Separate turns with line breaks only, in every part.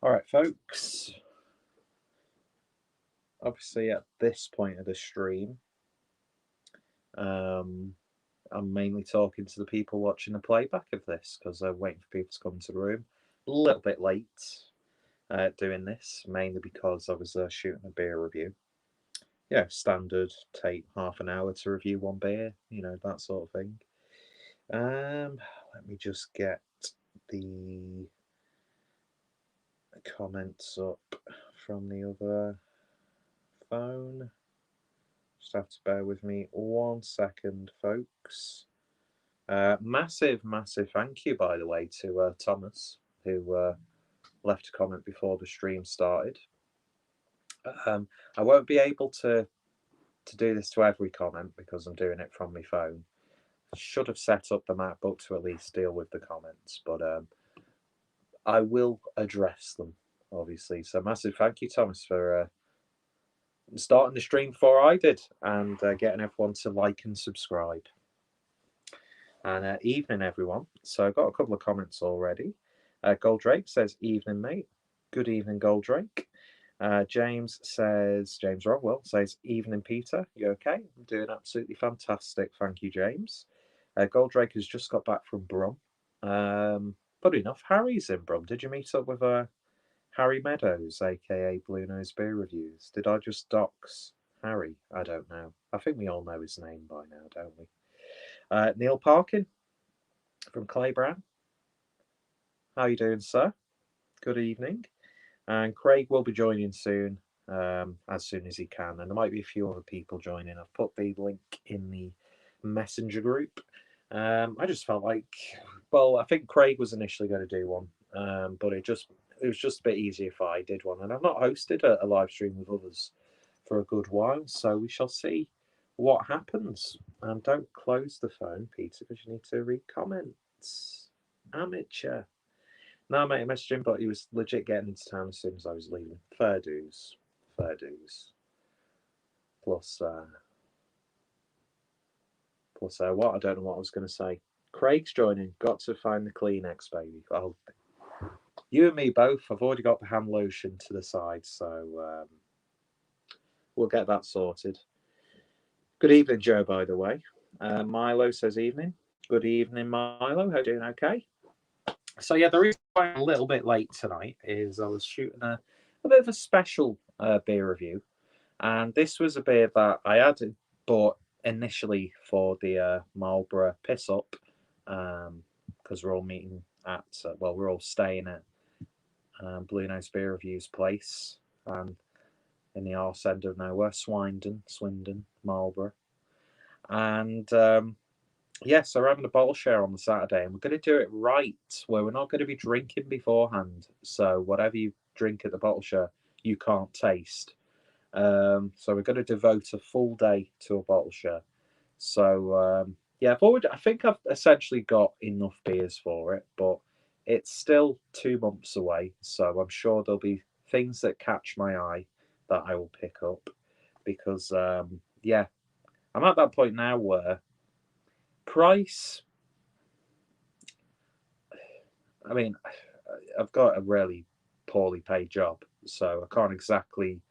All right, folks. Obviously, at this point of the stream, I'm mainly talking to the people watching the playback of this because I'm waiting for people to come to the room. A little bit late doing this, mainly because I was shooting a beer review. Yeah, standard take half an hour to review one beer, that sort of thing. Let me just get the comments up from the other phone. Just have to bear with me 1 second, folks. Massive thank you, by the way, to Thomas, who left a comment before the stream started. I won't be able to do this to every comment because I'm doing it from my phone. I should have set up the MacBook to at least deal with the comments, but I will address them, obviously. So massive thank you, Thomas, for starting the stream before I did and getting everyone to like and subscribe. And evening, everyone. So I've got a couple of comments already. Goldrake says, evening, mate. Good evening, Goldrake. James Rockwell says, evening, Peter. You okay? I'm doing absolutely fantastic. Thank you, James. Goldrake has just got back from Brum. Funny enough, Harry's in Brum. Did you meet up with Harry Meadows, aka Blue Nose Beer Reviews? Did I just dox Harry? I don't know. I think we all know his name by now, don't we? Neil Parkin from Claybrown. How are you doing, sir? Good evening. And Craig will be joining soon, as soon as he can. And there might be a few other people joining. I've put the link in the messenger group. I just felt like, well, I think Craig was initially going to do one, but it was just a bit easier if I did one. And I've not hosted a live stream with others for a good while, so we shall see what happens. And don't close the phone, Peter, because you need to read comments. Amateur. No, mate, I messaged him, but he was legit getting into town as soon as I was leaving. Fair dues. Plus, what? I don't know what I was going to say. Craig's joining. Got to find the Kleenex, baby. Oh, you and me both. I've already got the hand lotion to the side, so we'll get that sorted. Good evening, Joe, by the way. Milo says evening. Good evening, Milo. How are you doing? Okay. So, yeah, the reason why I'm a little bit late tonight is I was shooting a bit of a special beer review. And this was a beer that I had bought initially for the Marlborough Piss Up, because we're all meeting at, we're all staying at Blue Nose Beer Review's place, and in the arse end of nowhere, Swindon, Marlborough. And so we're having a bottle share on the Saturday, and we're going to do it right, where we're not going to be drinking beforehand. So whatever you drink at the bottle share, you can't taste. So we're going to devote a full day to a bottle share. So I think I've essentially got enough beers for it, but it's still 2 months away. So I'm sure there'll be things that catch my eye that I will pick up, because I'm at that point now where price. I mean, I've got a really poorly paid job, so I can't exactly,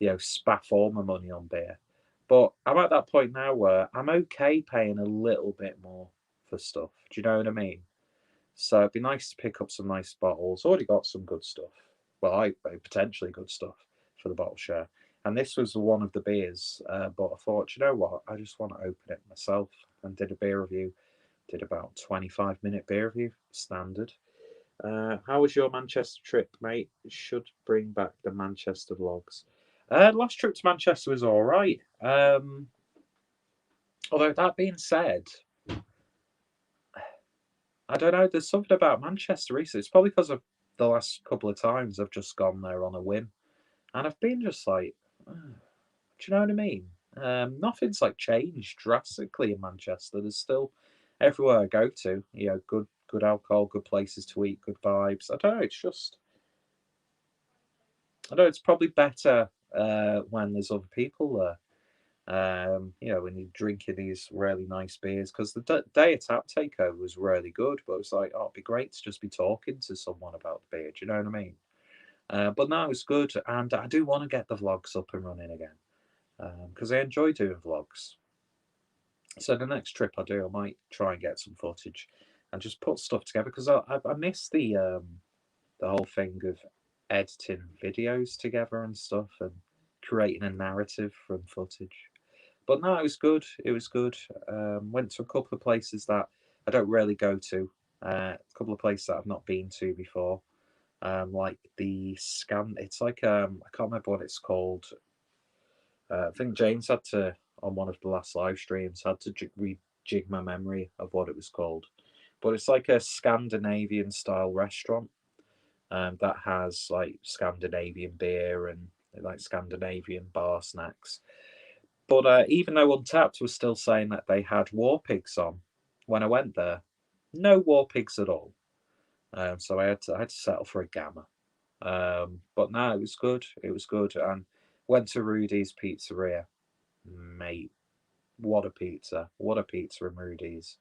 spaff all my money on beer. But I'm at that point now where I'm okay paying a little bit more for stuff. Do you know what I mean? So it'd be nice to pick up some nice bottles. Already got some good stuff. Well, I potentially good stuff for the bottle share. And this was one of the beers, but I thought, you know what? I just want to open it myself, and did a beer review. Did about 25-minute beer review, standard. How was your Manchester trip, mate? Should bring back the Manchester vlogs. Last trip to Manchester was all right. Although that being said, I don't know. There's something about Manchester recently. It's probably because of the last couple of times I've just gone there on a whim, and I've been just like, do you know what I mean? Nothing's like changed drastically in Manchester. There's still everywhere I go to, good alcohol, good places to eat, good vibes. I don't know. I know it's probably better when there's other people there. When you're drinking these really nice beers, because the day at Tap Takeover was really good, but it was like, oh, it'd be great to just be talking to someone about the beer. Do you know what I mean? But no, it was good, and I do want to get the vlogs up and running again because I enjoy doing vlogs. So the next trip I do, I might try and get some footage and just put stuff together because I miss the whole thing of editing videos together and stuff and creating a narrative from footage. But no, it was good. It was good. Went to a couple of places that I don't really go to. A couple of places that I've not been to before. Like the scan. It's like I can't remember what it's called. I think James had to on one of the last live streams had to rejig my memory of what it was called. But it's like a Scandinavian style restaurant that has like Scandinavian beer and like Scandinavian bar snacks. But even though Untapped was still saying that they had war pigs on when I went there, no war pigs at all. So I had to settle for a gamma. But no, it was good. It was good, and went to Rudy's Pizzeria, mate. What a pizza! What a pizza in Rudy's.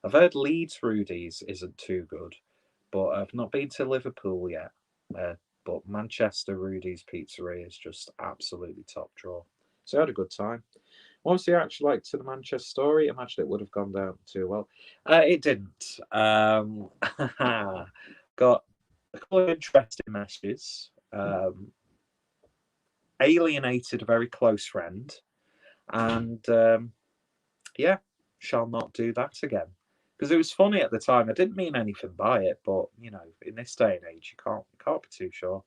I've heard Leeds Rudy's isn't too good, but I've not been to Liverpool yet. But Manchester Rudy's Pizzeria is just absolutely top drawer. So I had a good time. Once the actual like to the Manchester story, imagine it would have gone down too well. It didn't. Got a couple of interesting messages. Alienated a very close friend, and yeah, shall not do that again. Because it was funny at the time. I didn't mean anything by it, but you know, in this day and age, you can't be too sure.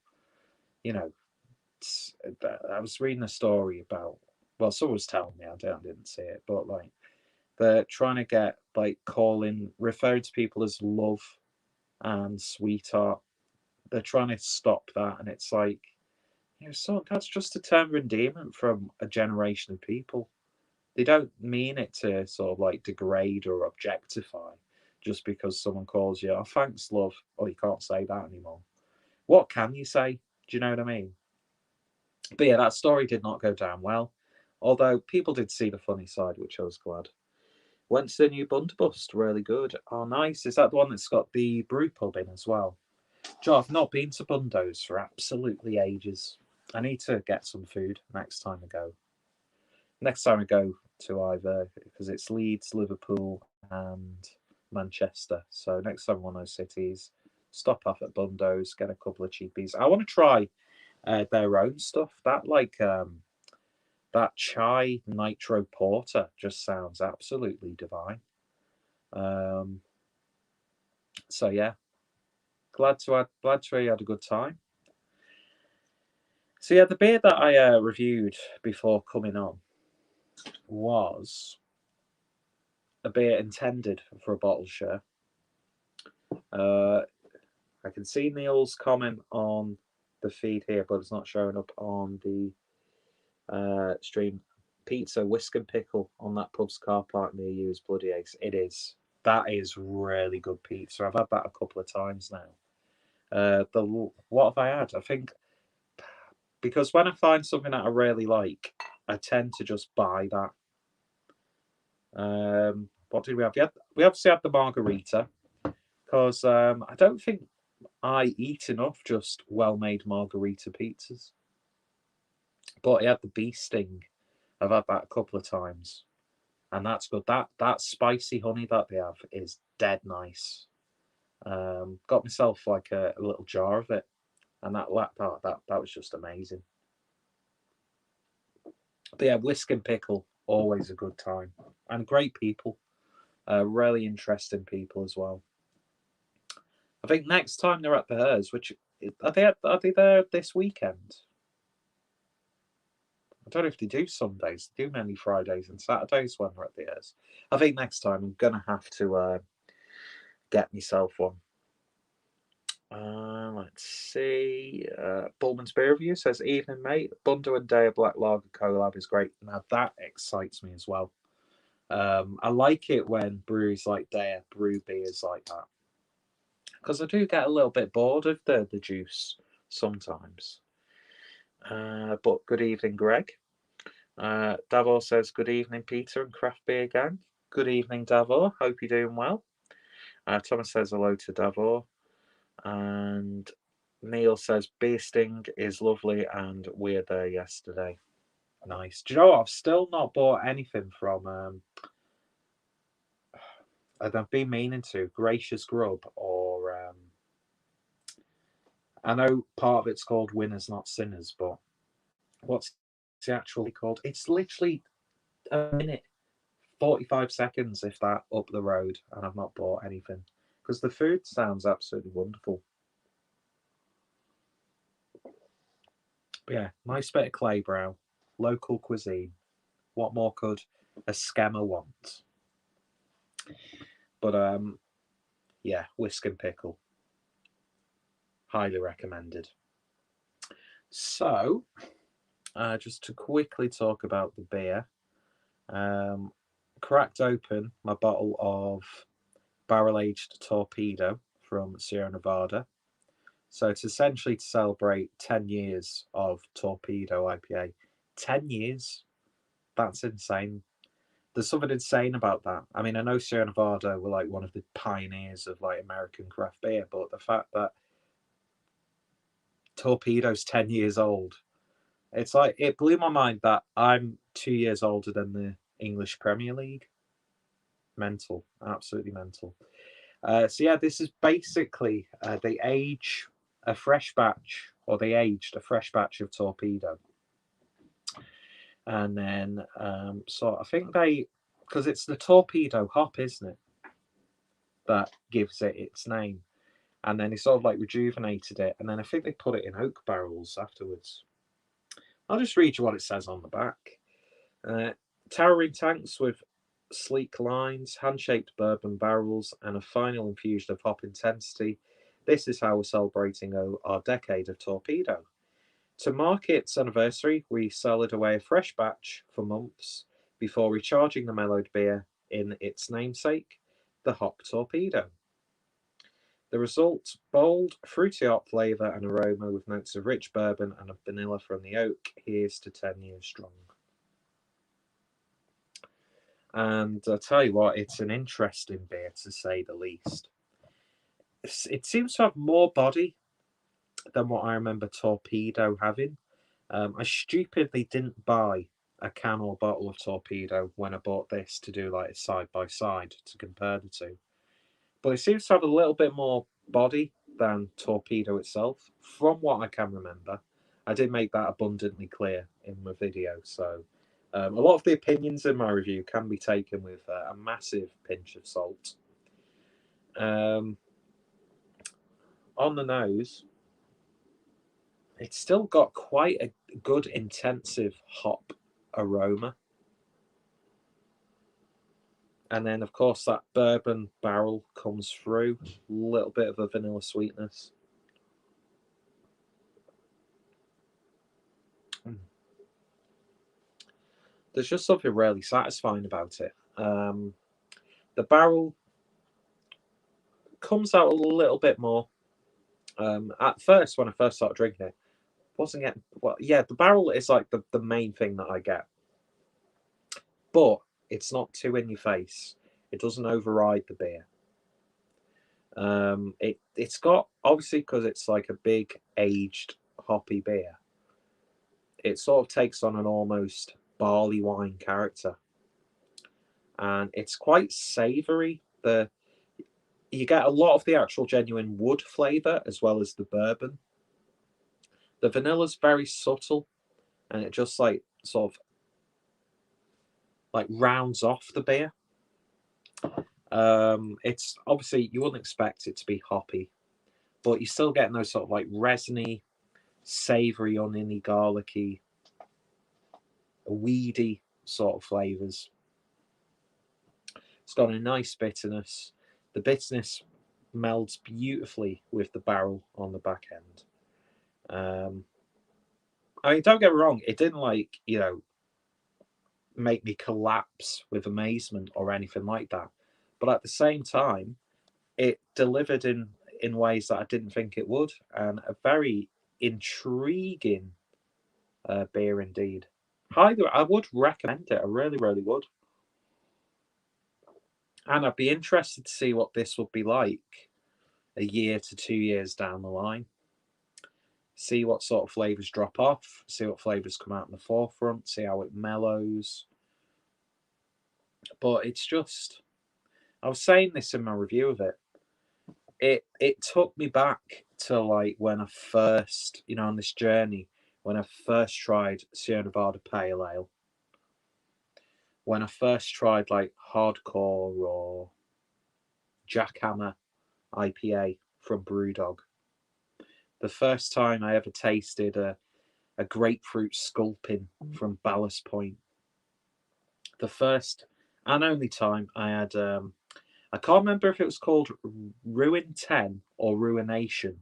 You know, I was reading a story about. Well, someone was telling me. I didn't see it, but like they're trying to get like referring to people as love and sweetheart. They're trying to stop that, and it's like, so that's just a term of endearment from a generation of people. They don't mean it to sort of like degrade or objectify just because someone calls you, oh, thanks, love. Oh, you can't say that anymore. What can you say? Do you know what I mean? But yeah, that story did not go down well. Although people did see the funny side, which I was glad. Went to the new Bundabust, really good. Oh, nice. Is that the one that's got the brew pub in as well? Joe, I've not been to Bundo's for absolutely ages. I need to get some food next time I go. Next time I go to either, because it's Leeds, Liverpool, and Manchester. So next time one of those cities, stop off at Bundo's, get a couple of cheapies. I want to try their own stuff. That chai nitro porter just sounds absolutely divine. So yeah, glad to hear you had a good time. So yeah, the beer that I reviewed before coming on was a beer intended for a bottle share. I can see Neil's comment on the feed here, but it's not showing up on the stream. Pizza, whisk and pickle on that pub's car park near you is bloody ace. It is. That is really good pizza. I've had that a couple of times now. What have I had? I think because when I find something that I really like, I tend to just buy that. What did we have? We obviously had the margarita because I don't think I eat enough just well-made margarita pizzas. But I had the bee sting. I've had that a couple of times, and that's good. That spicy honey that they have is dead nice. Got myself like a little jar of it, and that was just amazing. But yeah, whisk and pickle always a good time, and great people, really interesting people as well. I think next time they're at the Hers, which are they there this weekend? I don't know if they do Sundays. They do mainly Fridays and Saturdays when they're at the Hers. I think next time I'm gonna have to get myself one. Let's see. Bullman's Beer Review says, evening, mate. Bundo and Daya Black Lager collab is great. Now that excites me as well. I like it when breweries like Daya brew beers like that. Because I do get a little bit bored of the juice sometimes. But good evening, Greg. Davor says, good evening, Peter and Craft Beer Gang. Good evening, Davor. Hope you're doing well. Thomas says hello to Davor. And Neil says beer sting is lovely and we're there yesterday. Nice. Do you know what? I've still not bought anything from I've been meaning to Gracious Grub or I know part of it's called Winners Not Sinners, but what's it actually called? It's literally a minute, 45 seconds, if that, up the road, and I've not bought anything because the food sounds absolutely wonderful. But yeah, nice bit of Claybrow, local cuisine. What more could a scammer want? But yeah, whisk and pickle, highly recommended. So, just to quickly talk about the beer, cracked open my bottle of barrel aged torpedo from Sierra Nevada. So it's essentially to celebrate 10 years of Torpedo IPA. 10 years? That's insane. There's something insane about that. I mean, I know Sierra Nevada were like one of the pioneers of like American craft beer, but the fact that Torpedo's 10 years old, it's like, it blew my mind that I'm 2 years older than the English Premier League. Mental, absolutely mental. So yeah, this is basically they age a fresh batch, or they aged a fresh batch of Torpedo, and then so I think they, because it's the Torpedo hop, isn't it, that gives it its name, and then he sort of like rejuvenated it, and then I think they put it in oak barrels afterwards. I'll just read you what it says on the back. Towering tanks with sleek lines, hand-shaped bourbon barrels, and a final infusion of hop intensity. This is how we're celebrating our decade of Torpedo. To mark its anniversary, we cellared away a fresh batch for months before recharging the mellowed beer in its namesake, the Hop Torpedo. The result, bold, fruity hop flavour and aroma with notes of rich bourbon and of vanilla from the oak. Here's to 10 years strong. And I tell you what, it's an interesting beer to say the least. It seems to have more body than what I remember Torpedo having. I stupidly didn't buy a can or bottle of Torpedo when I bought this to do like a side by side to compare the two. But it seems to have a little bit more body than Torpedo itself, from what I can remember. I did make that abundantly clear in my video, so a lot of the opinions in my review can be taken with a massive pinch of salt. On the nose, it's still got quite a good intensive hop aroma. And then, of course, that bourbon barrel comes through. A little bit of a vanilla sweetness. There's just something really satisfying about it. The barrel comes out a little bit more. At first, when I first started drinking it, wasn't getting, well, yeah, the barrel is like the main thing that I get. But it's not too in your face. It doesn't override the beer. It's got, obviously, because it's like a big aged hoppy beer, it sort of takes on an almost barley wine character, and it's quite savoury. You get a lot of the actual genuine wood flavour as well as the bourbon. The vanilla's very subtle, and it just like sort of like rounds off the beer. It's obviously, you wouldn't expect it to be hoppy, but you're still getting those sort of like resiny, savoury, oniony, garlicky, weedy sort of flavours. It's got a nice bitterness. The bitterness melds beautifully with the barrel on the back end. I mean, don't get me wrong, it didn't like, make me collapse with amazement or anything like that. But at the same time, it delivered in ways that I didn't think it would, and a very intriguing beer indeed. I would recommend it. I really, really would. And I'd be interested to see what this would be like a year to 2 years down the line. see what sort of flavours drop off, see what flavours come out in the forefront, see how it mellows. But it's just, I was saying this in my review of it. It took me back to like when I first, on this journey, when I first tried Sierra Nevada Pale Ale, when I first tried like Hardcore or Jackhammer IPA from Brewdog, the first time I ever tasted a grapefruit sculpin from Ballast Point, the first and only time I had, I can't remember if it was called Ruin 10 or Ruination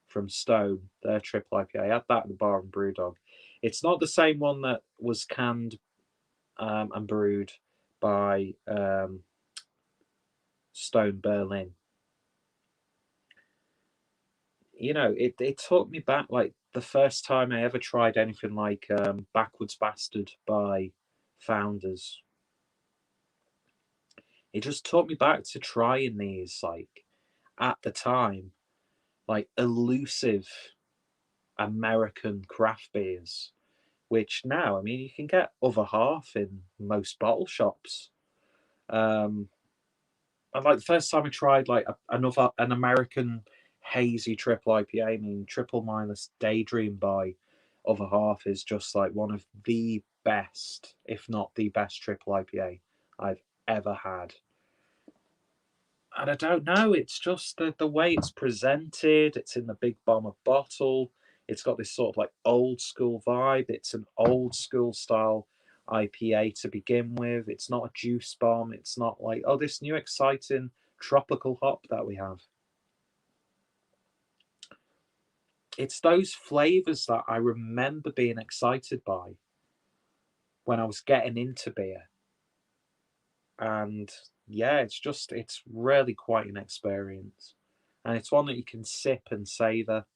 from Stone, their triple IPA. I had that at the bar in Brewdog. It's not the same one that was canned and brewed by Stone Berlin. It took me back, like the first time I ever tried anything like Backwards Bastard by Founders. It just took me back to trying these, like, at the time, like elusive American craft beers, which now, I mean, you can get other half in most bottle shops. And like the first time I tried like an American hazy triple IPA, I mean, Triple Minus Daydream by Other Half is just like one of the best, if not the best, triple IPA I've ever had. And I don't know, it's just the way it's presented. It's in the big bomber bottle. It's got this sort of like old school vibe. It's an old school style IPA to begin with. It's not a juice bomb. It's not like, oh, this new exciting tropical hop that we have. It's those flavors that I remember being excited by when I was getting into beer. And yeah, it's really quite an experience. And it's one that you can sip and savor.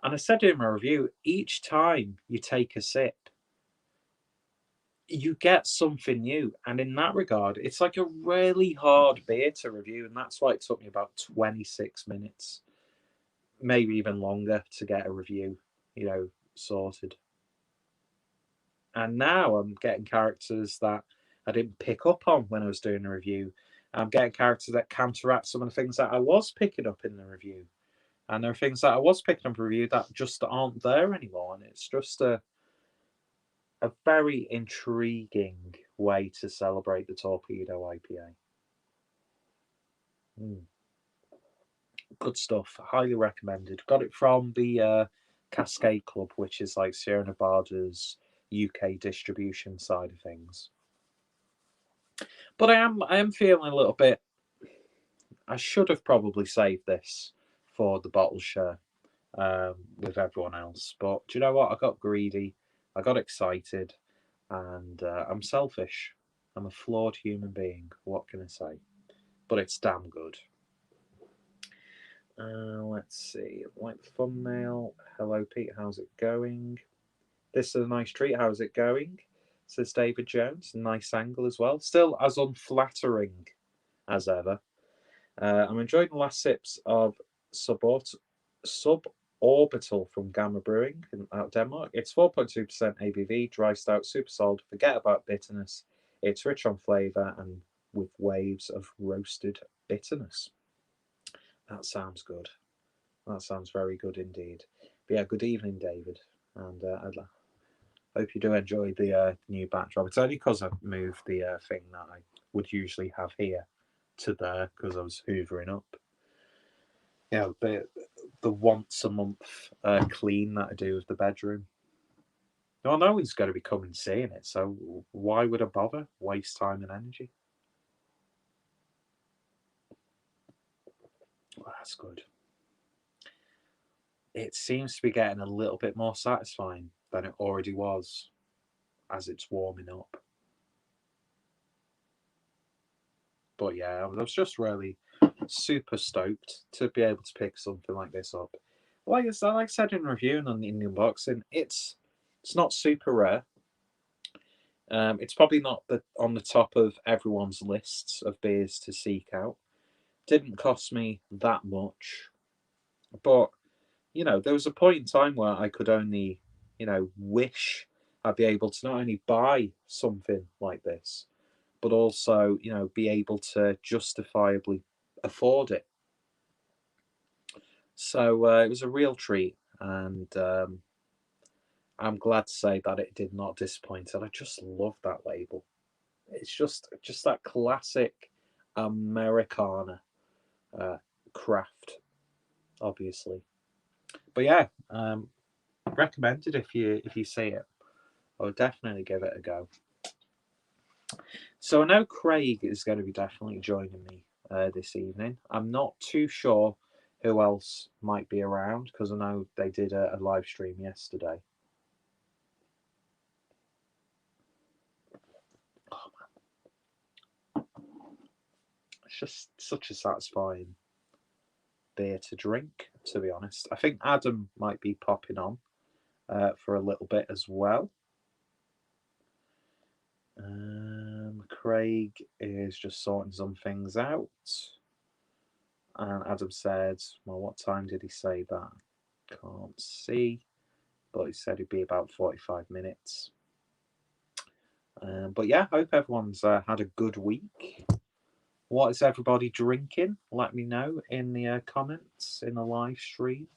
And I said in my review, each time you take a sip, you get something new. And in that regard, it's like a really hard beer to review. And that's why it took me about 26 minutes, maybe even longer, to get a review, sorted. And now I'm getting characters that I didn't pick up on when I was doing a review. I'm getting characters that counteract some of the things that I was picking up in the review. And there are things that I was picking up in review that just aren't there anymore. And it's just a very intriguing way to celebrate the Torpedo IPA. Good stuff. Highly recommended. Got it from the Cascade Club, which is like Sierra Nevada's UK distribution side of things. But I am feeling a little bit. I should have probably saved this for the bottle share with everyone else. But do you know what? I got greedy. I got excited, and I'm selfish. I'm a flawed human being. What can I say? But it's damn good. Let's see. Like the thumbnail. Hello, Pete. How's it going? This is a nice treat. How's it going? Says David Jones. Nice angle as well. Still as unflattering as ever. I'm enjoying the last sips of Suborbital from Gamma Brewing out of Denmark. It's 4.2% ABV, dry stout, super solid. Forget about bitterness. It's rich on flavour and with waves of roasted bitterness. That sounds good. That sounds very good indeed. But yeah, good evening, David. And I hope you do enjoy the new backdrop. It's only because I've moved the thing that I would usually have here to there because I was hoovering up. The once a month clean that I do of the bedroom. No, no one's going to be coming and seeing it, so why would I bother? Waste time and energy. Well, that's good. It seems to be getting a little bit more satisfying than it already was as it's warming up. But yeah, I was just really super stoked to be able to pick something like this up. Like I said in reviewing on the unboxing, it's not super rare. It's probably not on the top of everyone's lists of beers to seek out. Didn't cost me that much, but you know, there was a point in time where I could only, you know, wish I'd be able to not only buy something like this, but also, you know, be able to justifiably afford it. So it was a real treat, and I'm glad to say that it did not disappoint. And I just love that label. It's just that classic Americana craft, obviously. But yeah, recommended if you see it. I would definitely give it a go. So I know Craig is going to be definitely joining me this evening. I'm not too sure who else might be around because I know they did a live stream yesterday. It's just such a satisfying beer to drink, to be honest. I think Adam might be popping on for a little bit as well. Craig is just sorting some things out. And Adam said, well, what time did he say that? Can't see. But he said it'd be about 45 minutes. But yeah, hope everyone's had a good week. What is everybody drinking? Let me know in the comments in the live stream.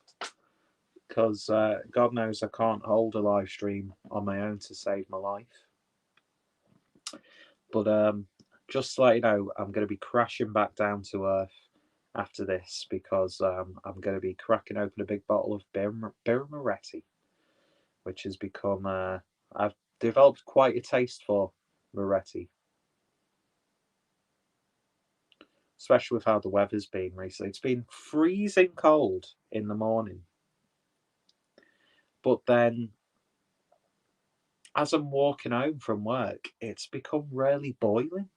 Because God knows I can't hold a live stream on my own to save my life. But just to let you know, I'm going to be crashing back down to earth after this because I'm going to be cracking open a big bottle of Birra Moretti, which has become I've developed quite a taste for Moretti, especially with how the weather's been recently. It's been freezing cold in the morning, but then as I'm walking home from work, it's become really boiling.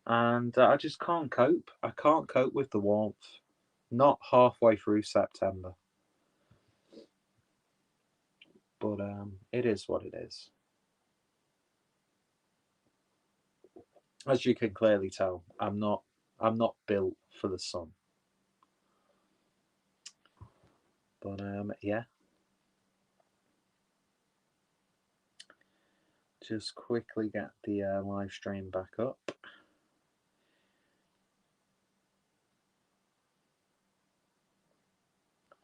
And I just can't cope. I can't cope with the warmth. Not halfway through September. But it is what it is. As you can clearly tell, I'm not built for the sun. But yeah. Just quickly get the live stream back up.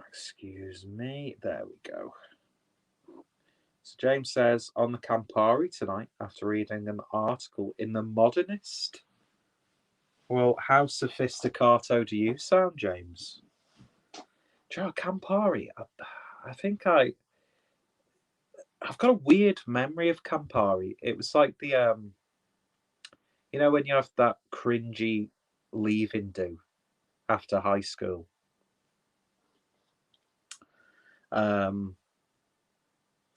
Excuse me. There we go. So James says, on the Campari tonight after reading an article in The Modernist. Well, how sophisticato do you sound, James? Do you know, Campari, I think I've got a weird memory of Campari. It was like the you know, when you have that cringy leaving do after high school.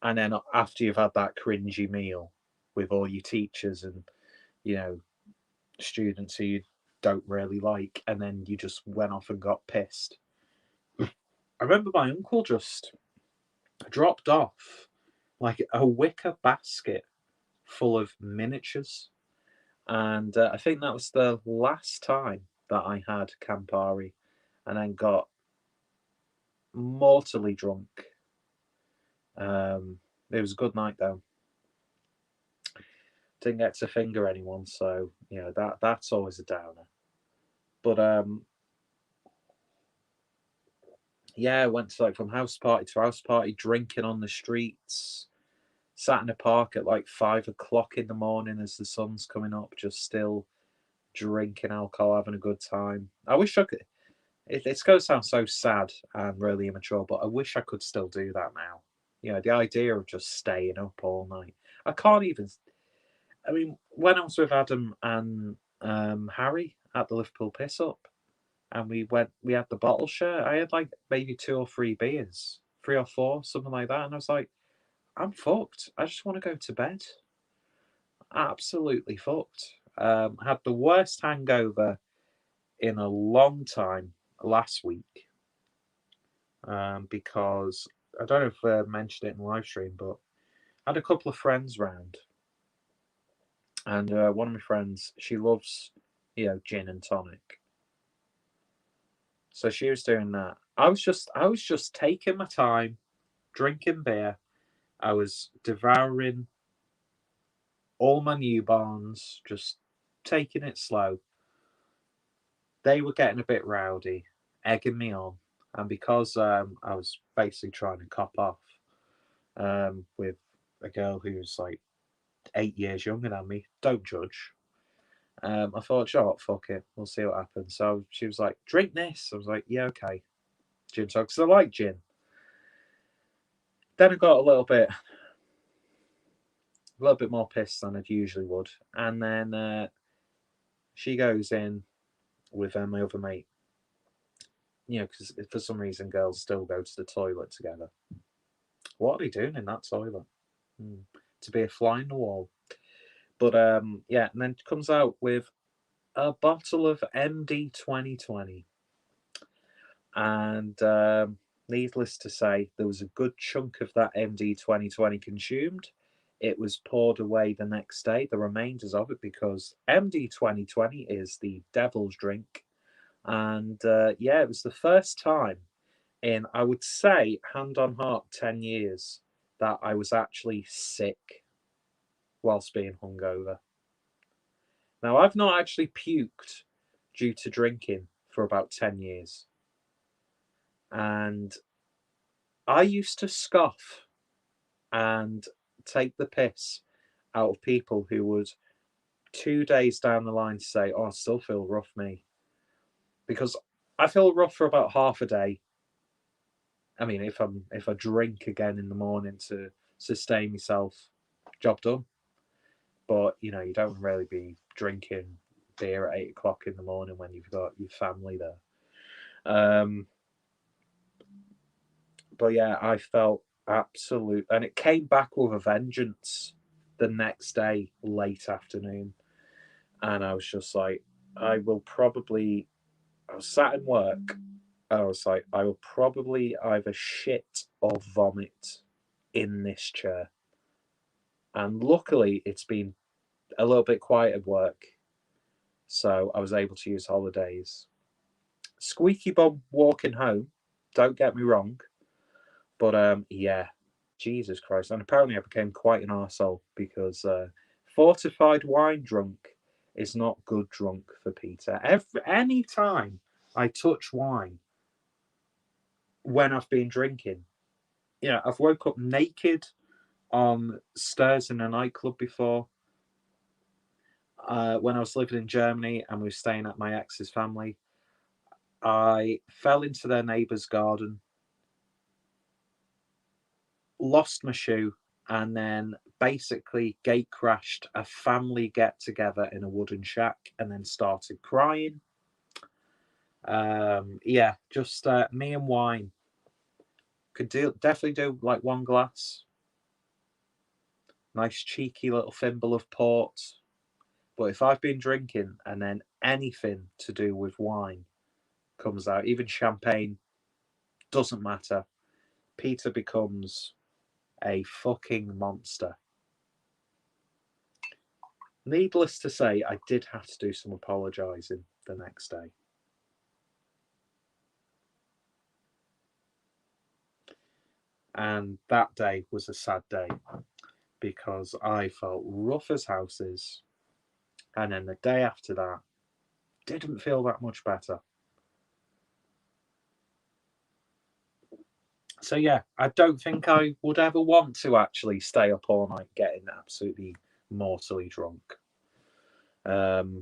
And then after you've had that cringy meal with all your teachers and, you know, students who you don't really like, and then you just went off and got pissed. I remember my uncle just dropped off like a wicker basket full of miniatures. And I think that was the last time that I had Campari and then got mortally drunk. It was a good night though. Didn't get to finger anyone, so you know that's always a downer. But yeah, went to like from house party to house party, drinking on the streets. Sat in a park at like 5 o'clock in the morning as the sun's coming up, just still drinking alcohol, having a good time. I wish I could. It's going to sound so sad and really immature, but I wish I could still do that now. You know, the idea of just staying up all night. I can't even. I mean, when I was with Adam and Harry at the Liverpool Piss Up, and we had the bottle share. I had like maybe 2 or 3 beers, 3 or 4, something like that, and I was like, I'm fucked. I just want to go to bed. Absolutely fucked. Had the worst hangover in a long time last week because I don't know if I mentioned it in the live stream, but I had a couple of friends round, and one of my friends, she loves, you know, gin and tonic. So she was doing that, I was just taking my time, drinking beer. I was devouring all my newborns, just taking it slow. They were getting a bit rowdy, egging me on, and because I was basically trying to cop off with a girl who's like 8 years younger than me, don't judge. I thought, sure, fuck it, we'll see what happens. So she was like, drink this. I was like, yeah, okay. Gin tonic, because I like gin. Then I got a little bit more pissed than I usually would, and then she goes in with my other mate. You know, because for some reason girls still go to the toilet together. What are they doing in that toilet? To be a fly in the wall. But yeah, and then comes out with a bottle of MD 2020. And needless to say, there was a good chunk of that MD 2020 consumed. It was poured away the next day, the remainders of it, because MD 2020 is the devil's drink. And yeah, it was the first time in, I would say, hand on heart, 10 years that I was actually sick whilst being hungover. Now, I've not actually puked due to drinking for about 10 years. And I used to scoff and take the piss out of people who would 2 days down the line say, "Oh, I still feel rough, me," because I feel rough for about half a day. I mean, if I drink again in the morning to sustain myself, job done. But you know, you don't really be drinking beer at 8 o'clock in the morning when you've got your family there. But yeah, I felt absolute, and it came back with a vengeance the next day, late afternoon, and I was just like, I will probably. I was sat in work. I was like, I will probably either shit or vomit in this chair. And luckily, it's been a little bit quiet at work, so I was able to use holidays. Squeaky bum walking home. Don't get me wrong, but yeah, Jesus Christ! And apparently, I became quite an arsehole because fortified wine drunk is not good drunk for Peter. Any time I touch wine when I've been drinking, yeah, I've woke up naked on stairs in a nightclub before. When I was living in Germany and we were staying at my ex's family, I fell into their neighbour's garden, lost my shoe, and then basically gate crashed a family get together in a wooden shack and then started crying. Yeah, just me and wine. Definitely do like one glass. Nice cheeky little thimble of port. But if I've been drinking and then anything to do with wine comes out, even champagne, doesn't matter. Peter becomes a fucking monster. Needless to say, I did have to do some apologising the next day. And that day was a sad day because I felt rough as houses. And then the day after that, didn't feel that much better. So yeah, I don't think I would ever want to actually stay up all night getting absolutely mortally drunk. But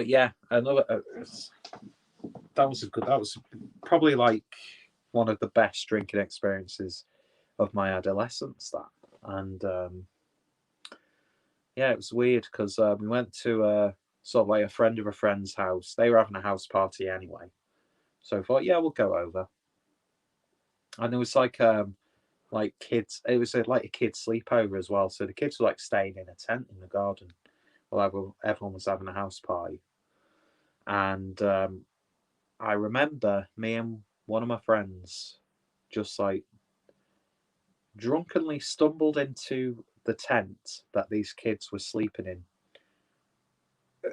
yeah, another that was a good. That was probably like one of the best drinking experiences of my adolescence. That and yeah, it was weird because we went to sort of like a friend of a friend's house. They were having a house party anyway, so I thought, yeah, we'll go over. And it was like kids. It was like a kids sleepover as well. So the kids were like staying in a tent in the garden while everyone was having a house party. And I remember me and one of my friends just like drunkenly stumbled into the tent that these kids were sleeping in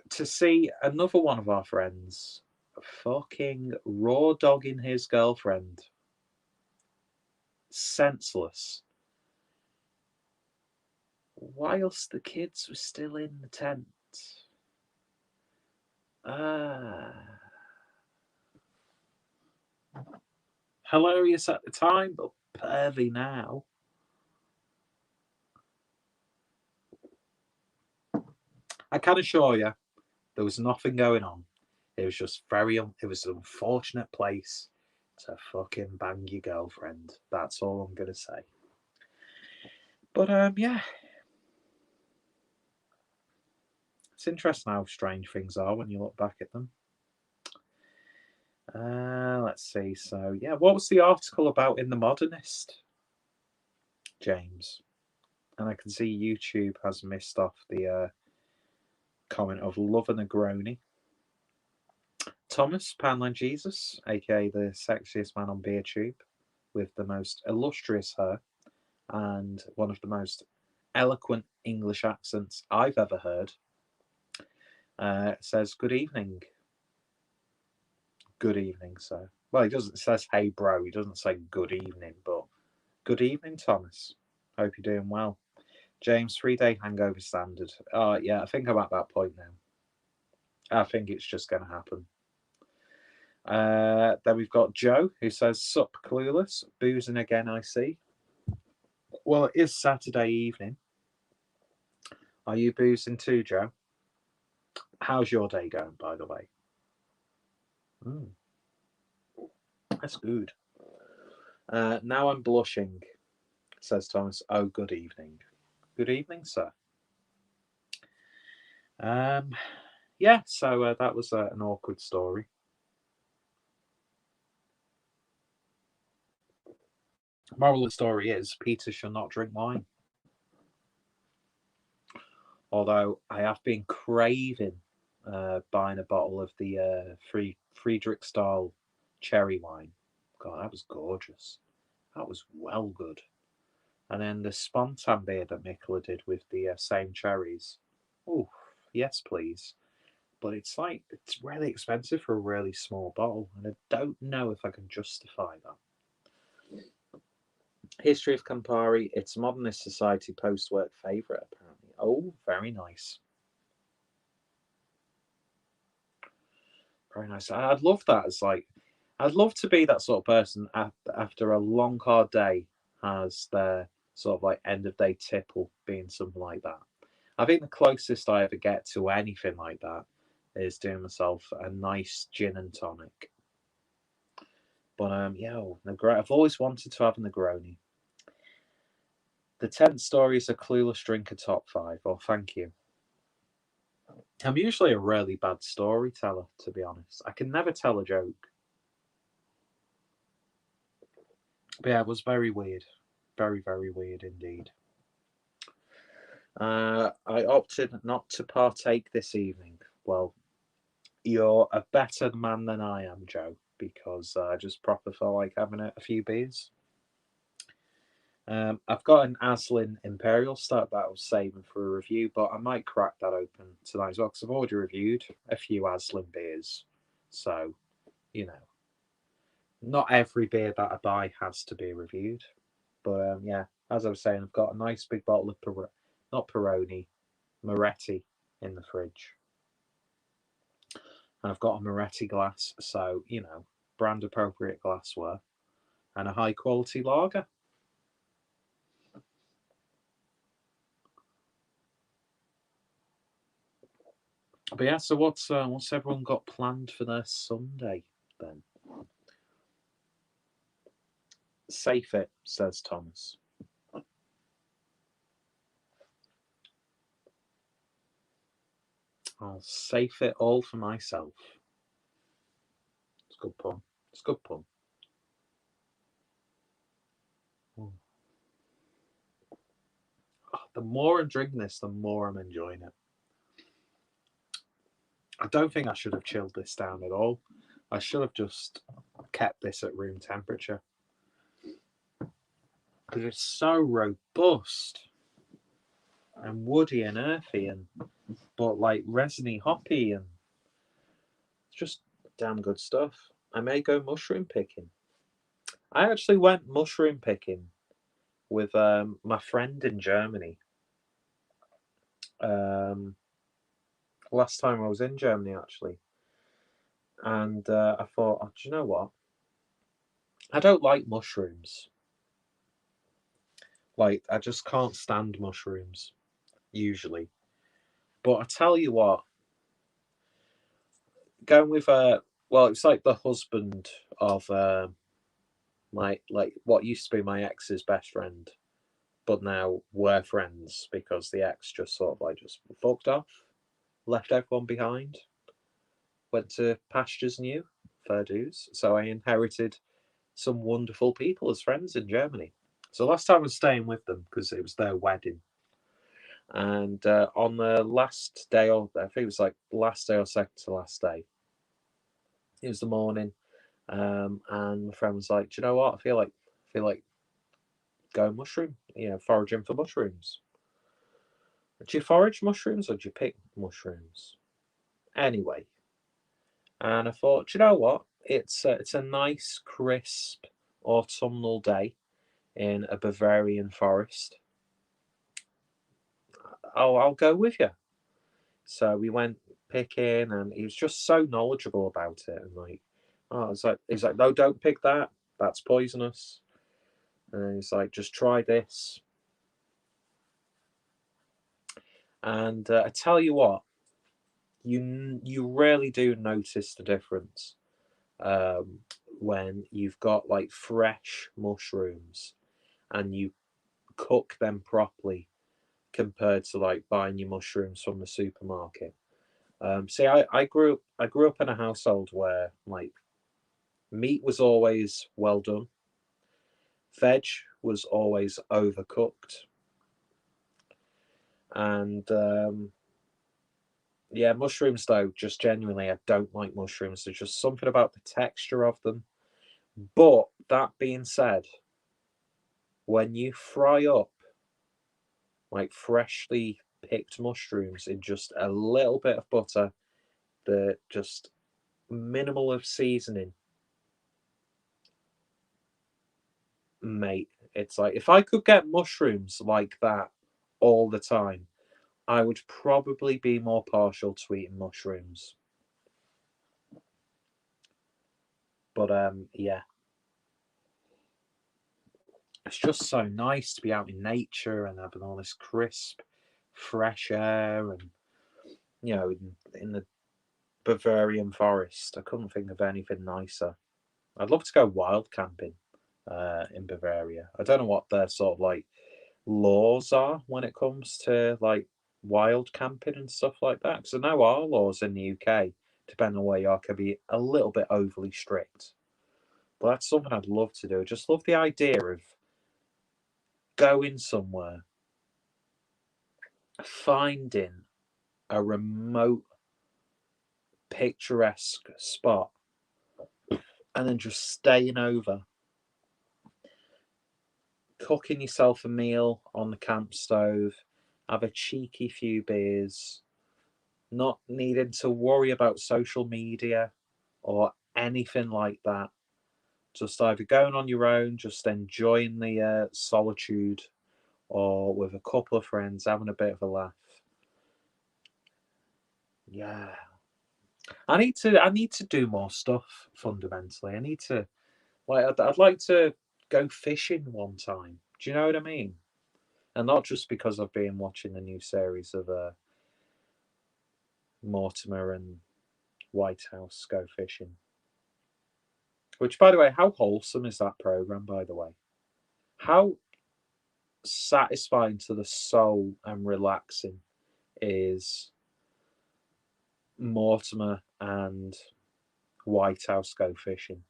to see another one of our friends fucking raw dogging his girlfriend. Senseless. Whilst the kids were still in the tent. Hilarious at the time, but pervy now. I can assure you, there was nothing going on. It was just it was an unfortunate place to fucking bang your girlfriend. That's all I'm gonna say. But yeah. It's interesting how strange things are when you look back at them. Let's see. So, yeah, what was the article about in The Modernist, James? And I can see YouTube has missed off the comment of Love and a Groany. Thomas Panlin Jesus, aka the sexiest man on BeerTube, with the most illustrious hair and one of the most eloquent English accents I've ever heard, says, "Good evening." Good evening, sir. Well, he doesn't. It says, "Hey, bro." He doesn't say "good evening," but good evening, Thomas. Hope you're doing well. James, 3-day hangover standard. Yeah, I think I'm at that point now. I think it's just going to happen. Then we've got Joe, who says, "Sup, clueless. Boozing again, I see." Well, it is Saturday evening. Are you boozing too, Joe? How's your day going, by the way? That's good. Now I'm blushing, says Thomas. Oh, good evening. Good evening, sir. Yeah, so that was an awkward story. Moral of the story is Peter should not drink wine. Although I have been craving buying a bottle of the Friedrich style cherry wine. God, that was gorgeous. That was well good. And then the Spontan beer that Mikla did with the same cherries. Oh, yes, please. But it's really expensive for a really small bottle, and I don't know if I can justify that. History of Campari, it's Modernist Society post-work favourite, apparently. Oh, very nice. Very nice. I'd love that as I'd love to be that sort of person after a long, hard day has their sort of end of day tipple being something like that. I think the closest I ever get to anything like that is doing myself a nice gin and tonic. But yeah, I've always wanted to have a Negroni. The 10 stories a clueless drinker top 5. Oh, thank you. I'm usually a really bad storyteller, to be honest. I can never tell a joke. But yeah, it was very weird. Very, very weird indeed. I opted not to partake this evening. Well, you're a better man than I am, Joe, because I just proper felt like having a few beers. I've got an Aslin Imperial Stout that I was saving for a review, but I might crack that open tonight as well because I've already reviewed a few Aslin beers. So, not every beer that I buy has to be reviewed. But yeah, as I was saying, I've got a nice big bottle of not Peroni, Moretti in the fridge. And I've got a Moretti glass, so, brand appropriate glassware and a high quality lager. But yeah, so what's everyone got planned for their Sunday then? Safe it, says Thomas. I'll safe it all for myself. It's a good pun. It's a good pun. Oh, the more I'm drinking this, the more I'm enjoying it. I don't think I should have chilled this down at all. I should have just kept this at room temperature. Because it's so robust and woody and earthy but resiny hoppy and just Damn good stuff. I may go mushroom picking. I actually went mushroom picking with my friend in Germany. Last time I was in Germany, actually. And I thought, oh, do you know what? I don't like mushrooms. Like, I just can't stand mushrooms, usually. But I tell you what, going with well, it's like the husband of my, like, what used to be my ex's best friend, but now we're friends because the ex just sort of like just fucked off, left everyone behind, went to pastures new, fair dues. So I inherited some wonderful people as friends in Germany. So last time I was staying with them because it was their wedding. And on the last day, or I think it was like last day or second to last day, it was the morning, and my friend was like, "Do you know what? I feel like going mushroom, foraging for mushrooms. Do you forage mushrooms or do you pick mushrooms?" Anyway, and I thought, do you know what? It's a nice, crisp autumnal day in a Bavarian forest. I'll go with you. So we went picking, and he was just so knowledgeable about it, and like, oh, he's like, no, don't pick that. That's poisonous. And he's like, just try this. And I tell you what, you really do notice the difference when you've got like fresh mushrooms and you cook them properly compared to like buying your mushrooms from the supermarket. See, I grew up in a household where like meat was always well done, veg was always overcooked, and yeah, mushrooms though, just genuinely, I don't like mushrooms. There's just something about the texture of them. But that being said, when you fry up like freshly picked mushrooms in just a little bit of butter, the just minimal of seasoning, mate, it's like if I could get mushrooms like that all the time, I would probably be more partial to eating mushrooms. But yeah, it's just so nice to be out in nature and having all this crisp, fresh air, and in the Bavarian forest. I couldn't think of anything nicer. I'd love to go wild camping in Bavaria. I don't know what their sort of like laws are when it comes to like wild camping and stuff like that. Because I know our laws in the UK, depending on where you are, can be a little bit overly strict. But that's something I'd love to do. I just love the idea of going somewhere, finding a remote, picturesque spot, and then just staying over, cooking yourself a meal on the camp stove, have a cheeky few beers, not needing to worry about social media or anything like that. Just either going on your own, just enjoying the solitude, or with a couple of friends having a bit of a laugh. Yeah, I need to do more stuff. Fundamentally, I need to like I'd like to go fishing one time. Do you know what I mean? And not just because I've been watching the new series of Mortimer and Whitehouse go fishing. Which, by the way, how wholesome is that program? By the way, how satisfying to the soul and relaxing is Mortimer and Whitehouse go fishing.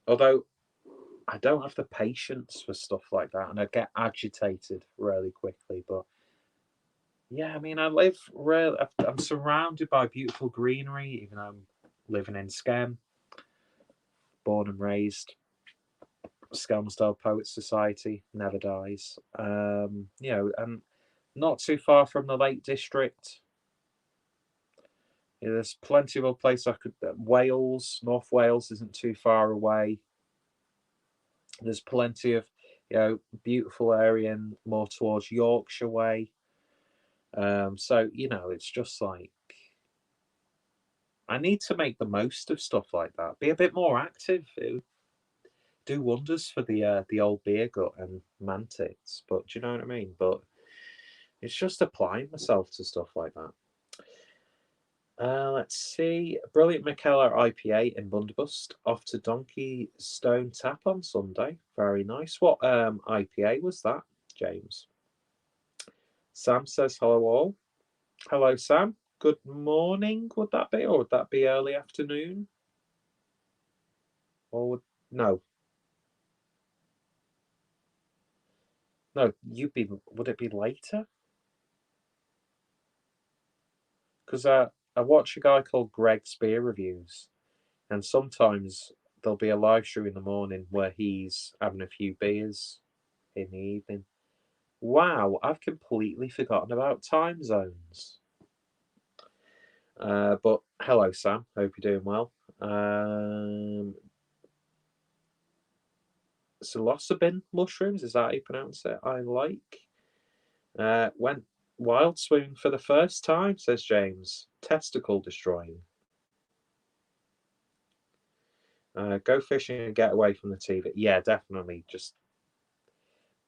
Although I don't have the patience for stuff like that, and I get agitated really quickly. But yeah, I mean, I live really. I'm surrounded by beautiful greenery, even though I'm living in Skem, born and raised. Skelmersdale Poets Society never dies. And not too far from the Lake District. Yeah, there's plenty of other places I could. Wales, North Wales isn't too far away. There's plenty of, beautiful area and more towards Yorkshire way. So it's just like I need to make the most of stuff like that. Be a bit more active. It would do wonders for the old beer gut and mantids. But do you know what I mean? But it's just applying myself to stuff like that. Let's see. Brilliant Michaela IPA in Bundibust. Off to Donkey Stone Tap on Sunday. Very nice. What IPA was that, James? Sam says hello all. Hello, Sam. Good morning, would that be? Or would that be early afternoon? Or no. No, would it be later? Because I watch a guy called Greg's Beer Reviews, and sometimes there'll be a live stream in the morning where he's having a few beers in the evening. Wow, I've completely forgotten about time zones. But hello, Sam. Hope you're doing well. Psilocybin mushrooms, is that how you pronounce it? I like. Went wild swimming for the first time, says James. Testicle destroying. Go fishing and get away from the TV. Yeah, definitely.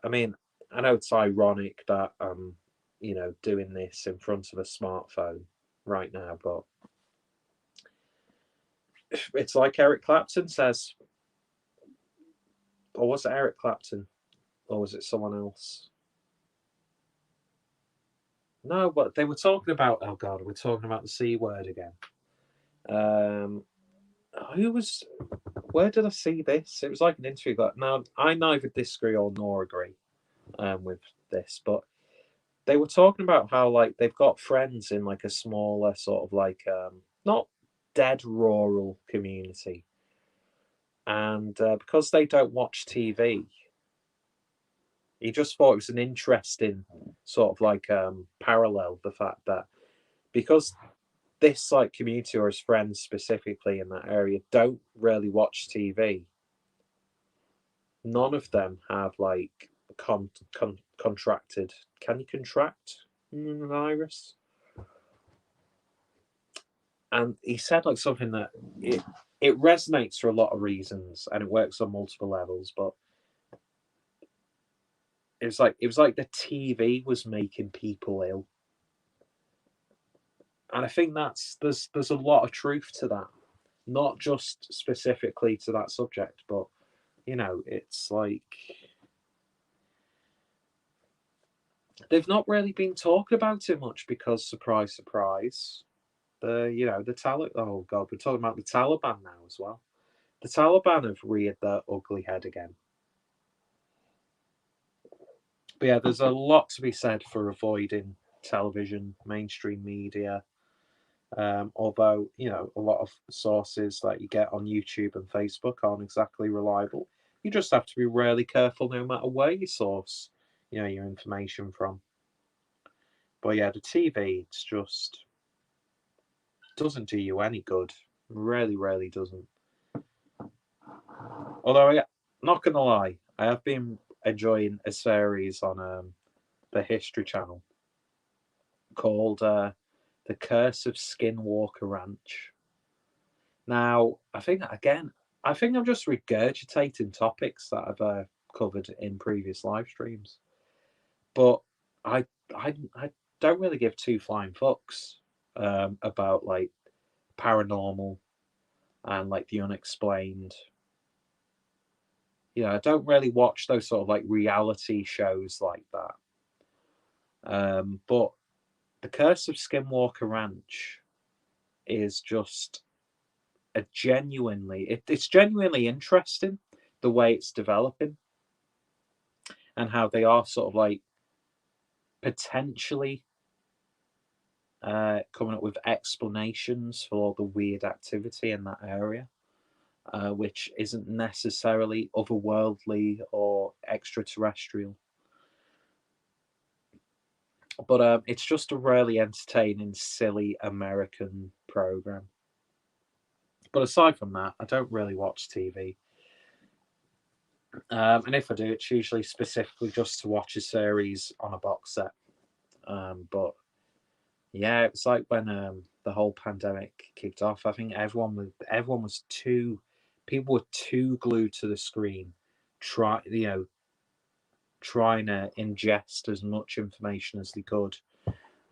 I mean, I know it's ironic that I'm, doing this in front of a smartphone right now, but it's like Eric Clapton says. Or was it Eric Clapton? Or was it someone else? No, but they were talking about, oh God, we're talking about the C word again. Who was, where did I see this? It was like an interview. Now, I neither disagree or nor agree with this, but they were talking about how, like, they've got friends in, like, a smaller sort of, like, not dead rural community. And because they don't watch TV, he just thought it was an interesting sort of like parallel, the fact that because this like community or his friends specifically in that area don't really watch TV, none of them have like contracted. Can you contract a virus? And he said like something that it resonates for a lot of reasons and it works on multiple levels, but it was like the TV was making people ill. And I think there's a lot of truth to that, not just specifically to that subject, but it's like they've not really been talking about it much because surprise, surprise, the Taliban. Oh God, we're talking about the Taliban now as well. The Taliban have reared their ugly head again. But yeah, there's a lot to be said for avoiding television, mainstream media. Although a lot of sources that you get on YouTube and Facebook aren't exactly reliable. You just have to be really careful no matter where you source your information from. But yeah, the TV, it's just doesn't do you any good. Really, really doesn't. Although, yeah, not gonna lie, I have been enjoying a series on the History Channel called "The Curse of Skinwalker Ranch." Now, I think I'm just regurgitating topics that I've covered in previous live streams, but I don't really give two flying fucks about like paranormal and like the unexplained. I don't really watch those sort of like reality shows like that. But The Curse of Skinwalker Ranch is just it's genuinely interesting the way it's developing and how they are sort of like potentially coming up with explanations for all the weird activity in that area, which isn't necessarily otherworldly or extraterrestrial. But it's just a really entertaining, silly American program. But aside from that, I don't really watch TV. And if I do, it's usually specifically just to watch a series on a box set. But yeah, it's like when the whole pandemic kicked off. I think everyone was too people were too glued to the screen, trying to ingest as much information as they could.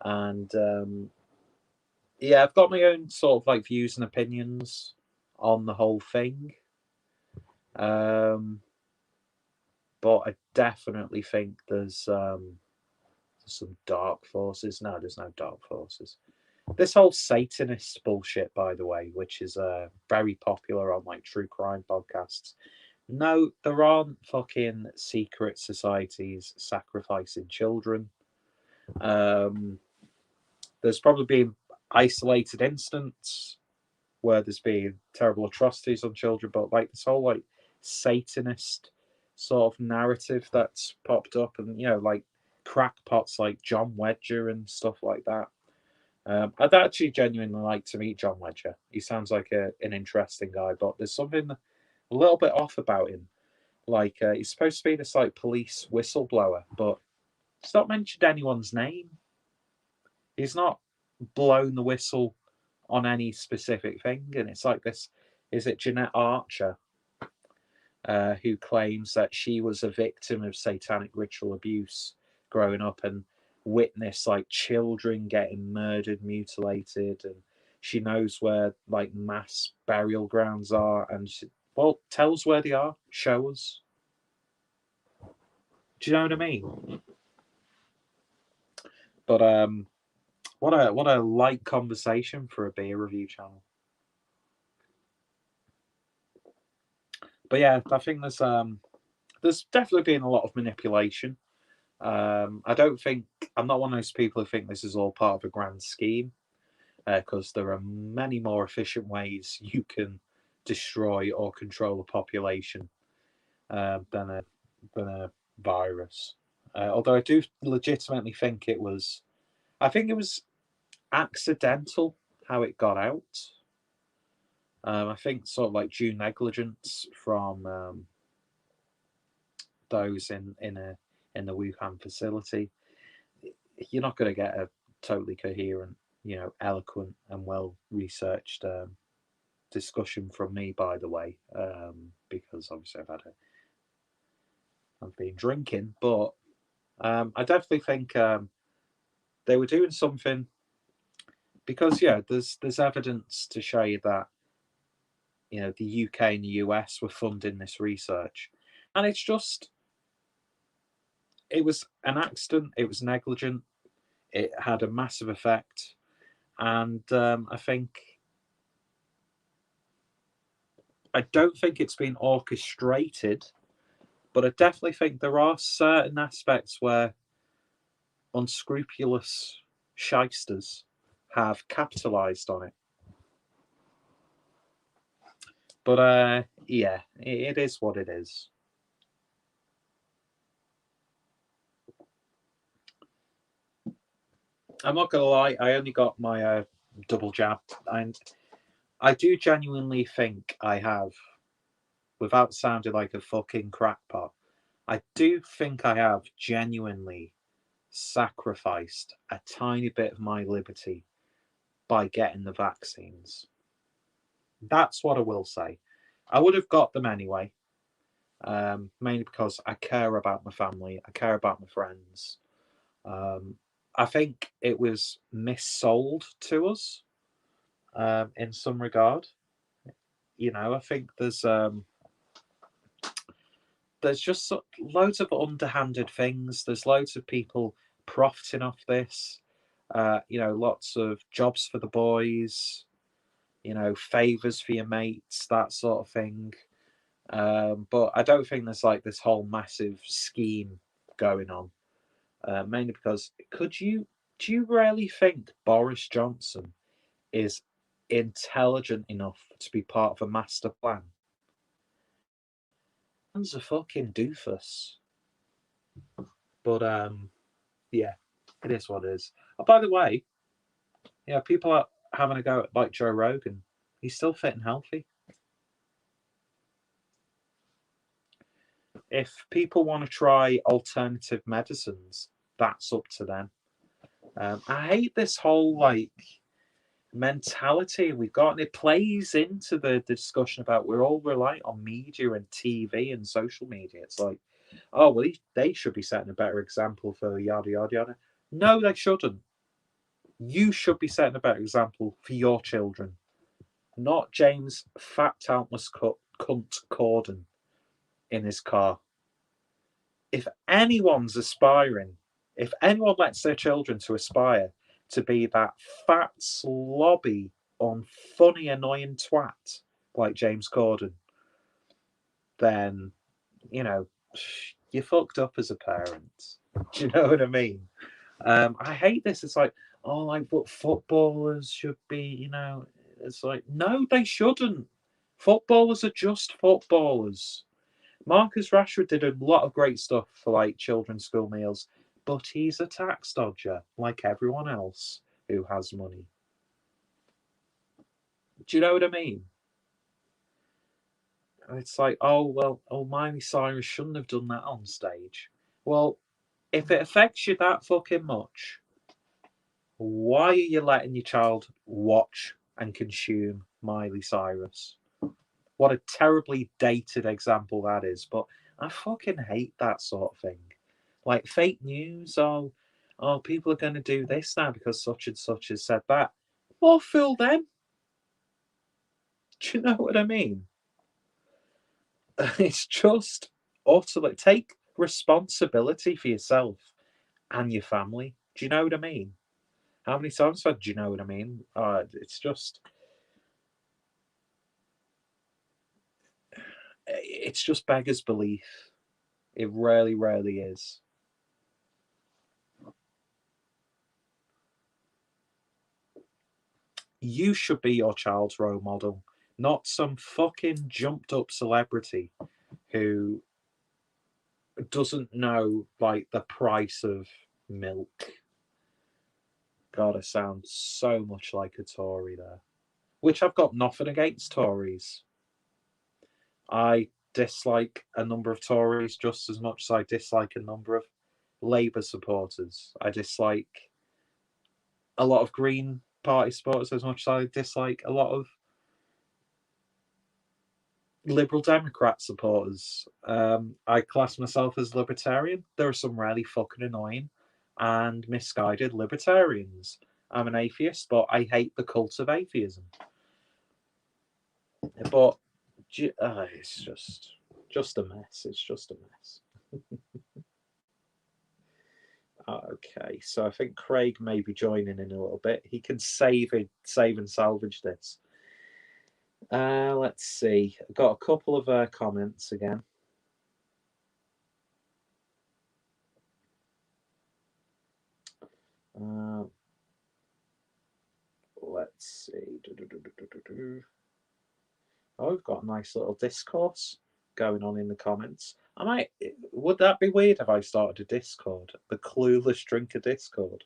And yeah, I've got my own sort of like views and opinions on the whole thing. Um, but I definitely think there's some dark forces. No, there's no dark forces. This whole Satanist bullshit, by the way, which is very popular on like true crime podcasts. No, there aren't fucking secret societies sacrificing children. There's probably been isolated incidents where there's been terrible atrocities on children, but like this whole like Satanist sort of narrative that's popped up, and like crackpots like John Wedger and stuff like that. I'd actually genuinely like to meet John Wedger. He sounds like an interesting guy, but there's something a little bit off about him. Like he's supposed to be this like police whistleblower, but he's not mentioned anyone's name. He's not blown the whistle on any specific thing, and it's like this. Is it Jeanette Archer who claims that she was a victim of satanic ritual abuse growing up and witnessed like children getting murdered, mutilated, and she knows where like mass burial grounds are, and well, tell us where they are, show us. Do you know what I mean? But what a light conversation for a beer review channel. But yeah, I think there's definitely been a lot of manipulation. I don't think I'm not one of those people who think this is all part of a grand scheme, because there are many more efficient ways you can destroy or control a population than a virus. Although I do legitimately think I think it was accidental how it got out. I think sort of like due negligence from those in the Wuhan facility. You're not going to get a totally coherent, eloquent and well researched discussion from me, by the way, because obviously I've been drinking, but I definitely think they were doing something because there's evidence to show you that the UK and the US were funding this research, and it was an accident, it was negligent, it had a massive effect, and I don't think it's been orchestrated, but I definitely think there are certain aspects where unscrupulous shysters have capitalized on it. But yeah, it is what it is. I'm not gonna lie, I only got my double jab, and I do genuinely think I have, without sounding like a fucking crackpot, I do think I have genuinely sacrificed a tiny bit of my liberty by getting the vaccines. That's what I will say. I would have got them anyway, mainly because I care about my family, I care about my friends. I think it was missold to us in some regard. I think there's just loads of underhanded things. There's loads of people profiting off this. Lots of jobs for the boys. Favors for your mates, that sort of thing. But I don't think there's like this whole massive scheme going on. Mainly because do you really think Boris Johnson is intelligent enough to be part of a master plan? Man's a fucking doofus. But yeah. It is what it is. Oh, by the way, yeah, people are having a go at like Joe Rogan. He's still fit and healthy. If people want to try alternative medicines, that's up to them. I hate this whole like mentality we've got, and it plays into the discussion about we're all reliant on media and TV and social media. It's like, oh well, they should be setting a better example for yada yada yada. No, they shouldn't. You should be setting a better example for your children, not James fat talentless cunt Corden in his car. If anyone's aspiring, if anyone lets their children to aspire to be that fat, slobby, unfunny, annoying twat like James Corden, then, you know, you're fucked up as a parent. Do you know what I mean? I hate this. It's like, oh, like, but footballers should be, you know, it's like, no, they shouldn't. Footballers are just footballers. Marcus Rashford did a lot of great stuff for like children's school meals, but he's a tax dodger like everyone else who has money. Do you know what I mean? It's like, oh well, oh Miley Cyrus shouldn't have done that on stage. Well, if it affects you that fucking much, why are you letting your child watch and consume Miley Cyrus? What a terribly dated example that is, but I fucking hate that sort of thing. Like fake news, oh, people are going to do this now because such and such has said that. Well, fool them. Do you know what I mean? It's just utterly take responsibility for yourself and your family. Do you know what I mean? How many times do you know what I mean? It's just beggars belief. It really, really is. You should be your child's role model, not some fucking jumped up celebrity who doesn't know like the price of milk. God, I sound so much like a Tory there. Which I've got nothing against Tories. I dislike a number of Tories just as much as I dislike a number of Labour supporters. I dislike a lot of Green Party supporters as much as I dislike a lot of Liberal Democrat supporters. I class myself as libertarian. There are some really fucking annoying and misguided libertarians. I'm an atheist, but I hate the cult of atheism. But it's just a mess. It's just a mess. Okay, so I think Craig may be joining in a little bit. He can save and salvage this. Let's see. I've got a couple of comments again. Let's see. Oh, we've got a nice little discourse going on in the comments. Would that be weird if I started a Discord? The Clueless Drinker Discord.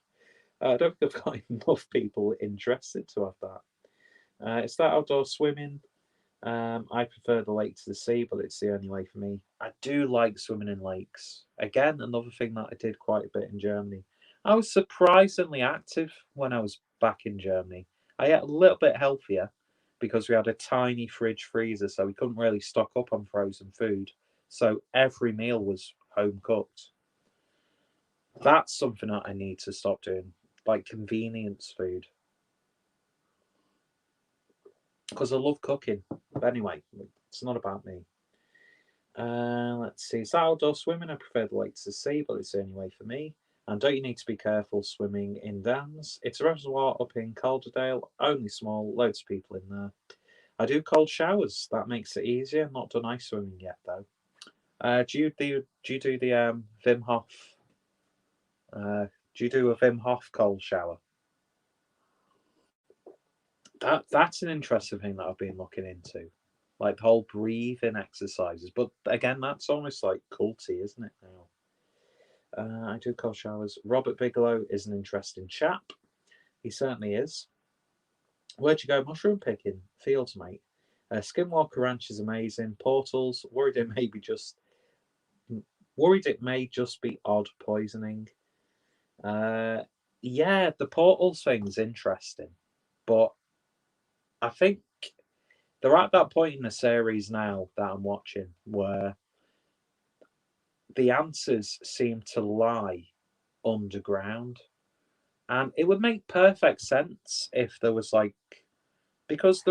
I don't think I've got enough people interested to have that. It's that outdoor swimming. I prefer the lake to the sea, but it's the only way for me. I do like swimming in lakes. Again, another thing that I did quite a bit in Germany. I was surprisingly active when I was back in Germany. I ate a little bit healthier because we had a tiny fridge freezer, so we couldn't really stock up on frozen food. So every meal was home cooked. That's something that I need to stop doing, like convenience food. Because I love cooking. But anyway, it's not about me. Let's see. It's outdoor swimming. I prefer the lake to the sea, but it's the only way for me. And don't you need to be careful swimming in dams? It's a reservoir up in Calderdale, only small, loads of people in there. I do cold showers. That makes it easier. Not done ice swimming yet though. Do you do the Wim Hof? Do you do a Wim Hof cold shower? That's an interesting thing that I've been looking into, like the whole breathing exercises. But again, that's almost like culty, isn't it now? I do cold showers. Robert Bigelow is an interesting chap. He certainly is. Where'd you go mushroom picking? Fields, mate. Skinwalker Ranch is amazing. Portals. Worried it may just be odd poisoning. Yeah, the portals thing's interesting, but I think they're at that point in the series now that I'm watching where the answers seem to lie underground. And it would make perfect sense if there was because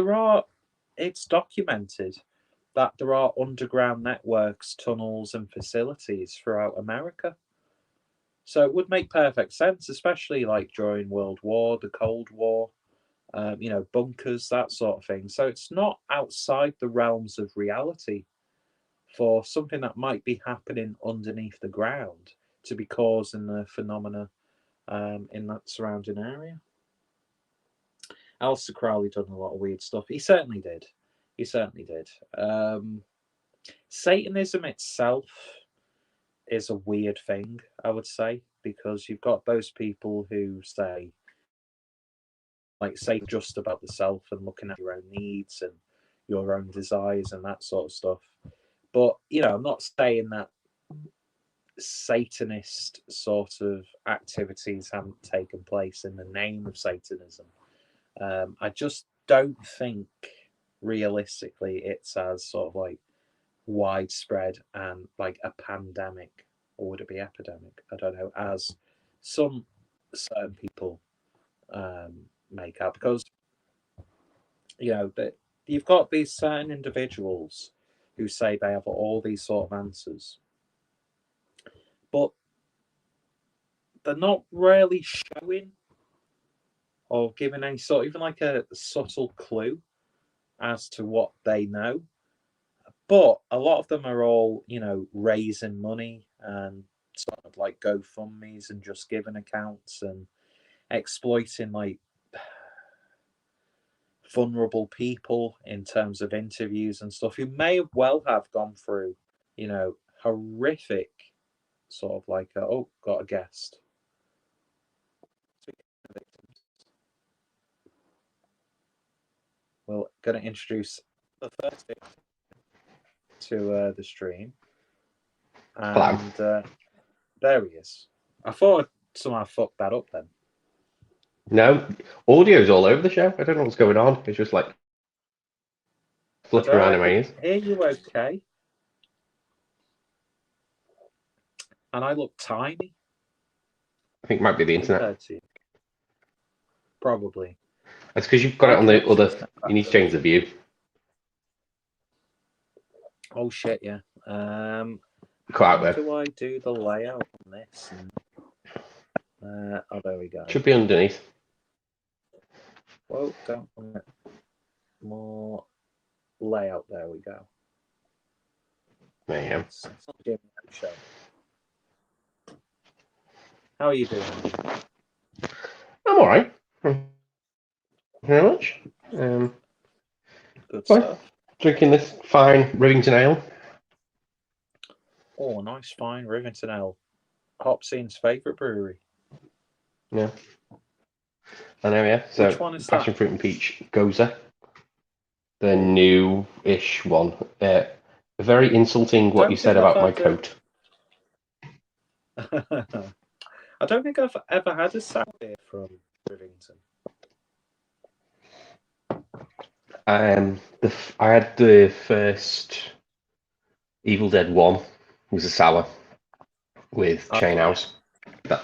it's documented that there are underground networks, tunnels, and facilities throughout America. So it would make perfect sense, especially during World War, the Cold War, bunkers, that sort of thing. So it's not outside the realms of reality for something that might be happening underneath the ground to be causing the phenomena in that surrounding area. Alistair Crowley done a lot of weird stuff. He certainly did. Satanism itself is a weird thing, I would say, because you've got those people who say just about the self and looking at your own needs and your own desires and that sort of stuff. But, I'm not saying that Satanist sort of activities haven't taken place in the name of Satanism. I just don't think realistically it's as sort of widespread and a pandemic, or would it be epidemic? I don't know, as some certain people make out, because that you've got these certain individuals who say they have all these sort of answers, but they're not really showing or giving any sort, even a subtle clue as to what they know. But a lot of them are all, raising money and sort of GoFundMe's and just giving accounts and exploiting vulnerable people in terms of interviews and stuff who may well have gone through, horrific sort of got a guest. We're going to introduce the first victim to the stream. And there he is. I thought I somehow fucked that up then.
No, audio's all over the show. I don't know what's going on. It's just flipping around in my ears.
Hear you okay? And I look tiny.
I think it might be the internet.
Probably.
It's because you've got it on the other. You need to change the view.
Oh shit! Yeah.
Cut out there.
How do I do the layout on this? Oh, there we go.
Should be underneath.
Well, don't more layout. There we go.
There you go.
Show. How are you doing?
I'm all right. Thank you very much.
Good stuff.
Drinking this fine Rivington ale.
Oh, nice fine Rivington ale. Hopsyn's favourite brewery.
Yeah. And there we are. So,
which one is
Passion
that?
Fruit and Peach Goza. The new-ish one. Very insulting what you said about my coat.
I don't think I've ever had a sour beer from Rivington.
I had the first Evil Dead 1. It was a sour with Chain House. I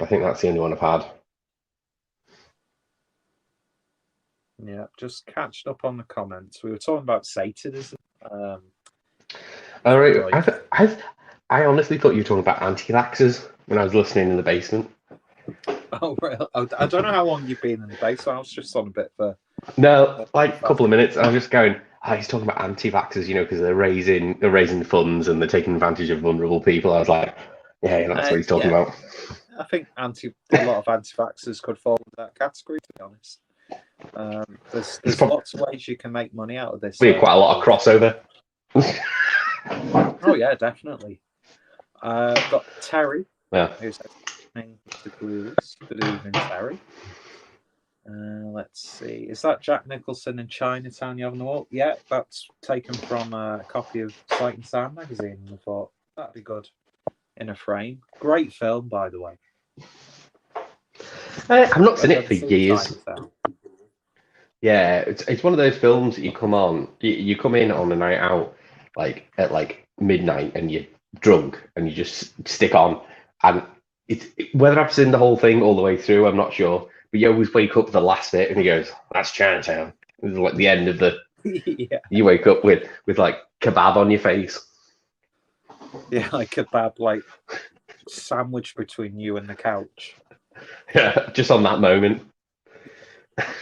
think that's the only one I've had.
Yeah, just catching up on the comments. We were talking about Satanism.
All right. I honestly thought you were talking about anti-vaxxers when I was listening in the basement.
Oh, really? I don't know how long you've been in the basement. I was just on a bit for...
No, a couple of minutes. I was just going, he's talking about anti-vaxxers, because they're raising funds and they're taking advantage of vulnerable people. I was like, yeah, that's what he's talking about.
I think a lot of anti-vaxxers could fall into that category, to be honest. There's lots of ways you can make money out of this.
Quite a lot of crossover.
Oh yeah, definitely. Got Terry,
Yeah.
who says, Mr. Clueless. Good evening, Terry. Let's see. Is that Jack Nicholson in Chinatown you have on the wall? Yeah, that's taken from a copy of Sight and Sound magazine. And I thought that'd be good in a frame. Great film, by the way.
I've not seen
Have you
it
ever
for
seen
years.
Chinatown?
Yeah, it's one of those films that you come on, you come in on a night out, like at like midnight, and you're drunk, and you just stick on, and whether I've seen the whole thing all the way through, I'm not sure, but you always wake up the last bit, and he goes, "That's Chinatown." It's like the end of the.
Yeah.
You wake up with like kebab on your face.
Yeah, like a kebab, like sandwiched between you and the couch.
Yeah, just on that moment.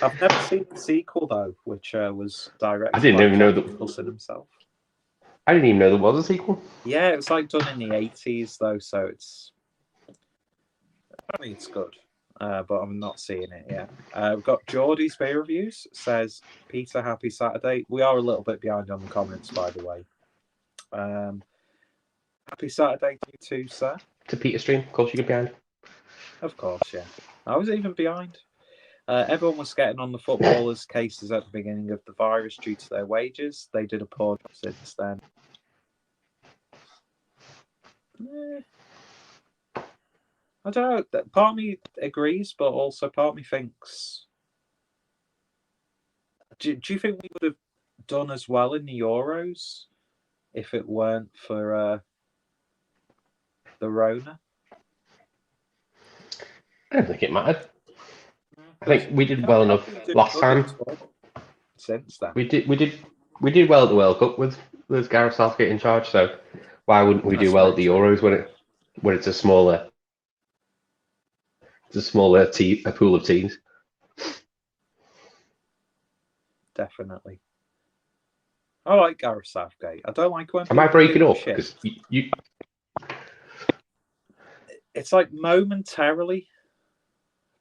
I've never seen the sequel though, which was directed
I didn't
by
even know
Jack
that.
Nicholson himself.
I didn't even know there was a sequel.
Yeah, it was like done in the 80s though, so I mean it's good, but I'm not seeing it yet. We've got Geordie's Bay Reviews says Peter, happy Saturday. We are a little bit behind on the comments, by the way. Happy Saturday to you too, sir.
To Peter Stream, of course you get behind.
Of course, yeah. I was even behind. Everyone was getting on the footballers' cases at the beginning of the virus due to their wages. They did a poor job since then. I don't know. Part of me agrees, but also part of me thinks. Do you think we would have done as well in the Euros if it weren't for the Rona?
I don't think it mattered. I think we did well enough
We've been
last
good
time.
since then.
We did well at the World Cup with Gareth Southgate in charge. So why wouldn't we do
That's
well
very
at the
true.
Euros when it's a smaller a pool of teams?
Definitely. I like Gareth Southgate. I don't like when
Am I
people
breaking
give him
up?
shit.
Because you
It's like momentarily,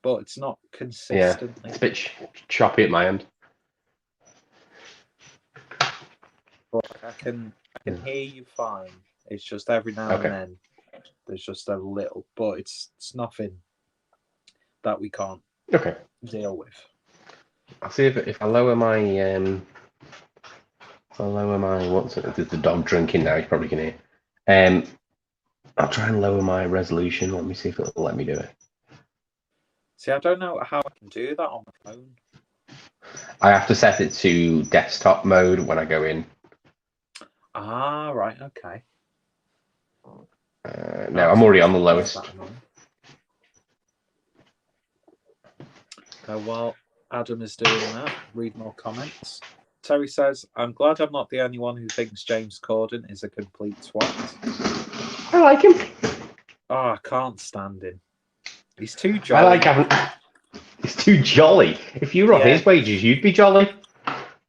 but it's not consistently.
it's a bit choppy at my end.
But I can hear you fine. It's just every now and then there's just a little, but it's nothing that we can't deal with.
I'll see if I lower my what's it? There's the dog drinking now. You probably can hear. I'll try and lower my resolution. Let me see if it'll let me do it.
See, I don't know how I can do that on my phone.
I have to set it to desktop mode when I go in.
Ah, right, okay.
No, I'm already on the lowest.
While Adam is doing that, read more comments. Terry says, I'm glad I'm not the only one who thinks James Corden is a complete twat.
I like him.
Oh, I can't stand him. He's too jolly.
I like having. He's too jolly. If you were on his wages, you'd be jolly.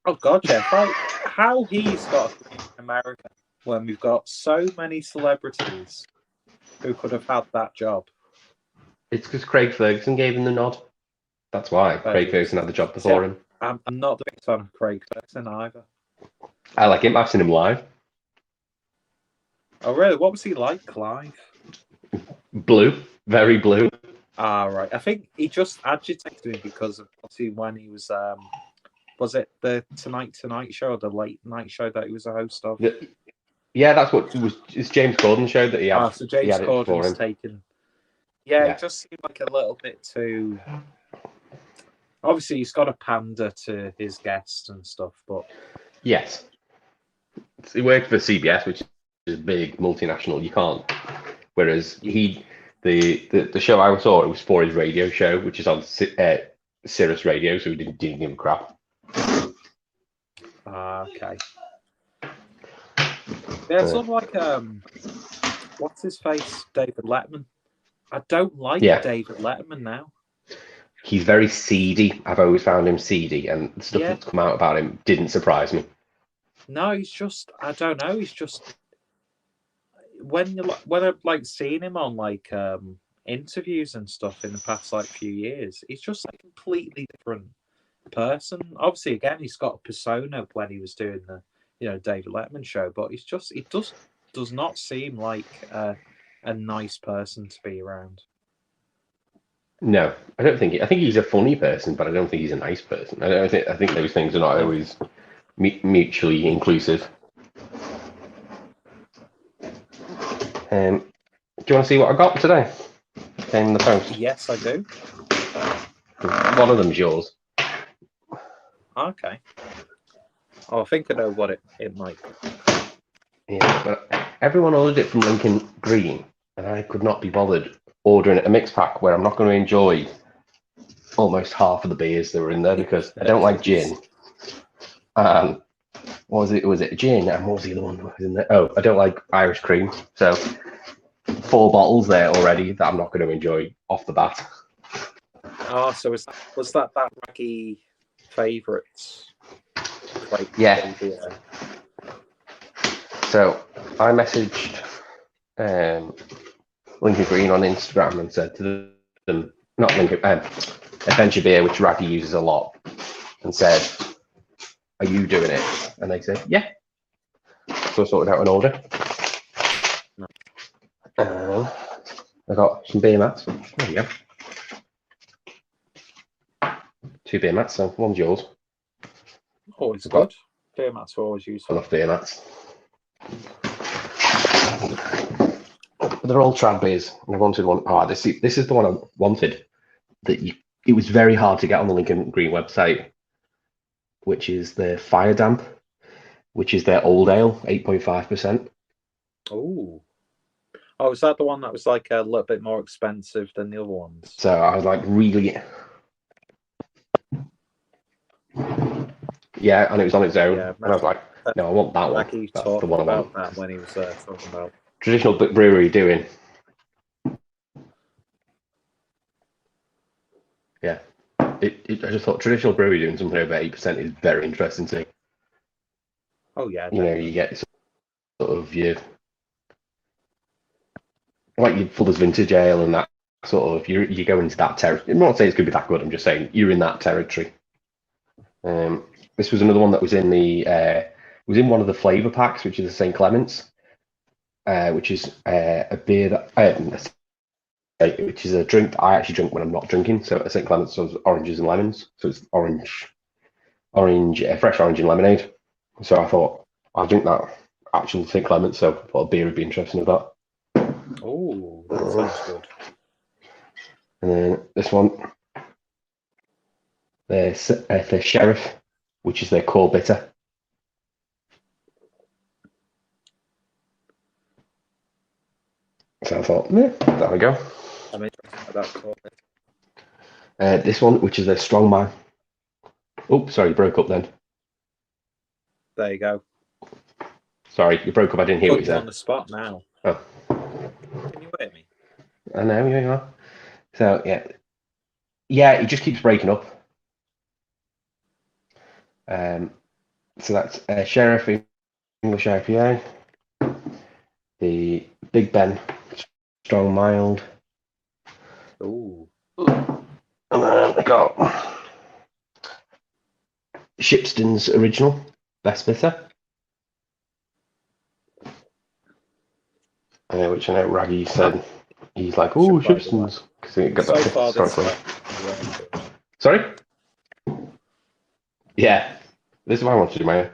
Oh God, yeah. How he's got in America when we've got so many celebrities who could have had that job.
It's because Craig Ferguson gave him the nod. That's why Craig Ferguson had the job before him.
I'm not the biggest fan of Craig Ferguson either.
I like him. I've seen him live.
Oh really? What was he like live?
Blue, very blue.
Ah, right. I think he just agitated me because of obviously when he was it the Tonight Show or the Late Night Show that he was a host of?
Yeah, that's what it was. It's James Corden's show that he had.
So James Corden's taken. Yeah, it just seemed like a little bit too. Obviously, he's got to pander to his guests and stuff, but
yes, he worked for CBS, which is big multinational. You can't. Whereas the show I saw, it was for his radio show, which is on Sirius Radio, so he didn't give a crap.
Okay. Yeah, it's sort of like what's his face, David Letterman. I don't like David Letterman now.
He's very seedy. I've always found him seedy, and the stuff that's come out about him didn't surprise me.
No, he's just, I don't know. He's just when I've like seen him on like interviews and stuff in the past like few years, he's just like a completely different person. Obviously, again, he's got a persona when he was doing the David Letterman show, but he just does not seem like a nice person to be around.
No, I don't think. I think he's a funny person, but I don't think he's a nice person. I think those things are not
No.
always mutually inclusive. Do you want to see what I got today? Came in the post.
Yes, I do.
One of them's yours.
Okay. Oh, I think I know what it might be.
Yeah, but everyone ordered it from Lincoln Green, and I could not be bothered ordering a mix pack where I'm not going to enjoy almost half of the beers that were in there because I don't like gin. And what was it? Was it gin? And what was the other one that was in there? Oh, I don't like Irish cream. So 4 bottles there already that I'm not going to enjoy off the bat.
Oh, so was that Raggy favourites?
Yeah. So I messaged Lincoln Green on Instagram and said to them, not Lincoln, Adventure Beer, which Raggy uses a lot, and said, "Are you doing it?" And they said, "Yeah." So I sorted out an order. I got some beer mats. There you go. 2 beer mats, so one's yours.
Always good. Beer mats are always useful.
Enough beer mats. They're all trad beers, and I wanted one. Oh, this is the one I wanted. It was very hard to get on the Lincoln Green website, which is the Fire Damp, which is their old ale, 8.5%.
Oh. Oh, is that the one that was like a little bit more expensive than the other ones?
So I was like, really? Yeah, and it was on its own.
Yeah,
and I was like, no, I want that one. That's the one I want.
That when he was talking about
Traditional brewery doing. Yeah. I just thought traditional brewery doing something over 8% is very interesting to me.
Oh yeah,
you know, you get sort of your Fuller's Vintage Ale and that sort of you go into that territory. I'm not saying it's going to be that good. I'm just saying you're in that territory. This was another one that was in was in one of the flavor packs, which is the St. Clements, which is a beer that which is a drink that I actually drink when I'm not drinking. So at St. Clements was oranges and lemons. So it's fresh orange and lemonade. So I thought I'll drink that actual St. Clements. So I thought a beer would be interesting with that.
Oh, that sounds good.
And then this one, the Sheriff, which is their core bitter. So I thought, yeah, there we go.
I'm interested in that core bitter.
This one, which is their strong mild. Oh, sorry, you broke up then.
There you go.
Sorry, you broke up. I didn't hear what you said.
On the spot now.
Oh.
Can you hear me?
I know, yeah, you are. So yeah, it just keeps breaking up. So that's Sheriff English IPA, the Big Ben Strong Mild.
Ooh.
And then I got Shipston's Original Best Bitter, which I know Raggy said he's like, oh, Shipston's, because he got that historically. Sorry? Yeah, this is what I want to do, my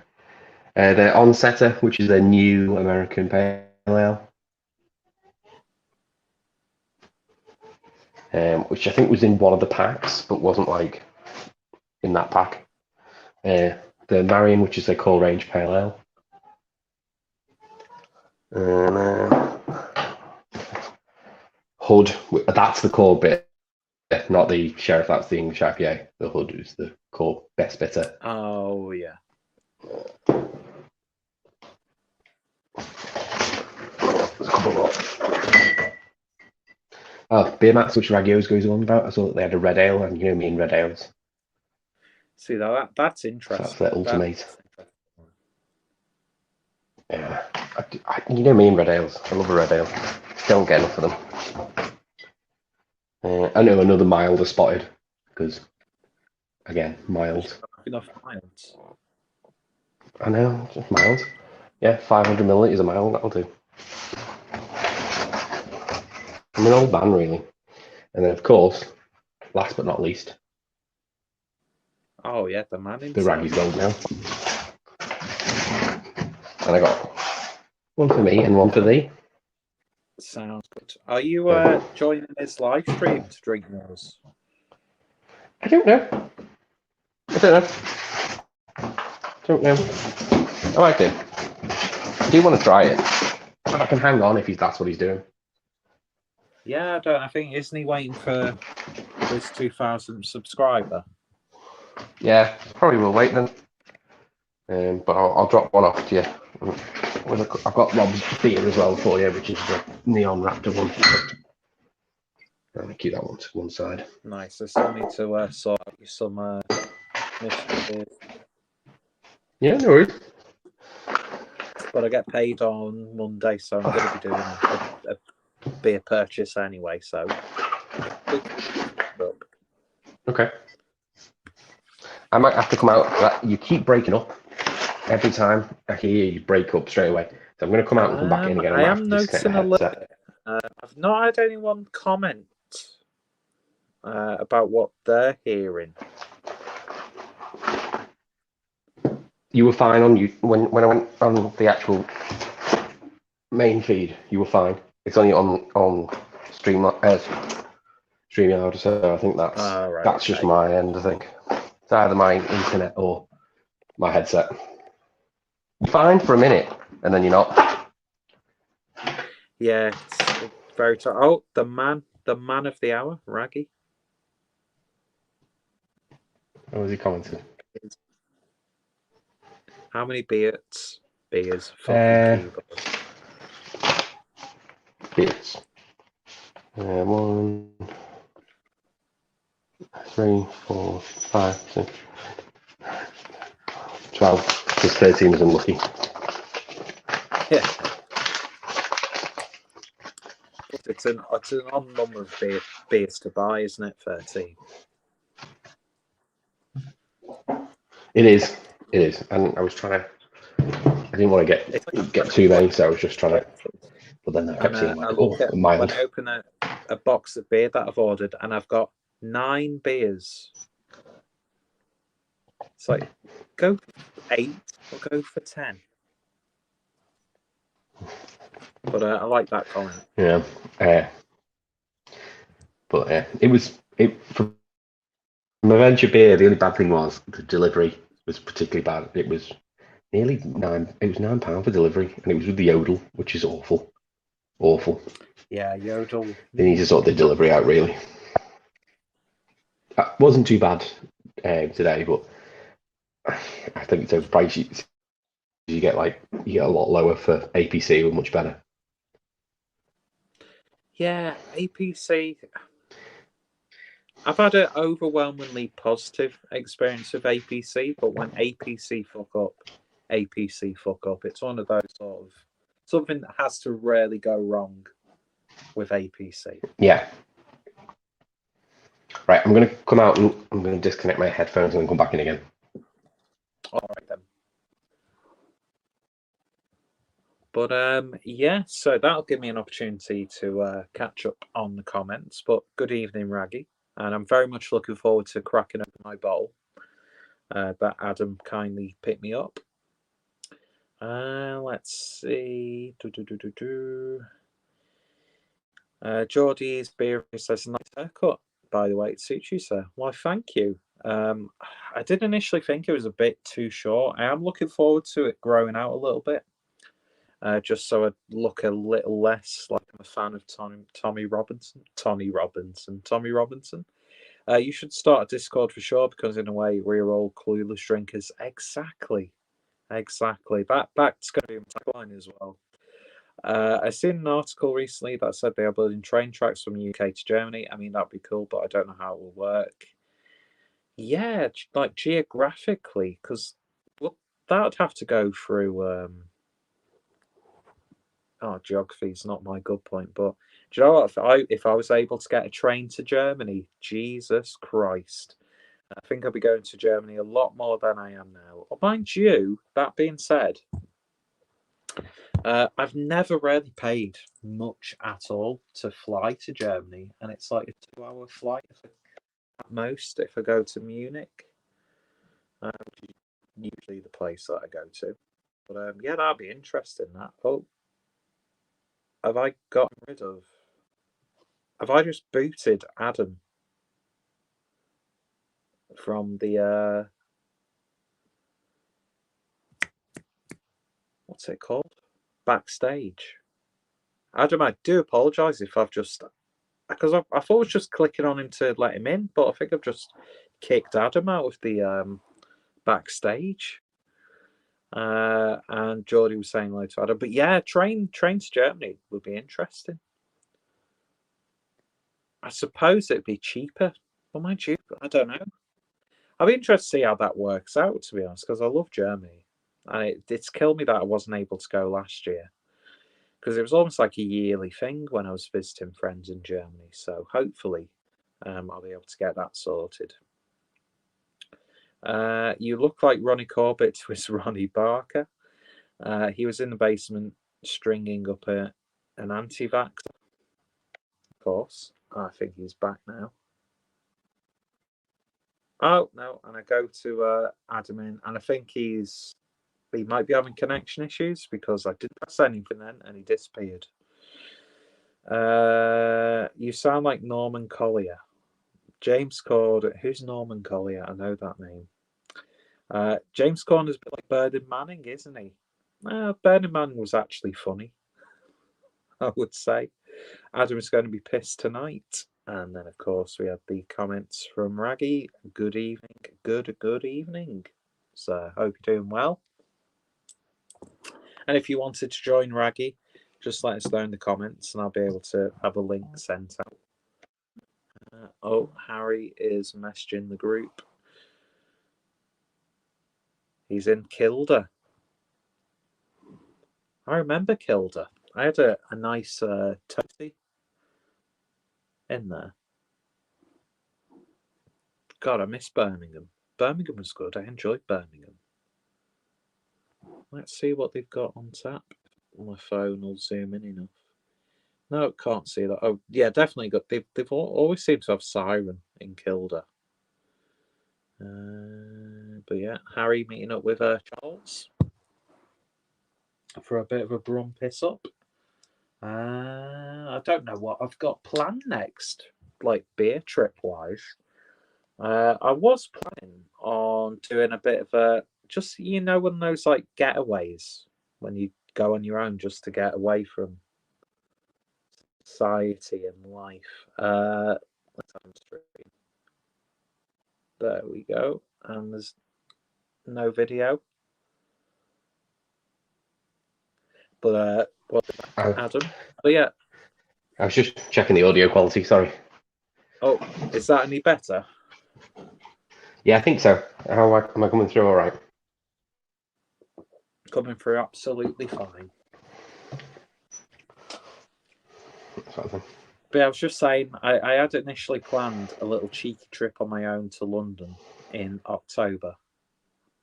their Onsetter, which is their new American Pale Ale, which I think was in one of the packs, but wasn't like in that pack. The Marion, which is their core range Pale Ale. And Hood, that's the core bit, not the Sheriff, that's the English IPA. The Hood is the core best bitter.
Oh, yeah.
There's a couple more. Oh, beer mats, which Ragios goes on about. I saw that they had a red ale, and you know me and red ales.
See, that's interesting.
So that's their ultimate. Yeah, you know me and red ales. I love a red ale. Don't get enough of them. I know another mild are spotted because, again, mild.
Enough milds.
I know, just mild. Yeah, 500 milliliters of mild. That'll do. I'm an old man, really. And then, of course, last but not least,
Oh yeah, the man
the
himself.
Raggy's Gold now. And I got one for me and one for thee.
Sounds good. Are you joining his live stream to drink yours?
I don't know. Don't know. I like it. I do want to try it. I can hang on if that's what he's doing.
Yeah, I don't. I think isn't he waiting for his 2,000th subscriber?
Yeah, probably will wait then. But I'll drop one off to you. I've got Rob's beer as well for you, which is the Neon Raptor one. I'll keep that one to one side.
Nice. I still need to sort out some mystery.
Yeah, no worries.
But I get paid on Monday, so I'm going to be doing a beer purchase anyway. So
Okay. I might have to come out. You keep breaking up every time I hear you break up straight away. So I'm going to come out and come back in again.
I am noticing a little bit. I've not had anyone comment about what they're hearing.
You were fine on you when I went on the actual main feed. You were fine. It's only on StreamYard, so I think that's just my end. I think it's either my internet or my headset. You're fine for a minute, and then you're not.
Yeah, it's very tough. Oh, the man of the hour, Raggy.
What was he commenting?
How many beers? Fucking keyboard.
Beers. 1, 3, 4, 5, 6, 12. Because 13 is unlucky.
Yeah. It's an odd number of beers to buy, isn't it? 13.
It is. And I was trying to. I didn't want to get too many, so I was just trying to. But then I kept seeing mild.
When I open a box of beer that I've ordered, and I've got 9 beers. It's like, go for 8 or go for 10. But I like that comment.
Yeah. But from Adventure Beer. The only bad thing was the delivery was particularly bad. It was nearly £9. It was £9 for delivery, and it was with the Yodel, which is awful.
Yeah, Yodel.
They need to sort the delivery out, really. That wasn't too bad today, but I think it's overpriced. You get a lot lower for APC, were much better.
Yeah, APC. I've had an overwhelmingly positive experience with APC, but when APC fuck up, it's one of those sort of something that has to really go wrong with APC.
Yeah. Right, I'm going to come out and I'm going to disconnect my headphones and then come back in again.
All right then. But yeah, so that'll give me an opportunity to catch up on the comments. But good evening, Raggy, and I'm very much looking forward to cracking open my bowl that Adam kindly picked me up. Let's see. Geordie's beer says nice haircut. By the way, it suits you, sir. Why, thank you. I did initially think it was a bit too short. I am looking forward to it growing out a little bit. Just so I look a little less like I'm a fan of Tommy Robinson. You should start a Discord for sure, because in a way we're all clueless drinkers. Exactly. That's going to be my tagline as well. I seen an article recently that said they are building train tracks from UK to Germany. I mean, that'd be cool, but I don't know how it will work. Yeah, like geographically, because that would have to go through. Geography is not my good point, but do you know what? If I was able to get a train to Germany, Jesus Christ, I think I'd be going to Germany a lot more than I am now. Mind you, that being said, I've never really paid much at all to fly to Germany, and it's like a 2-hour flight at most if I go to Munich, which is usually the place that I go to. But yeah, that'd be interesting. That. Oh, have I gotten rid of? Have I just booted Adam from the what's it called? Backstage. Adam, I do apologise if I've just because I thought I was just clicking on him to let him in, but I think I've just kicked Adam out of the backstage. And Geordie was saying hello to Adam, but yeah, train to Germany would be interesting. I suppose it'd be cheaper. Well, mind you, I don't know. I'd be interested to see how that works out, to be honest, because I love Germany. And it's killed me that I wasn't able to go last year. Because it was almost like a yearly thing when I was visiting friends in Germany. So hopefully I'll be able to get that sorted. You look like Ronnie Corbett was Ronnie Barker. He was in the basement stringing up an anti-vax. Of course, I think he's back now. Oh no, and I go to admin, and I think he might be having connection issues because I didn't press anything then, and he disappeared. You sound like Norman Collier. James Corden. Who's Norman Collier? I know that name. James Corden's a bit like Bernard Manning, isn't he? Bernard Manning was actually funny, I would say. Adam is going to be pissed tonight. And then, of course, we had the comments from Raggy. Good evening. Good evening. So, hope you're doing well. And if you wanted to join Raggy, just let us know in the comments and I'll be able to have a link sent out. Oh, Harry is messaging the group. He's in Kilda. I remember Kilda. I had a nice toasty in there. God, I miss Birmingham. Birmingham was good. I enjoyed Birmingham. Let's see what they've got on tap. My phone will zoom in enough. No, can't see that. Oh, yeah, definitely got. They've always seemed to have Siren in Kilda. But yeah, Harry meeting up with Charles for a bit of a brum piss up. I don't know what I've got planned next, like beer trip wise. I was planning on doing a bit of a just one of those like getaways when you go on your own just to get away from society and life. Let's stream. There we go. And there's no video. But Adam. But yeah.
I was just checking the audio quality, sorry.
Oh, is that any better?
Yeah, I think so. How am I coming through all right?
Coming through absolutely fine. But I was just saying, I had initially planned a little cheeky trip on my own to London in October.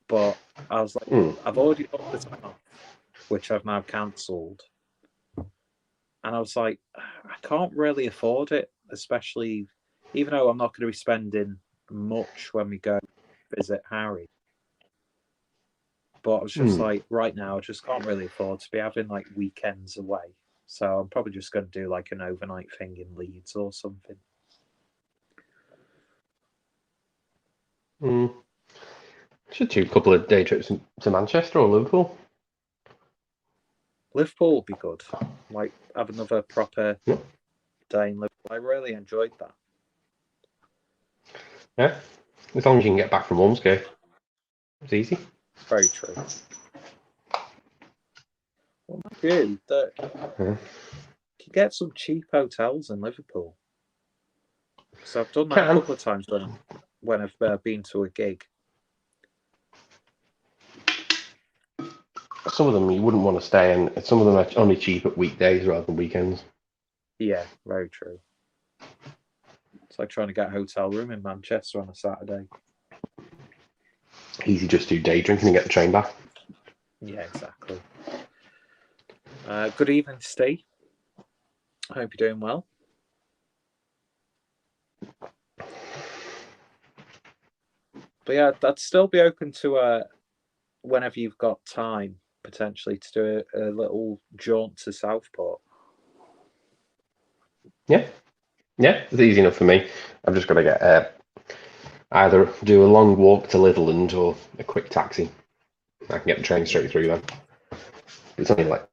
But I was like, I've already booked the time off, which I've now cancelled. And I was like, I can't really afford it, especially even though I'm not going to be spending much when we go visit Harry. But I was just like, right now, I just can't really afford to be having like weekends away. So I'm probably just going to do like an overnight thing in Leeds or something.
Should do a couple of day trips to Manchester or Liverpool.
Liverpool would be good. Like have another proper day in Liverpool. I really enjoyed that.
Yeah, as long as you can get back from Ormsgate. It's easy.
Very true. Well, you can get some cheap hotels in Liverpool. So I've done that a couple of times when I've been to a gig.
Some of them you wouldn't want to stay in. Some of them are only cheap at weekdays rather than weekends.
Yeah, very true. It's like trying to get a hotel room in Manchester on a Saturday.
Easy, just do day drinking and get the train back.
Yeah, exactly. Good evening, Steve. I hope you're doing well. But yeah, I'd still be open to whenever you've got time, potentially, to do a little jaunt to Southport.
Yeah, it's easy enough for me. I've just got to get either do a long walk to Litherland or a quick taxi. I can get the train straight through then. It's only like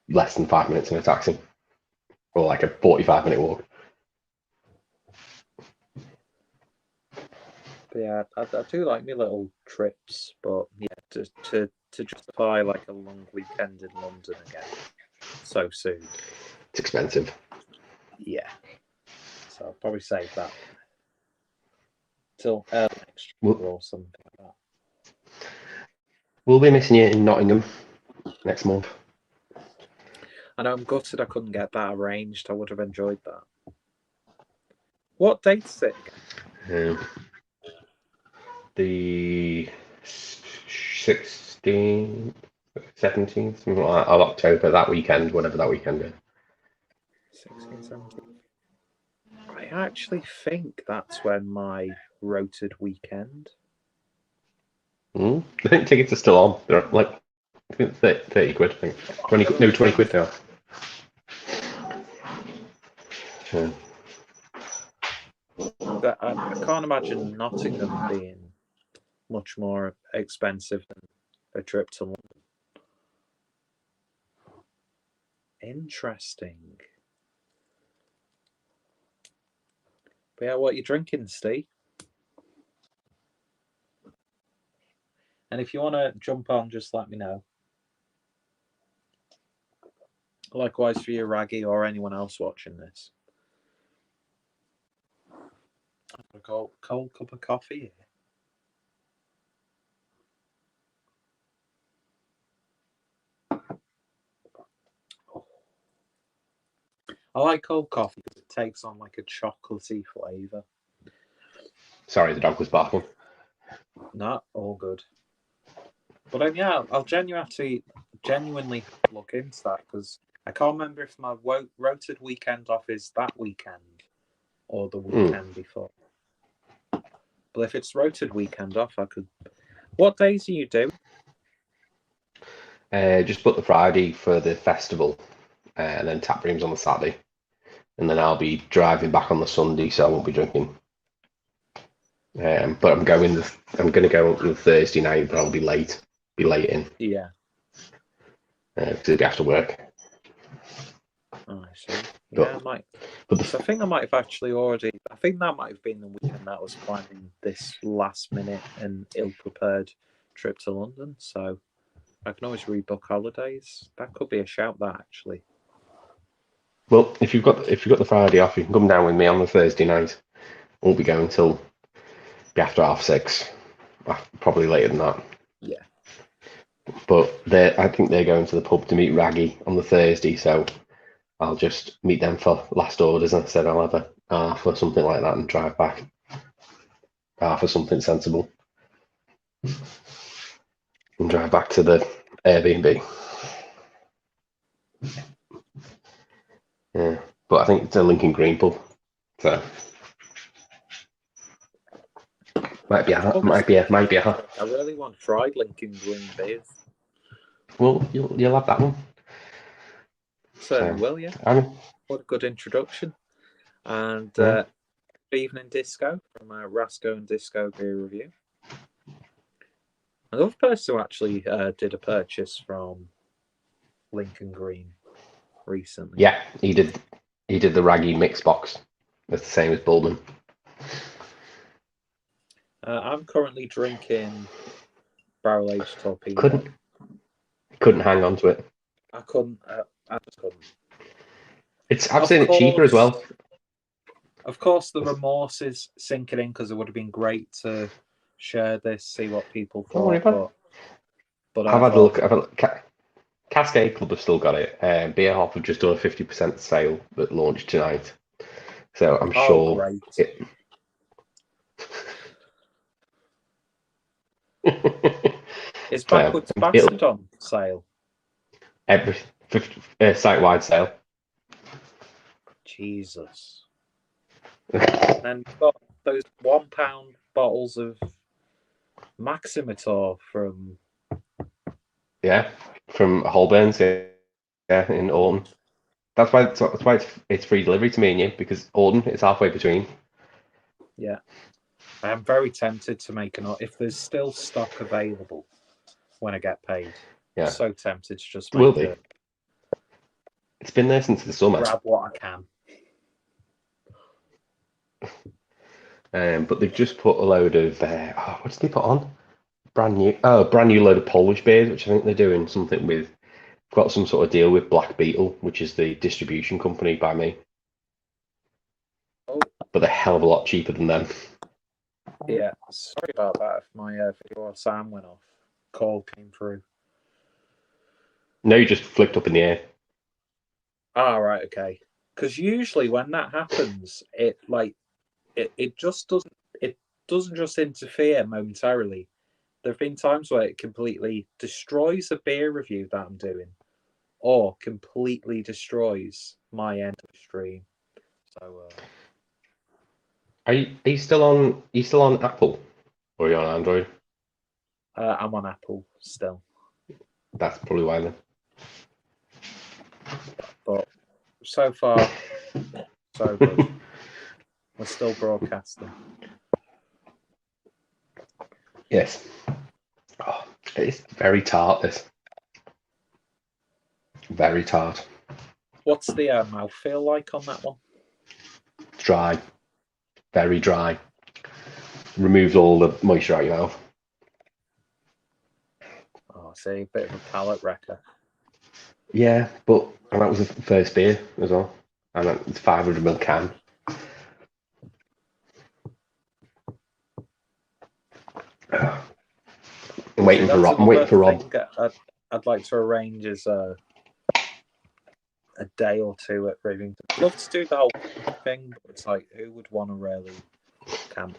less than 5 minutes in a taxi, or like a 45-minute walk.
But yeah, I do like my little trips, but yeah, to justify like a long weekend in London again so soon.
It's expensive.
Yeah. So I'll probably save that till early next year or something like that.
We'll be missing you in Nottingham next month.
I know I'm gutted I couldn't get that arranged. I would have enjoyed that. What date is it again?
The 16th, 17th, something like that, of October, that weekend, whatever that weekend is.
16, 17. I actually think that's when my rotated weekend.
I think tickets are still on. They're like, I think 30 quid, I think. 20 quid now. Yeah.
I can't imagine Nottingham being much more expensive than a trip to London. Interesting. But yeah, what are you drinking, Steve? And if you want to jump on, just let me know. Likewise for you, Raggy, or anyone else watching this. I've got a cold cup of coffee here. I like cold coffee because it takes on like a chocolatey flavour.
Sorry, the dog was barking.
No, all good. But yeah, I'll genuinely look into that because I can't remember if my rotated weekend off is that weekend or the weekend before. But if it's rotated weekend off, I could. What days are you doing?
Just book the Friday for the festival, and then tap rooms on the Saturday, and then I'll be driving back on the Sunday, so I won't be drinking. But I'm going to go on the Thursday night, but I'll be late in.
Yeah.
Because it'll be after work.
Oh, I see. Yeah, I might. So I think I might have actually already. I think that might have been the weekend that was planning this last minute and ill prepared trip to London. So I can always rebook holidays. That could be a shout. That actually.
Well, if you've got the Friday off, you can come down with me on the Thursday night. Won't be going till after 6:30, probably later than that.
Yeah.
But I think they're going to the pub to meet Raggy on the Thursday, so I'll just meet them for last orders. And I said I'll have a half or something like that and drive back. Half or something sensible. And drive back to the Airbnb. Yeah. But I think it's a Lincoln Green pub. So might be a.
I really want fried Lincoln Green beers.
Well, you'll have that one.
Certainly will, yeah. What a good introduction. And Evening Disco from Rasco and Disco Beer Review. Another person who actually did a purchase from Lincoln Green recently.
Yeah, he did the Raggy mix box. That's the same as Bulman.
I'm currently drinking Barrel Aged Torpedo.
Couldn't hang on to it.
I couldn't. I just couldn't.
I've seen it cheaper as well.
Of course, the remorse is sinking in because it would have been great to share this, see what people thought. But
I've had a look. Cascade Club have still got it. Beer Hop have just done a 50% sale that launched tonight. So I'm sure
great. Is Backwards Bastard on sale?
every site-wide sale.
Jesus. And then we've got those £1 bottles of Maximator from.
Yeah, from Holborn's, yeah, in Orton. That's why it's free delivery to me and you, because Orton is halfway between.
Yeah. I am very tempted to make an order if there's still stock available when I get paid.
Yeah,
So tempted to just
will
make
be. It's been there since the summer.
grab what I can.
But they've just put a load of what did they put on? Brand new load of Polish beers, which I think they're doing something with. Got some sort of deal with Black Beetle, which is the distribution company by me,
Oh,
but they're a hell of a lot cheaper than them.
yeah. Sorry about that. If my video sound went off, call came through.
No, you just flicked up in the air.
Ah, right, okay. Because usually when that happens, it just doesn't just interfere momentarily. There have been times where it completely destroys a beer review that I'm doing, or completely destroys my end of the stream. So
Are you still on? Are you still on Apple, or are you on Android?
I'm on Apple still,
That's probably why then.
but so far so good. We're still broadcasting.
Yes. Oh, it's very tart. This very tart.
What's the mouthfeel like on that one?
Dry. Very dry. Removes all the moisture out of your mouth.
Oh, see, a bit of a palate wrecker.
Yeah, and that was the first beer as well, and it's 500 ml can. I'm waiting for Rob. I'm waiting for Rob.
I'd like to arrange is a day or two at Rivington. I'd love to do the whole thing, but it's like, who would want to really camp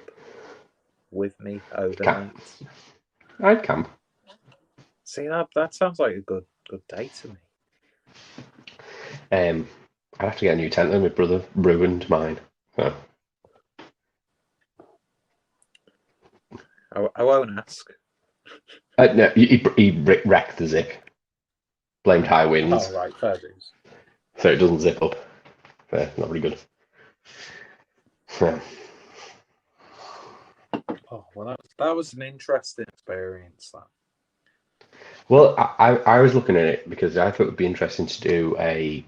with me overnight?
I'd camp.
See, that sounds like a good day to me.
I'd have to get a new tent then. My brother ruined mine. So.
I won't ask.
No, he wrecked the zip. Blamed high winds.
Oh, right, fair dues.
So it doesn't zip up. Not very good. Yeah.
Oh, well, that was an interesting experience. That.
Well, I was looking at it because I thought it would be interesting to do a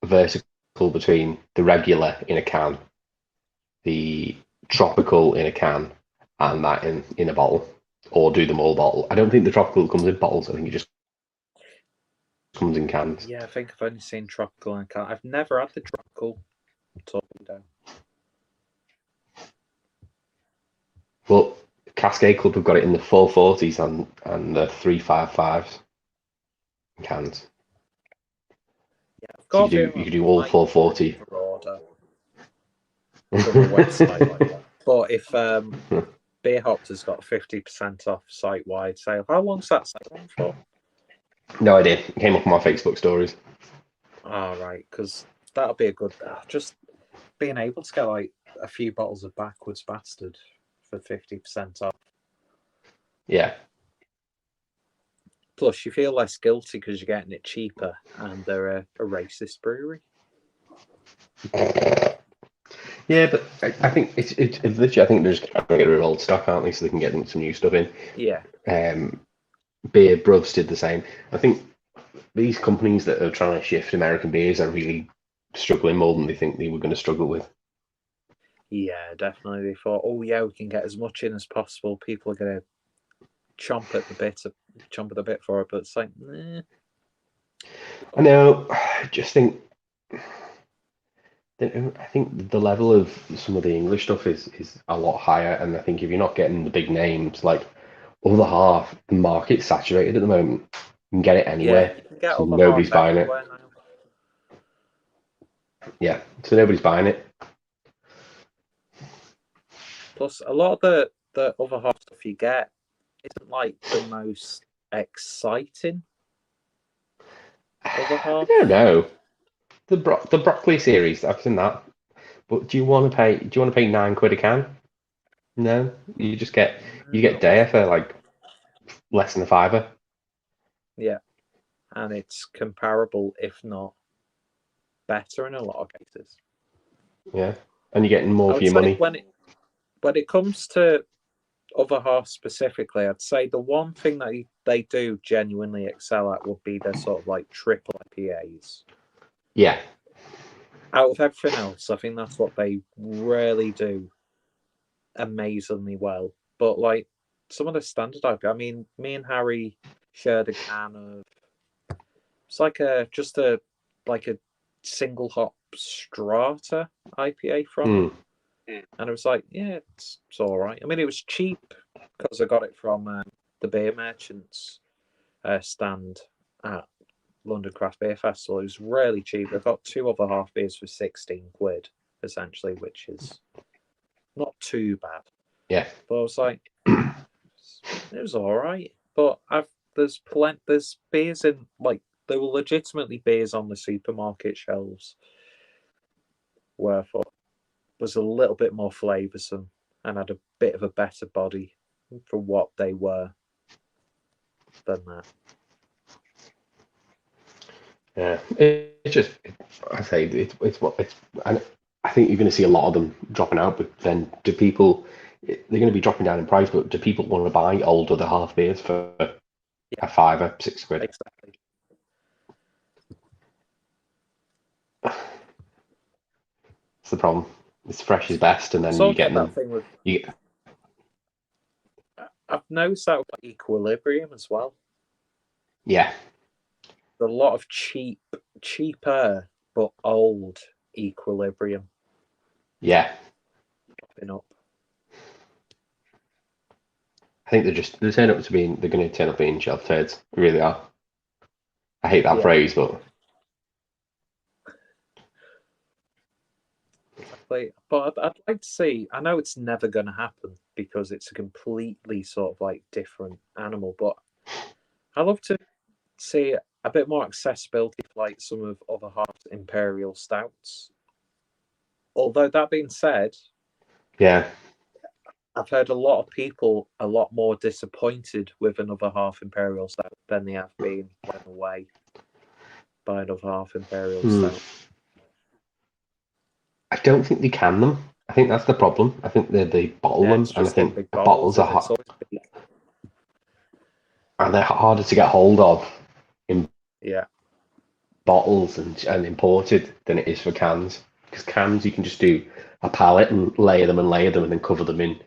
vertical between the regular in a can, the tropical in a can, and that in a bottle, or do them all bottle. I don't think the tropical comes in bottles. I think it just comes in cans.
Yeah, I think I've only seen tropical and can. I've never had the tropical torpedo.
Well, Cascade Club have got it in the 440s and the 355s cans.
Yeah, I've
So
got
you could do all 440.
Order from a website like that. But if Beer Hopped has got 50% off site wide sale, how long's that sale on for?
No idea. It came up on my Facebook stories.
Oh, right, because that'll be a good. Just being able to get like a few bottles of Backwards Bastard for 50% off.
Yeah.
Plus, you feel less guilty because you're getting it cheaper, and they're a racist brewery.
Yeah, but I think it's literally. I think they're just trying to get rid of old stock, aren't they? So they can get some new stuff in.
Yeah.
Beer Broths did the same. I think these companies that are trying to shift American beers are really struggling more than they think they were going to struggle with.
Yeah, definitely. They thought, oh yeah, we can get as much in as possible. People are going to chomp at the bit for it, but it's like,
I know. I just think. I think the level of some of the English stuff is a lot higher, and I think if you're not getting the big names, like other half, the market's saturated at the moment. You can get it
yeah,
anywhere,
you can get
so
other
nobody's
half
buying it.
everywhere now.
Yeah, so nobody's buying it.
Plus, a lot of the other half stuff you get isn't like the most exciting. other
I
half?
don't know. The broccoli series, I've seen that. But do you want to pay? Do you want to pay £9 a can? No, you get
Not
Dare for
really.
like less than a fiver.
Yeah, and it's comparable, if not better, in a lot of cases.
Yeah, and you're getting more
I
for
would
your
say
money.
when it comes to other half specifically, I'd say the one thing that they do genuinely excel at would be their sort of like triple IPAs.
Yeah,
Out of everything else, I think that's what they really do amazingly well. But like some of the standard IPA, I mean, me and Harry shared a can of it's like a single hop strata IPA from them.
mm,
And it was like, yeah, it's all right. I mean, it was cheap because I got it from the beer merchants stand at London Craft Beer Festival. It was really cheap. I got two other half beers for 16 quid, essentially, which is not too bad.
yeah,
But I was like, it was all right. But there's beers in like there were legitimately beers on the supermarket shelves where I thought was a little bit more flavoursome and had a bit of a better body for what they were than that.
yeah. It's just, I say it's what it's, and I think you're going to see a lot of them dropping out. But then, do people? They're going to be dropping down in price, but do people want to buy old other half beers for
Yeah,
a fiver, £6?
exactly.
It's the problem. It's fresh is best, and
It's
then
all
you
get
get
that
them.
thing with.
You
I've noticed that with equilibrium as well.
yeah,
There's a lot of cheaper but old equilibrium
yeah.
popping up.
I think they're going to turn up being shelf turds. They really are. I hate that
Yeah,
phrase, but
exactly. But I'd like to see. I know it's never going to happen because it's a completely sort of like different animal. But I love to see a bit more accessibility for like some of other half imperial stouts. Although that being said,
yeah,
I've heard a lot of people a lot more disappointed with another half imperial stout than they have been blown away by another half imperial
hmm.
stout.
I don't think they can them. I think that's the problem. I think they bottle
Yeah,
them,
it's
and I
just in
think
big bottles,
bottles are
and it's always big.
and they're harder to get hold of in
Yeah,
bottles and imported than it is for cans. Because cans you can just do a pallet and layer them and then cover them in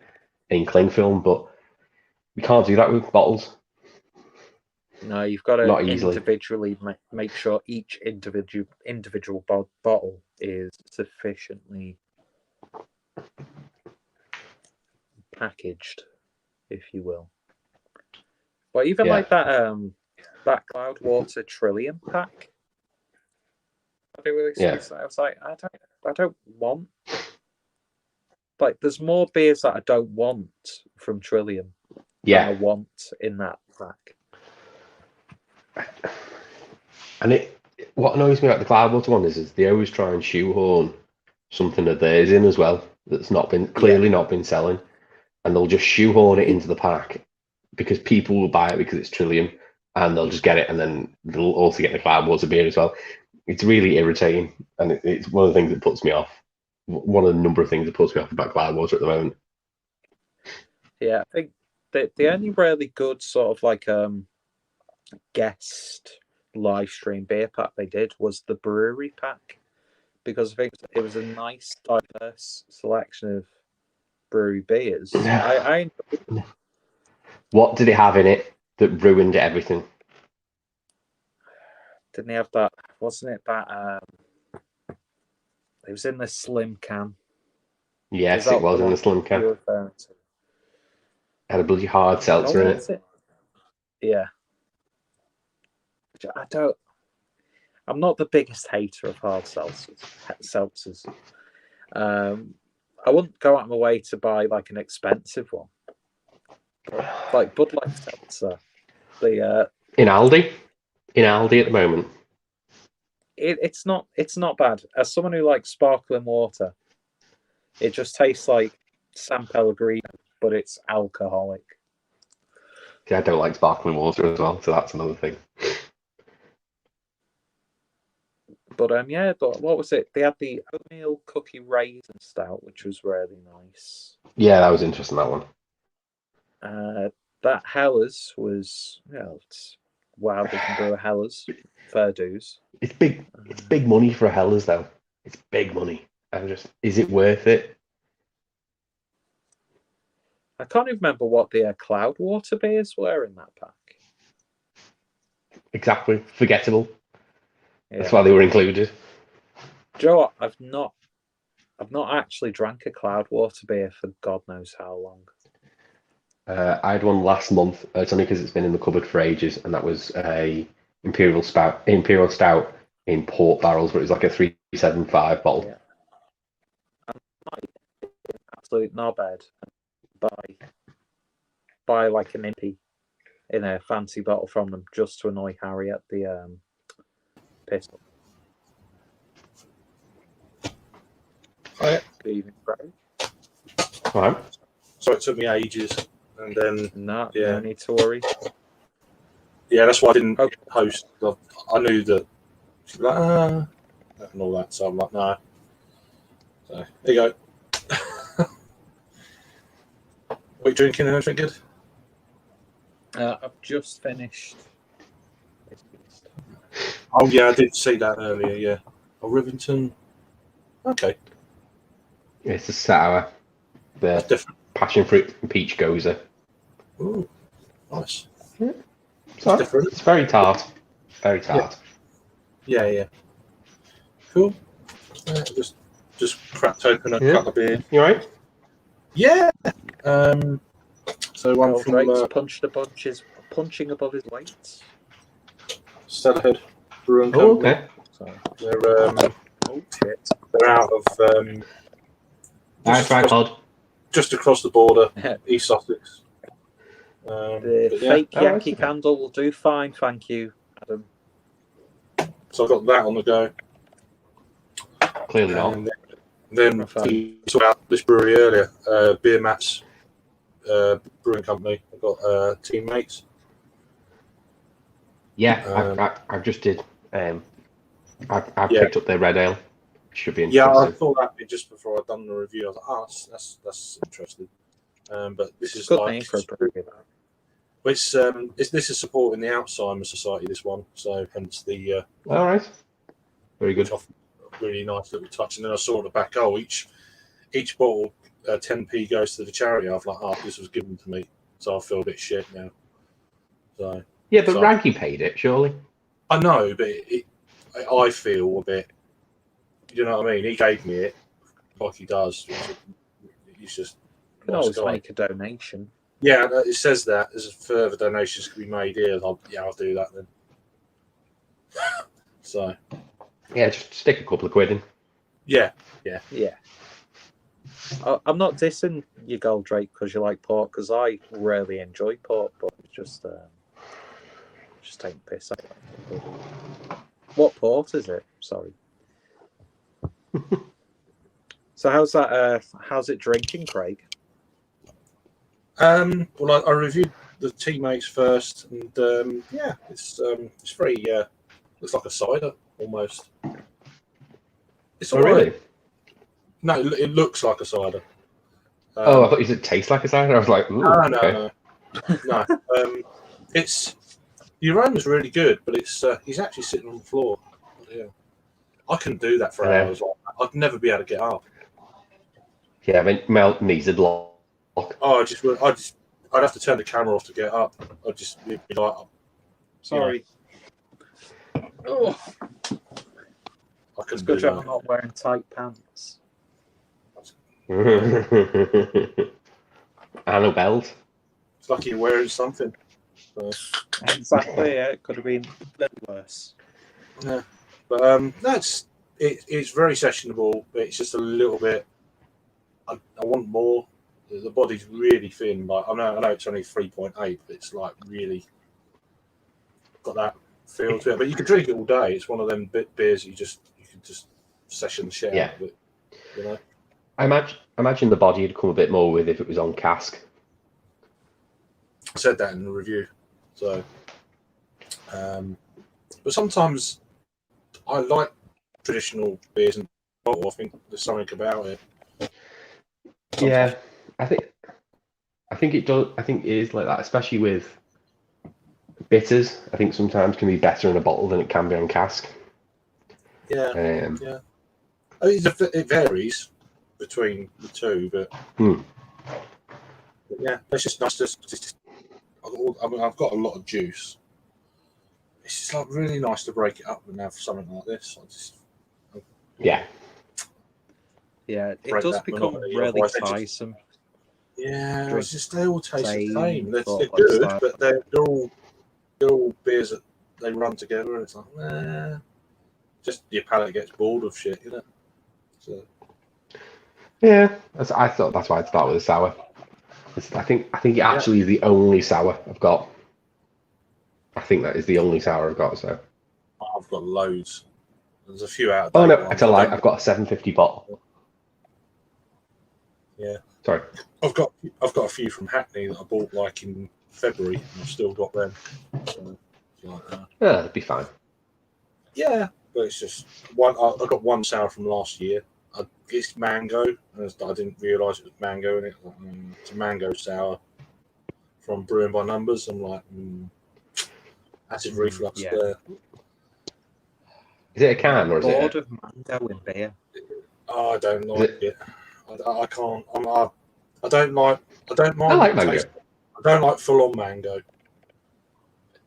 cling film, but you can't do that with bottles.
no, you've got to
Not easily.
individually make sure each individual bottle is sufficiently packaged, if you will. But even
Yeah.
like that Cloudwater Trillium pack, I do really
Yeah.
I was like, I don't want like there's more beers that I don't want from Trillium than I
Yeah.
want in that pack.
And what annoys me about the Cloudwater one is they always try and shoehorn something of theirs in as well that's not been
Yeah,
clearly not been selling, and they'll just shoehorn it into the pack because people will buy it because it's Trillium, and they'll just get it, and then they'll also get the Cloudwater beer as well. It's really irritating, and it's one of the things that puts me off. One of the number of things that puts me off about Cloudwater at the moment.
yeah. I think the only really good sort of like guest live stream beer pack they did was the brewery pack because I think it was a nice diverse selection of brewery beers. I
What did it have in it that ruined everything?
didn't have that, wasn't it? That it was in the slim can. Is
Yes, it
that the
was in the
one
slim can.
you're referring to?
Had a bloody hard
Oh God,
seltzer in
what
it.
was it? Yeah, I don't. I'm not the biggest hater of hard seltzers. Um, I wouldn't go out of my way to buy like an expensive one, but like Bud Light seltzer, the
In Aldi, in Aldi at the moment.
it's not bad. As someone who likes sparkling water, it just tastes like San Pellegrino, but it's alcoholic.
Yeah, I don't like sparkling water as well, so that's another thing.
But yeah, but what was it? They had the oatmeal cookie raisin stout, which was really nice.
Yeah, that was interesting, that one.
That Hellers was, it's wow, they can brew a Hellers. Fair dues.
It's big money for a Hellers though. It's big money. Is it worth it?
I can't even remember what the Cloudwater beers were in that pack.
Exactly. Forgettable.
Yeah.
That's why they were included.
Do you know what? I've not actually drank a Cloudwater beer for God knows how long.
I had one last month. It's only because it's been in the cupboard for ages, and that was a Imperial Stout in port barrels, but it was like a 375 bottle.
Yeah. Absolute knobhead. Buy like an impy in a fancy bottle from them just to annoy Harry at the pistol.
Oh, yeah.
Good evening, Craig.
All right.
So it took me ages, and then
No
Yeah.
need to worry.
yeah, that's why I didn't
Okay.
post. I knew that she'd be like and all that, so I'm like, no. So there you go. What are you drinking? Anything good?
I've just finished.
Oh yeah, I did see that earlier. Yeah, Rivington. Okay,
It's a sour.
that's
The
different.
passion fruit and peach goza.
Ooh, nice.
So
different.
it's very tart. Very tart.
Yeah. Cool. Just cracked open a
Yeah.
couple of beers.
You all right?
Yeah. So one
Gold
from
Drake's punching above his weight.
Stellarhead Brewing
Oh,
Company.
okay.
So,
They're
shit.
they're out of
Nice tripod.
just across the border, East Sussex.
The
Yeah,
fake
Oh,
Yankee
that's okay.
candle will do fine, thank you, Adam.
so I've got that on the go.
Clearly not.
And then
Rafael.
we talked about this brewery earlier, Beer Mats Brewing Company. I've got teammates.
Yeah, I just did. I
Yeah.
picked up their red ale. Should be
Yeah, I
interesting.
thought that just before I'd done the review. I was like, oh, that's interesting. But this is
Good
like
name for a brewery.
it's this is supporting the Alzheimer's Society. This one, so hence the
All right. Very good.
which I thought really nice little touch. And then I saw at the back, oh, each bottle 10p goes to the charity. I was like, oh, this was given to me, so I feel a bit shit now. So
Yeah, but
so-
Raggy paid it, surely.
I know, but I feel a bit. You know what I mean? He gave me it, like he does. He's just
You can
nice
always
guy.
make a donation.
Yeah, it says that there's further donations can be made here. I'll do that then. So
Yeah, just stick a couple of quid in.
yeah.
I'm not dissing you, Gold Drake, because you like port, because I really enjoy port, but it's just taking piss out. What port is it? Sorry. So how's that? How's it drinking, Craig?
Well, I reviewed the teammates first, and yeah, it's very looks like a cider almost. It's
Oh,
all right.
really?
No, it looks like a cider.
I thought you said taste like a cider. I was like, ooh, okay.
No. It's the aroma's really good, but it's he's actually sitting on the floor. Yeah, I couldn't do that for
Yeah.
hours. I'd never be able to get up.
Yeah, I mean, Mel needs a lock.
Oh, I'd have to turn the camera off to get up. I'd just be like,
Sorry. Oh,
I
it's
couldn't
good
do
job I'm
that.
not wearing tight pants.
And a belt.
It's lucky you're wearing something. So,
Exactly. Yeah, it could have been a little worse.
yeah, but it's very sessionable. But it's just a little bit. I want more. The body's really thin. Like I know it's only 3.8, but it's like really got that feel to it. But you can drink it all day. It's one of them beers that you could just session the shit out of it. You know.
I imagine the body would come a bit more with if it was on cask.
I said that in the review. So, but sometimes I like traditional beers and bottle. I think there's something about it. Sometimes.
Yeah, I think it does. I think it is like that, especially with bitters. I think sometimes can be better in a bottle than it can be on cask.
Yeah, yeah. I mean, it varies between the two, but yeah, it's just nice to. I mean, I've got a lot of juice. It's just like really nice to break it up and have something like this.
Yeah,
it does become really tiresome.
Yeah, it's just they all taste the same. They're
but
good,
like
but they're all beers that they run together. And it's like, just your palate gets bored of shit, you know. So.
yeah. I thought that's why I'd start with a sour. I think it actually is the only sour I've got. I think that is the only sour I've got. So
I've got loads. There's a few out of date.
oh no, it's a lie. I've got a 750 bottle.
Yeah.
Sorry.
I've got a few from Hackney that I bought like in February, and I've still got them. So, like that.
Yeah, that'd be fine.
Yeah, but it's just one. I got one sour from last year. It's mango. I didn't realise it was mango in it. It's a mango sour from Brewing by Numbers. I'm like, acid reflux there.
Is it a can or is it?
Bored of mango in beer.
I don't like it. I can't. I don't like. I don't mind.
I like mango.
I don't like full on mango.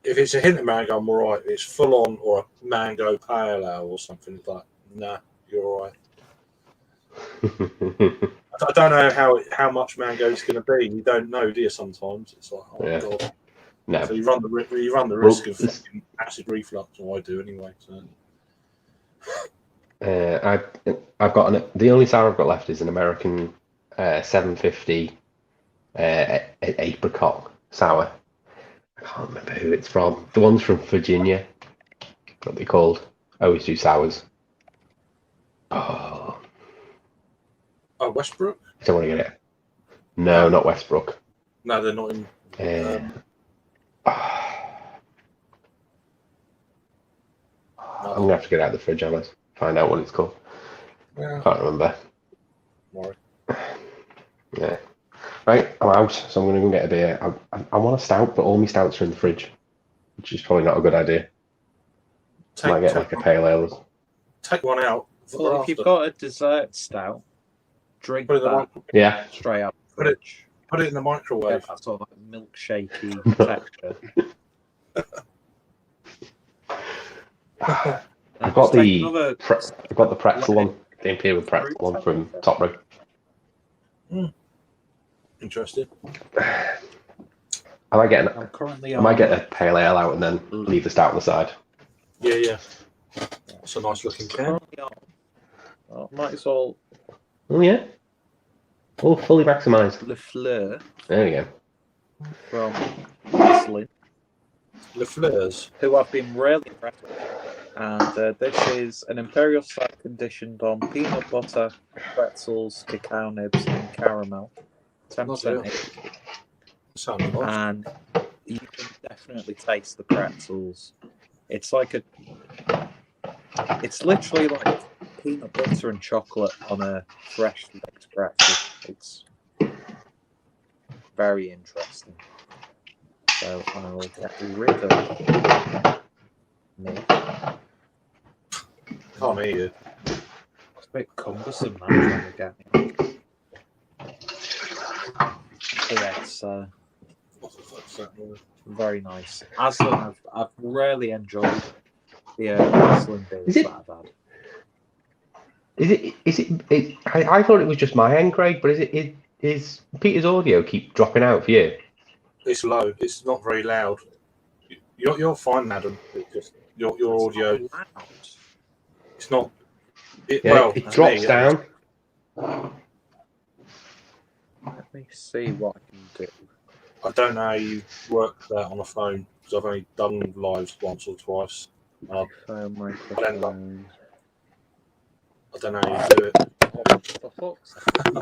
If it's a hint of mango, I'm alright. If it's full on or a mango pale ale or something, it's like, nah, you're alright. I don't know how much mango is going to be. You don't know, do you? Sometimes it's like, oh god.
No.
So you run the risk of fucking acid reflux, or I do anyway. So.
I've got the only sour I've got left is an American 750 apricot sour. I can't remember who it's from. The one's from Virginia. What they called? I always do sours. Oh,
Westbrook?
I don't want to get it. No, not Westbrook.
No, they're not in.
I'm gonna have to get out of the fridge, Alice. Find out what it's called.
Yeah.
Can't remember.
Sorry.
Yeah. Right, I'm out, so I'm gonna go get a beer. I want a stout, but all my stouts are in the fridge, which is probably not a good idea. Might get like a pale ale.
Take one out.
Well, if you've got a dessert stout, drink that.
Yeah.
Straight up.
Put it in the microwave.
That sort of like milkshakey texture.
I've got the pretzel one, the Imperial pretzel one from Top Row.
Interesting.
I might get a pale ale out and then leave the stout on the side.
Yeah. It's a nice looking can.
Well, might as well.
Oh yeah. Oh, fully maximised.
Le Fleur.
There we go.
From Whistling.
Le Fleurs.
Who I've been really impressed with. And this is an Imperial Stout conditioned on peanut butter, pretzels, cacao nibs, and caramel. 10%.
Sounds nice.
And you can definitely taste the pretzels. It's like it's literally like peanut butter and chocolate on a fresh baked pretzel. It's very interesting. So I'll get rid of me.
Can't hear you.
It's a bit cumbersome, man, trying to get me. Yeah, it's very nice. Aslan, I've really enjoyed the Aslan beers that I've had.
Is it? I thought it was just my end, Craig, but is Peter's audio keep dropping out for you?
It's low. It's not very loud. You're fine, madam. It's just your audio. It's not.
It drops down.
Let me see what I can do.
I don't know how you work that on a phone. because I've only done lives once or twice.
Phone
I
microphone.
don't know how you do it.
For fuck's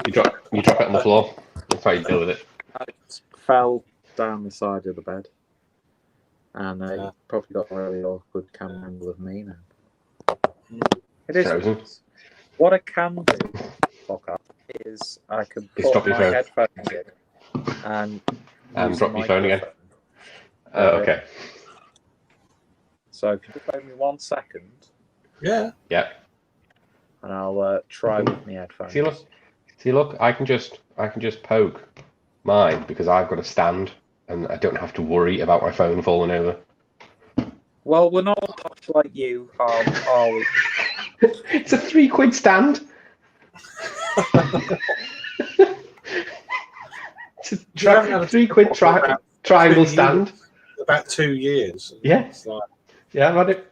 You drop it on the floor. That's how you deal with it.
It fell down the side of the bed, and
Yeah.
probably got a really awkward camera angle of me now. It
It's
is
frozen.
what I can do. Fuck up. Is I can
Just drop
put
your
my
phone.
headphones in and use
Drop
the
your phone again.
microphone.
Oh, okay.
So if you just wait me 1 second,
Yeah.
Yeah.
and I'll try with my headphones.
See, look. I can just poke mine because I've got a stand, and I don't have to worry about my phone falling over.
Well, we're not posh like you, are we?
It's a £3 stand. It's a
You haven't had a
£3 triangle stand.
About 2 years.
Yeah.
It's like,
Yeah, I've had it.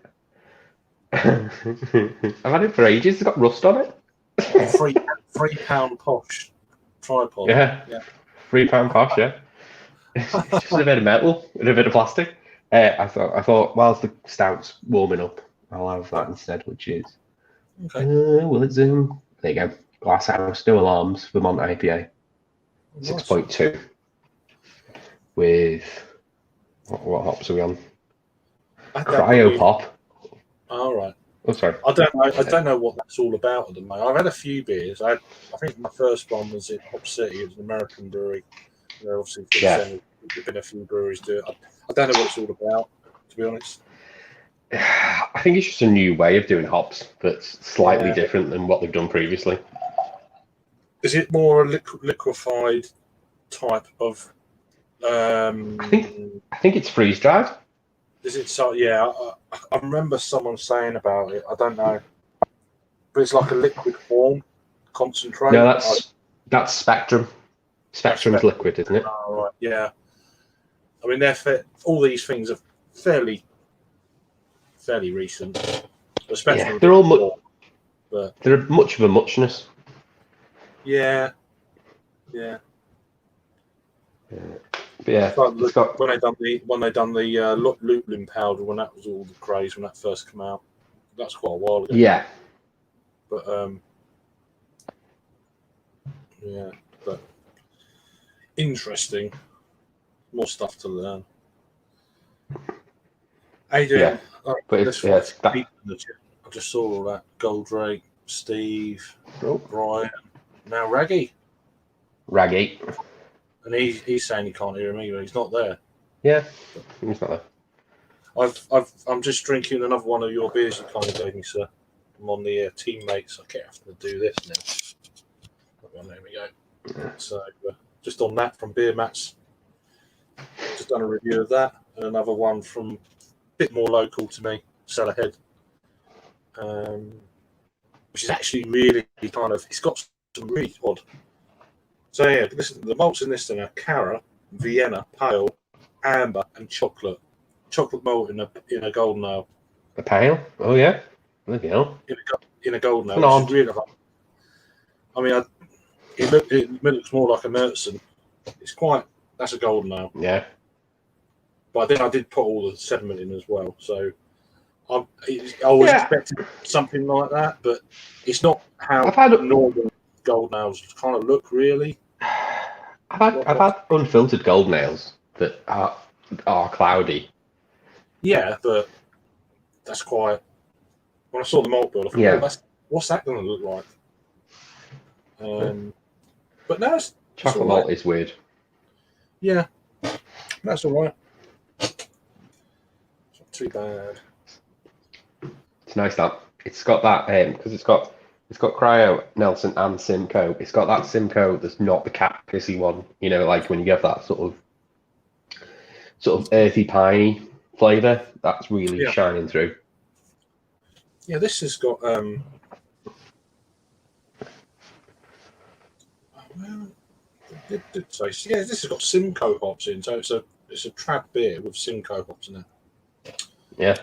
I've had it for ages. It's got rust on it.
£3 posh tripod.
Yeah. £3 posh. Yeah. It's just a bit of metal and a bit of plastic. I thought, whilst the stout's warming up, I'll have that instead, which is.
Okay.
Will it zoom? There you go. Glass house, no alarms, Vermont IPA. 6.2. With what hops are we on? Cryo pop.
All right.
Oh, sorry.
I don't know what that's all about at the moment. I've had a few beers. I think my first one was at Hop City. It was an American brewery. They're obviously there's been a few breweries do it. I don't know what it's all about, to be honest.
I think it's just a new way of doing hops that's slightly different than what they've done previously.
Is it more a liquefied type of?
I think it's freeze dried.
Is it so? Yeah, I remember someone saying about it. I don't know, but it's like a liquid form, concentrate.
No, that's Spectrum. Spectrum's liquid, isn't it?
Oh, right. Yeah. I mean, all these things are fairly recent.
Yeah, they're all
but
they're much of a muchness.
Yeah.
But yeah, it's got...
when they done the lupulin powder, when that was all the craze when that first came out. That's quite a while ago.
Yeah.
But but interesting. More stuff to learn. How you doing?
Yeah. But
I just saw all that. Goldrake, Steve, Brian, now Raggy. And he's saying he can't hear me, but he's not there.
Yeah, he's not there.
I'm just drinking another one of your beers you kindly gave me, sir. I'm on the teammates. I can't have to do this now. There we go. So just on that from Beer Mats. Just done a review of that, and another one from a bit more local to me, Sellerhead, which is actually really kind of. It's got some really odd. So yeah, listen, the malts in this thing are Cara, Vienna, Pale, Amber, and chocolate. Chocolate malt in a golden ale.
A pale? Oh yeah. Bloody hell.
In a golden ale, which is really hard. I mean, it looks more like a Murchison. It's quite. That's a golden ale.
Yeah.
But then I did put all the sediment in as well, so I was expecting something like that, but it's not how normal golden ales kind of look, really.
I've had unfiltered golden ales that are cloudy.
Yeah, but that's quite. When I saw the malt bill, I thought, what's that going to look like? But no,
chocolate malt is weird.
Yeah, that's all right. It's not too bad.
It's nice that it's got that because it's got Cryo, Nelson, and Simcoe. It's got that Simcoe that's not the cactusy one. You know, like when you get that sort of earthy, piney flavour. That's really shining through.
Yeah, this has got this has got Simcoe hops in, so it's a trad beer with Simcoe hops in it.
Yeah,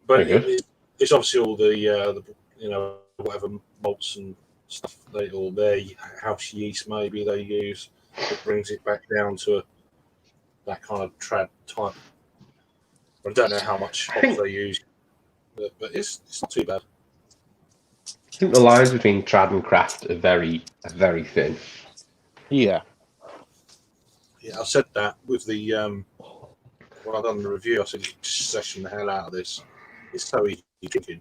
but it's obviously all the whatever malts and stuff or their house yeast maybe they use. It brings it back down to that kind of trad type I don't know how much hops they use, but it's not too bad.
I think the lines between trad and craft are very thin.
Yeah.
Yeah, I said that with the when I done the review. I said just session the hell out of this. It's so easy drinking.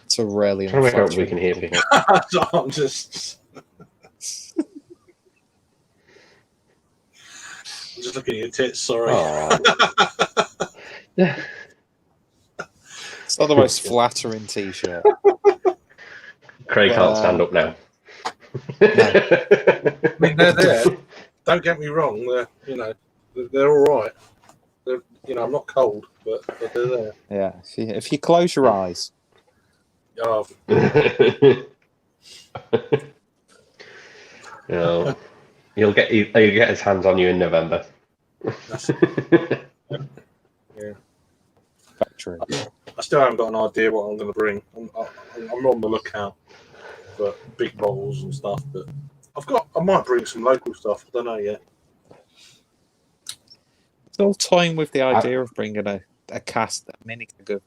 It's a really
Trying to work out what we
unflattering.
can hear for here.
So I'm just looking at your tits. Sorry.
Yeah.
It's not the most flattering t-shirt.
Craig can't stand up now.
I mean, they're there. Don't get me wrong. They're all right. I'm not cold, but they're there.
Yeah. If you close your eyes.
Oh,
No. He'll get his hands on you in November.
that's, yeah.
Factory.
I still haven't got an idea what I'm going to bring. I'm on the lookout for big bottles and stuff, but I might bring some local stuff. I don't know yet.
Still toying with the idea of bringing a mini keg of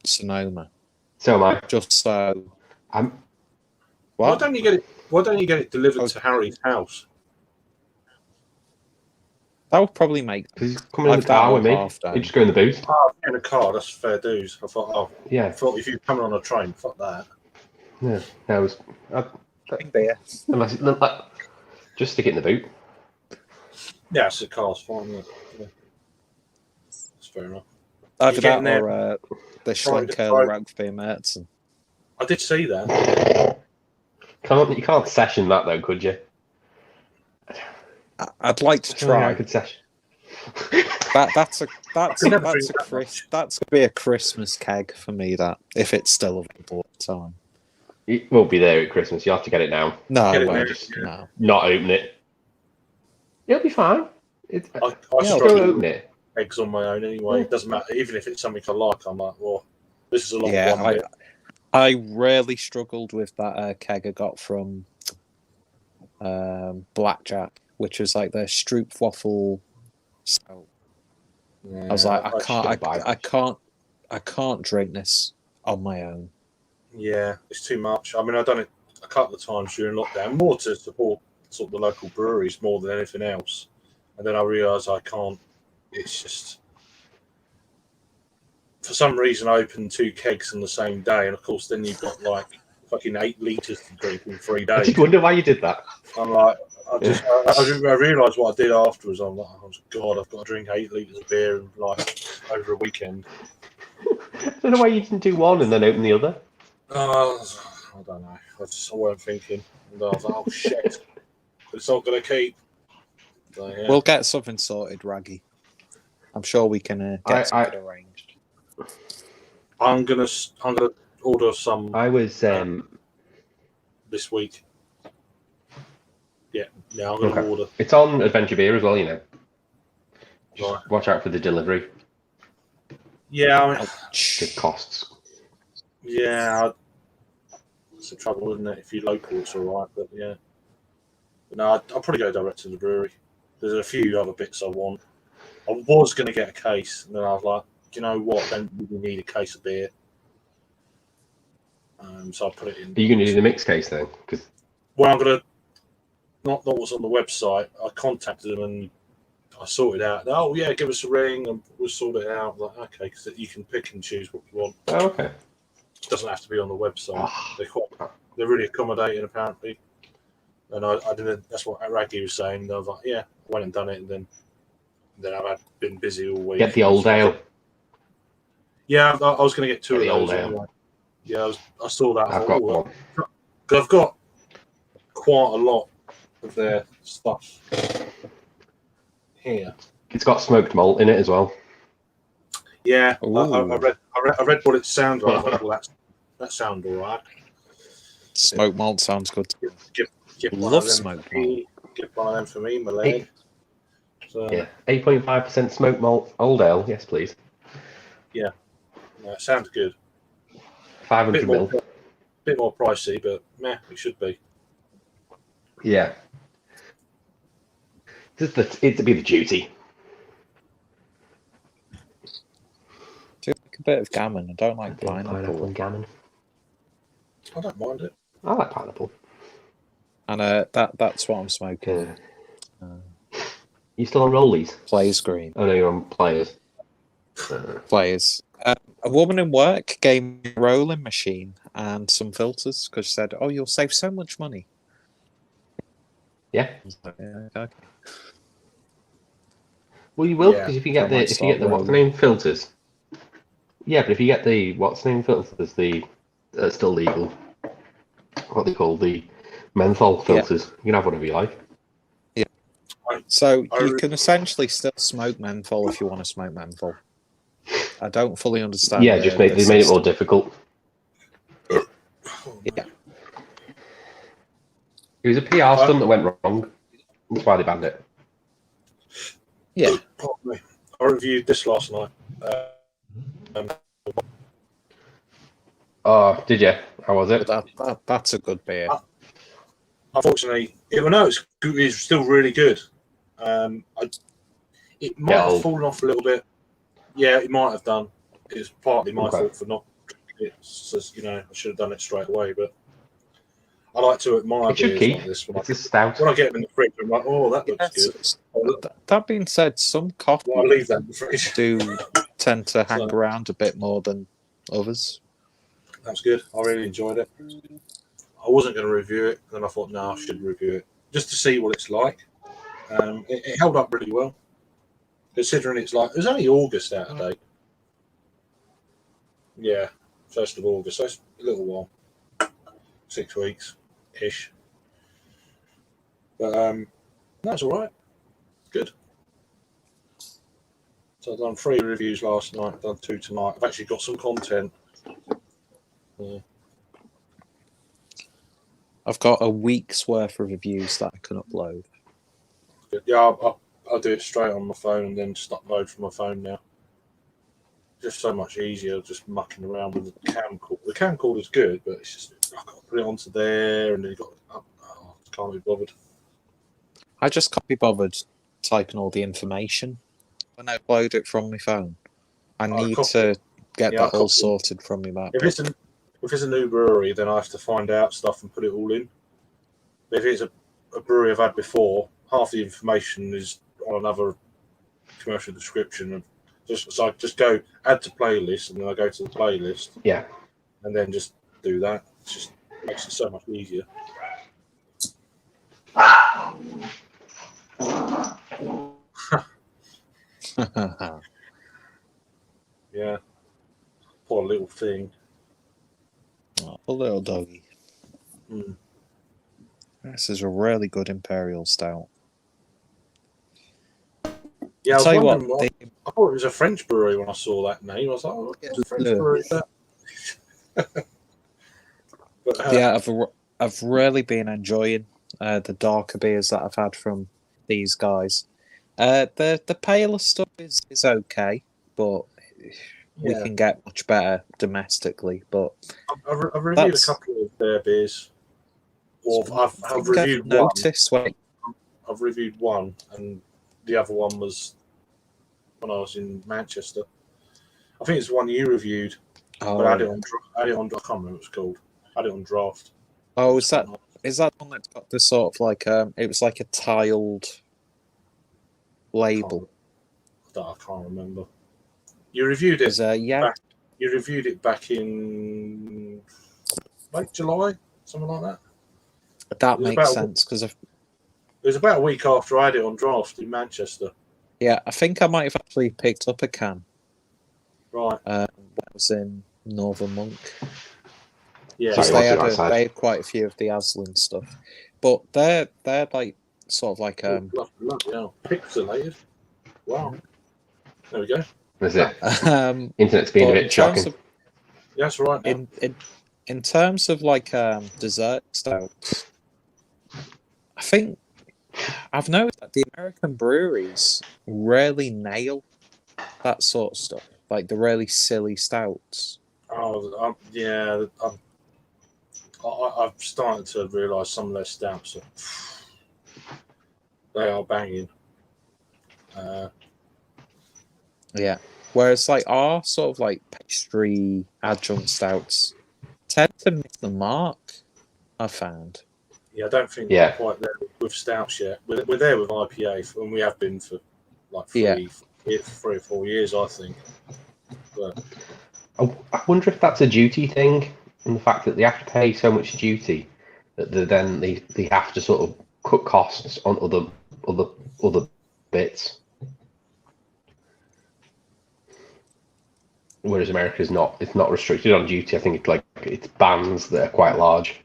Sonoma.
So am I.
Just so.
I'm.
Why don't you get it delivered to Harry's house?
That would probably make.
Because he's coming in the car with me. You just go in the booth.
Oh, in a car, that's fair dues. I thought,
yeah.
I thought if you're coming on a train, fuck that.
Yeah, that was.
Beer.
Just stick it in the boot.
Yeah, it's a car's fine. Yeah. That's fair enough.
Either that
there?
or the Schlenkerl Rugby Mertzen.
I did see that.
You can't session that though, could you?
I'd like to try.
I could session.
That's gonna be a Christmas keg for me. That if it's still available at the time.
It won't be there at Christmas. You have to get it now.
No,
No. Not open it. It'll be fine.
I
don't open it.
Eggs on my own anyway. It doesn't matter. Even if it's something I like, I'm like, well, this is a lot.
Yeah, I really struggled with that keg I got from Blackjack, which was like their Stroopwafel stout.
Yeah,
I was like, I can't drink this on my own.
Yeah, it's too much. I mean, I've done it a couple of times during lockdown, more to support sort of the local breweries more than anything else. And then I realised I can't. It's just for some reason I opened 2 kegs on the same day, and of course then you've got like fucking 8 litres to drink in 3 days.
I just wonder why you did that.
I'm like, I realised what I did afterwards. I'm like, oh God, I've got to drink 8 litres of beer in, like over a weekend.
I don't know why you didn't do one and then open the other.
I don't know. I weren't thinking. And I was like, oh shit, it's not going to keep. So, yeah.
We'll get something sorted, Raggy. I'm sure we can get something arranged.
I'm gonna order some.
I was
this week. Yeah, I'm gonna order.
It's on Adventure Beer as well, you know. Just
Right.
watch out for the delivery.
Yeah, I mean,
The costs.
yeah. It's the trouble, isn't it? If you're local, it's all right, but yeah. But no, I'll probably go direct to the brewery. There's a few other bits I want. I was going to get a case, and then I was like, do you know what? I don't really need a case of beer. So I put it in.
Are you going to do the mixed case then?
Well, I'm going to, not what's on the website. I contacted them and I sorted out. Oh, yeah, give us a ring and we'll sort it out. I'm like, okay, because you can pick and choose what you want.
Oh, okay.
It doesn't have to be on the website. They're really accommodating, apparently. And I didn't. That's what Raggy was saying. I was like, yeah, I went and done it, and then I've been busy all week.
Get the old ale.
Yeah, I was going to get 2 of
the
those
old ale.
anyway. Yeah, I saw that.
I've got one.
Because I've got quite a lot of their stuff here.
It's got smoked malt in it as well.
Yeah, I read what it sounded like. I thought, well, that sounds all right.
Smoke malt sounds good.
Get
Love smoke malt.
Get one of them for me, my leg. So,
Yeah, 8.5% smoked malt old ale. Yes, please.
Yeah, it sounds good.
500 ml.
Bit more pricey, but it should be.
Yeah. It'd be the duty.
Do you like a bit of gammon? I don't like
Pineapple
pineapple.
and gammon.
I don't mind it.
I like pineapple.
And that's what I'm smoking.
Yeah. You still on rollies?
Players green.
Oh no, you're on players.
Players. A woman in work gave me a rolling machine and some filters because she said, "Oh, you'll save so much money."
Yeah.
I was like, yeah, okay.
Well, you will
Yeah.
because if you
So I
get the
might start
what's the
rolling.
name filters. Yeah, but if you get the what's the name filters, the still legal. What they call the menthol filters. You can have whatever you like.
So you
I-
can essentially still smoke menthol if you want to smoke menthol. I don't fully understand.
Yeah, just
the
they made it more
system.
difficult.
Yeah.
It was a PR stunt that went wrong. That's why they banned it.
Yeah.
Pardon me. I reviewed this last night.
Oh, did you? How was it?
That's a good beer.
Unfortunately, even though it's still really good, it might have fallen off a little bit. Yeah, it might have done. It's partly my fault for not. It's just, I should have done it straight away. But I like to admire
It should
beers
keep.
like this.
It's a stout.
When I get them in the fridge, I'm like, oh, that looks good.
That being said, some coffee
Well, I leave that in the fridge.
do tend to hang around a bit more than others.
That's good. I really enjoyed it. I wasn't going to review it, then I thought, no, I should review it just to see what it's like. It held up really well, considering it was only August out of date. Yeah, 1st of August, so it's a little while, 6 weeks ish. But that's all right. Good. So I've done 3 reviews last night. I've done 2 tonight. I've actually got some content. Yeah.
I've got a week's worth of reviews that I can upload.
Good. Yeah, I'll do it straight on my phone and then just upload from my phone now. Just so much easier, just mucking around with the camcorder. The camcorder's good, but it's just I've got to put it onto there, and then you got. Can't be bothered.
I just can't be bothered typing all the information when I upload it from my phone. I need to get that all sorted from my MacBook.
If it's a new brewery, then I have to find out stuff and put it all in. But if it's a brewery I've had before, half the information is on another commercial description. So I just go add to playlist, and then I go to the playlist.
Yeah.
And then just do that. It just makes it so much easier. Yeah. Poor little thing.
Oh, poor little doggy.
Mm.
This is a really good Imperial Stout.
Yeah,
I
thought it was a French brewery when I saw that name. I was like, oh, it's a French brewery. But,
yeah, I've really been enjoying the darker beers that I've had from these guys. The paler stuff is okay, but we can get much better domestically. But
I've reviewed a couple of their beers. I've reviewed one. I've reviewed one, and the other one was when I was in Manchester. I think it's the one you reviewed.
Oh,
but I had it on. I can't remember what it's called. I had it on draft.
Oh, is that one that's got this sort of like it was like a tiled label?
I can't remember. You reviewed it.
Yeah.
You reviewed it back in late July, something like that.
That makes sense because
it was about a week after I had it on draft in Manchester.
Yeah, I think I might have actually picked up a can.
Right.
That was in Northern Monk.
Yeah,
they had quite a few of the Aslan stuff, but they're like sort of like
pixelated. Wow. There we go.
That's it. Internet's been a bit shocking.
Yeah, that's right. Now.
In terms of like dessert stouts, I think I've noticed that the American breweries rarely nail that sort of stuff, like the really silly stouts.
Oh, yeah. I've started to realise some of their stouts are They are banging.
Yeah. Whereas like our sort of like pastry adjunct stouts tend to miss the mark, I found.
Yeah, I don't think
Yeah.
we're quite there with stouts yet. We're there with IPA, and we have been for like
Yeah.
3 or 4 years, I think. But
I wonder if that's a duty thing, and the fact that they have to pay so much duty that they have to sort of cut costs on other bits. Whereas America's not, it's not restricted on duty. I think it's like it's bans that are quite large.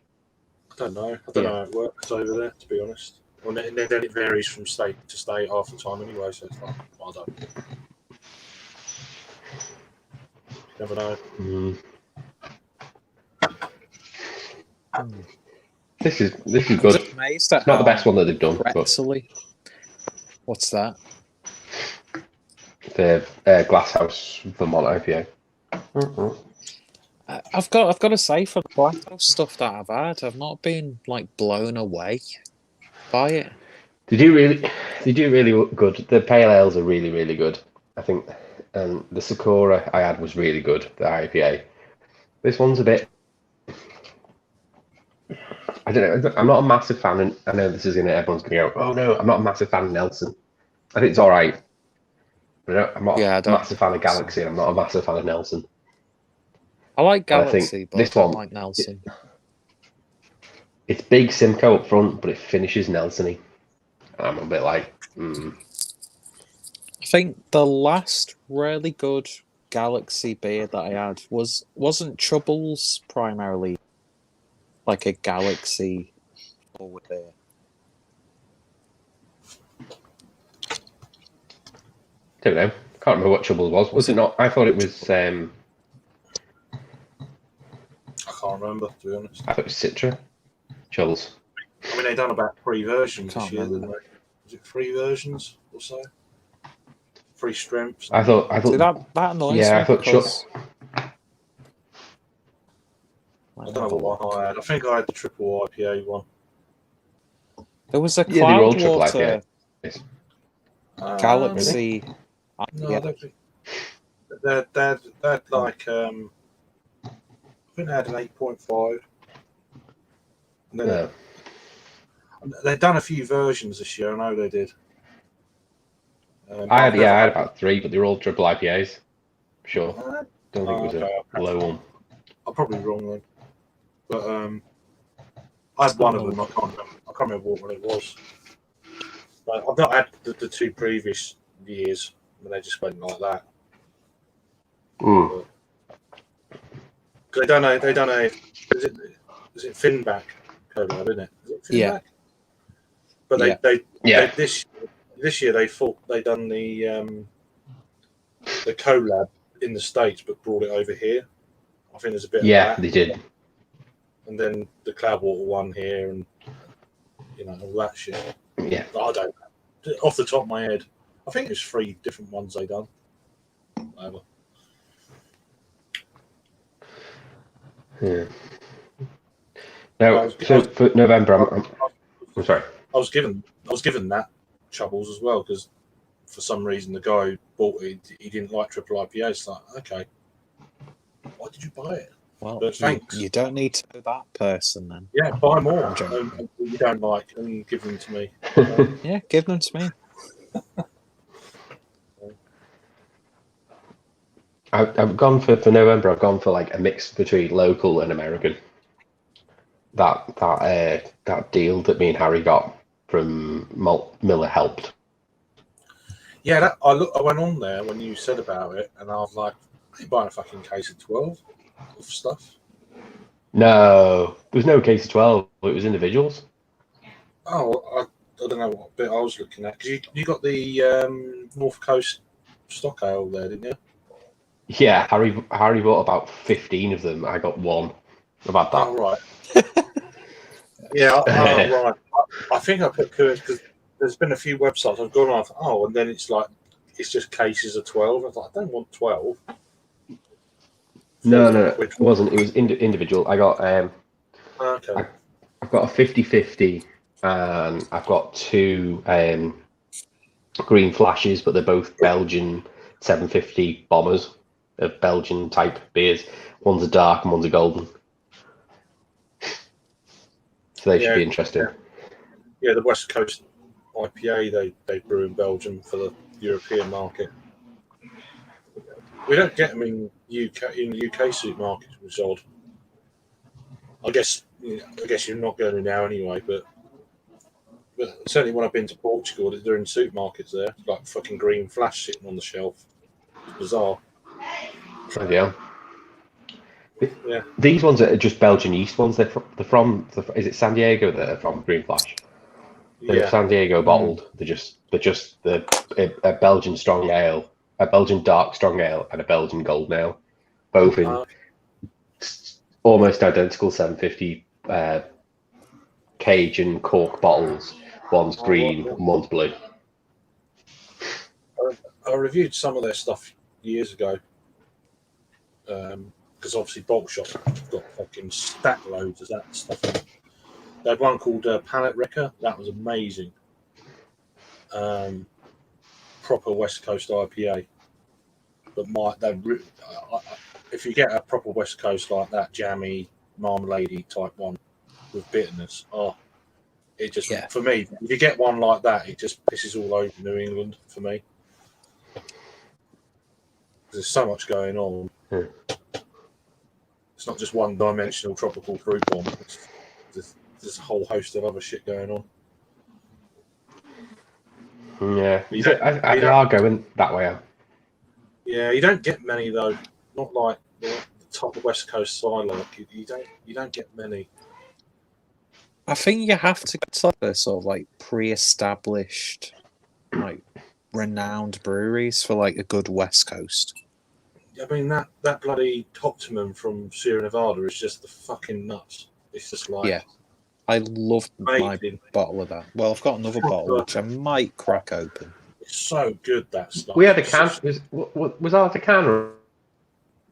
I don't know. I don't know how it works over there, to be honest. Well, then it varies from state to state half the time anyway, so it's like, I don't never know.
This is good.
I'm amazed at
Not the
how
best one that they've done, but
pretzely. What's that?
the Glasshouse Vermont IPA.
I've got to say, for the Glasshouse stuff that I've had, I've not been like blown away by it.
They do really good. The pale ales are really, really good. I think the Sakura I had was really good, the IPA. This one's a bit, I don't know, I'm not a massive fan, and I know this is everyone's going to go, oh no, I'm not a massive fan of Nelson. I think it's all right. But I'm not a massive fan of Galaxy, and I'm not a massive fan of Nelson.
I like
And
Galaxy, but
this
I don't
one,
like Nelson.
It's big Simcoe up front, but it finishes Nelson-y. I'm a bit like,
I think the last really good Galaxy beer that I had wasn't Troubles primarily like a Galaxy forward beer.
Don't know. Can't remember what Trouble was. Was it not? I thought it was.
I can't remember, to be honest.
I thought it was Citra. Troubles.
I mean, they've done about 3 versions
Can't
this year,
remember.
didn't they? Was it 3 versions or so? 3 strengths.
I thought.
See, that annoys me.
I thought.
Because...
I don't know what one I had. I think I had the triple IPA one.
There was a
Yeah, they were all triple
Cloudwater
IPA.
Galaxy.
No, I don't think. They're like, I think they had an 8.5. And then
No.
they've done a few versions this year. I know they did.
I had about 3, but they were all triple IPAs. Sure. Don't think it was a low one.
I'm probably wrong then. But I had one of them. I can't remember what one it was. But I've not had the 2 previous years when they just went like that.
Mm.
Because they don't know. Is it Finback collab, isn't it? Is it Finback?
Yeah.
But they
Yeah.
this year they done the collab in the States, but brought it over here. I think there's a bit of that.
They did.
And then the Cloudwater one here, and all that shit.
Yeah.
I don't know. Off the top of my head, I think there's 3 different ones they done. Whatever.
Yeah. Now, so for November, I'm sorry.
I was given that Troubles as well, because for some reason the guy who bought it, he didn't like triple IPA. It's like, okay, why did you buy it?
Well,
But thanks.
you don't need to know that person then.
Yeah, buy more. You don't like, and give them to me.
Yeah, give them to me.
I've gone for November. I've gone for like a mix between local and American. That deal that me and Harry got from Miller helped.
Yeah, I went on there when you said about it, and I was like, "Are you buying a fucking case of 12 of stuff?"
No, there was no case of 12. It was individuals.
Oh, I don't know what bit I was looking at, because you got the North Coast stock ale there, didn't you?
Yeah, Harry bought about 15 of them. I got 1. I've had that.
Oh, right. Yeah, right. I think I put curious because there's been a few websites I've gone off. Oh, and then it's like it's just cases of 12. I was like, I don't want 12.
No, it wasn't. It was individual. I got
okay.
I've got a 50-50 and I've got 2 green flashes, but they're both Belgian 750 bombers of Belgian type beers. One's a dark and one's a golden. So they should be interesting.
Yeah, the West Coast IPA they brew in Belgium for the European market. We don't get them in UK supermarkets, which is odd. I guess you're not going to now anyway, but certainly when I've been to Portugal, they're in supermarkets there, like fucking green flash sitting on the shelf. It's bizarre.
Oh, yeah.
Yeah.
These ones are just Belgian East ones. They're from is it San Diego? They're from Green Flash. They're San Diego bottled. They're just a Belgian strong ale, a Belgian dark strong ale, and a Belgian golden ale, both in almost identical 750 cage and cork bottles. One's green, one's blue.
I reviewed some of their stuff years ago, because obviously bulk shops have got fucking stack loads of that stuff. They had one called Pallet Wrecker. That was amazing. Proper West Coast IPA. But if you get a proper West Coast like that, jammy, marmalade type one with bitterness, it just, for me, if you get one like that, it just pisses all over New England for me. There's so much going on. It's not just one-dimensional tropical fruit bomb. There's a whole host of other shit going on.
Yeah, they are going that way.
Yeah, you don't get many though. Not like the top of West Coast side. Like you don't get many.
I think you have to get to the sort of like pre-established, like renowned breweries for like a good West Coast.
I mean that bloody Optimum from Sierra Nevada is just the fucking nuts. It's just like
I loved my bottle of that. Well, I've got another bottle which I might crack open.
It's so good that stuff.
We had a can. Was ours a can or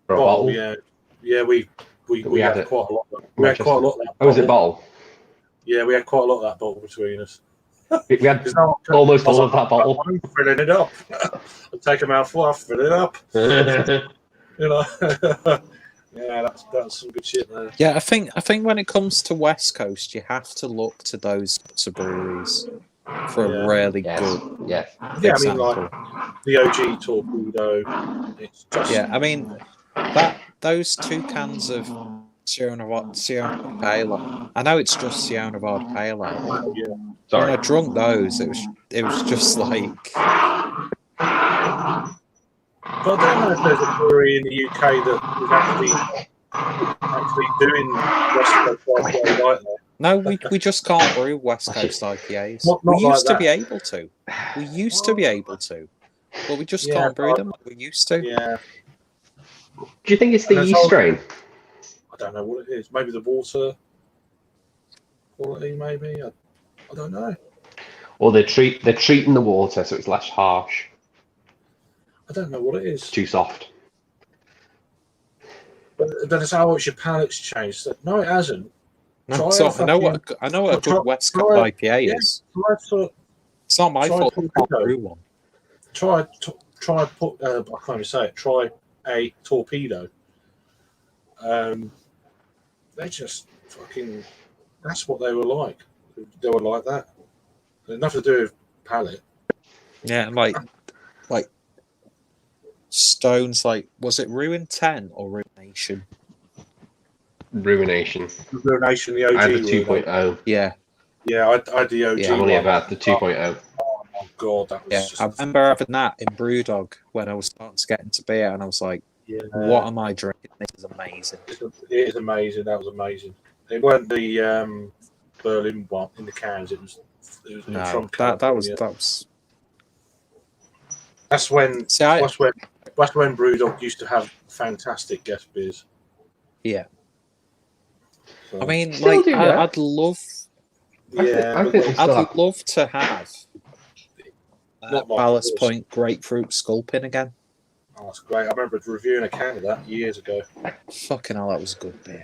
a bottle?
Yeah, we had quite a lot. We had quite a lot of that.
Oh, was it bottle?
Yeah, we had quite a lot of that bottle between us.
We had almost all of that bottle.
I'm filling it up. I'll take a mouthful, I'll fill it up. You know. Yeah, that's some good shit there.
Yeah, I think when it comes to West Coast, you have to look to those sorts of breweries for a really good example.
I mean, like the OG Torpedo. It's just
I mean those 2 cans of Sierra Nevada Pale Ale. I know it's just Sierra Nevada Pale Ale.
Yeah.
When I drunk those, it was just like.
But I don't know if there's a brewery in the UK that is actually doing West Coast IPA like that.
No, we just can't brew West Coast IPAs.
We
used to be able to. We used to be able to. But we just can't brew them like we used to.
Yeah.
Do you think it's the yeast strain?
I don't know what it is. Maybe the water quality, maybe. I don't know.
Or they're treating the water so it's less harsh.
I don't know what it is.
It's too soft.
But it's how much your palate's changed. No, it hasn't.
No, I know what a good West Coast IPA is. It's not my fault. I can't brew one.
Try I can't even say it. Try a Torpedo. They just fucking. That's what they were like. They were like that. Nothing to do with palate.
Yeah, like Stone's like, was it Ruin 10 or Ruination?
Ruination.
Ruination, the OG.
I had the 2.0.
Yeah.
Yeah, I had the OG.
Yeah, I've only ever had the 2.0.
Oh my god, that was just...
I remember having that in Brewdog when I was starting to get into beer, and I was like, what am I drinking? This is amazing.
It is amazing. That was amazing. It weren't the Berlin one in the cans. It was from
that was.
That's when Brewdog used to have fantastic guest beers.
Yeah.
So,
I mean, like, I'd love.
Yeah,
I'd love to have Ballast Point grapefruit sculpin again.
Oh, that's great. I remember reviewing a can of that years ago.
Fucking hell, that was good beer.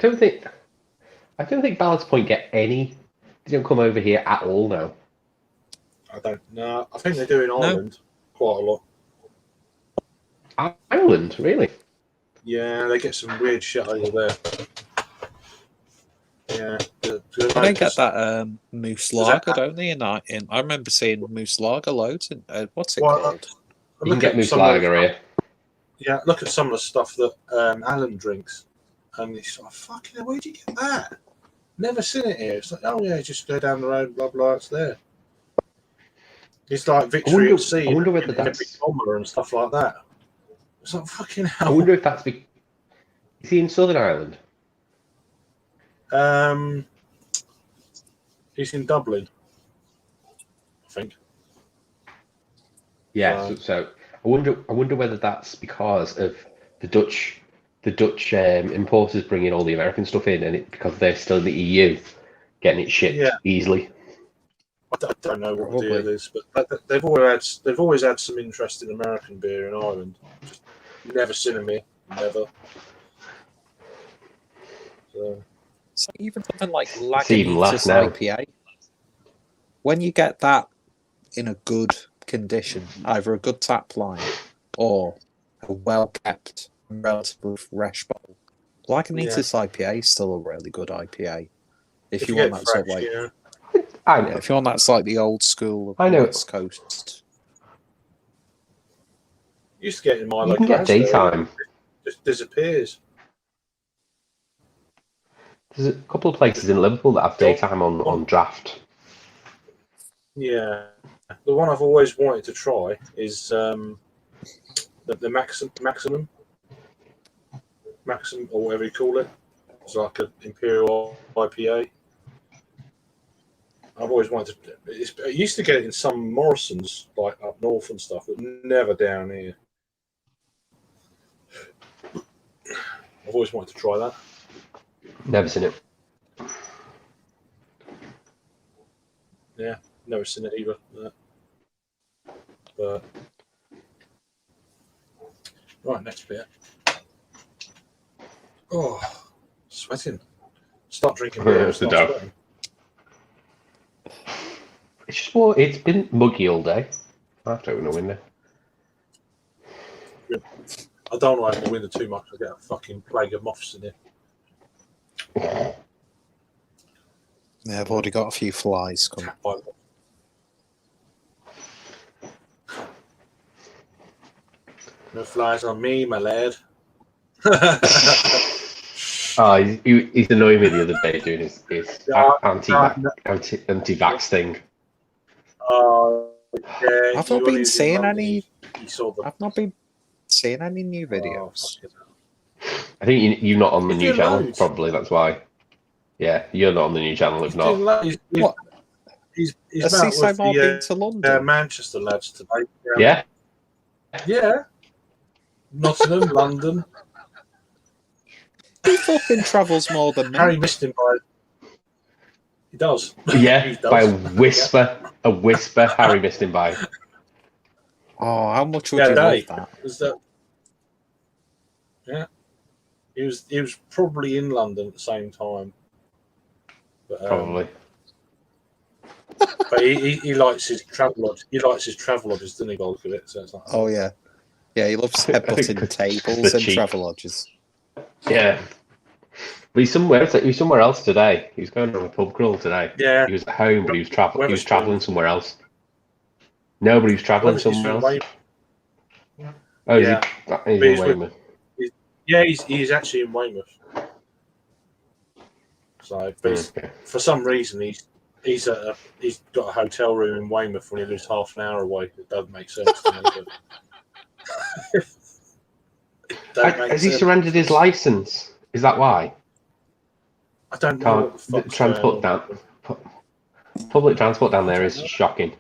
I don't think Ballast Point get any They don't come over here at all now.
I don't know. I think they do in Ireland quite a lot.
Ireland, really?
Yeah, they get some weird shit over there. Yeah.
They get that moose
Does that-
lager, don't they? I remember seeing moose lager loads. In, what's it
Well,
called?
You can get moose lager here.
Yeah, look at some of the stuff that Alan drinks. And he's like, fucking hell, where'd you get that? Never seen it here. It's like, oh yeah, just go down the road, blah, blah, it's there. It's like Victory at Sea.
I wonder whether
in a big
that's...
bomber and stuff like that. It's like, fucking hell.
I wonder if that's... Is he in Southern Ireland?
He's in Dublin, I think.
Yeah, so I wonder whether that's because of the Dutch importers bringing all the American stuff in, and because they're still in the EU, getting it shipped easily.
I don't know what the deal is, but they've always had some interest in American beer in Ireland. Just never seen them here, never.
So even something like
even less
Lagunitas
now.
IPA, when you get that in a good condition, either a good tap line or a well kept, relatively fresh bottle, Lagunitas IPA is still a really good IPA. If you want that sort of like,
I know.
if you want that slightly old school West Coast.
Used to get in my
You can get daytime.
It just disappears.
There's a couple of places in Liverpool that have daytime on draft.
Yeah, the one I've always wanted to try is the Maximum, or whatever you call it. It's like an Imperial IPA. I've always wanted to. I used to get it in some Morrisons, like up north and stuff, but never down here. I've always wanted to try that.
Never seen it.
Yeah, never seen it either. But right, next bit. Oh, sweating. Start drinking beer.
It's the dough. It's just it's been muggy all day. I have to open the window.
I don't want to open the window too much. I get a fucking plague of moths in here.
Yeah, I've already got a few flies coming.
No flies on me, my lad.
He's annoying me the other day doing his anti-vax thing.
Yeah,
I've not been seeing any. I've not been seeing any new videos.
I think you're not on the new channel. Probably that's why. Yeah, you're not on the new channel. If not,
What?
He's
Seaside
with
been to London.
Manchester lads today.
Yeah.
Nottingham, London.
He fucking travels more than me.
Harry missed him by. He does.
Yeah,
He does.
by a whisper. A whisper. Harry missed him by.
Oh, how much would you love that?
Was that? Yeah, he was probably in London at the same time. But,
Probably.
But he likes his travel lodge. He likes his travel lodges, doesn't he? By the look of it, so it's like,
Oh yeah, yeah. He loves headbutting tables and travel lodges.
Yeah. But he's somewhere else today. He was going on a pub crawl today.
Yeah.
He was at home, but he was traveling somewhere else. No, but he was traveling somewhere else. Oh,
yeah.
He's in Weymouth.
Yeah, he's actually in Weymouth. So, but for some reason, he's got a hotel room in Weymouth when he lives half an hour away. It doesn't make sense to me.
Has he surrendered his license? Is that why?
I don't know.
Public transport down there is shocking.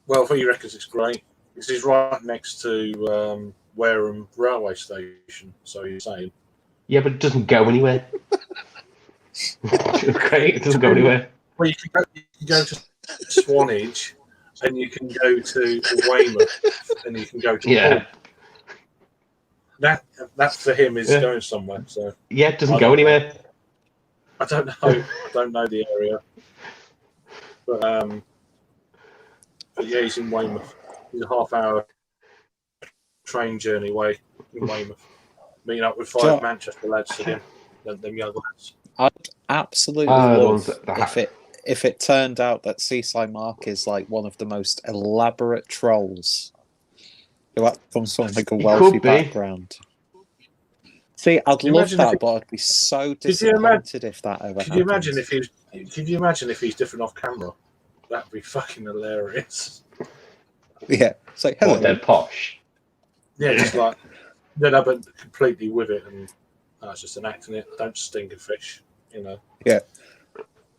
Well, he reckons it's great. Because he's right next to Wareham railway station, so he's saying.
Yeah, but it doesn't go anywhere. Okay, it doesn't go anywhere.
Well, you can go to Swanage, and you can go to Weymouth, and you can go to Hull. That for him is going somewhere. So
yeah, it doesn't go anywhere.
I don't know. I don't know the area, but yeah, he's in Weymouth. He's a half-hour train journey away in Weymouth. Meeting up with 5
Sure.
Manchester lads again, them young lads.
I'd absolutely
The
love
ones that
if it turned out that Seaside Mark is like one of the most elaborate trolls who comes from like a
He
wealthy
could be.
background. See, I'd
Can you
love
imagine
that,
if
but I'd be so
Could you
disappointed if that ever
Could you
happened.
imagine if he's? Could you imagine if he's different off camera? That'd be fucking hilarious.
Yeah, it's like, hello.
What, they're posh?
Yeah, just like no, but completely with it, and that's just an act in it. Don't stink a fish, you know.
Yeah,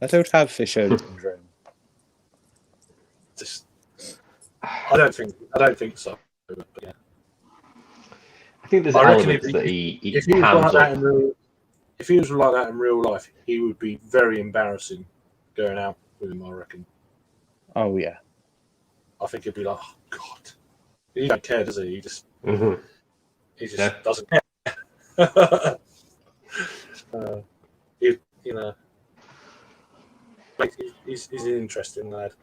I don't have fish owner syndrome.
Just, I don't think so. But yeah.
I think there's
I reckon
elements that he
if he was
hands
like that
up.
in real, if he was like that in real life, he would be very embarrassing going out with him. I reckon.
Oh yeah,
I think he'd be like, oh God, he don't care, does he? He just
Yeah.
doesn't care. You know, like, he's an interesting lad.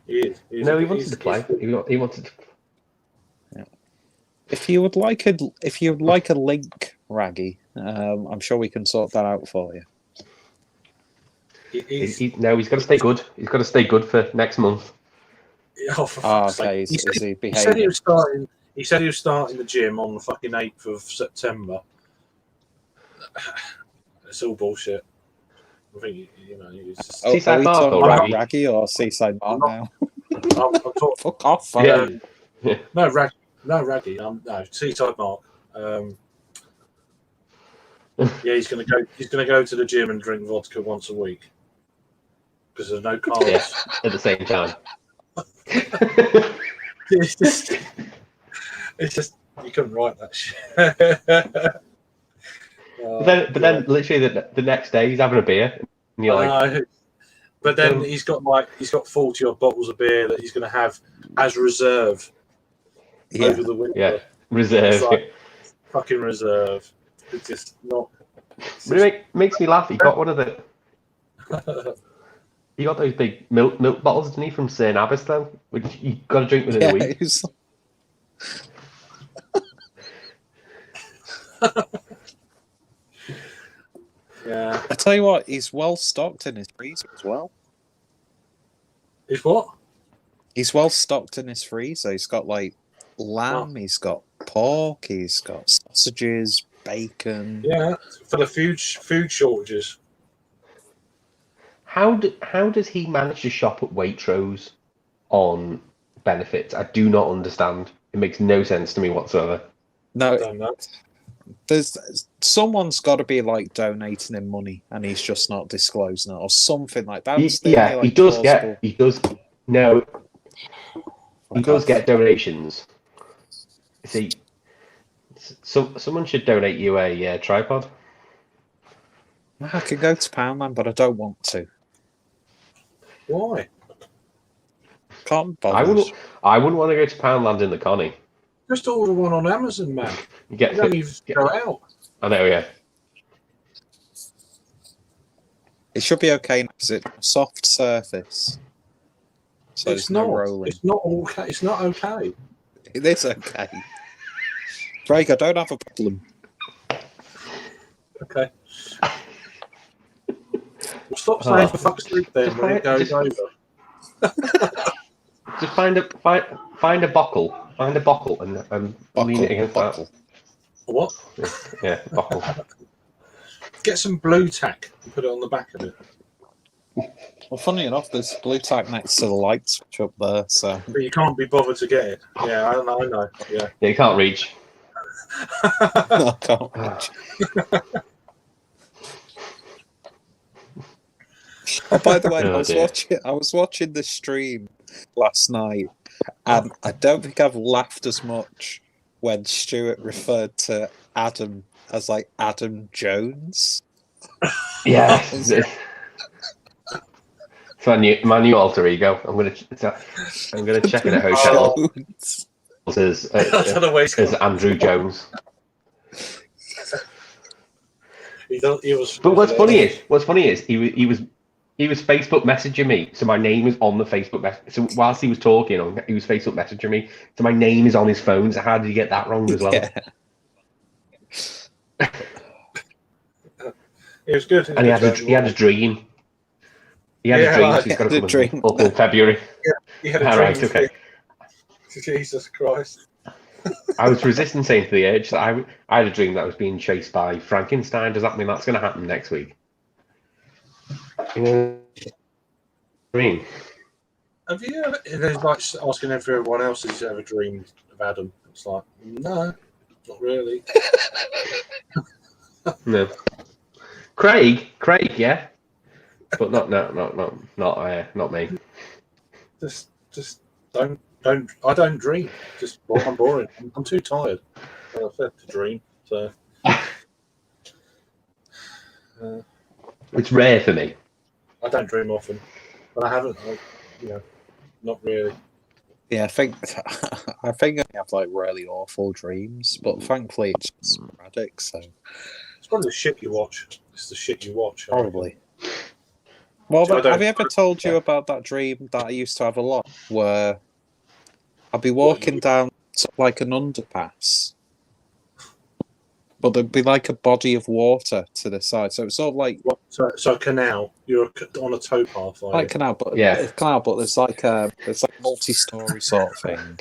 He is.
No, he wanted to play. He wanted to.
if you would like a link, Raggy, I'm sure we can sort that out for you.
He's
He's got to stay good. He's got to stay good for next month.
oh, for fuck's
Okay,
sake.
is he
He
behaving?
said he was starting. He said he was starting the gym on the fucking 8th of September. It's all bullshit. I think he's just.
Oh,
Seaside
are we
Mark
talking
or
about
Raggy?
Raggy or Seaside Mark now?
I'm talking.
Fuck off!
Yeah.
No, Raggy. No, Seaside Mark. Yeah, he's gonna go. He's gonna go to the gym and drink vodka once a week because there's no carbs.
Yeah, at the same time.
It's just you couldn't write that shit.
But then literally the next day he's having a beer, and you're like,
but then he's got 40 odd bottles of beer that he's going to have as reserve over the winter.
yeah, reserve.
It's like, fucking reserve. It's just not.
But it makes me laugh. He got one of the. He got those big milk bottles, didn't he, from St. Abbaston, which you got to drink within a week.
Yeah.
I tell you what, he's well stocked in his freezer as well.
Is what?
He's well stocked in his freezer. He's got like lamb, he's got pork, he's got sausages, bacon.
Yeah, for the food shortages.
How does he manage to shop at Waitrose on benefits? I do not understand. It makes no sense to me whatsoever.
No,
I don't know.
there's someone's got to be like donating him money, and he's just not disclosing it, or something like that.
He does get donations. See, so someone should donate you a tripod.
I could go to Poundland, but I don't want to.
Why?
Can't bother.
I wouldn't want to go to Poundland in the Connie.
Just order one on Amazon, man.
You get
You don't even go out.
I know, yeah.
It should be okay because it's a soft surface. So
It's
there's no
not.
rolling.
It's not okay. It's not okay.
It is okay. Craig, I don't have a problem.
Okay. Well, stop saying for fuck's sake then when it goes over.
Just find a buckle. Find a buckle and lean it against that.
What?
Yeah, buckle.
Get some blue tack and put it on the back of it.
Well, funny enough, there's blue tack next to the light switch up there, so.
But you can't be bothered to get it. Yeah, I know. Yeah.
Yeah, you can't reach.
I can't reach. Oh, by the way, I was watching the stream last night, and I don't think I've laughed as much when Stuart referred to Adam as like Adam Jones.
Yeah. It's my new alter ego. I'm gonna check it at hotel.
Jones.
As Andrew Jones.
He was.
But what's funny is he was Facebook messaging me, so my name is on the Facebook message. So whilst he was talking, he was Facebook messaging me, so my name is on his phone. So how did he get that wrong as well?
Yeah.
It was good.
And he had a dream. He had a dream. So he's got to come up in February.
He had a
All
dream.
right, okay.
Jesus Christ.
I was resisting saying to the edge that I had a dream that I was being chased by Frankenstein. Does that mean that's going to happen next week? You know what I mean?
Have you ever? There's like asking everyone else has ever dreamed of Adam. It's like, no, not really.
No. Craig, yeah, but not me.
Just don't. I don't dream. I'm boring. I'm too tired. I said to dream. So.
It's rare for me.
I don't dream often, but I haven't. Not really.
Yeah, I think I have like really awful dreams, but thankfully it's just sporadic. So
It's probably the shit you watch. It's the shit you watch.
probably. Well,
So
have you ever told you about that dream that I used to have a lot, where I'd be walking down like an underpass, but there'd be like a body of water to the side, so it's sort of like
so a canal. You're on a towpath,
like canal, but
yeah,
canal, but there's like multi-story sort of thing,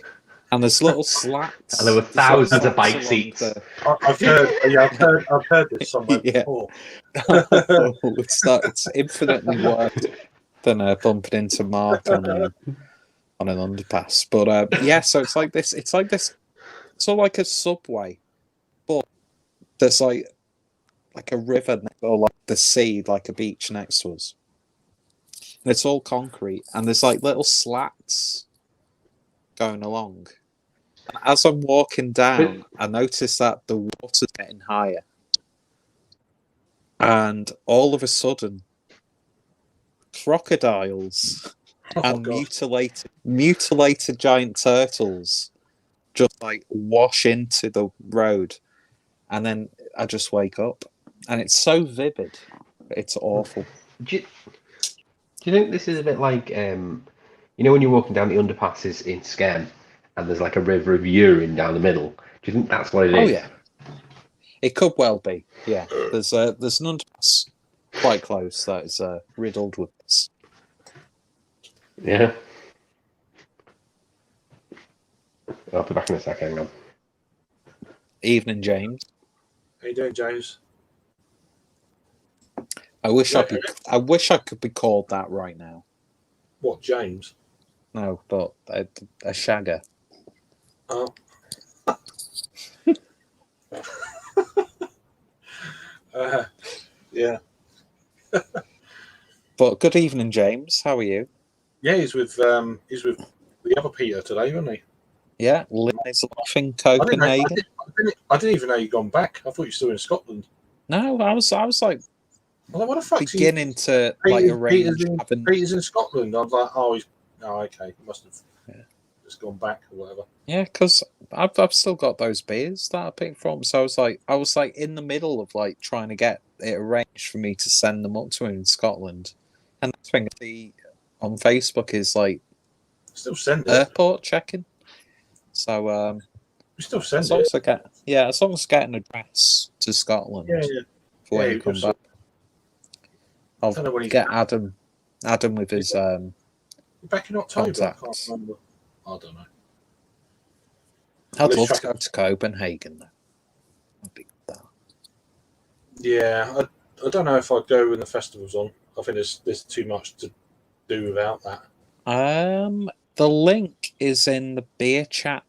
and there's little slats,
and there were thousands of bike seats.
I've heard this somewhere before.
It's infinitely worse than bumping into Mark on an underpass. But yeah, so it's like this. It's sort of like a subway, but there's like a river or like the sea, like a beach next to us. And it's all concrete, and there's like little slats going along. As I'm walking down, I notice that the water's getting higher. And all of a sudden, crocodiles and mutilated giant turtles just like wash into the road. And then I just wake up. And it's so vivid. It's awful.
Do you think this is a bit like, when you're walking down the underpasses in Skem and there's like a river of urine down the middle? Do you think that's what it is?
Oh, yeah. It could well be, yeah. There's an underpass quite close that is riddled with this.
Yeah. I'll be back in a second. Hang on.
Evening, James.
How you doing, James?
I wish I could be called that right now.
What, James?
No, but a shagger.
Oh. Yeah.
But good evening, James. How are you?
Yeah, he's with the other Peter today, isn't he?
Yeah, Lynn is laughing Copenhagen.
I didn't even know you'd gone back. I thought you were still in Scotland.
No, I was like
Well, what the fuck?
beginning to like arrange
Peter's in Scotland. I was like, okay, he must have just gone back or whatever.
Yeah, because I've still got those beers that I picked from. So I was like in the middle of like trying to get it arranged for me to send them up to him in Scotland. And the thing I see on Facebook is like
Still send it.
Airport checking. So
we still send
as long
it.
as I get an address to Scotland for when you come back. I'll get Adam with his
back in October.
contacts.
I can't remember. I don't know.
I'd love to go to Copenhagen though. I'd be good at that.
Yeah, I don't know if I'd go when the festival's on. I think there's too much to do without that.
The link is in the Beer Chat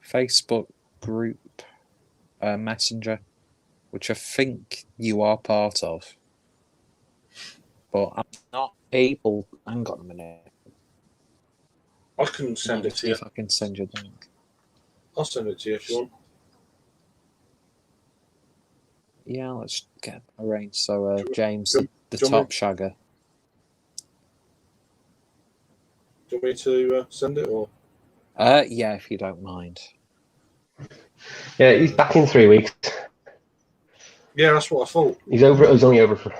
Facebook group messenger, which I think you are part of. But I'm not able. Hang on a minute.
I can send it to you.
If I can send you the link.
I'll send it to you if you want.
Yeah, let's get arranged. So, James, the
do you
top
want
shagger.
Do you want me to send it or?
Yeah, if you don't mind.
Yeah, he's back in 3 weeks.
Yeah, that's what I thought.
He's over. He's only over for.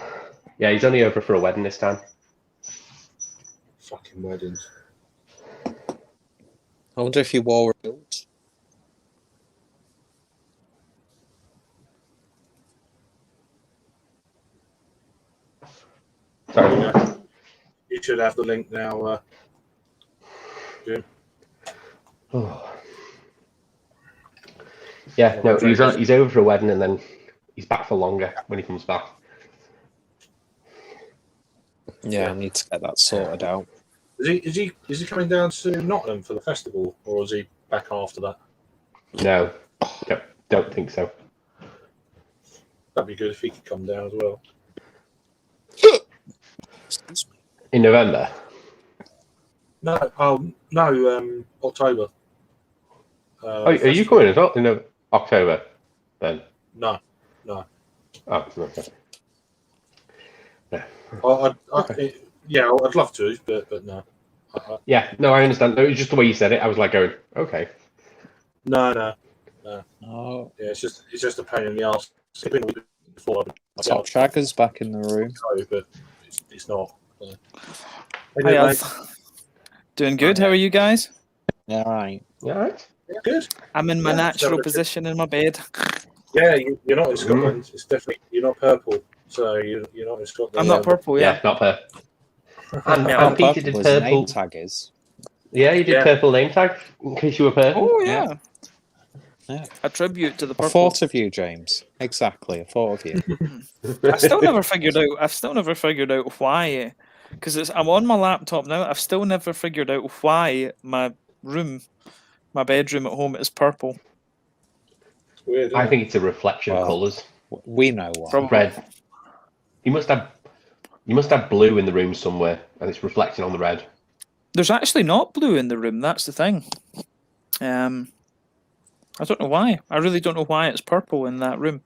Yeah, he's only over for a wedding this time.
Fucking weddings.
I wonder if he wore a kilt.
Sorry.
Yeah. You should have the link now, Jim.
Oh. Yeah, no, he's over for a wedding and then he's back for longer when he comes back.
Yeah, I need to get that sorted out.
Is he coming down to Nottingham for the festival, or is he back after that?
No, don't think so.
That'd be good if he could come down as well.
Excuse me.
In November?
No, October.
Are you coming as well in October then?
No.
Oh, okay. Yeah.
I'd love to, but no.
Yeah, no, I understand. No, it's just the way you said it. I was like going, okay.
No.
Oh,
Yeah, it's just a pain in the arse. It's been a week before.
Top Shagger's back in the room.
But it's not.
Hi,
Anyway,
Alf. Doing good. How are you guys?
Yeah, right.
Yeah, right.
good.
I'm in my
Yeah,
natural
so-
position in my bed.
Yeah, you're not in Scotland. It's definitely you're not purple. So you're not in Scotland.
I'm not purple, yeah.
Not per. And,
Yeah,
and Peter did
His name
purple.
tag is.
Yeah, you did
Yeah.
purple name tag in case you were purple.
Oh, yeah.
Yeah.
A tribute to the
I
purple.
thought of you, James. Exactly, I thought of you.
I've still never figured out why. Because I'm on my laptop now. I've still never figured out why my bedroom at home is purple.
It's weird.
I
Isn't
think it's a reflection of
Well,
colours.
We know why.
Probably.
Red. You must have blue in the room somewhere, and it's reflecting on the red.
There's actually not blue in the room. That's the thing. I don't know why. I really don't know why it's purple in that room.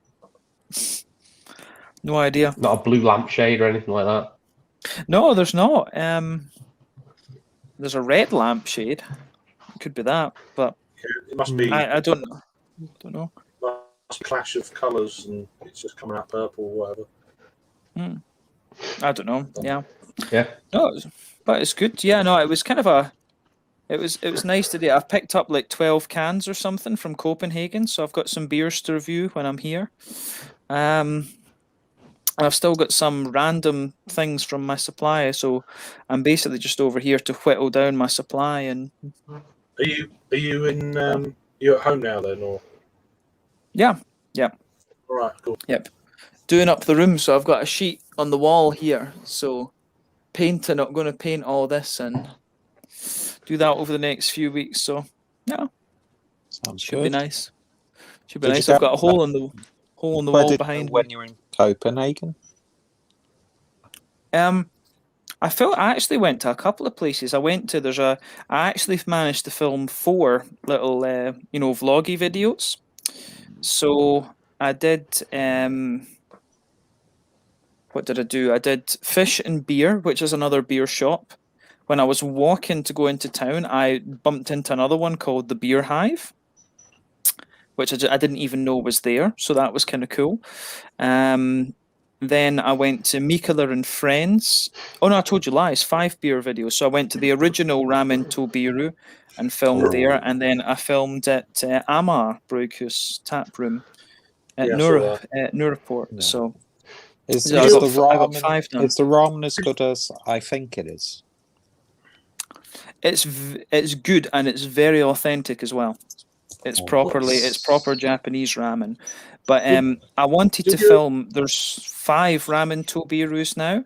No idea.
Not a blue lampshade or anything like that.
No, there's not. There's a red lampshade. Could be that, but
it? It must be.
I don't know. Don't know.
Must be a clash of colours, and it's just coming out purple or whatever.
I don't know. Yeah.
Yeah.
No, but it's good. Yeah. No, it was kind of It was nice today. I've picked up like 12 cans or something from Copenhagen, so I've got some beers to review when I'm here. I've still got some random things from my supply, so I'm basically just over here to whittle down my supply. And
Are you in? You at home now then, or?
yeah,
All right, cool.
doing up the room. So I've got a sheet on the wall here. So painting, I'm going to paint all this and do that over the next few weeks. So yeah,
Sounds
should
good.
be nice. Should be
Did you
nice. I've
go-
got a hole in the
Where
wall
did you
behind
go when
me.
you were in Copenhagen?
I actually went to a couple of places. I actually managed to film 4 little, vloggy videos. So I did, what did I do? I did Fish and Beer, which is another beer shop. When I was walking to go into town, I bumped into another one called the Beer Hive, which I didn't even know was there. So that was kind of cool. Then I went to Mikala and Friends. Oh no, I told you lies. 5 beer videos. So I went to the original Ramen Tobiru and filmed there, and then I filmed at Amar Brewhus Tap Room at
Yeah, I saw that.
Nuraport.
Yeah.
So
Is
I
the
got
ramen
5 now.
is the ramen as good as I think it is?
It's good and it's very authentic as well. It's
Oh,
proper Japanese ramen. But I wanted to
did you-
film. There's 5 ramen Tobirus now.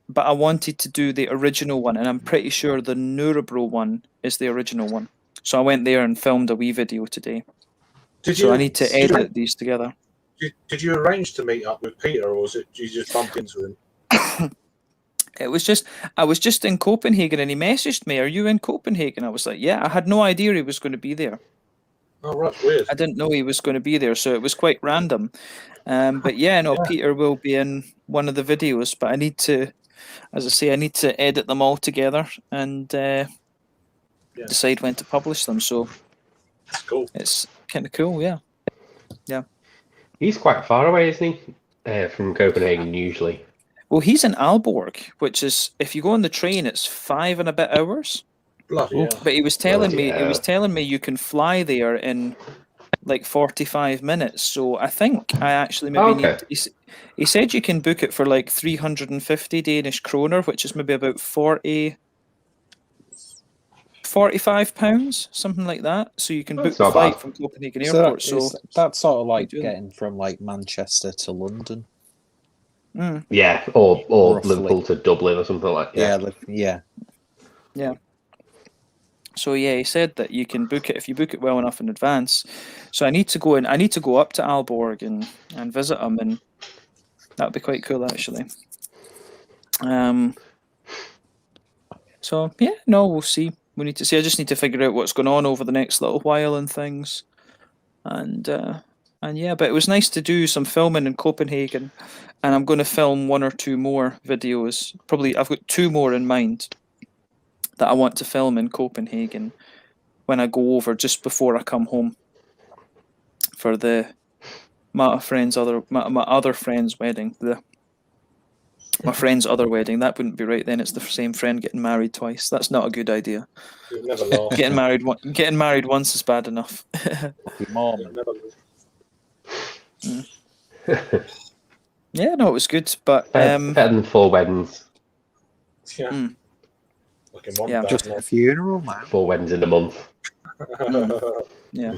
But I wanted to do the original one, and I'm pretty sure the Nurabro one is the original one. So I went there and filmed a wee video today. I need to edit these together.
Did you arrange to meet up with Peter, or was it you just bumped into him?
I was just in Copenhagen, and he messaged me, "Are you in Copenhagen?" I was like, "Yeah." I had no idea he was going to be there.
Oh, right, weird.
I didn't know he was going to be there, so it was quite random. But yeah, no,
Yeah.
Peter will be in one of the videos, but I need to, as I say, I need to edit them all together and decide when to publish them. So
That's cool.
it's kind of cool, yeah.
He's quite far away, isn't he? From Copenhagen, usually.
Well, he's in Aalborg, which is, if you go on the train, it's 5 and a bit hours.
Bloody hell.
But he was telling me,
Bloody
you can fly there in like 45 minutes. So I think I actually maybe
Okay.
need. He said you can book it for like 350 Danish kroner, which is maybe about 45 pounds, something like that. So you can book
That's
the
not
flight
bad.
from Copenhagen
So
Airport. So
that's sort of like
doing-
getting from like Manchester to London.
Yeah, or
Roughly.
Liverpool to Dublin or something like that.
Yeah.
So yeah, he said that you can book it if you book it well enough in advance. So I need to go up to Aalborg and visit him, and that would be quite cool actually. So yeah, no, we'll see. We need to see. I just need to figure out what's going on over the next little while and things. And yeah, but it was nice to do some filming in Copenhagen, and I'm going to film 1 or 2 more videos. Probably I've got 2 more in mind that I want to film in Copenhagen when I go over just before I come home for my other friend's wedding. My friend's other wedding. That wouldn't be right then. It's the same friend getting married twice. That's not a good idea.
You'll never laugh.
Getting married once is bad enough.
You'll never
Yeah, no, it was good, but
Better than 4 weddings.
Yeah. Looking one
Yeah.
bad
Just a
luck.
funeral, man.
4 weddings in a month.
yeah.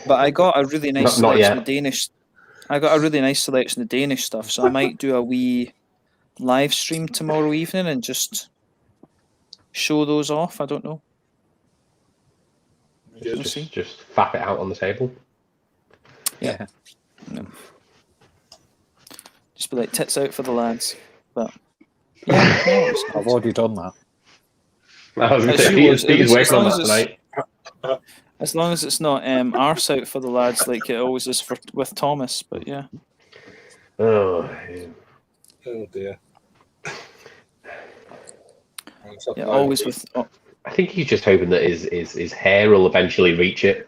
But I got a really nice
Not
selection
yet.
of Danish. I got a really nice selection of Danish stuff, so I might do a wee live stream tomorrow evening and just show those off. I don't know. We'll see.
Just fap it out on the table.
Yeah.
Just be like tits out for the lads. But yeah, no, it was good.
I've already done that.
I was going to
As
say,
you was-
Peter's
as
working on
long
that
as
tonight.
As long as it's not arse out for the lads like it always is with Thomas. But yeah.
Oh, yeah.
Oh dear.
Yeah, always with.
I think he's just hoping that his hair will eventually reach it.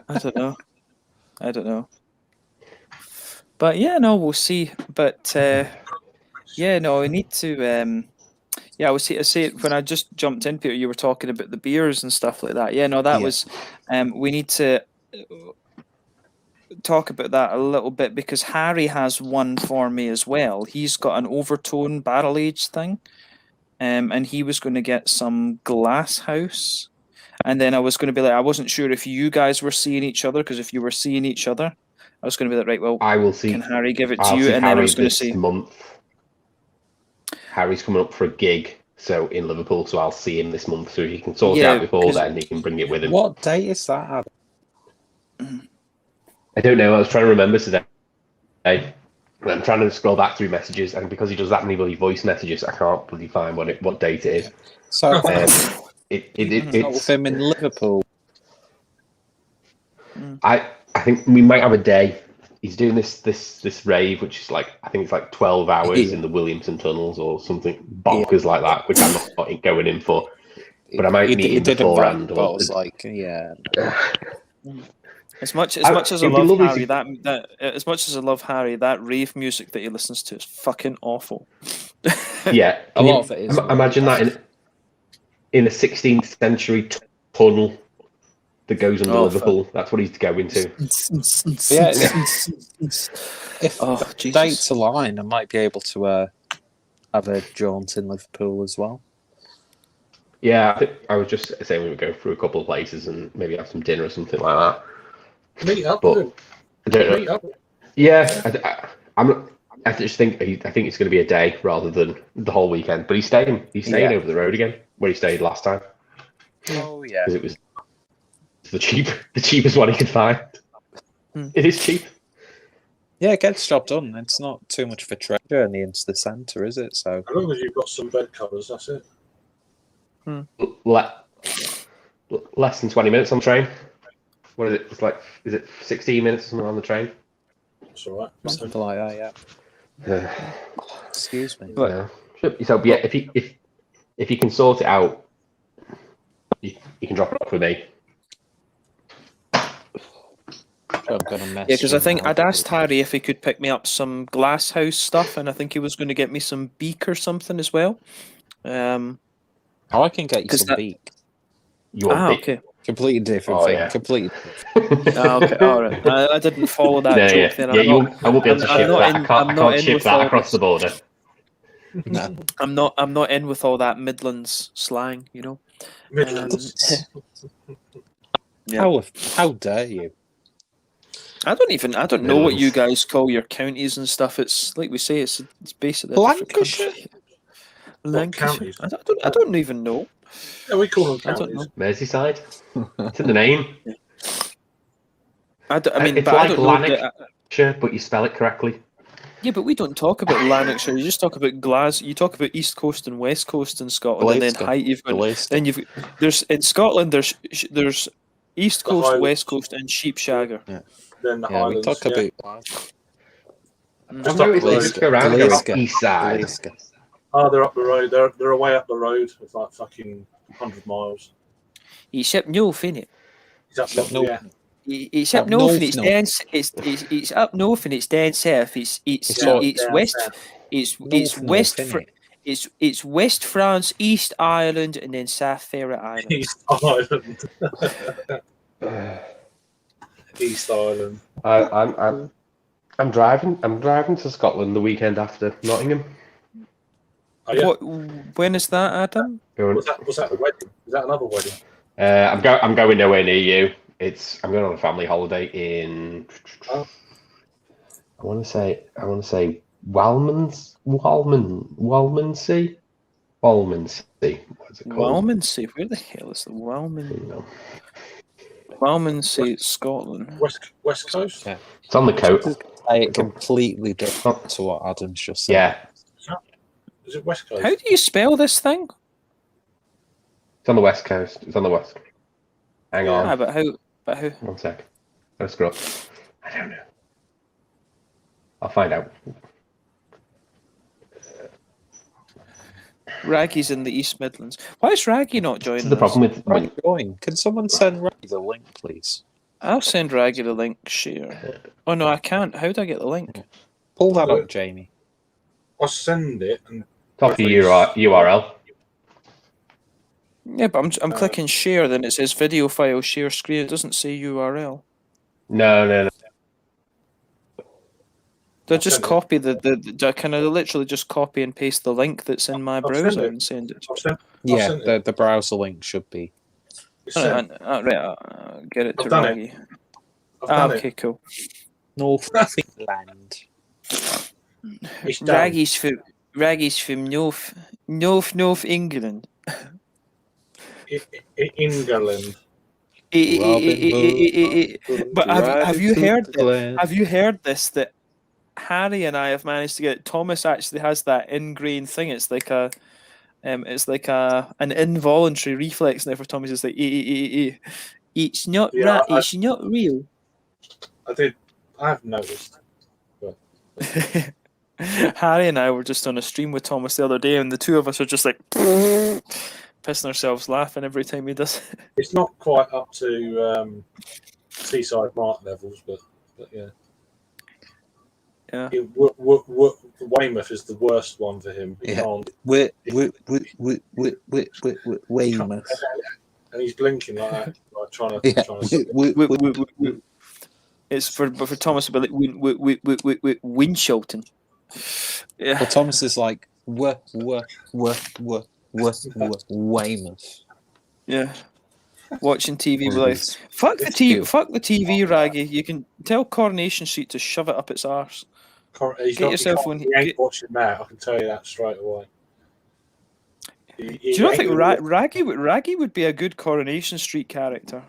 I don't know. But yeah, no, we'll see. But yeah, no, I need to. Yeah, I say when I just jumped in, Peter, you were talking about the beers and stuff like that. Yeah, no, that was. We need to talk about that a little bit because Harry has one for me as well. He's got an overtone barrel age thing, and he was going to get some Glass House. And then I was going to be like, I wasn't sure if you guys were seeing each other, because if you were seeing each other, I was going to be like, right, well,
I will see.
can Harry give it to
I'll
you?
see
And then I
Harry
was going to
this
say,
month. Harry's coming up for a gig, so in Liverpool, so I'll see him this month. So if he can sort it
Yeah,
out before
'cause-
then, he can bring it with him.
What date is that?
I don't know. I was trying to remember today. I'm trying to scroll back through messages, and because he does that many bloody voice messages, I can't bloody find what date it is.
So
It's
with him in Liverpool.
I think we might have a day. He's doing this rave, which is like I think it's like 12 hours in the Williamson tunnels or something bonkers like that, which I'm not going in for. But I might meet him beforehand.
But I was like, yeah.
as much as I
it'd be
love
lovely
Harry,
to-
that as much as I love Harry, that rave music that he listens to is fucking awful.
Yeah,
A lot of it is.
Imagine that in a 16th century tunnel that goes under
Oh,
Liverpool. That's what he's going to.
Yeah, if
Oh, Jesus.
dates align, I might be able to have a jaunt in Liverpool as well.
Yeah, I think I was just saying we would go through a couple of places and maybe have some dinner or something like that.
Meet up
But
with him.
I don't know.
Meet up.
Yeah, I just think it's going to be a day rather than the whole weekend. But he's staying. He's staying
Yeah.
over the road again where he stayed last time
Oh yeah.
because it was the cheapest one he could find. It is cheap.
Yeah, it gets the job done. It's not too much of a trek journey into the centre, is it? So
As long as you've got some bed covers, that's it.
Less than 20 minutes on the train. What is it? It's like, is it 16 minutes or something on the train?
That's all right.
something like that. Yeah. Excuse me.
Yeah. So yeah, if you can sort it out, you can drop it off with me.
I'm gonna mess.
Yeah, because I
with
think
now.
I'd asked Harry if he could pick me up some glass house stuff, and I think he was going to get me some beak or something as well.
I can get you
'cause
some
that-
beak.
You want big?
okay.
Completely different
Oh,
thing.
yeah.
Completely different.
Okay, all right. I didn't follow that
No,
joke.
yeah,
Then
yeah.
I'm
You
not.
won't, I won't be able to
I'm
ship
not
that.
in-
I
I'm not
can't
in
ship
with
that
all
across
this.
the border.
No.
I'm not in with all that Midlands slang. You know.
Midlands.
Yeah.
How dare you?
I don't know what you
Midlands.
guys call your counties and stuff. It's like we say, it's basically a different
Lancashire?
country. Lancashire.
counties?
I don't even know.
Yeah, we call them
I don't know.
counties.
Merseyside. It's in the name.
I mean,
It's
but I
like
don't know.
Lanarkshire, but you spell it correctly.
Yeah, but we don't talk about Lanarkshire. You just talk about Glasgow. You talk about East Coast and West Coast in Scotland, and then
Glasgow.
you've got
Glasgow.
there's in Scotland there's East
The
Coast,
Highlands.
West Coast, and Sheepshagger.
Then the
Yeah, we
Highlands.
talk
yeah.
about
Mm.
I've noticed
Glasgow.
if you go around going
Glasgow.
east side.
Glasgow.
Oh, they're up the road. They're away up the road. It's like fucking 100 miles.
It's up north, innit?
He's up
Except no-
yeah.
It's
Up
up north,
north,
and it's
no.
down. It's up north, and it's down south. It's
all-
down
west.
south.
It's
North,
west.
innit?
It's West France, East Ireland, and then South Faroe Island.
East Island. East Island.
I'm driving to Scotland the weekend after Nottingham.
Oh, yeah.
When is that, Adam?
Was that a wedding? Is that another wedding?
I'm going nowhere near you. I'm going on a family holiday in.
Oh.
I want to say Walmansea. Walmansea. What's it called?
Walmansea. Where the hell is the Walmansea?
No.
Walmansea, Scotland.
West Coast?
Yeah.
It's on the coast.
Say it completely different to what Adam's just said.
Yeah,
Is it West Coast?
How do you spell this thing?
it's on the west coast. It's on the west. Hang on.
Ah, but how?
One sec. Let's scroll. I don't know. I'll find out.
Raggy's in the East Midlands. Why is Raggy not
This
joining
is the problem
us?
with
Right, going. Can someone send Ray the link, please?
I'll send Raggy the link. Share. Oh no, I can't. How do I get the link?
Pull that up, Jamie.
I'll send it. And
top of your URL.
Yeah, but I'm clicking share. Then it says video file share screen. It doesn't say URL.
No.
Do I
I'll
just
send it.
copy can I literally just copy and paste the link that's in my
I'll send
browser
it.
and send it?
I'll send
Yeah,
it.
the browser link should be.
It's sent.
Right, get it
I've
to
done it.
Raggy.
I've done
Okay, cool.
Northumberland.
It's done.
Raggy's from North England.
England.
But have you heard that?
that?
Have you heard this? That Harry and I have managed to get. Thomas actually has that ingrained thing. It's like an involuntary reflex now for Thomas. It's like it's not
Yeah,
it's not real.
I've noticed.
Harry and I were just on a stream with Thomas the other day, and the two of us are just like pissing ourselves laughing every time he does it.
It's not quite up to Seaside Mark levels, but yeah.
Yeah.
Weymouth is the worst one for him. He
Yeah.
can't,
Weymouth.
and he's blinking like that, like trying to.
Yeah.
It's for Thomas a bit like Winchilton. Yeah.
Well, Thomas is like Weymouth.
Yeah. Watching TV with like
It's
fuck the
it's
TV,
cute.
fuck the TV, Raggy. You can tell Coronation Street to shove it up its arse.
He's
Get yourself one.
He ain't watching that. I can tell you that straight away.
Do you not think Raggy would be a good Coronation Street character?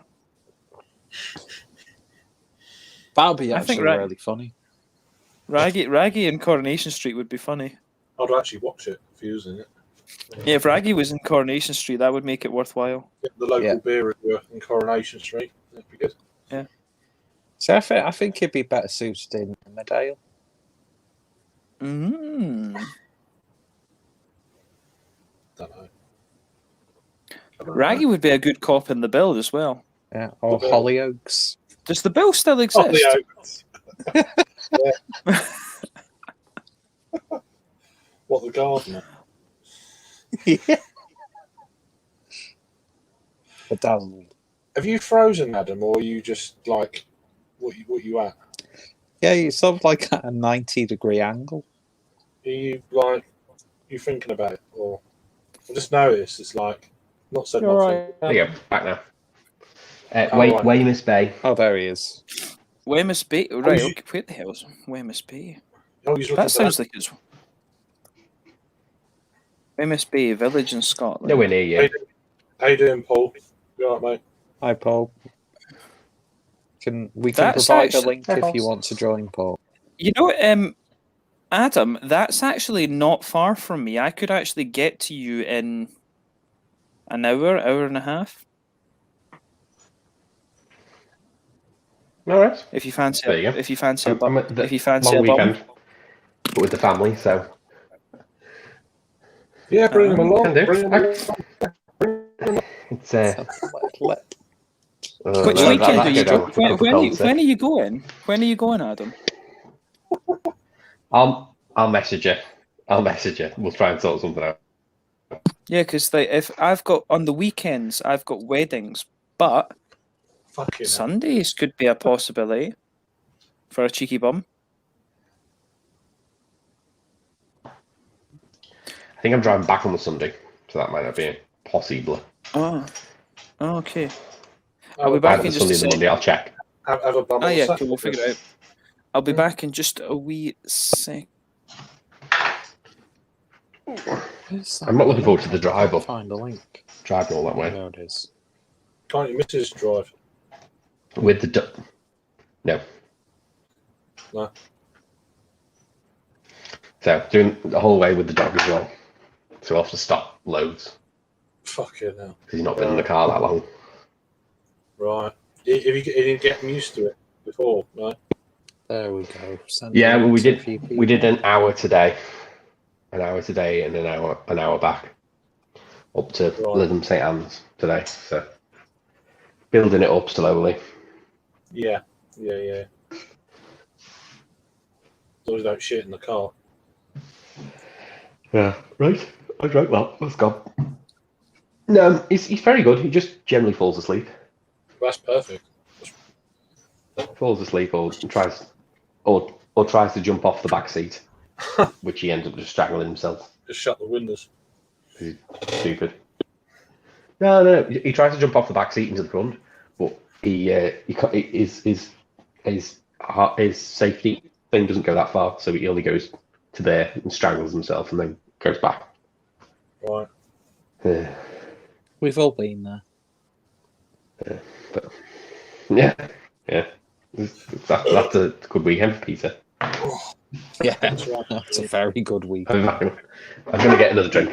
That would be
I think
actually really funny.
Raggy and Coronation Street would be funny.
I'd actually watch it if he was in it.
Yeah, if Raggy was in Coronation Street, that would make it worthwhile.
Get the local
Yeah.
beer reviewer in Coronation Street. That'd be good.
So I think he'd be better suited in Emmerdale.
Don't know.
Raggy would be a good cop in the Build as well.
Yeah, or
Okay.
Hollyoaks.
Does the bill still
Oh,
exist?
the oaks. What, the gardener?
Yeah. Bedazzled.
Have you frozen, Adam, or are you just like what you at?
Yeah, it's sort of like at a 90-degree angle.
Are you like you thinking about it, or I just noticed it's like not so
You're
much.
right. There you go. Back now.
Oh, right.
Weymouth Bay.
Oh, there he is.
Weymouth Bay. Right,
you-
okay. Where the hell is Weymouth Bay?
Oh, he's looking
That
for
sounds like it's Weymouth Bay, village in Scotland.
Nowhere near you.
How you doing, Paul? You all right, mate?
Hi, Paul. We can
That's
provide
actually-
a link if you want to join, Paul.
You know, Adam, that's actually not far from me. I could actually get to you in an hour and a half,
All right.
if you fancy.
There you go.
If you fancy a
I'm at the
if you fancy
long
a bum.
weekend, but with the family, so
Yeah, bring him along.
can do.
Bring him along.
It's
Which
no,
weekend
that
are you
go down
going?
with a cup of
When
concert.
are you going? When are you going, Adam?
I'll message you. We'll try and sort something out.
Yeah, because if I've got on the weekends, I've got weddings, but
Fucking hell.
Sundays could be a possibility for a cheeky bum.
I think I'm driving back on the Sunday, so that might not be possible.
Oh, okay.
Have
I'll be
a
back
Either
in
the
just
Sunday
a
or the
sec.
Monday. I'll check.
have a bum
Oh
on
yeah,
Saturday.
cool. We'll figure it out. I'll be back in just a wee sec.
I'm not looking forward to the drive up.
Find a link.
Driving all that way
There it is.
Can't you miss his drive?
with the no.
No.
So doing the whole way with the dog as well. So we'll have to stop loads
Fucking hell.
because he's not been in the car that long.
Right. If you didn't get him used to it before, no?
There we go. Send
Yeah,
a
well,
link
we
to a
did.
few
We did
people.
an hour today, and an hour back, up to
Right.
Lytham St Anne's today. So building it up slowly.
Yeah. As long as you don't shit in the car.
Yeah, right. I drank that. Let's go. No, he's very good. He just generally falls asleep.
That's perfect.
Falls asleep or tries to jump off the back seat, which he ends up just strangling himself.
Just shut the windows.
He's stupid. No, he tries to jump off the back seat into the front, but his safety thing doesn't go that far, so he only goes to there and strangles himself and then goes back.
Right.
We've all been there.
But yeah. That's a good weekend for Peter.
Yeah,
That's right.
that's a very good week.
I'm going to get another drink.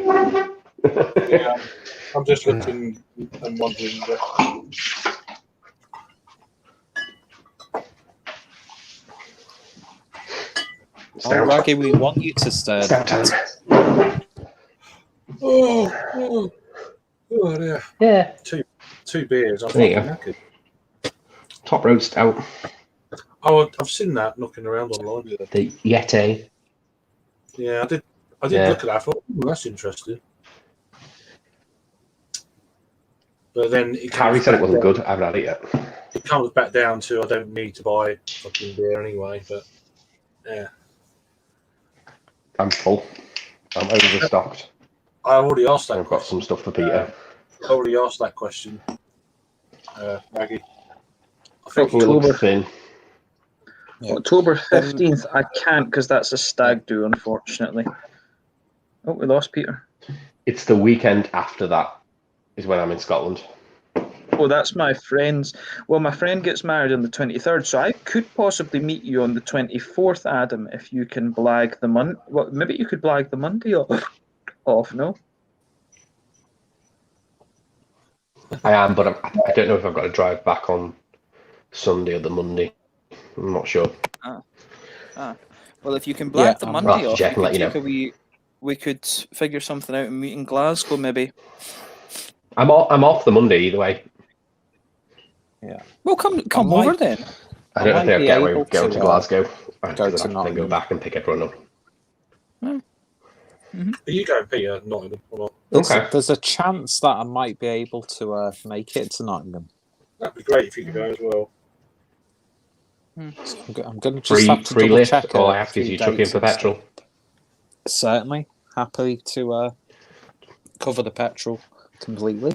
Yeah. I'm just looking and wondering what.
Stout.
Raggy, we want you to stir.
Stout time.
Oh dear.
Yeah.
Two beers. I'm
There you
fucking knackered.
Top roast stout.
Oh, I've seen that knocking around online.
The Yeti.
Yeah, I did
Yeah.
look at that. I thought, "Ooh, that's interesting." But then
Harry said it wasn't good. I haven't had it yet.
It comes back down to I don't need to buy fucking beer anyway. But yeah,
I'm full. I'm overstocked.
I already asked that.
I've got some stuff for Peter.
I already asked that question, Maggie. I think
It looks thin.
Yeah.
October 15th, I can't because that's a stag do, unfortunately. Oh, we lost Peter.
It's the weekend after that is when I'm in Scotland.
Oh, that's my friend's. Well, my friend gets married on the 23rd, so I could possibly meet you on the 24th, Adam, if you can blag the Monday. Well, maybe you could blag the Monday off, no?
I am, but I don't know if I've got to drive back on Sunday or the Monday. I'm not sure.
Well, if you can blag the
I'm
Monday
right.
off,
Check and let you know.
We could figure something out and meet in Glasgow, maybe.
I'm off the Monday either way.
Well, come
might-
over then.
I don't
might
think I'd
be
get away
able
with going
to,
to Glasgow
go
because
to
I'd have to then go
Nottingham.
back and pick everyone up.
Are you going, Peter? Nottingham or not?
Okay.
There's a chance that I might be able to make it to Nottingham.
That'd be great if you could go as well.
So I'm going to just have to
Free
double
lift.
check.
All I ask is you chuck in for petrol.
Certainly happy to cover the petrol completely.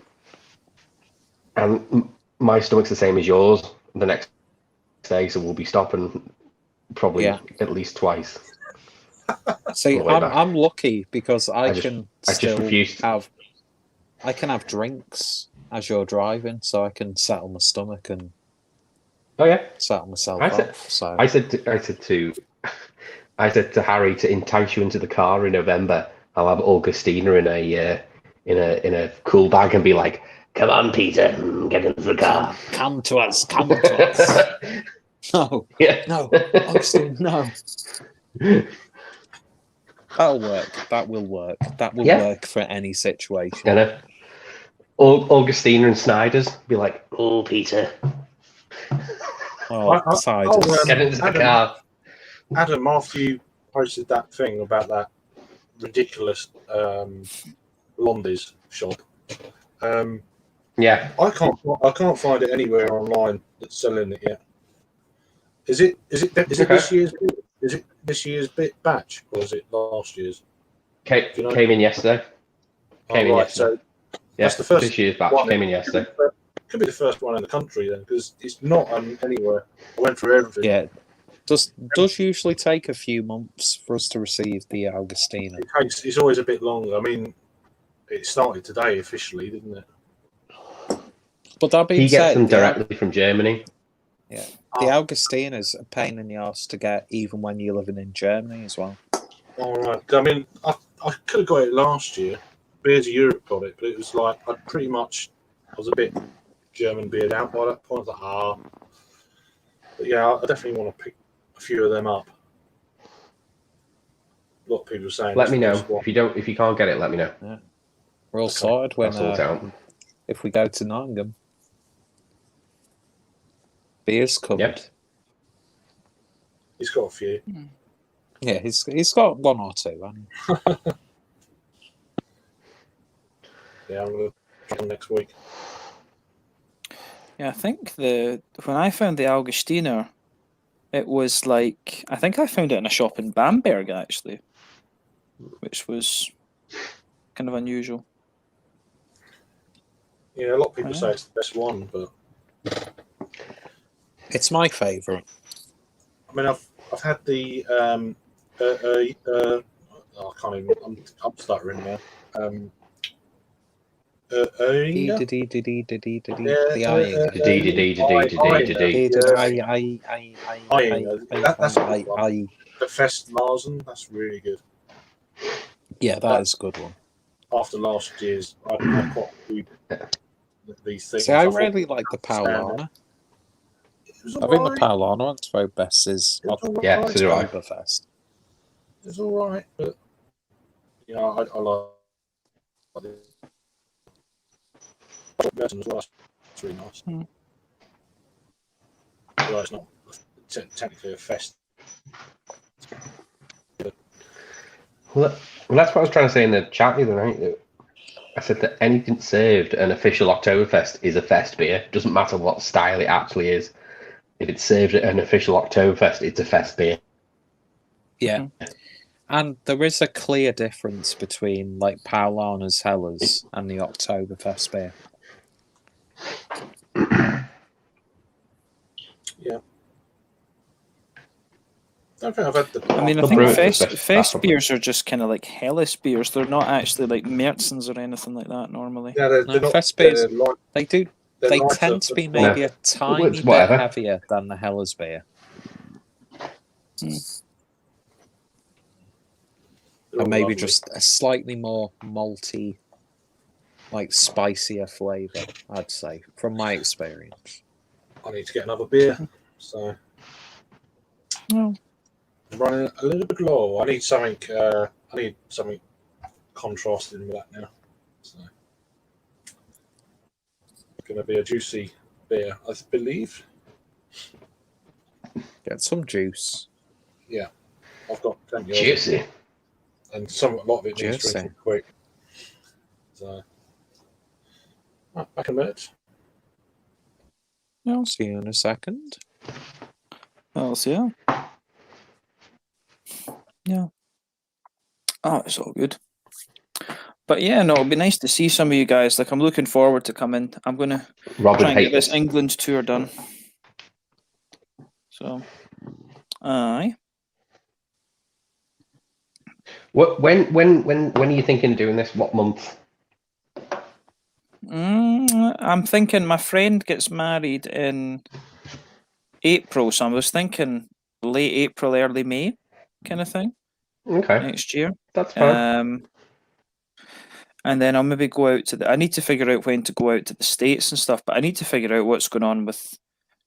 And my stomach's the same as yours the next day, so we'll be stopping probably at least twice.
See,
on the way back.
I'm lucky because I
just
can still
refused.
I can have drinks as you're driving, so I can settle my stomach and settle myself off. So
I said to Harry to entice you into the car in November. I'll have Augustina in a cool bag and be like, "Come on, Peter, get into the car.
Come to us, come to us." No, no, Augustine, no. That'll work. That will work. That will work for any situation.
You know? Augustina and Snyder's be like, "Oh, Peter, get into the car."
Adam, after you posted that thing about that ridiculous Blondies shop, I can't find it anywhere online that's selling it yet. Is it this year's? Is it this year's batch or is it last year's?
Came in yesterday.
So that's the first.
This year's batch came in yesterday.
Could be the first one in the country then, because it's not anywhere. I went through everything.
Yeah, does usually take a few months for us to receive the Augustina.
It's always a bit longer. I mean, it started today officially, didn't it?
But that being
he gets
said,
them directly from Germany.
Yeah, the Augustina is a pain in the arse to get, even when you're living in Germany as well.
All right. I mean, I could have got it last year. Beers of Europe got it, but it was like I was a bit German beard out by that point. I was like, But yeah, I definitely want to pick a few of them up. A lot of people are saying.
Let me know if you can't get it. Let me know.
Yeah. We're all sorted when if we go to Nottingham. Beer's covered.
Yep.
He's got a few.
Yeah, he's got one or two, hasn't he?
Yeah, I'm going to try them next week.
Yeah, I think when I found the Augustiner, it was like, I think I found it in a shop in Bamberg actually, which was kind of unusual.
Yeah, a lot of people say it's the best one, but
it's my favourite.
I mean, I've had the I can't even. I'm stuttering now. The Fest Marzen, that's really good.
Yeah, that is a good one.
After last year's, I quite viewed these things.
See, I really like the Paulana. I think the Paulana one's very best is Oktoberfest.
It's all right, but I like it. As well. It's really nice. Although it's not technically a fest.
Well, that's what I was trying to say in the chat the other night. I said that anything served an official Oktoberfest is a fest beer. Doesn't matter what style it actually is. If it's served at an official Oktoberfest, it's a fest beer.
Yeah. And there is a clear difference between like Paulana's Hellers and the Oktoberfest beer.
Yeah. I think I've had the.
I mean, I think fest beers are just kind of like Helles beers. They're not actually like Märzens or anything like that normally.
Yeah, they're not,
fest beers. They tend to be maybe a tiny bit heavier than the Helles beer. And maybe just a slightly more malty, like spicier flavour, I'd say, from my experience.
I need to get another beer, so I'm running a little bit low. I need something. Contrasting with that now. So it's going to be a juicy beer, I believe.
Get some juice.
Yeah, I've got plenty of it,
Juicy.
and a lot of it needs
Juicy.
drinking quick. So, right, back in a minute.
I'll see you in a second.
I'll see you. Yeah. Oh, it's all good. But yeah, no, it'll be nice to see some of you guys. Like, I'm looking forward to coming. I'm going to
Rob
try
would
and get
hate
this
this.
England tour done. So, aye.
When are you thinking of doing this? What month?
I'm thinking my friend gets married in April, so I was thinking late April, early May kind of thing
Okay,
next year.
that's fine.
And then I'll maybe go out to I need to figure out when to go out to the States and stuff, but I need to figure out what's going on with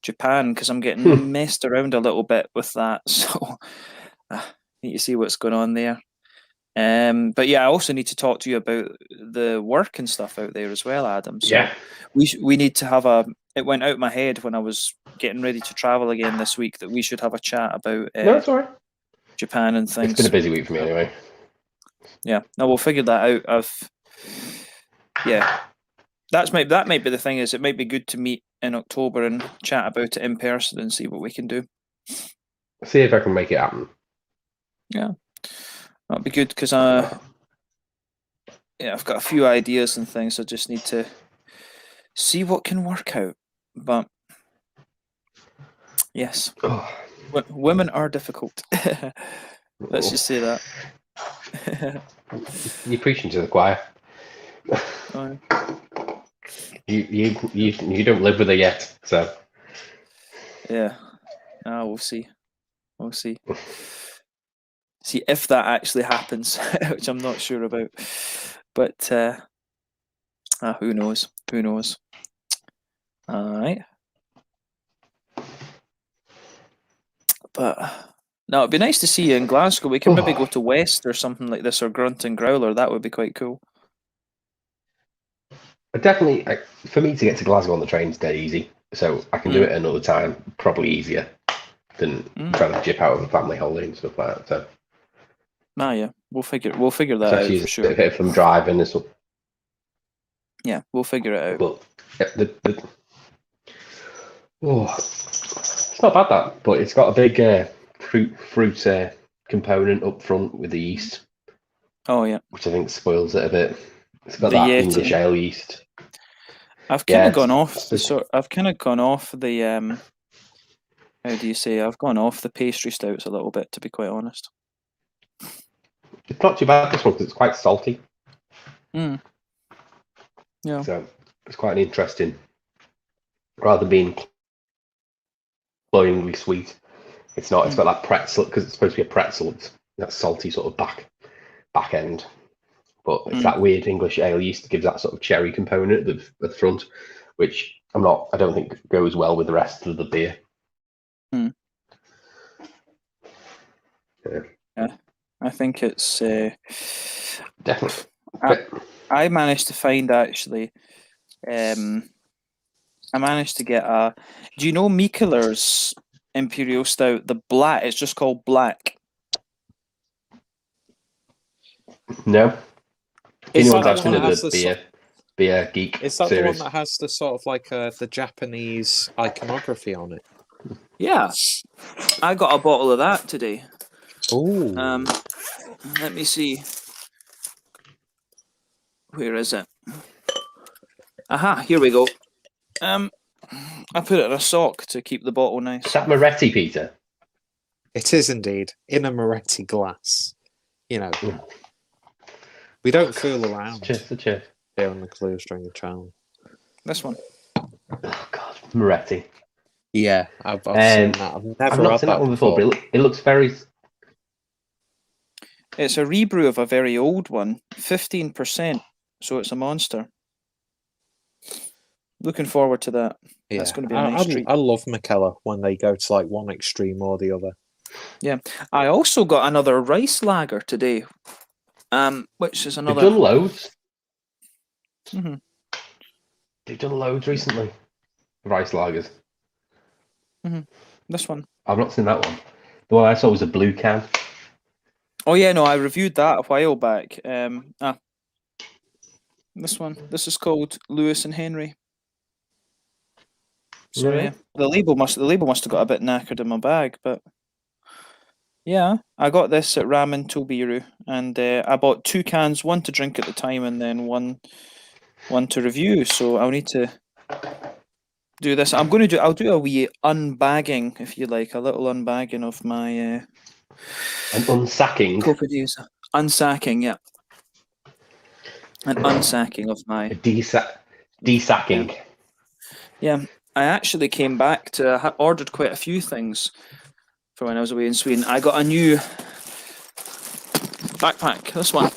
Japan because I'm getting messed around a little bit with that. So I need to see what's going on there. But yeah, I also need to talk to you about the work and stuff out there as well, Adam. So
Yeah.
we need to have a. It went out my head when I was getting ready to travel again this week that we should have a chat about
No, it's all right.
Japan and things.
It's been a busy week for me anyway.
Yeah, no, we'll figure that out. That might be the thing. Is it might be good to meet in October and chat about it in person and see what we can do.
See if I can make it happen.
Yeah, that'd be good because I've got a few ideas and things. I just need to see what can work out. But yes,
Oh,
women are difficult. Let's just say that.
you're preaching to the choir.
Oh,
You don't live with her yet, so
yeah. We'll see. We'll see. See if that actually happens, which I'm not sure about. But who knows? Who knows? All right. But no, it'd be nice to see you in Glasgow. We can maybe go to West or something like this, or Grunt and Growler. That would be quite cool.
definitely for me to get to Glasgow on the train's dead easy. So I can do it another time, probably easier than trying to jip out of a family holiday and stuff like that. So
Yeah, we'll figure that
especially
out for sure.
if I'm driving and stuff.
Yeah, we'll figure it out.
But it's not bad that, but it's got a big fruit component up front with the yeast.
Oh yeah,
which I think spoils it a bit. It's got
The
that
Yeti.
English ale yeast.
I've kind of
Yeah,
gone off the I've kind of gone off the how do you say? I've gone off the pastry stouts a little bit, to be quite honest.
It's not too bad this one because it's quite salty.
Yeah.
So it's quite an interesting, rather than being cloyingly sweet. It's not. It's got that pretzel because it's supposed to be a pretzel. It's that salty sort of back end, but it's that weird English ale yeast that gives that sort of cherry component at the front, which I don't think goes well with the rest of the beer.
Yeah, I think it's
Definitely.
I managed to find actually. I managed to get a. Do you know Mikkeller's Imperial Stout? The black. It's just called black.
No.
It's
Anyone's
that
asking
one
of
has
the beer geek
Is that
series.
the one that has the sort of like the Japanese iconography on it?
Yeah, I got a bottle of that today.
Oh,
Let me see. Where is it? Aha, here we go. I put it in a sock to keep the bottle nice.
Is that Moretti, Peter?
it is indeed in a Moretti glass. You know, we don't fool around
Cheers.
here on the Clue Stringer channel.
This one.
Oh God, Moretti.
Yeah, I've seen that. I've never
not
had
seen that one before, but it looks very.
It's a rebrew of a very old one, 15%. So it's a monster. Looking forward to that.
Yeah,
That's going to be a nice treat.
I love McKellar when they go to like one extreme or the other.
Yeah, I also got another rice lager today, which is another.
They've done loads.
Mhm.
They've done loads recently. rice lagers.
This one.
I've not seen that one. The one I saw was a blue can.
Oh yeah, no, I reviewed that a while back. This one. This is called Lewis and Henry. So
Yeah.
yeah, the label must have got a bit knackered in my bag, but yeah, I got this at Ramen Tobiru, and I bought 2 cans, one to drink at the time, and then one to review. So I'll need to do this. I'll do a wee unbagging, if you like, a little unbagging of my
An unsacking.
Copies. Unsacking, yeah. An unsacking of my
A desacking.
Yeah, I actually came back to. I ordered quite a few things for when I was away in Sweden. I got a new backpack. This one,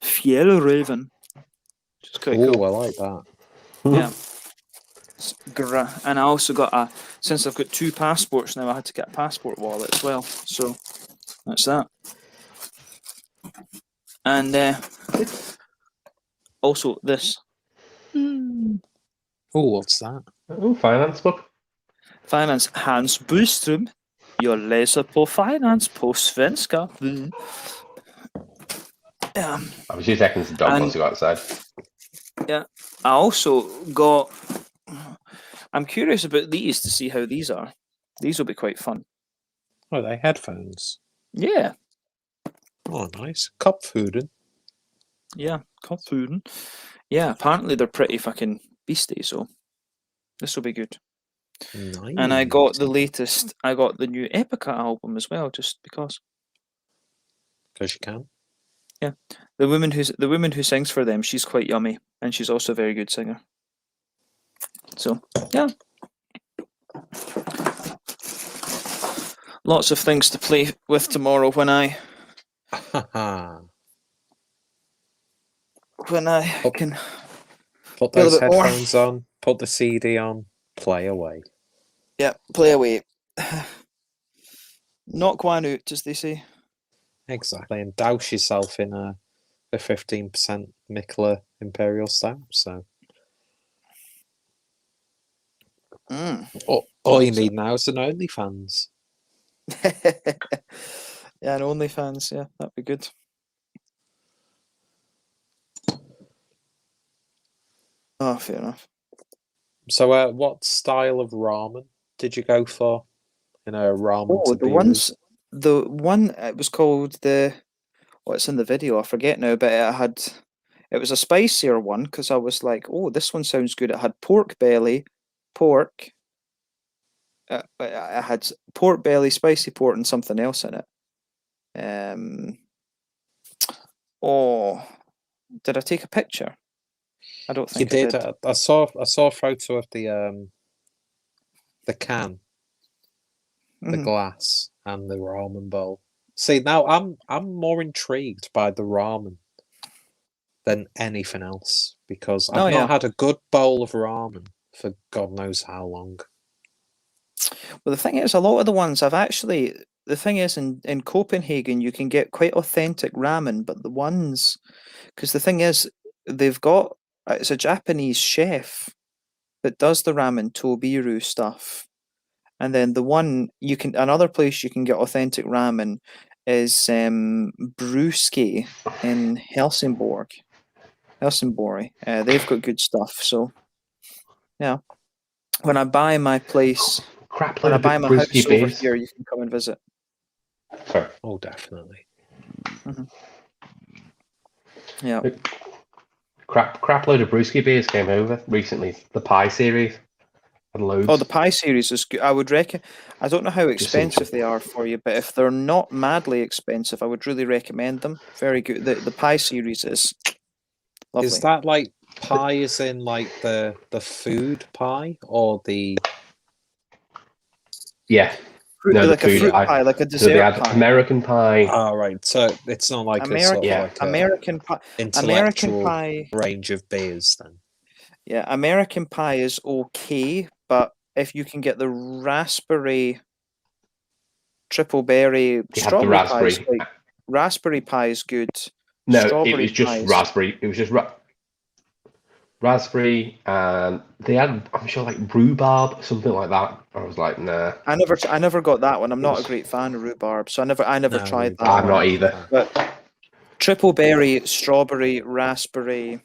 Fjällräven. Which is quite
Oh,
cool.
I like that.
Yeah. And I also got since I've got 2 passports now, I had to get a passport wallet as well. So that's that. And also this.
Oh, what's that?
Oh, finance book.
Finance Hans Boström. Jag läser på finance på svenska. Yeah.
I was 2 seconds. The dog wants to go outside.
Yeah. I also got. I'm curious about these to see how these are. These will be quite fun.
Oh, they headphones.
Yeah.
Oh, nice. Kopfhören.
Yeah. Kopfhören. Yeah. Apparently they're pretty fucking beastie. So this will be good.
Nice.
And I got the latest. I got the new Epica album as well, just because.
Because you can.
Yeah. The woman who sings for them, she's quite yummy, and she's also a very good singer. So yeah. Lots of things to play with tomorrow when I can
Put
play a
those
bit more.
headphones on, put the CD on, play away.
Yeah, play away. Not quite out, as they say.
Exactly, and douse yourself in a 15% Mikla Imperial Stout. So all you need now is an OnlyFans.
Yeah, an OnlyFans. Yeah, that'd be good. Oh, fair enough.
So, what style of ramen did you go for? In a ramen
The one it was called what's in the video? I forget now, but it was a spicier one because I was like, oh, this one sounds good. It had pork belly, pork. I had pork belly, spicy pork, and something else in it. Oh, did I take a picture? I don't think
you
I
did.
did.
I saw a photo of the can, the glass, and the ramen bowl. See, now I'm more intrigued by the ramen than anything else because I've not had a good bowl of ramen for God knows how long.
Well, the thing is, a lot of the ones the thing is, in Copenhagen, you can get quite authentic ramen, but the ones, because the thing is, they've got, it's a Japanese chef that does the ramen Tobiru stuff. And then another place you can get authentic ramen is Brewski in Helsingborg. They've got good stuff. So, yeah. When I buy my place, when I buy my house over here, you can come and visit.
Sorry.
Oh, definitely.
Yeah.
Crap load of brewski beers came over recently. The pie series. And loads.
Oh, the pie series is good. I would reckon. I don't know how expensive they are for you, but if they're not madly expensive, I would really recommend them. Very good. The pie series is lovely.
Is that like pie as in like the food pie or the?
Yeah.
Like a fruit pie, like a dessert pie.
American pie.
Oh, right. So it's not like
American pie.
Intellectual range of beers then.
Yeah, American pie is okay, but if you can get the raspberry, triple berry, strawberry pie is like, raspberry pie is good.
No, it was just raspberry. It was just raspberry, and they had, I'm sure, like rhubarb, something like that. I was like, nah,
I never got that one. I'm not a great fan of rhubarb, so I never
No,
tried that
I'm
one.
not either.
But triple berry, strawberry, raspberry.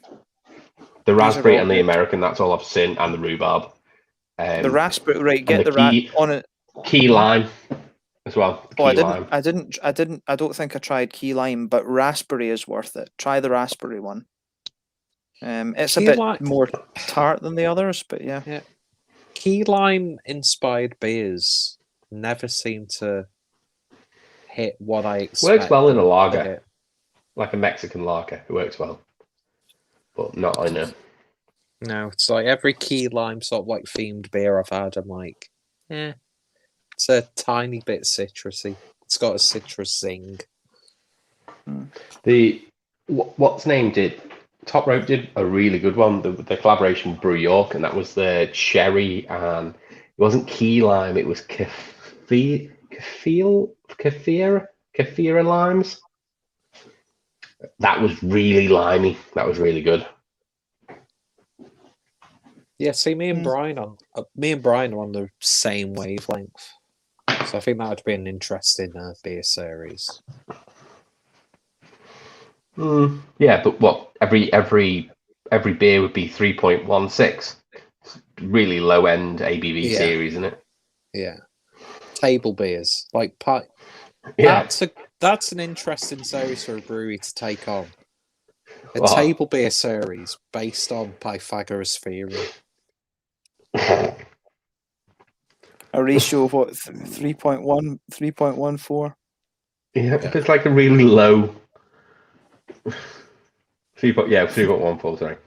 The
These are
raspberry
all
and the
good.
American, that's all I've seen, and the rhubarb.
The raspberry, right?
And
Get
the
the on it.
key lime as well. The
Oh, I
key lime.
I don't think I tried key lime, but raspberry is worth it. Try the raspberry one. It's a
Key
bit
lime-
more tart than the others, but yeah.
Key lime inspired beers never seem to hit what I expect.
Works well in a
them to
lager,
hit.
like a Mexican lager. It works well, but not in a.
No, it's like every key lime sort of like themed beer I've had, I'm like, it's a tiny bit citrusy. It's got a citrus zing.
The what's name did Top Rope did a really good one. The collaboration with Brew York, and that was the cherry, and it wasn't key lime. It was kaffir limes. That was really limey. That was really good.
Yeah, see, me and Brian are on the same wavelength, so I think that would be an interesting beer series.
Yeah, but what every beer would be 3.16. Really low end ABV
Yeah.
series, isn't it?
Yeah, table beers like pie.
Yeah.
That's an interesting series for a brewery to take on. A
What?
table beer series based on Pythagoras' theorem.
A ratio of what 3.1, 3.14.
Yeah, if it's like a really low 3.14, sorry.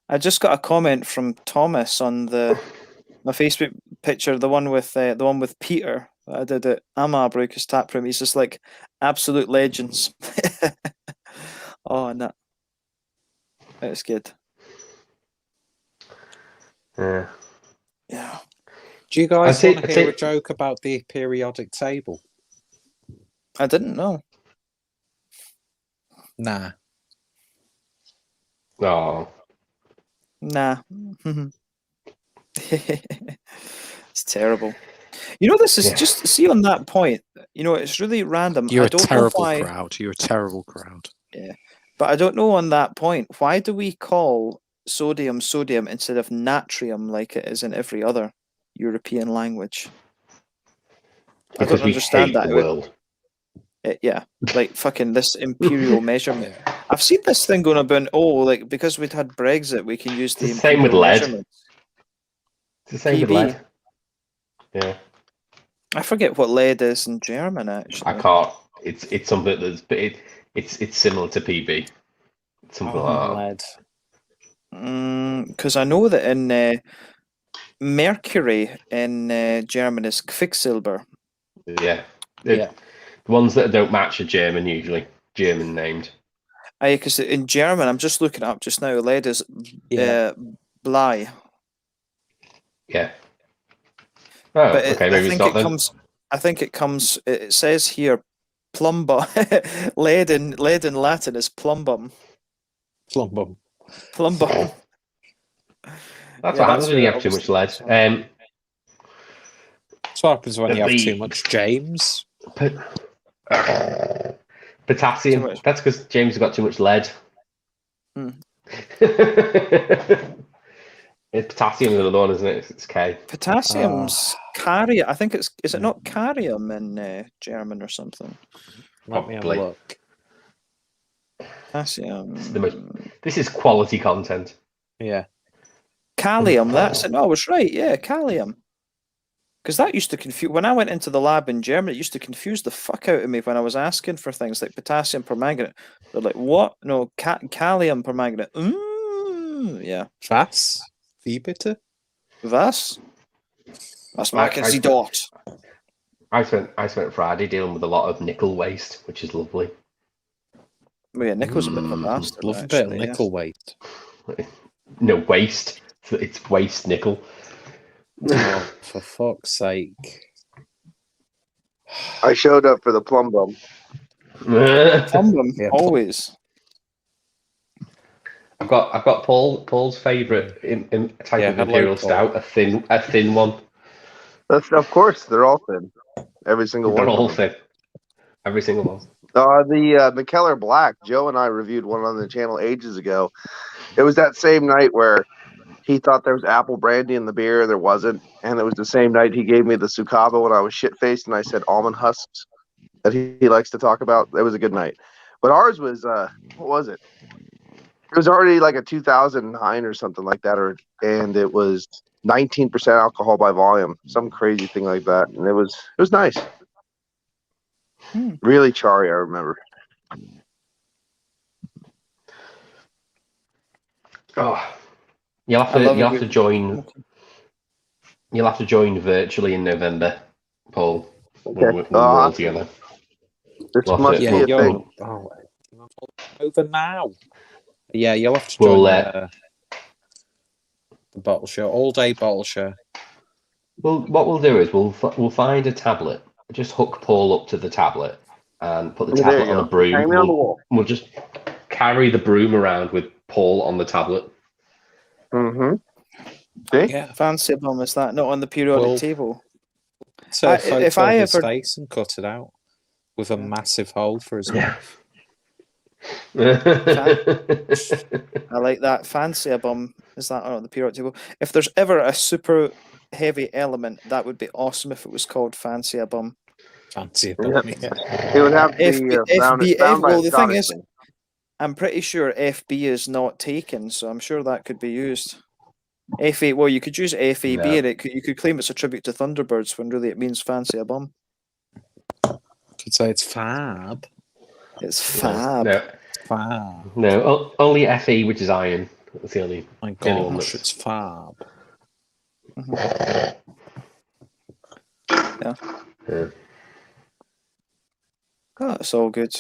I just got a comment from Thomas on my Facebook picture, the one with Peter. I did it. Ama Brokers Tap Room. He's just like absolute legends. Oh no, it's good.
Yeah.
Yeah.
Do you guys
I'd say-
want to
I'd
hear
say-
a joke about the periodic table?
I didn't know.
Nah.
Oh,
Nah. It's terrible. You know, this is
Yeah.
just see on that point. You know, it's really random.
You're
I
a
don't
terrible
know why,
crowd. You're a terrible crowd.
but I don't know on that point. Why do we call sodium sodium instead of natrium like it is in every other European language? I
because
don't
we
understand
hate
that.
the world.
Yeah, like fucking this imperial measurement. I've seen this thing going about. Oh, like because we'd had Brexit, we can use
It's
the
the same with
imperial
lead.
measurements.
It's the same with
PB.
lead. Yeah,
I forget what lead is in German actually.
I can't. It's something that's, but it's similar to PB. Something like that.
Lead.
Because I know that in mercury in German is Quicksilver.
Yeah.
Yeah.
The ones that don't match are German usually. German named.
Because in German, I'm just looking it up just now. Lead is Blei.
Yeah. Oh,
But
okay.
I
Maybe it's
think
not
it
then.
comes. I think it comes. It says here, plumba. lead in Latin is plumbum.
Plumbum.
Plumbum.
That's
Yeah,
what happens when
where
you
it
have too much
obviously
lead.
comes from.
That's what happens when you have
The-
too much James.
Potassium.
Too much.
That's because James has got too much lead.
Hmm.
Potassium is another one, isn't it? It's K.
Potassium's carium. I think it's. Is it not carium in German or something?
Let me have a
Probably.
look.
Potassium.
This is quality content.
Yeah.
Callium. That's it. No, I was right. Yeah, callium. Because that used to confuse when I went into the lab in Germany. It used to confuse the fuck out of me when I was asking for things like potassium permanganate. They're like, "What? No, calcium permanganate." Yeah,
Was? Wie bitte?
was? Was machen Sie dort?
I spent Friday dealing with a lot of nickel waste, which is lovely.
Well, yeah, nickel's a bit of a bastard.
Love a bit of
actually,
nickel weight.
No, waste. It's waste nickel.
Oh, for fuck's sake.
I showed up for the plum bum.
Plumbum,
Yeah,
always.
I've got Paul's favourite type
Yeah,
of
hello,
imperial
Paul.
stout, a thin one.
Of course, they're all thin. Every single
They're
one
all
of them.
thin. Every single one.
The McKellar Black, Joe and I reviewed one on the channel ages ago. It was that same night where he thought there was apple brandy in the beer. There wasn't. And it was the same night he gave me the Sukaba when I was shit-faced and I said almond husks that he likes to talk about. It was a good night. But ours was, what was it? It was already like a 2009 or something like that, and it was 19% alcohol by volume, some crazy thing like that. And it was nice. Really charry, I remember.
Oh, you'll have to join. You'll have to join virtually in November, Paul.
Okay.
When we're all together.
This must be a thing.
Over now. Yeah, you'll have to
We'll,
join the bottle show, all day bottle show.
Well, what we'll do is we'll find a tablet. Just hook Paul up to the tablet and put the tablet on a broom.
Hang me on the wall.
We'll just carry the broom around with Paul on the tablet.
Mm-hmm. See?
Yeah.
Fancy bomb, is that not on the periodic table?
So
if I
his
ever
face and cut it out with a massive hole for his mouth.
I like that. Fancy bomb, is that on the periodic table? If there's ever a super heavy element, that would be awesome if it was called Fancy Bomb.
Fancy bomb, yeah.
It would have to be
well, the thing is, I'm pretty sure FB is not taken, so I'm sure that could be used. FA, well, you could use FAB, and you could claim it's a tribute to Thunderbirds when really it means Fancy a Bum.
Could say it's fab.
It's fab.
No,
fab.
No, only FE, which is iron. That's the only.
My gosh, it's fab.
Yeah. Oh, it's all good.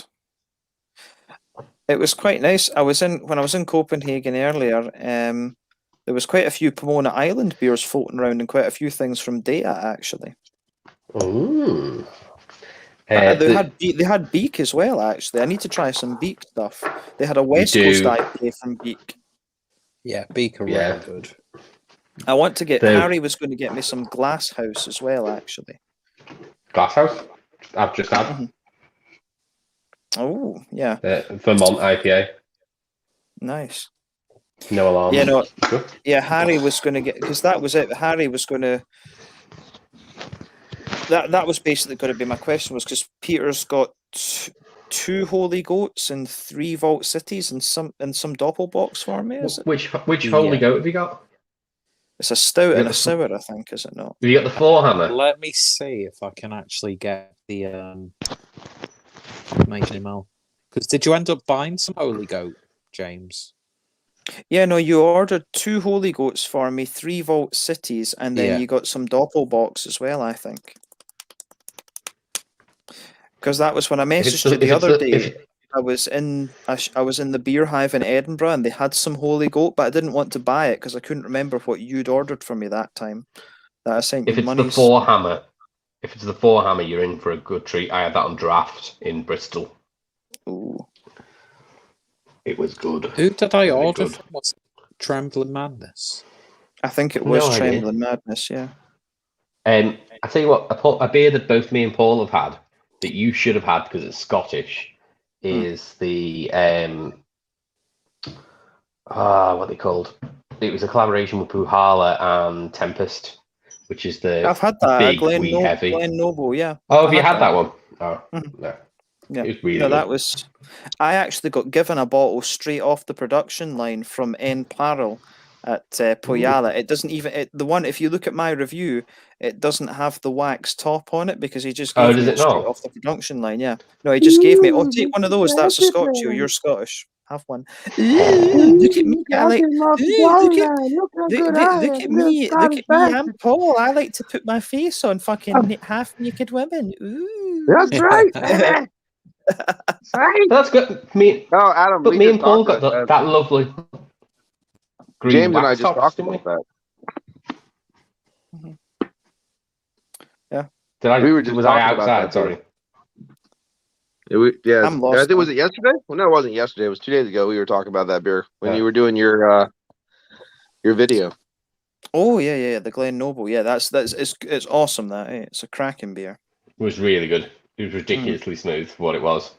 It was quite nice. When I was in Copenhagen earlier. There was quite a few Pomona Island beers floating around, and quite a few things from Data actually.
Ooh.
They had Beak as well. Actually, I need to try some Beak stuff. They had a West Coast IPA from Beak.
Yeah, Beak are really good.
I want to get. Harry was going to get me some Glass House as well. Actually,
Glass House. I've just had.
Oh yeah.
Vermont IPA.
Nice.
No alarm.
Yeah, no. Yeah, Harry was going to get, because that was it. Harry was going to. That was basically going to be my question, was because Peter's got 2 Holy Goats and 3 Vault Cities and some Doppelbox for me. Is it?
Which Holy Goat have you got?
It's a stout and a sour, I think, is it not?
Have you got the 4 hammer?
Let me see if I can actually get the making him. Because did you end up buying some Holy Goat, James?
Yeah, no, you ordered 2 Holy Goats for me, 3 Vault Cities, and then you got some Doppelbox as well, I think. Because that was when I messaged you the other day. I was in the Beer Hive in Edinburgh, and they had some Holy Goat, but I didn't want to buy it because I couldn't remember what you'd ordered for me that time. That I sent you money.
If it's the 4 hammer, you're in for a good treat. I had that on draft in Bristol.
Ooh.
It was good.
Who did I order from? Was it Trembling Madness?
I think it was Trembling Madness, yeah.
I tell you what, a beer that both me and Paul have had that you should have had because it's Scottish is the what are they called? It was a collaboration with Puhala and Tempest, which is the
I've had that
big
Glen
heavy.
Glen Noble, yeah.
Oh, have you had that one? Oh, no.
Yeah,
it was really
no,
good.
that was. I actually got given a bottle straight off the production line from N Parel at Poyala. It doesn't even the one. If you look at my review, it doesn't have the wax top on it because he just gave me it straight off the production line. Yeah, no, he just gave me. Oh, take one of those. That's a Scotch. You're Scottish. Have one. Look at me. I like. Look at me. Look at me. I'm Paul. I like to put my face on fucking half naked women. Ooh.
That's right.
That's good.
Adam.
But me and Paul got that lovely green
James and I
wax
just
tops,
talked about that.
Yeah.
Did I?
We were just
was I
talking about
outside?
that,
Sorry.
Yeah,
I'm
I
lost.
think was it yesterday? Well, no, it wasn't yesterday. It was 2 days ago. We were talking about that beer when
Yeah.
you were doing your video.
Oh yeah, the Glen Noble. Yeah, that's it's awesome. That it's a cracking beer.
It was really good. It was ridiculously smooth for what it was.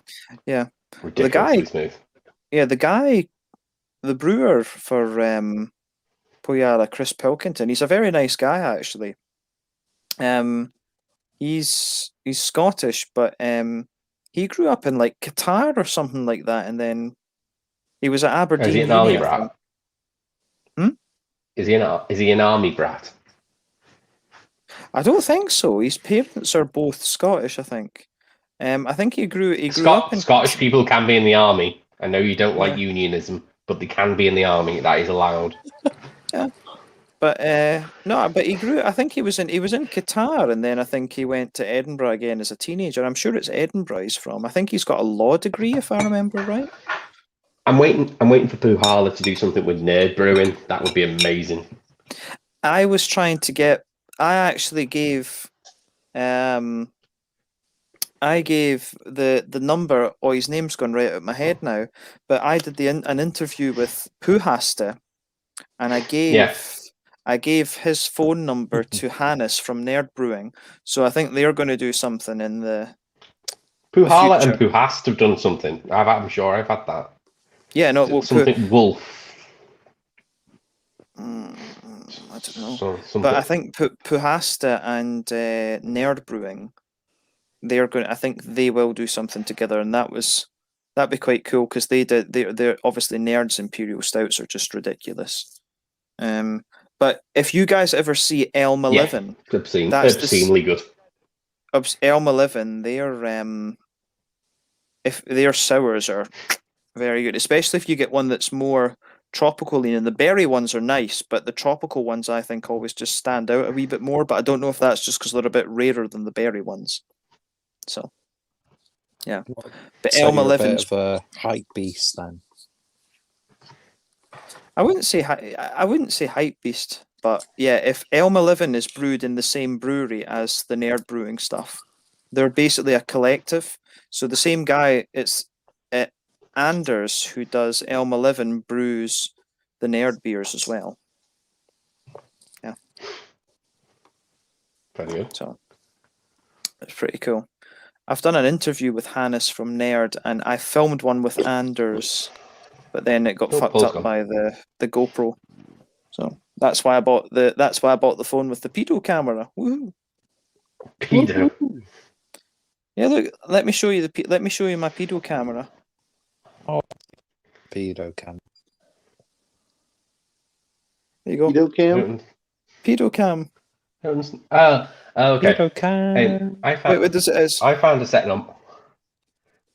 Yeah,
Ridiculously smooth.
yeah, the brewer for Poyala, Chris Pilkington. He's a very nice guy actually. He's Scottish, but he grew up in like Qatar or something like that, and then he was at Aberdeen
Is he an
Uni,
army
I
brat?
think. Hmm?
Is he an army brat?
I don't think so. His parents are both Scottish, I think. I think he grew up in
Scottish people can be in the army. I know you don't like
Yeah.
unionism, but they can be in the army. That is allowed.
Yeah. But no, but he grew. I think he was in Qatar, and then I think he went to Edinburgh again as a teenager. I'm sure it's Edinburgh he's from. I think he's got a law degree, if I remember right.
I'm waiting for Puhala to do something with nerd brewing. That would be amazing.
I was trying to get. I actually gave. I gave the number. Oh, his name's gone right out of my head now. But I did an interview with Puhasta, and
Yeah.
I gave his phone number to Hannes from Nerd Brewing. So I think they're going to do something in the
Puhala and
future.
Puhast have done something. I'm sure I've had that.
Yeah, no, well,
Something wolf.
I don't know.
Something.
But I think Puhasta and Nerd Brewing, they're going. I think they will do something together, and that'd be quite cool because they're obviously Nerd's Imperial Stouts are just ridiculous. But if you guys ever see Elm 11,
obscenely good.
Elm 11, if their sours are very good, especially if you get one that's more tropical leaning. The berry ones are nice, but the tropical ones I think always just stand out a wee bit more. But I don't know if that's just because they're a bit rarer than the berry ones. So, yeah. But
So
Elm
you're a
11's
bit of a hype beast then.
I wouldn't say hype beast, but yeah, if Elm 11 is brewed in the same brewery as the Nerd Brewing stuff, they're basically a collective. So the same guy, it's Anders who does Elm 11 brews the Nerd beers as well. Yeah.
Very good.
So it's pretty cool. I've done an interview with Hannes from Nerd, and I filmed one with Anders, but then it got fucked up by the GoPro. So that's why I bought the phone with the pedo camera. Woohoo!
Pedo.
Yeah, look. Let me show you my pedo camera.
Oh, pedo cam.
There you go.
Pedo cam.
Pedo cam.
Okay.
Pedo cam.
And I found a setting on.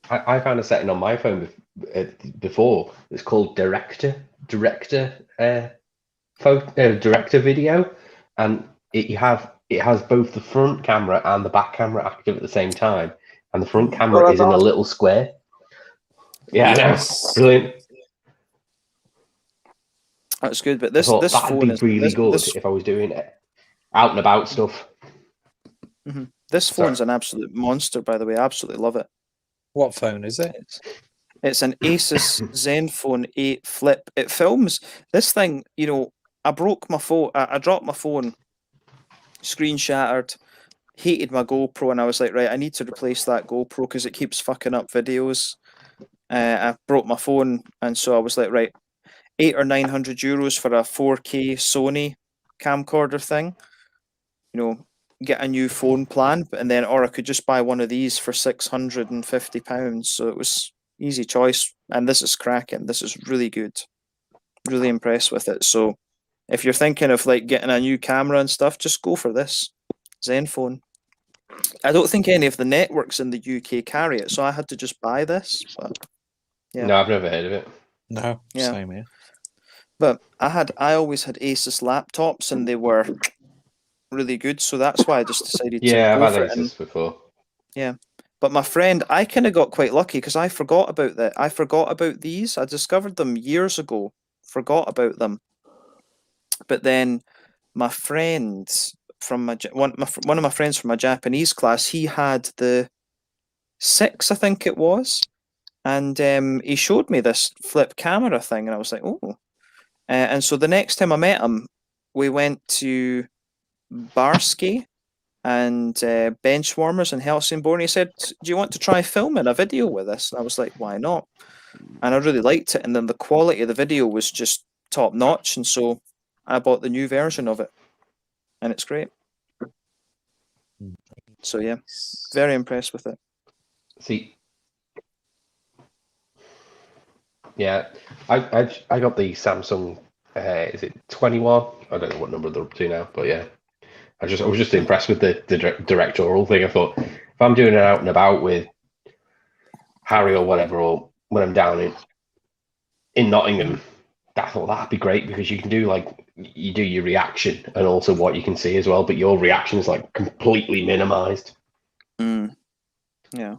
I found a setting on my phone before. It's called director video, and it has both the front camera and the back camera active at the same time, and the front camera is in a little square. Yeah,
Yes.
I know. Brilliant.
That's good, but this
that'd
phone
be
is
really good if I was doing it out and about stuff.
This phone's an absolute monster, by the way. I absolutely love it.
What phone is it?
It's an Asus Zenfone 8 Flip. It films this thing. You know, I broke my phone. I dropped my phone. Screen shattered. Hated my GoPro, and I was like, right, I need to replace that GoPro because it keeps fucking up videos. I broke my phone, and so I was like, right, €800 or €900 for a 4K Sony camcorder thing. You know, get a new phone plan, or I could just buy one of these for £650. So it was easy choice, and this is cracking. This is really good. Really impressed with it. So if you're thinking of like getting a new camera and stuff, just go for this Zenfone. I don't think any of the networks in the UK carry it, so I had to just buy this. But yeah.
No, I've never heard of it.
No,
Yeah.
same here.
But I always had Asus laptops, and they were really good, so that's why I just decided to
Yeah,
go
I've
for
had
it.
Asus before.
Yeah, but my friend, I kind of got quite lucky because I forgot about that. I forgot about these. I discovered them years ago. Forgot about them, but then my friend from one of my friends from my Japanese class, he had the 6, I think it was, and he showed me this flip camera thing, and I was like, oh. And so the next time I met him, we went to Barski and Benchwarmers in Helsingborg. And he said, "Do you want to try filming a video with us?" And I was like, "Why not?" And I really liked it, and then the quality of the video was just top notch, and so I bought the new version of it, and it's great. So yeah, very impressed with it.
See, yeah, I got the Samsung. Is it 21? I don't know what number they're up to now, but yeah, I was just impressed with the directorial thing. I thought if I'm doing it out and about with Harry or whatever, or when I'm down in Nottingham, I thought that'd be great because you can do you do your reaction and also what you can see as well, but your reaction is like completely minimized.
Yeah,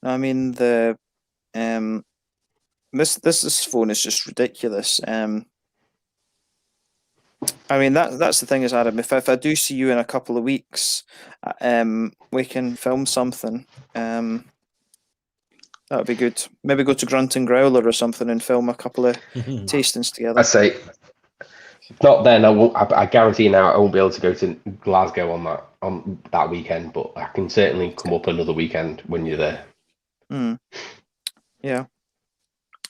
I mean the this phone is just ridiculous. I mean that's the thing is, Adam, if I do see you in a couple of weeks, we can film something. That would be good. Maybe go to Grunt and Growler or something and film a couple of tastings together.
I say, not then. I won't. I guarantee you now, I won't be able to go to Glasgow on that weekend, but I can certainly come up another weekend when you're there.
Yeah.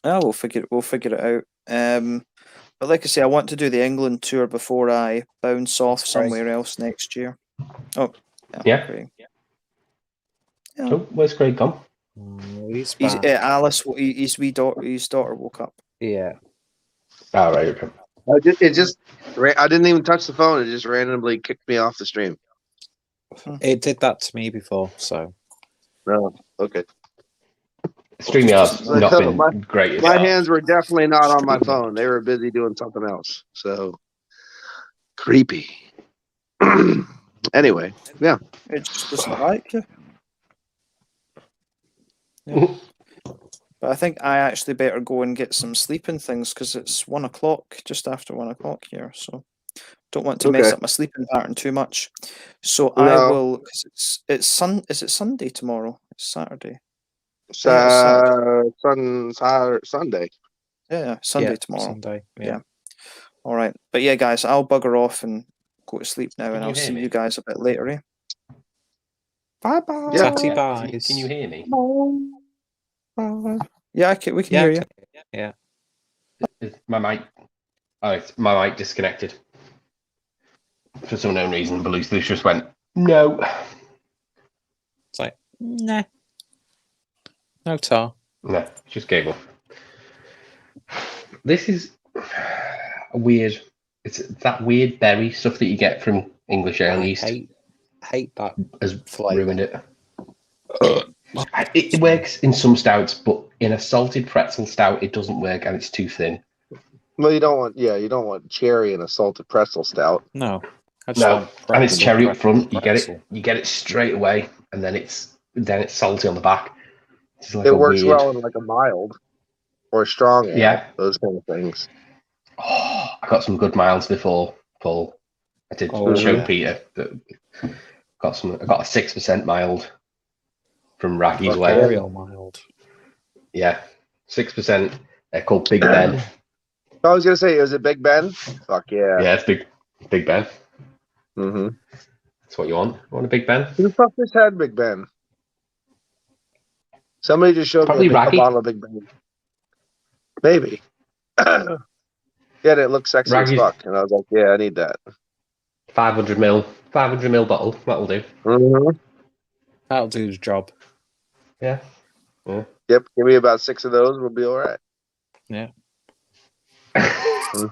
We'll figure it out. But like I say, I want to do the England tour before I bounce off somewhere else next year. Oh,
yeah.
Craig.
Oh, where's Craig gone?
He's
Alice. His daughter woke up.
Yeah.
All right. Okay.
I didn't even touch the phone. It just randomly kicked me off the stream.
It did that to me before, so.
No, okay.
StreamYard's not been great.
My hands were definitely not on my phone. They were busy doing something else. So creepy. Anyway, yeah.
It just doesn't like you. Yeah. But I think I actually better go and get some sleeping things because it's 1 o'clock, just after 1 o'clock here. So don't want to mess up my sleeping pattern too much. So I will. Cause it's Sunday tomorrow? It's Saturday.
Sunday.
Yeah, Sunday tomorrow.
Sunday.
Yeah. All right, but yeah, guys, I'll bugger off and go to sleep now, and I'll see you guys a bit later. Eh? Bye bye.
Tatty buys.
Can you hear me?
Yeah, we can hear you.
Yeah.
My mic disconnected for some unknown reason. Bluetooth just went no.
It's like nah. No tar.
No, just gave up. This is weird. It's that weird berry stuff that you get from English ale yeast.
Hate that.
Has
flavor.
ruined it. It works in some stouts, but in a salted pretzel stout, it doesn't work, and it's too thin.
Well, you don't want cherry in a salted pretzel stout.
No.
No, and it's cherry up front. You get it straight away, and then it's salty on the back. Like
it works well in like a mild or a strong ale. Yeah, those kind of things.
Oh, I got some good milds before, Paul. I did show Peter that I got a 6% mild from Raggy's Way.
Real mild.
Yeah, 6%. They're called Big Ben.
I was gonna say, is it Big Ben? Fuck yeah.
Yeah, it's Big Ben.
Mm-hmm.
That's what you want. You want a Big Ben?
Who the fuck just had Big Ben? Somebody just showed me a bottle of Big Ben. Maybe. Yeah, it looked sexy as fuck, and I was like, yeah, I need that.
500 ml bottle. That'll do.
Mm-hmm.
That'll do the job.
Yeah.
Yep. Give me about 6 of those. We'll be all right.
Yeah.
It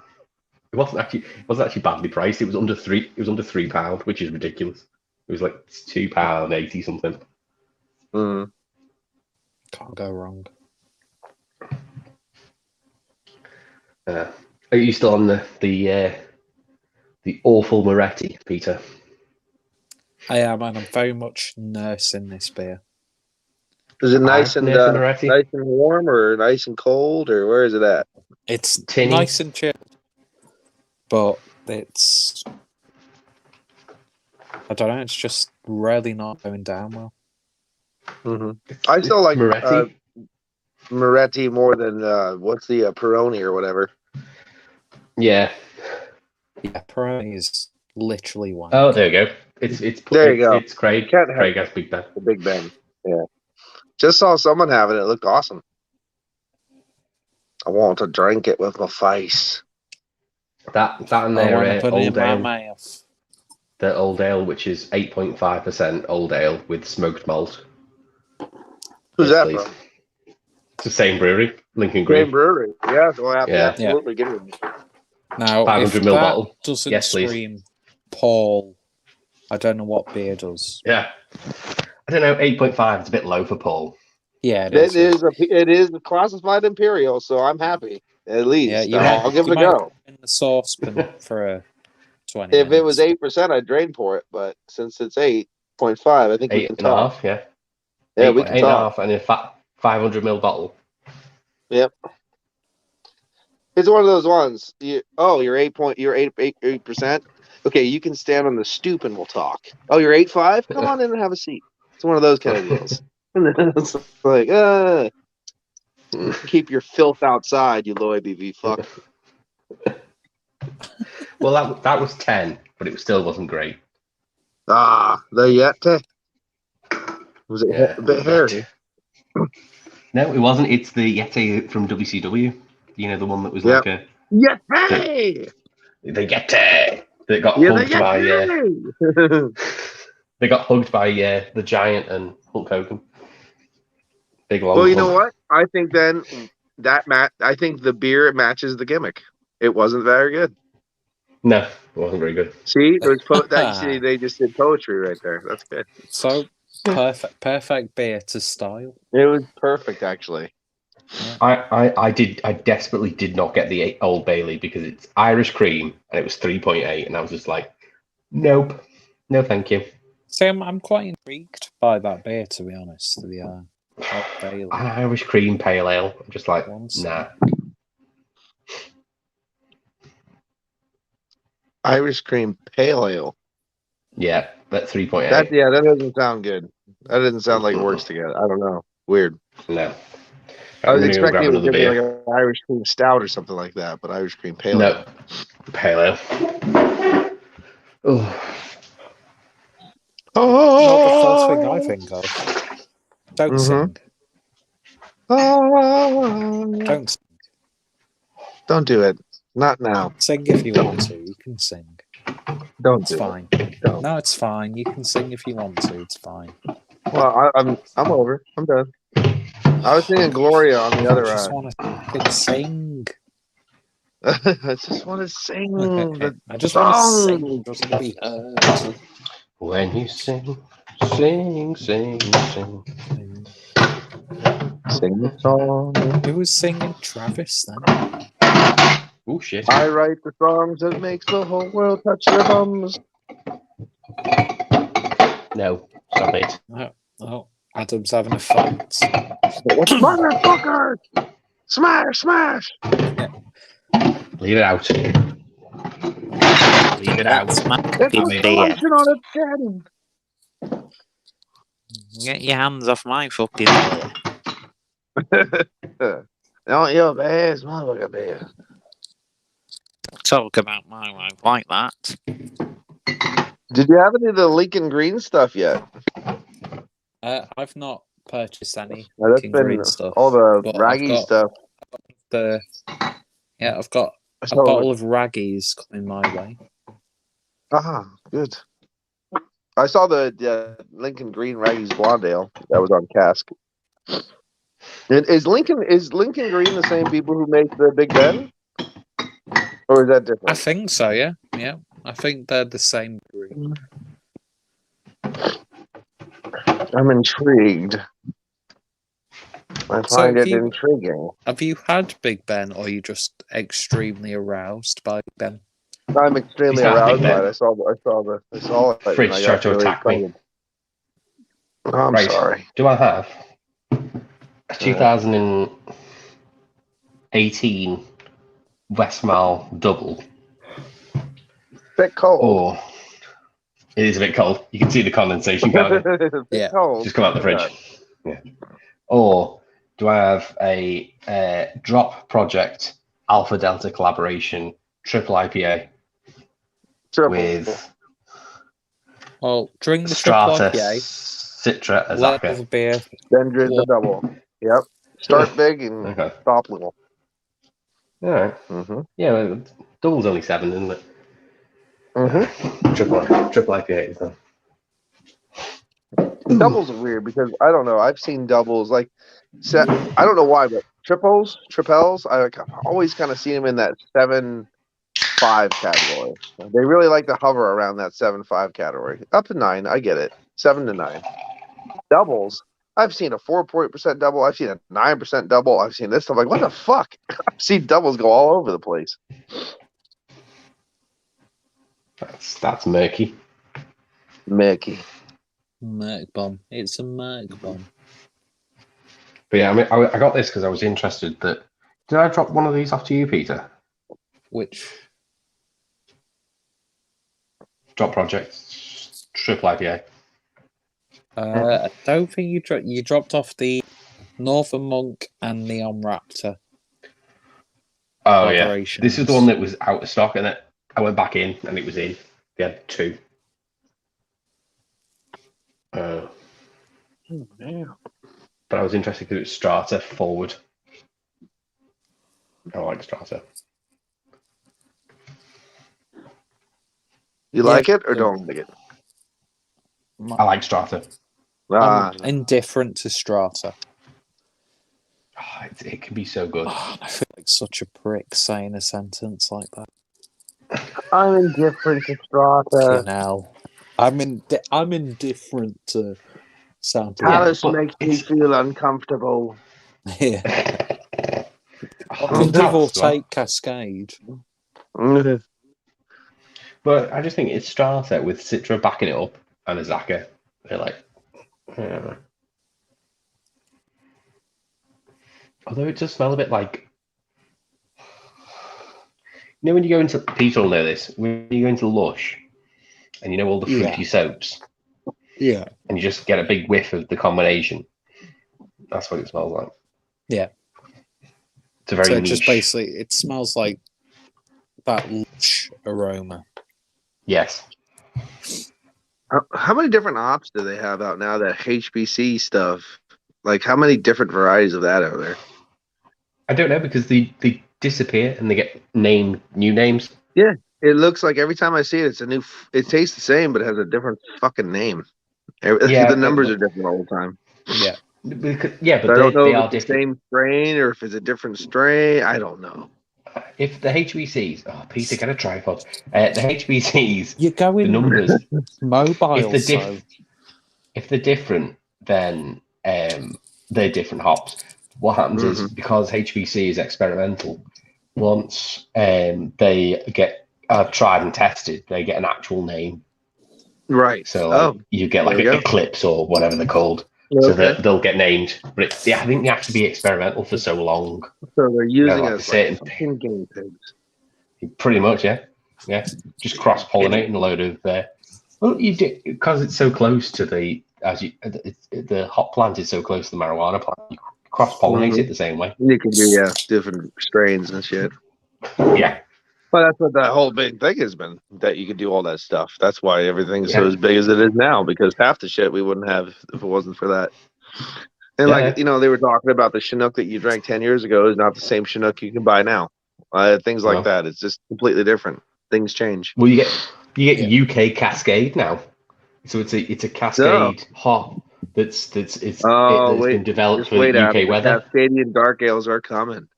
wasn't actually badly priced. It was under £3. It was under £3, which is ridiculous. It was like £2.80 something.
Mm.
Can't go wrong.
Are you still on the awful Moretti, Peter?
I am, and I'm very much nursing this beer.
Is it nice and warm, or nice and cold, or where is it at?
It's nice and chilled, but it's, I don't know, it's just really not going down well.
Hmm. I still like Moretti more than what's the Peroni or whatever.
Yeah.
Yeah, Peroni is literally one.
Oh, there you go. It's
There you go.
It's Craig.
Can't have
Craig has Big Ben.
the Big Ben. Yeah. Just saw someone have it. It looked awesome. I want to drink it with my face.
That and
I want to
their
put it in
Old
my
Ale.
mouth.
The Old Ale, which is 8.5% Old Ale with smoked malt.
Who's
Yes,
that
please.
from?
It's the same brewery, Lincoln
Green
Green.
Brewery. Yeah, so I have to
Yeah.
absolutely get it.
Now,
500
if
ml
that
bottle.
doesn't
Yes, please.
scream Paul, I don't know what beer does.
Yeah. I don't know, 8.5 is a bit low for Paul.
Yeah,
It is classified imperial, so I'm happy. At least
Yeah, you
I'll give it a
might
go.
in the saucepan for a 20
If it was
minutes.
8%, I'd drain pour it. But since it's 8.5, I think we can talk.
8.5, yeah.
Yeah, we can talk.
8.5 and a 500 ml bottle.
Yep. It's one of those ones. You're 8%. Okay, you can stand on the stoop and we'll talk. Oh, you're 8.5? Come on in and have a seat. It's one of those kind of deals. And then it's like, keep your filth outside, you low ABV fuck.
Well, that was 10, but it still wasn't great.
Ah, the Yeti. Was it
Yeah,
a bit hairy?
No, it wasn't. It's the Yeti from WCW. You know, the one that was
Yep.
like a...
Yeti!
The Yeti! That got
Yeah, the
hugged by...
Yeti!
they got hugged by the Giant and Hulk Hogan. Big long
Well, you
hug.
know what? I think then I think the beer matches the gimmick. It wasn't very good.
No, it wasn't very good.
See, there's you see, they just did poetry right there. That's good.
So perfect beer to style.
It was perfect, actually.
Yeah.
I desperately did not get the Old Bailey because it's Irish cream and it was 3.8, and I was just like, nope, no, thank you.
See, I'm quite intrigued by that beer, to be honest. The Old Bailey.
Irish cream pale ale. I'm just like, nah.
Irish cream pale ale.
Yeah, that's 3.8.
That doesn't sound good. That doesn't sound like it works together. I don't know. Weird.
No.
I was
I'm gonna go
expecting
grab
it was
another
going to be
beer.
like an Irish cream stout or something like that, but Irish cream pale ale.
No, pale ale. Oh.
Not the first thing I think of. Don't sing. Don't sing.
Don't do it. Not now.
Sing if you want to. You can sing.
Don't
It's
do
fine.
it. Don't.
No, it's fine. You can sing if you want to. It's fine.
Well, I'm over. I'm done. I was singing Gloria on the
I
other
just
eye.
want to sing.
I just want to sing the
I just want to
song.
sing. Just to be heard.
When you sing, sing, sing, sing.
Sing the song.
Who was singing Travis then?
Oh shit!
I write the songs that makes the whole world touch their bums.
No, stop it.
Oh, Adam's having a fight.
Motherfucker! Smash, smash!
Leave it out. Leave it out.
It's a function on its head.
Get your hands off my fucking beer.
Don't your bears, motherfucker bear.
Talk about my wife like that.
Did you have any of the Lincoln Green stuff yet?
I've not purchased any
That's
Lincoln
been
Green stuff.
all the
but
raggy stuff.
I've got a
So-
bottle of raggies coming my way.
Good. I saw the Lincoln Green Raggy's Blonde Ale that was on cask. Is Lincoln Green the same people who make the Big Ben, or is that
I
different?
think so. Yeah. I think they're the same brewery.
I'm intrigued. I
So
find
have
it intriguing.
Have you had Big Ben, or are you just extremely aroused by Big Ben?
I'm extremely
He's not
aroused
Big
by
Ben.
it. I saw it. and
Fridge
I
tried
got
to
really
attack me.
excited. I'm
Right.
sorry.
Do I have a 2018 Westmalle double?
Bit cold.
Or it is a bit cold. You can see the condensation, can't you?
Bit
Yeah.
cold.
Just come out the fridge. Or do I have a drop project Alpha Delta collaboration triple IPA
Triple.
with
Well, drink the triple
Strata,
IPA.
Citra,
Level
Azaka.
beer.
Then drink the double. Yep. Start big and
Okay.
stop little.
All right.
Mm-hmm.
Yeah, well, double's only 7, isn't it?
Mm-hmm.
Triple IPA is done.
Doubles are weird because I don't know. I've seen doubles like I don't know why, but tripels, I've always kind of seen them in that 7-5 category. They really like to hover around that 7-5 category. Up to 9, I get it. 7 to 9. Doubles, I've seen a 4% double. I've seen a 9% double. I've seen this stuff. Like, what the fuck? I've seen doubles go all over the place.
That's murky.
Mickey.
Merc bomb. It's a merc bomb.
But yeah, I mean, I got this because I was interested. Did I drop one of these off to you, Peter?
Which
Drop project triple IPA.
I don't think you dropped off the Northern Monk and Neon Raptor.
Oh yeah,
collaborations.
this is the one that was out of stock, and I went back in and it was in. They had 2.
Damn.
But I was interested because it's Strata forward. I like Strata.
You like it or don't like it?
I like Strata.
Ah,
I'm indifferent to Strata.
Oh, it can be so good.
Oh, I feel like such a prick saying a sentence like that.
I'm indifferent to Strata.
I'm indifferent to sound.
Talus
but
makes me feel uncomfortable.
Yeah.
Oh,
I can give or
as well.
take Cascade.
But I just think it's Strata with Citra backing it up and Azaka. They're like, although it does smell a bit like, you know, when you go into, Peter will know this, when you go into Lush and you know all the fruity soaps,
Yeah.
and you just get a big whiff of the combination. That's what it smells like.
Yeah.
It's a very
So
niche.
just basically, it smells like that lush aroma.
Yes.
How many different hops do they have out now? That HBC stuff. Like, how many different varieties of that are there?
I don't know because they disappear and they get new names.
Yeah, it looks like every time I see it, it's a new. It tastes the same, but it has a different fucking name.
Yeah,
the numbers are different all the time.
Yeah.
Yeah,
So
but
I don't know
they
if
are
it's the
different.
same strain or if it's a different strain. I don't know.
If the HBCs, oh Peter, get a tripod. The HBCs,
You're going
the numbers.
mobile.
If they're different, then they're different hops. What happens is because HBC is experimental. Once they get tried and tested, they get an actual name.
Right.
So like, you get like Eclipse or whatever they're called. So they'll get named. But I think they have to be experimental for so long.
So they're using
like
us like fucking guinea pigs.
Pretty much, yeah. Yeah. Just cross pollinating a load of well, you do because it's so close to the hop plant is so close to the marijuana plant. You cross pollinate it the same way.
You can do different strains and shit.
Yeah.
Well, that's what that whole big thing has been, that you could do all that stuff. That's why everything's so as big as it is now, because half the shit we wouldn't have if it wasn't for that. And they were talking about the Chinook that you drank 10 years ago is not the same Chinook you can buy now. Things like that. It's just completely different. Things change.
Well, you get UK Cascade now. So it's a Cascade hop that's been developed for the UK weather.
Cascadian dark ales are coming.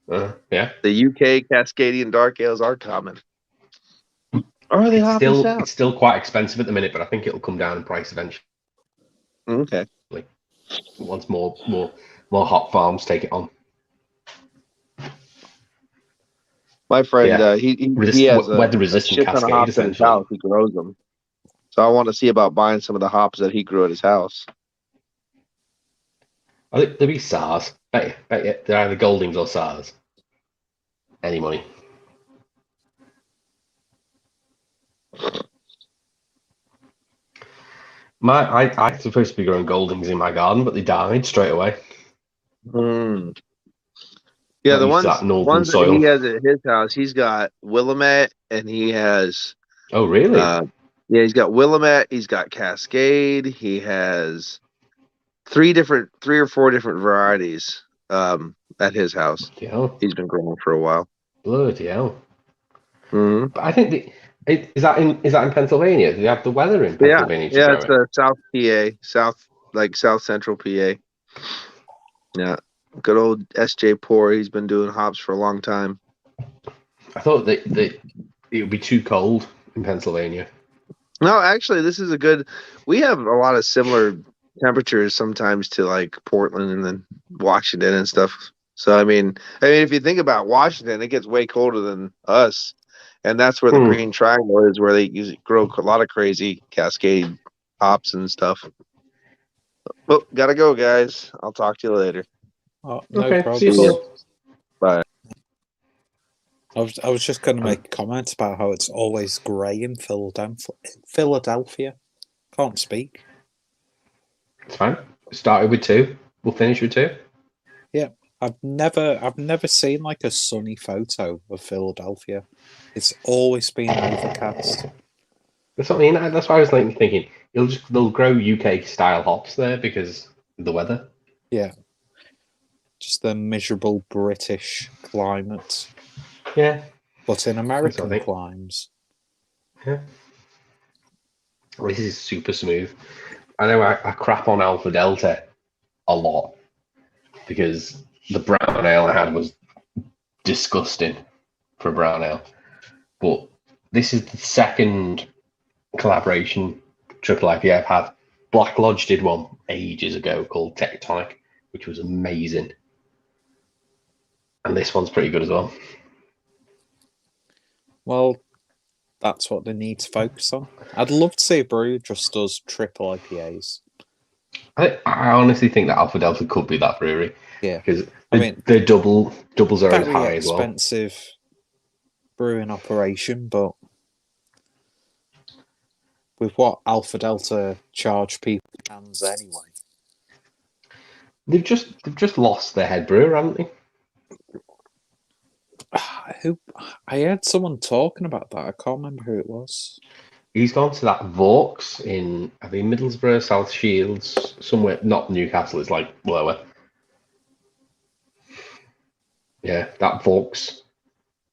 Yeah.
The UK Cascadian dark ales are coming. Are they
it's still quite expensive at the minute, but I think it'll come down in price eventually.
Okay.
Once more hop farms take it on.
My friend, he has
weather-resistant
a shit ton of hops at his house. He grows them. So I want to see about buying some of the hops that he grew at his house.
I think there'll be SARS. Bet you. They're either Goldings or SARS. Any money. I was supposed to be growing goldings in my garden, but they died straight away.
Mm. Yeah,
Not
the
used to
ones
that northern
ones that he
soil.
has at his house, he's got Willamette, and he has
Oh, really?
yeah, he's got Willamette, he's got Cascade, he has three or four different varieties at his house.
Yeah,
He's been growing for a while.
bloody hell.
Hmm.
But I think is that in Pennsylvania? Do they have the weather in
Yeah,
Pennsylvania to
yeah,
grow
it's
it?
South PA, South Central PA. Yeah, good old S.J. Poor. He's been doing hops for a long time.
I thought that it would be too cold in Pennsylvania.
No, actually, this is a good. We have a lot of similar temperatures sometimes to like Portland and then Washington and stuff. So I mean, if you think about Washington, it gets way colder than us, and that's where the
Hmm.
Green Triangle is, where they grow a lot of crazy Cascade hops and stuff. Well, gotta go, guys. I'll talk to you later.
Oh, no
Okay, see you,
problems.
Paul.
Bye.
I was just going to make a comment about how it's always grey in Philadelphia. Can't speak.
It's fine. Started with 2. We'll finish with 2.
Yeah, I've never seen like a sunny photo of Philadelphia. It's always been overcast.
That's what I mean. That's why I was like thinking they'll grow UK style hops there because of the weather.
Yeah, just the miserable British climate,
Yeah,
but in
what I
American
think.
climes.
Yeah. Well, this is super smooth. I know I crap on Alpha Delta a lot because the brown ale I had was disgusting for a brown ale. But this is the second collaboration triple IPA I've had. Black Lodge did one ages ago called Tectonic, which was amazing. And this one's pretty good as well.
Well, that's what they need to focus on. I'd love to see a brew just does triple IPAs.
I honestly think that Alpha Delta could be that brewery.
Yeah,
Because
I mean,
the doubles are as
very
high as well.
expensive brewing operation, but with what Alpha Delta charge people cans anyway.
They've just lost their head brewer, haven't they?
Who I heard someone talking about that. I can't remember who it was.
He's gone to that Vaux in Middlesbrough, South Shields, somewhere, not Newcastle, it's like lower. Yeah, that Vaux,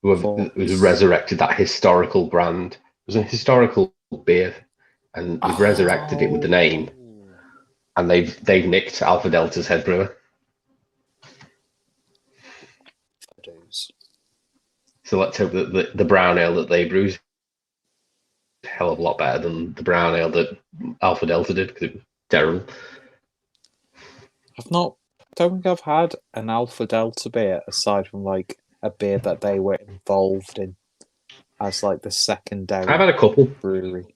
who resurrected that historical brand. It was a historical beer, and they've resurrected it with the name, and they've nicked Alpha Delta's head brewer. So let's hope that the brown ale that they brew is a hell of a lot better than the brown ale that Alpha Delta did, because it was terrible.
Don't think I've had an Alpha Delta beer aside from like a beer that they were involved in as like the secondary.
I've had a couple
brewery.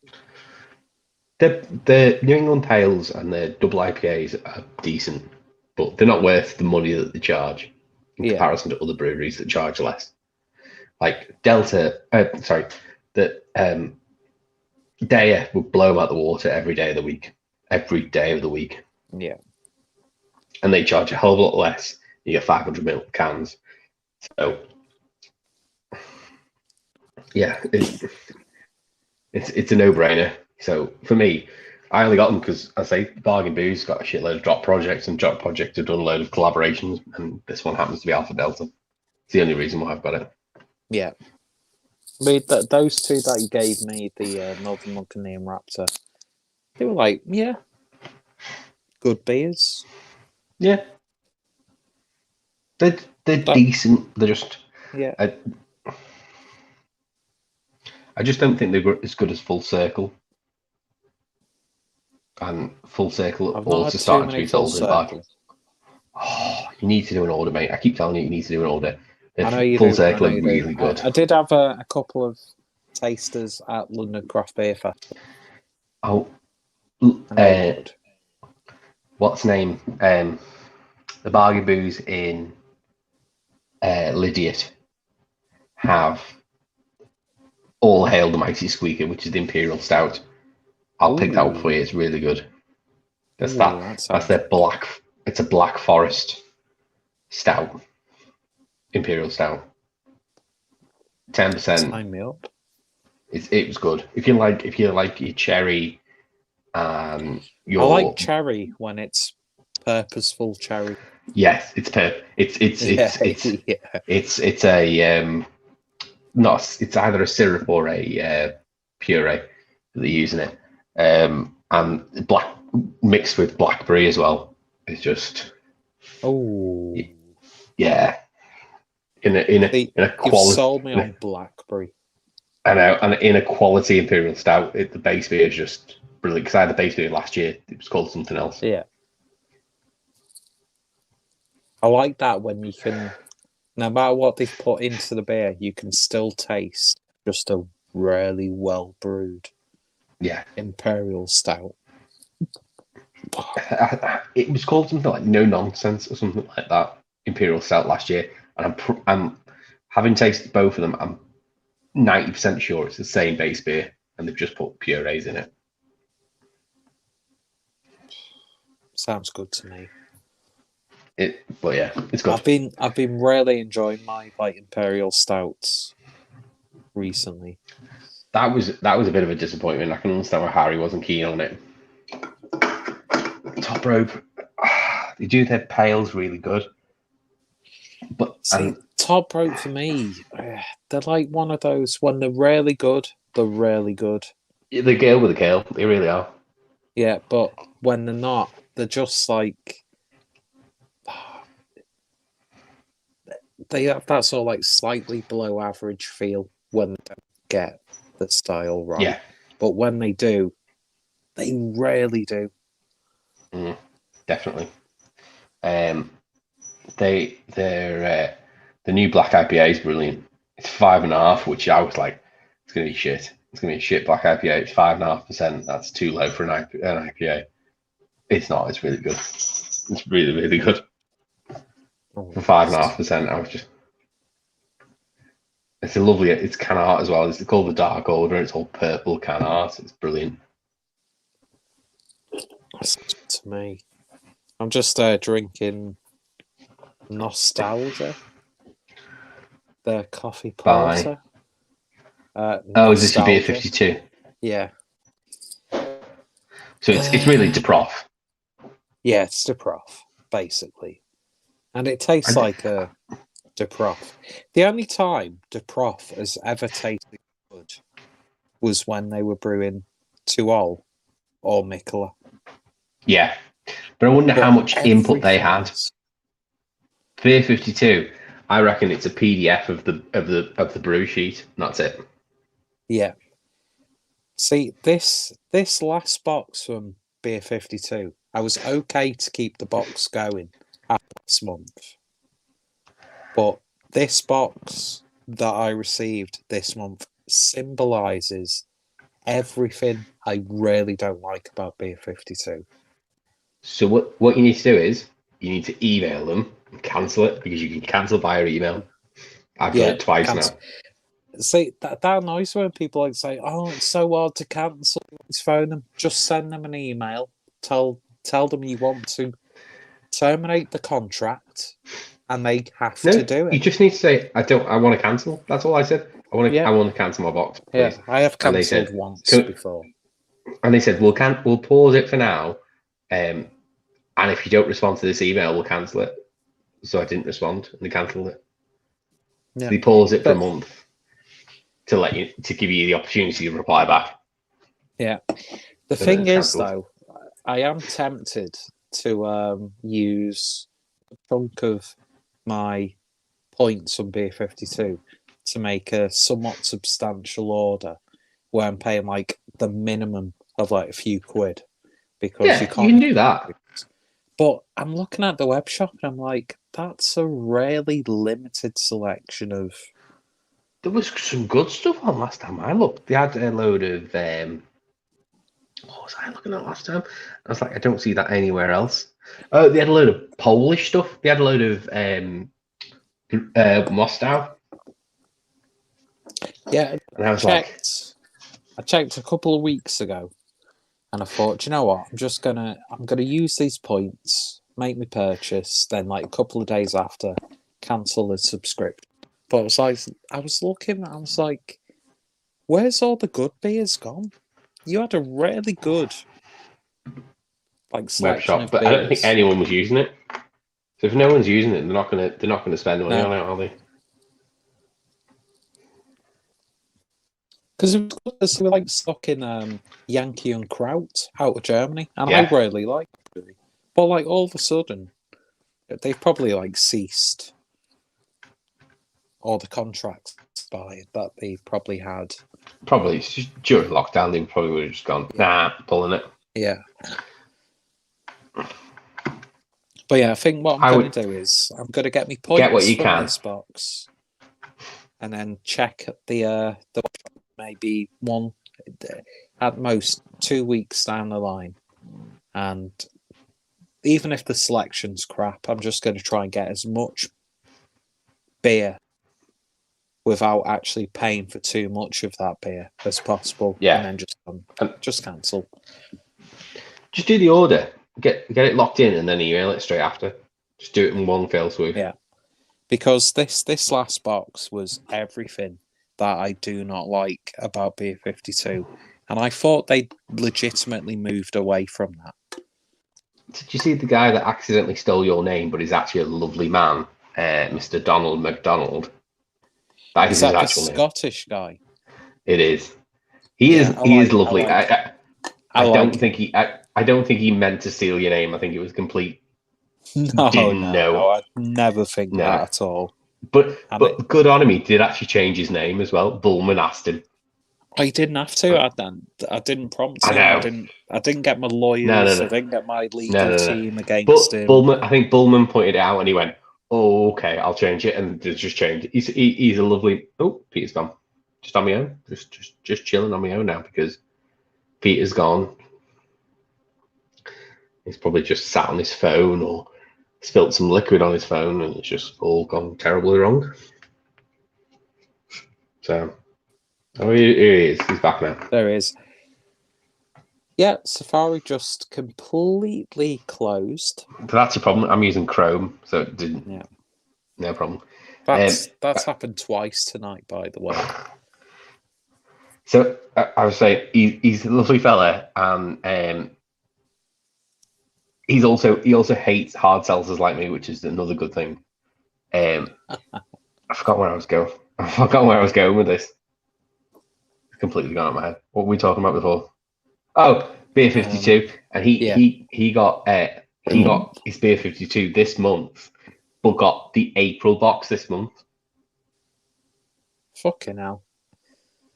The New England Pales and the double IPAs are decent, but they're not worth the money that they charge in comparison to other breweries that charge less. Like Delta, Daya would blow them out the water every day of the week.
Yeah.
And they charge a hell of a lot less. You get 500 ml cans. So, yeah, it's a no-brainer. So for me, I only got them because I say Bargain Booze got a shitload of drop projects, and drop projects have done a load of collaborations, and this one happens to be Alpha Delta. It's the only reason why I've got it.
Yeah. I mean, those two that you gave me, the Northern Monkey and Raptor, they were like, yeah, good beers.
Yeah. They're decent. They're just...
Yeah.
I just don't think they're as good as Full Circle. And Full Circle also starting to be sold in Bargain. Oh, you need to do an order, mate. I keep telling you need to do an order.
I know you
Full
do.
Circle are really good.
I did have a couple of tasters at London Craft Beer Festival.
Oh, what's the name? The Bargain Booze in Lydiate have All Hail the Mighty Squeaker, which is the Imperial Stout. I'll pick that up for
Ooh.
you. It's really good. That's
Ooh,
that.
that
That's
sounds
their
good.
black. It's a Black Forest stout, imperial stout. 10%.
Sign me up.
It was good. If you like your cherry,
I
your
like cherry when it's purposeful cherry.
yes, it's per.
Yeah.
It's a not. It's either a syrup or a puree that they're using it. And black mixed with blackberry as well. It's just
Oh,
yeah. In
see,
a
you've
quality.
sold me on blackberry.
I know, and in a quality imperial stout, the base beer is just brilliant. Because I had the base beer last year. It was called something else.
Yeah. I like that when you can, no matter what they've put into the beer, you can still taste just a really well brewed
Yeah.
imperial stout.
It was called something like No Nonsense or something like that. Imperial Stout last year, and I'm having tasted both of them. I'm 90% sure it's the same base beer, and they've just put purees in it.
Sounds good to me.
But yeah, it's good.
I've been really enjoying my like imperial stouts recently.
That was a bit of a disappointment. I can understand why Harry wasn't keen on it. Top Rope, they do their pales really good, but
See, top rope for me, they're like one of those when they're really good, they're really good.
they gale with a gale. They really are.
Yeah, but when they're not, they're just like they have that sort of like slightly below average feel when they don't get the style right.
Yeah.
But when they do, they really do.
Definitely. The new black IPA is brilliant. It's 5.5, which I was like, it's gonna be shit. It's gonna be a shit black IPA. It's 5.5%. That's too low for an IPA. It's not. It's really good. It's really, really good
Oh,
for 5.5%. I was just. It's a lovely. It's can art as well. It's called the Dark Order. It's all purple can art. It's brilliant.
that's good to me. I'm just drinking Nostalgia, their coffee porter.
Oh, is this your beer
Nostalgia.
52?
Yeah.
So it's really de prof.
Yeah, it's de prof, basically. And it tastes like a de prof. The only time de prof has ever tasted good was when they were brewing Tuol or Mikkeller.
Yeah, but I wonder how much input they
everything
had.
else-
Beer 52. I reckon it's a PDF of the brew sheet. And that's it.
Yeah. See, this last box from Beer 52, I was okay to keep the box going this month. But this box that I received this month symbolizes everything I really don't like about Beer 52.
So what you need to do is you need to email them and cancel it because you can cancel via email. I've done it twice now.
See, that annoys me when people like say, "Oh, it's so hard to cancel." Just phone them. Just send them an email. Tell them you want to terminate the contract, and they have to do
You
it.
just need to say, I want to cancel. That's all I said. I want to cancel my box, please.
Yeah, I have
And they
cancelled
said,
once before.
And they said, we'll pause it for now. And if you don't respond to this email, we'll cancel it. So I didn't respond and they cancelled it.
Yeah.
So they paused it for a month to give you the opportunity to reply back.
Yeah. The thing is, though, I am tempted to use a chunk of my points on Beer 52 to make a somewhat substantial order where I'm paying like the minimum of like a few quid because you can't.
You can do that.
But I'm looking at the web shop and I'm like, that's a really limited selection of.
There was some good stuff on last time I looked. They had a load of. What was I looking at last time? I was like, I don't see that anywhere else. Oh, they had a load of Polish stuff. They had a load of Moscow.
Yeah,
and I was
I checked a couple of weeks ago, And I thought, "Do you know what? I'm gonna use these points, make me purchase, then like a couple of days after, cancel the subscription." But I was looking, I was like, "Where's all the good beers gone? You had a really good like
Web
selection
shop,
of
but I don't think
beers."
anyone was using it. So if no one's using it, they're not gonna spend money
No.
on it, are they?
Because it was good as they were like stuck in Yankee and Kraut out of Germany, and I
Yeah.
really liked it. But like all of a sudden, they've probably like ceased all the contracts by that they probably had.
Probably it's just during lockdown, they probably would have just gone, nah, pulling it.
Yeah. But yeah, I think what I'm
I
going
would
to do is I'm going to get me
get what
points
you
from
can.
this box, and then check the maybe one at most 2 weeks down the line, and even if the selection's crap, I'm just going to try and get as much beer without actually paying for too much of that beer as possible,
Yeah.
and then just cancel.
Just do the order, get it locked in, and then email it straight after. Just do it in one fell swoop.
Yeah, because this last box was everything that I do not like about Beer 52, and I thought they legitimately moved away from that.
Did you see the guy that accidentally stole your name, but is actually a lovely man, Mr. Donald McDonald? That is
Is
his
that the
actual name.
Scottish guy?
It is. He
Yeah,
is lovely.
I
I don't
like
think I don't think he meant to steal your name. I think it was complete.
No,
Didn't know.
I'd never think
No.
that at all.
But
And it,
good on him. He did actually change his name as well. Bullman asked him.
I didn't have to. I didn't prompt
I
him.
know.
I didn't get my
No,
lawyers.
no,
I
no.
didn't get my
No,
legal
no, no.
team against
But
him.
Bullman, I think Bullman pointed it out and he went, "Oh, okay, I'll change it," and just changed it. He's a lovely. Oh, Peter's gone. Just on my own. Just chilling on my own now because Peter's gone. He's probably just sat on his phone or spilt some liquid on his phone, and it's just all gone terribly wrong. So, here he is. He's back now.
There is. Yeah, Safari just completely closed.
But that's a problem. I'm using Chrome, so it didn't.
Yeah.
No problem.
That's happened twice tonight, by the way.
So I was saying he's a lovely fella, and he also hates hard seltzers like me, which is another good thing. I forgot where I was going. I forgot where I was going with this. It's completely gone out of my head. What were we talking about before? Oh, Beer 52, and he got his Beer 52 this month, but got the April box this month.
Fucking hell.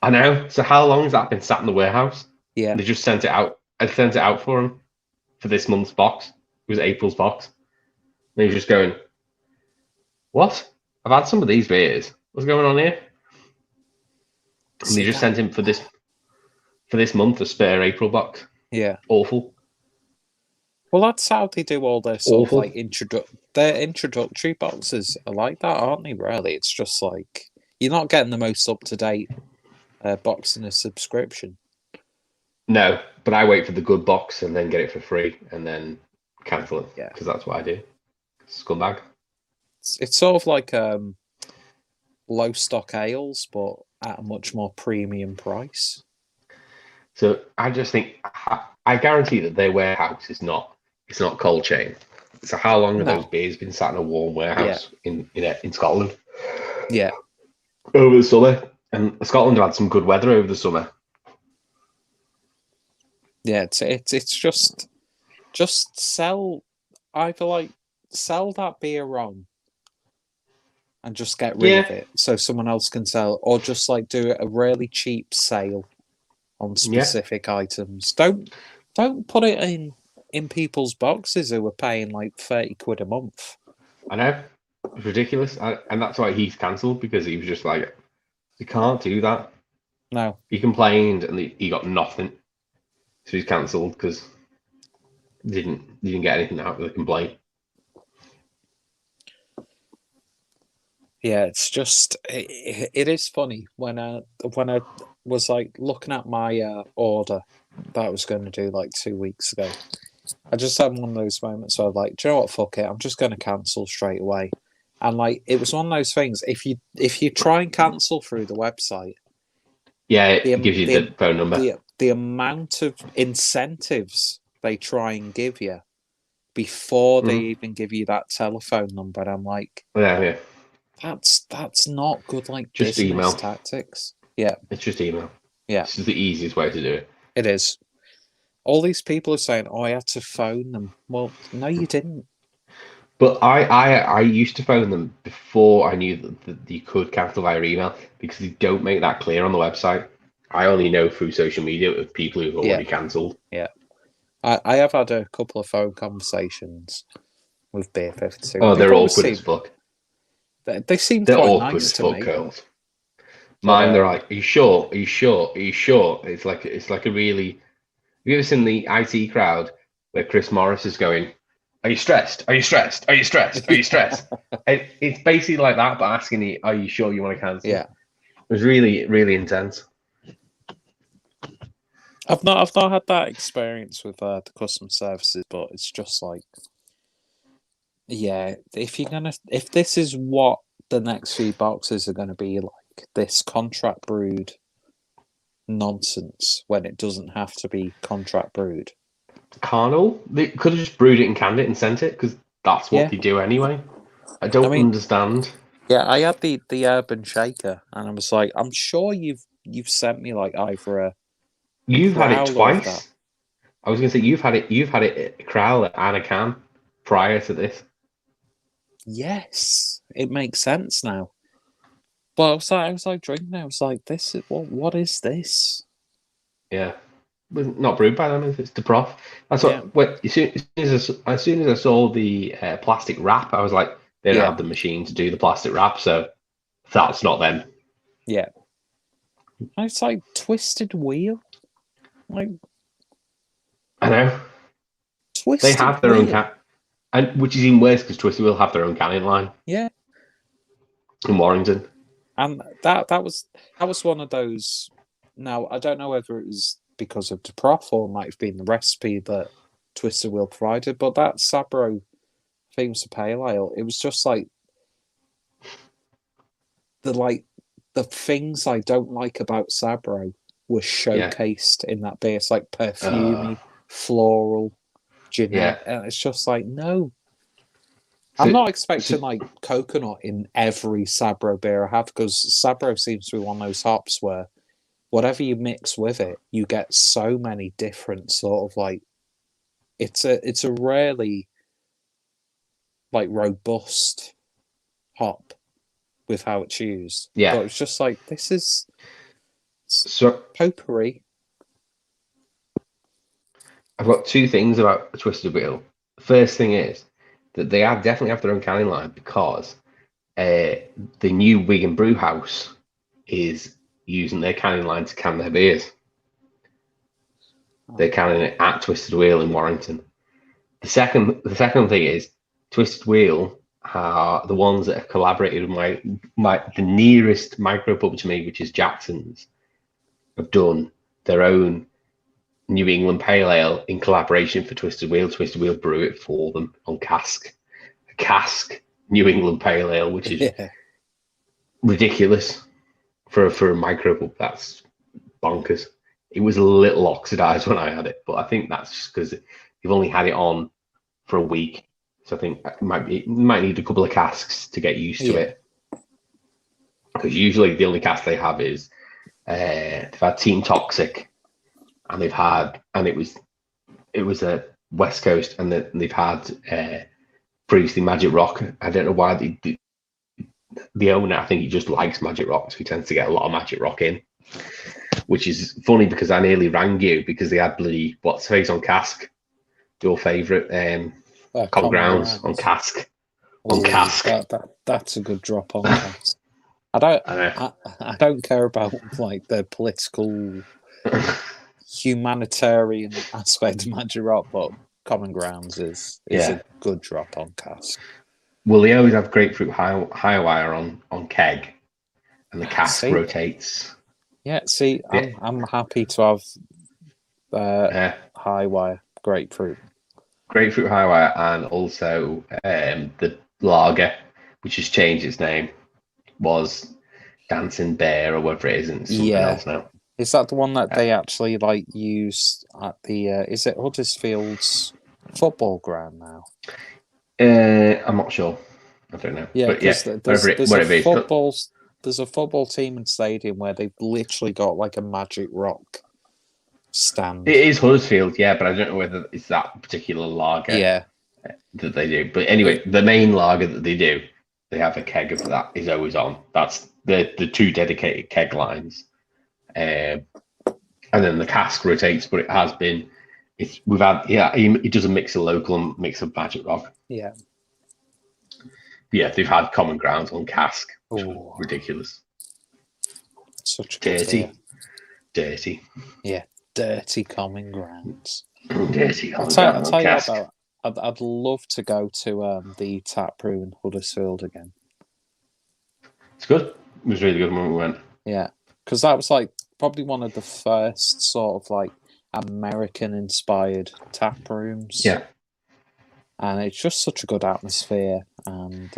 I know. So how long has that been sat in the warehouse?
Yeah.
They just sent it out. I sent it out for him for this month's box. It was April's box. And he's just going, "What? I've had some of these beers. What's going on here?" And they just sent him for this month a spare April box.
Yeah.
Awful.
Well, that's how they do all their sort
Awful.
of like their introductory boxes are like that, aren't they? Really, it's just like you're not getting the most up to date box in a subscription.
No, but I wait for the good box and then get it for free and then cancel it.
Yeah.
Because that's what I do. Scumbag.
It's sort of like low stock ales, but at a much more premium price.
So I just think I guarantee that their warehouse is not cold chain. So how long have those beers been sat in a warm warehouse in Scotland?
Yeah.
Over the summer. And Scotland had some good weather over the summer.
Yeah, it's just sell that beer on and just get rid of it so someone else can sell, or just like do a really cheap sale on specific items. Don't put it in people's boxes who are paying like 30 quid a month.
I know. It's ridiculous. And that's why he's cancelled, because he was just like, you can't do that.
No.
He complained and he got nothing. So he's cancelled because didn't get anything out of the complaint.
Yeah, it's just it is funny when I was like looking at my order that I was going to do like 2 weeks ago. I just had one of those moments where I'm like, do you know what? Fuck it. I'm just going to cancel straight away. And like, it was one of those things. If you try and cancel through the website,
Yeah, it gives you the phone number.
the amount of incentives they try and give you before they even give you that telephone number, and I'm like,
Yeah.
that's not good. Like
Just
business
email.
tactics. Yeah,
It's just email.
yeah,
This is the easiest way to do it.
it is. All these people are saying, "Oh, I had to phone them." Well, no, you didn't.
But I used to phone them before I knew that you could cancel via email because they don't make that clear on the website. I only know through social media of people who've already cancelled.
Yeah, I have had a couple of phone conversations with Beer 52.
Oh, they're
always
awkward as fuck.
They seem
They're
quite
awkward
nice
as
to
fuck,
me.
girls.
But,
Mine, they're like, "Are you sure? Are you sure? Are you sure?" It's like a really. Have you ever seen the IT crowd where Chris Morris is going, "Are you stressed? Are you stressed? Are you stressed? Are you stressed?" It's basically like that, but asking you, "Are you sure you want to cancel?"
yeah,
It was really, really intense.
I've not had that experience with the customer services, but it's just like, yeah, if this is what the next few boxes are gonna be like, this contract brewed nonsense when it doesn't have to be contract brewed.
Carnal, they could have just brewed it and canned it and sent it because that's what
Yeah.
they do anyway. I don't understand.
Yeah, I had the urban shaker, and I was like, I'm sure you've sent me like either a
You've had it
crowler of that.
twice. I was going to say you've had it a crowler and a can prior to this.
Yes, it makes sense now. But I was like drinking. I was like, this is what is this?
Yeah, but not brewed by them. It's the prof. That's
Yeah.
what. As soon as I saw the plastic wrap, I was like, they don't have the machine to do the plastic wrap, so that's not them.
Yeah. And it's like Twisted Wheel. Like,
I know.
Twisted
They have their own can, and which is even worse because Twisted will have their own canning line.
Yeah.
In Warrington.
And that was one of those. Now I don't know whether it was because of the prof or it might have been the recipe that Twisted Wheel provided, but that Sabro Themes of Pale Ale, it was just like the things I don't like about Sabro were showcased in that beer. It's like perfumey, floral, generic, and it's just like no. I'm not expecting like coconut in every Sabro beer I have because Sabro seems to be one of those hops where whatever you mix with it, you get so many different sort of like. It's a rarely like robust hop with how it's used.
Yeah,
but it's just like this is
so
potpourri.
I've got two things about Twisted Wheel. First thing is that they definitely have their own canning line because the new Wigan Brew House is using their canning line to can their beers. They're canning it at Twisted Wheel in Warrington. The second thing is Twisted Wheel are the ones that have collaborated with the nearest micro pub to me, which is Jackson's, have done their own New England Pale Ale in collaboration for Twisted Wheel. Twisted Wheel brew it for them on cask. A cask New England Pale Ale, which is ridiculous for a micro pub. That's bonkers. It was a little oxidized when I had it, but I think that's just because you've only had it on for a week. So I think it might need a couple of casks to get used to it. Because usually the only cask they have is they've had Team Toxic, and it was a West Coast, and they've had previously Magic Rock. I don't know why the owner, I think he just likes Magic Rock, so he tends to get a lot of Magic Rock in. Which is funny because I nearly rang you because they had bloody what's face on cask, your favourite Common Grounds on cask. On cask.
That's a good drop on cask. I don't care about like the political humanitarian aspect of Magic Rock, but Common Grounds is a good drop on cask.
Well, they always have grapefruit high wire on keg, and the cask rotates.
Yeah, see, I'm happy to have High wire, grapefruit.
Grapefruit high wire, and also the lager, which has changed its name, was Dancing Bear or whatever it is, and it's something else now.
Is that the one that they actually like use at the? Is it Huddersfield's football ground now?
I'm not sure. I don't know.
Yeah,
but yeah,
because
whatever it is.
There's a football team and stadium where they've literally got like a Magic Rock stand.
It is Huddersfield, yeah, but I don't know whether it's that particular lager
Yeah,
that they do. But anyway, the main lager that they do, they have a keg of that is always on. That's the two dedicated keg lines, and then the cask rotates. But it does a mix of local and mix of Magic Rock.
yeah.
Yeah, they've had Common Grounds on cask, which was
Ooh.
ridiculous.
Such a good
Dirty.
Yeah, dirty Common Grounds.
Dirty
I'll
Common
tell
Grounds
you
on cask.
about. I'd love to go to the tap room in Huddersfield again.
It's good. It was really good when we went.
Yeah, because that was like probably one of the first sort of like American-inspired tap rooms.
Yeah.
And it's just such a good atmosphere. And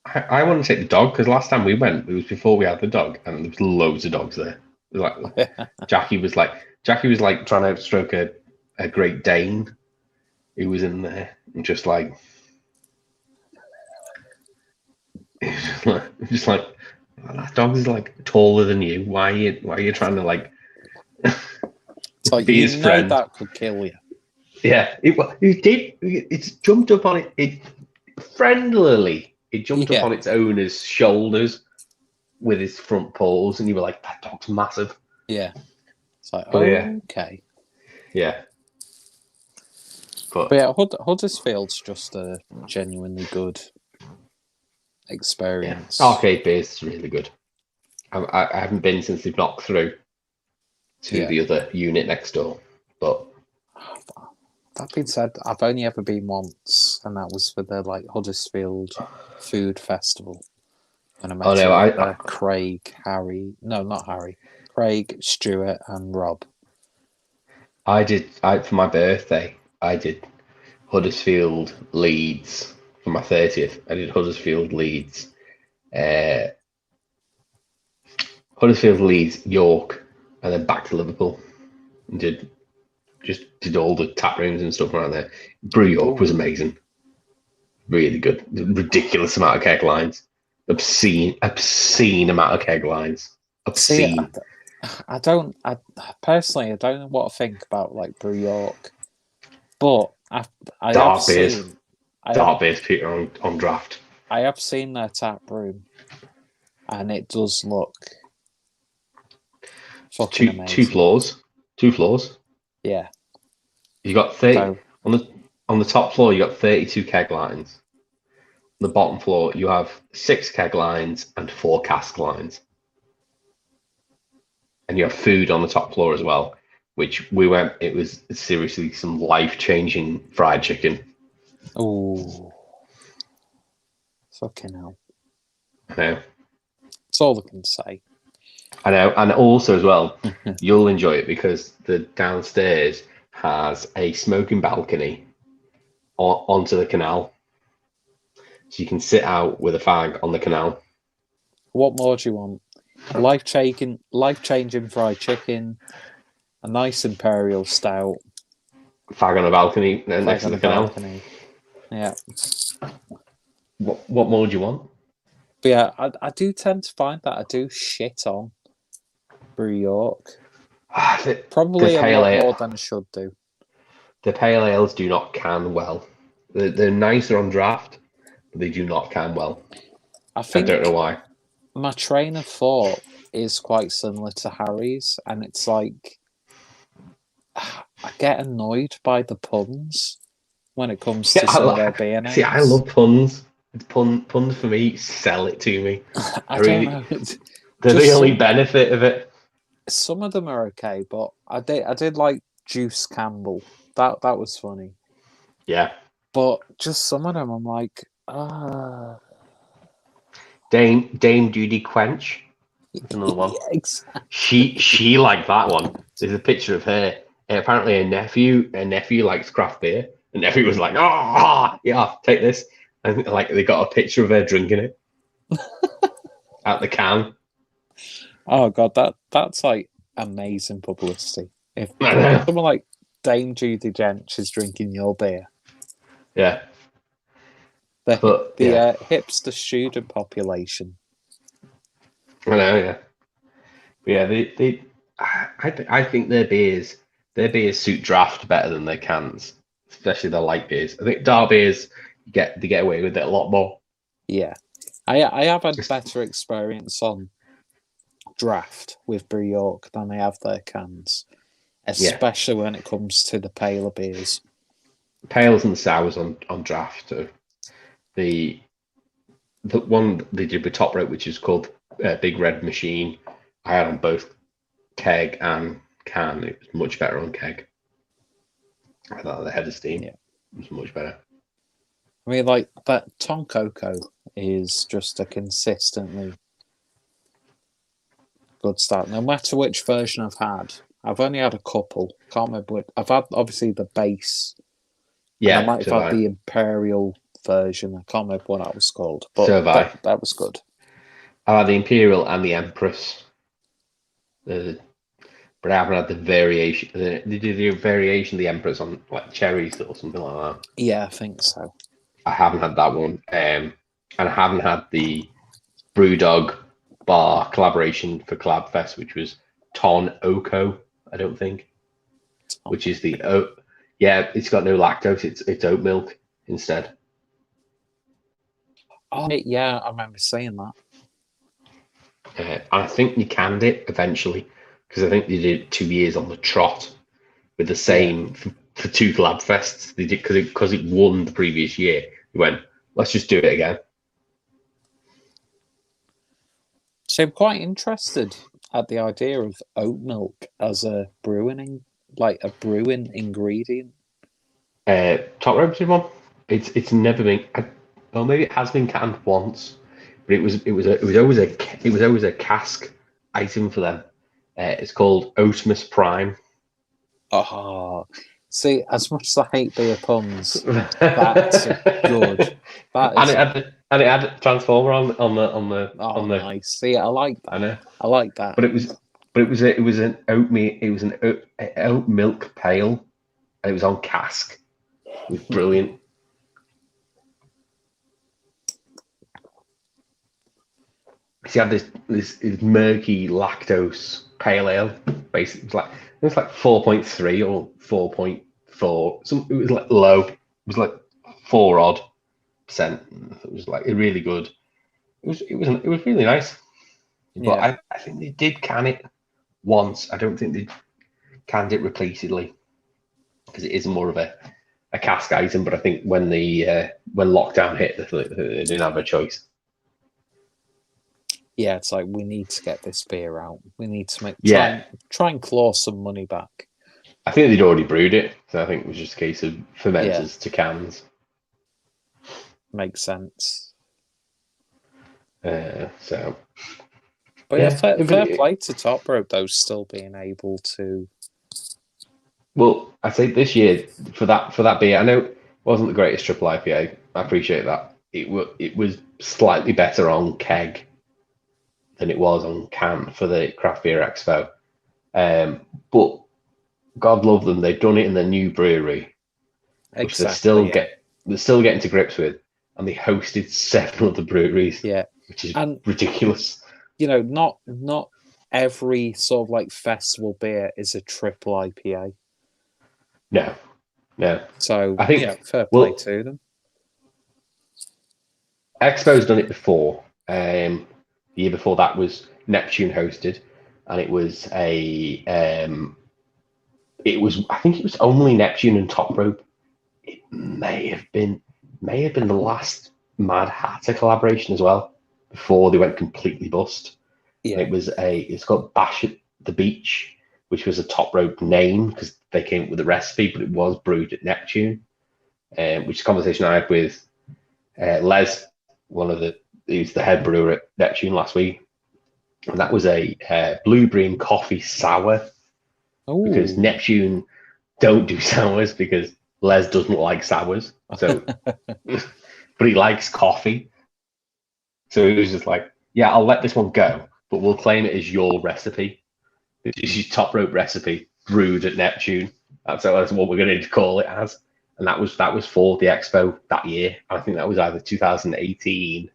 I want to take the dog because last time we went, it was before we had the dog, and there was loads of dogs there. It was like Jackie was like trying to stroke a Great Dane who was in there, and just like that dog is like taller than you. Why are you trying to like
it's like
be his friend?
That could kill you.
Yeah, it did. It's jumped up on it friendlily. It jumped up on its owner's shoulders with its front paws, and you were like, "That dog's massive."
Yeah, it's like,
yeah.
Okay.
Yeah,
but yeah, Huddersfield's just a genuinely good experience.
Yeah. Arcade Beers is really good. I haven't been since they've knocked through to the other unit next door, but.
That being said, I've only ever been once, and that was for the like Huddersfield Food Festival. And I met Craig, Harry. No, not Harry. Craig, Stuart, and Rob.
For my birthday, I did Huddersfield Leeds for my 30th. I did Huddersfield Leeds, Huddersfield Leeds, York, and then back to Liverpool, and did all the tap rooms and stuff around there. Brew York was amazing. Really good. Ridiculous amount of keg lines. Obscene amount of keg lines. Obscene.
See, I personally don't know what to think about like Brew York. But
Dark beers Peter on draft.
I have seen their tap room, and it does look fucking amazing.
Two floors.
Yeah.
You got 30 on the top floor. You got 32 keg lines. On the bottom floor, you have 6 keg lines and 4 cask lines, and you have food on the top floor as well. Which we went. It was seriously some life-changing fried chicken.
Oh, fucking hell!
I know.
That's all I can say.
I know, and also as well, you'll enjoy it because the downstairs has a smoking balcony onto the canal, so you can sit out with a fag on the canal.
What more do you want? Life-changing fried chicken, a nice imperial stout,
fag on a balcony next to the canal.
Balcony. Yeah.
What more do you want?
But yeah, I do tend to find that I do shit on Brew York. Probably a lot more than I should do.
The pale ales do not can well. They're nicer on draft, but they do not can well. I don't know why.
My train of thought is quite similar to Harry's, and it's like I get annoyed by the puns when it comes to some of their beer names.
See, I love puns. Puns for me sell it to me.
I don't know.
They're the only benefit of it.
Some of them are okay, but I did like Juice Campbell. That was funny.
Yeah.
But just some of them, I'm like,
Dame Judy Quench. Another one.
Yeah, exactly.
She liked that one. There's a picture of her apparently a nephew likes craft beer. And nephew was like, "Oh, yeah, take this," and like they got a picture of her drinking it out the can.
Oh god, that's like amazing publicity. If
I know.
someone like Dame Judy Dench is drinking your beer,
Yeah,
the
but yeah,
hipster student population.
I know. Yeah, but yeah. I think their beers suit draft better than their cans, especially the light beers. I think dark beers they get away with it a lot more.
Yeah, I have had better experience on draft with Brew York than I have their cans, especially when it comes to the paler beers.
Pales and sours on draft. The one they did with Top Rope, which is called Big Red Machine, I had on both keg and can. It was much better on keg. I thought the head of steam was much better.
I mean, like that Tom Coco is just a consistently good start. No matter which version I've had, I've only had a couple. Can't remember what I've had. Obviously, the base.
Yeah,
and I might have
so
had the Imperial version. I can't remember what that was called, but
So have I.
that was good.
I had the Imperial and the Empress. But I haven't had the variation. They did the variation of the Empress on like cherries or something like that.
Yeah, I think so.
I haven't had that one. And I haven't had the Brewdog Bar collaboration for Collab Fest, which was Ton Oko, I don't think. Which is the yeah, it's got no lactose, it's oat milk instead.
Oh yeah, I remember saying that.
And I think they canned it eventually because I think they did 2 years on the trot with the same for 2 collab fests. They did because it won the previous year. They went, let's just do it again.
So I'm quite interested at the idea of oat milk as a brewing ingredient.
Top Rope did one. It's never been. Well, maybe it has been canned once, but it was always a cask item for them. It's called Oatmas Prime.
Oh, see, as much as I hate beer puns, that's good. That is,
and it had Transformer on the.
Nice. See, I like that.
I know.
I like that.
But it was an oat milk pail, and it was on cask. It was brilliant. She had this murky lactose pale ale. Basically, it was like 4.3 or 4.4. It was like low. It was like 4 odd %. It was like really good. It was really nice. But
Yeah.
I think they did can it once. I don't think they canned it repeatedly because it is more of a cask item. But I think when lockdown hit, they didn't have a choice.
Yeah, it's like we need to get this beer out. We need to try and claw some money back.
I think they'd already brewed it, so I think it was just a case of fermenters to cans.
Makes sense.
So,
but yeah, fair play to Top Rope though, still being able to.
Well, I say this year for that beer, I know it wasn't the greatest triple IPA. I appreciate that. It was slightly better on keg than it was on can for the Craft Beer Expo. But God love them, they've done it in their new brewery, which they're still getting to grips with, and they hosted 7 other breweries.
Yeah,
which is ridiculous.
You know, not every sort of like festival beer is a triple IPA.
No.
So
I think
fair play to them.
Expo's done it before. The year before that was Neptune hosted, and it was I think it was only Neptune and Top Rope. It may have been the last Mad Hatter collaboration as well before they went completely bust.
Yeah.
And it's called Bash at the Beach, which was a Top Rope name because they came up with the recipe, but it was brewed at Neptune. Which is a conversation I had with Les, he's the head brewer at Neptune last week, and that was a blueberry and coffee sour.
Ooh.
Because Neptune don't do sours because Les doesn't like sours. So, but he likes coffee. So he was just like, yeah, I'll let this one go, but we'll claim it as your recipe. This is your top rope recipe brewed at Neptune. That's what we're going to call it as. And that was for the expo that year. I think that was either 2018,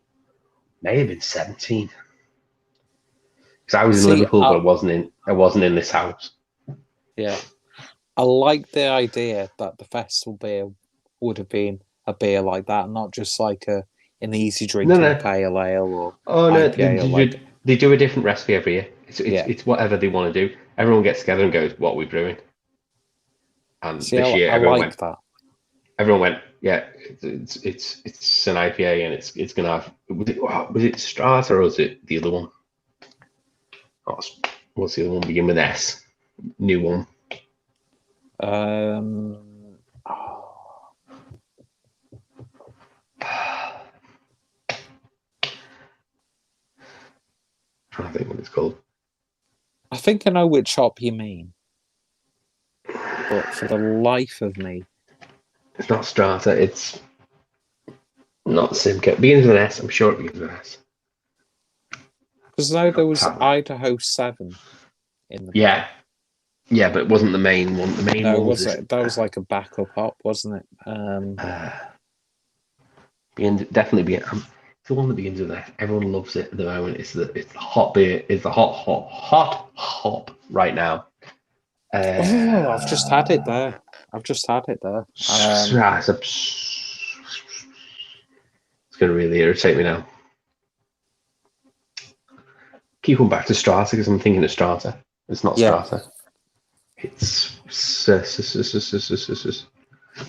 may have been 17. Because I was in Liverpool, but I wasn't in this house.
Yeah. I like the idea that the festival beer would have been a beer like that, not just like an easy drinking pale ale or IPA.
They do a different recipe every year. It's whatever they want to do. Everyone gets together and goes, "What are we brewing?" And this year, everyone went.
That.
Everyone went, yeah, it's an IPA and it's gonna have. Was it Strata or was it the other one? What's the other one? Begin with S. New one. Trying to think what it's called.
I think I know which hop you mean, but for the life of me,
it's not Strata. It's not Simcoe. It begins with an S. I'm sure it begins with an S.
Because there was Idaho 7 in the
yeah, but it wasn't the main one. The main one was
that was like a backup hop, wasn't it?
Definitely be it's the one that begins with F. Everyone loves it at the moment. It's the hot beer. It's the hot hop right now.
I've just had it there.
It's going to really irritate me now. Keep going back to Strata because I'm thinking of Strata. It's not Strata. It's is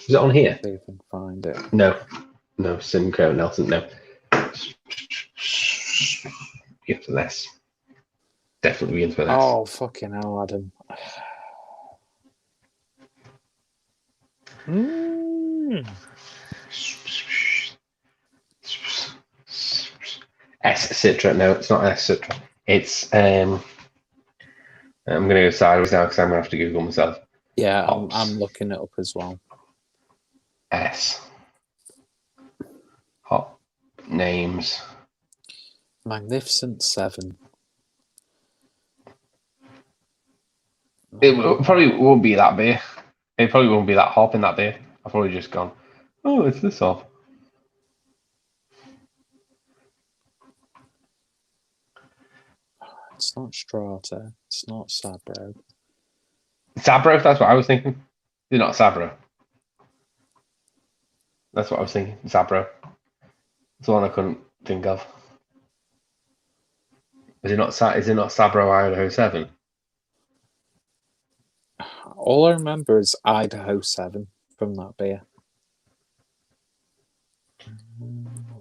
it on here?
See if I can find it.
No, Simcoe Nelson. No. Begins with S. Definitely begins with S.
Oh fucking hell, Adam.
S Citra. No, it's not S Citra. It's I'm going to go sideways now because I'm going to have to Google myself.
Yeah, I'm looking it up as well.
S. Hop names.
Magnificent 7.
It probably won't be that beer. It probably won't be that hop in that beer. I've probably just gone, oh, it's this hop.
It's not Strata. It's not Sabro.
Sabro, that's what I was thinking. It's not Sabro. That's what I was thinking. Sabro. It's the one I couldn't think of. Is it not Sabro Idaho 7?
All I remember is Idaho 7 from that beer.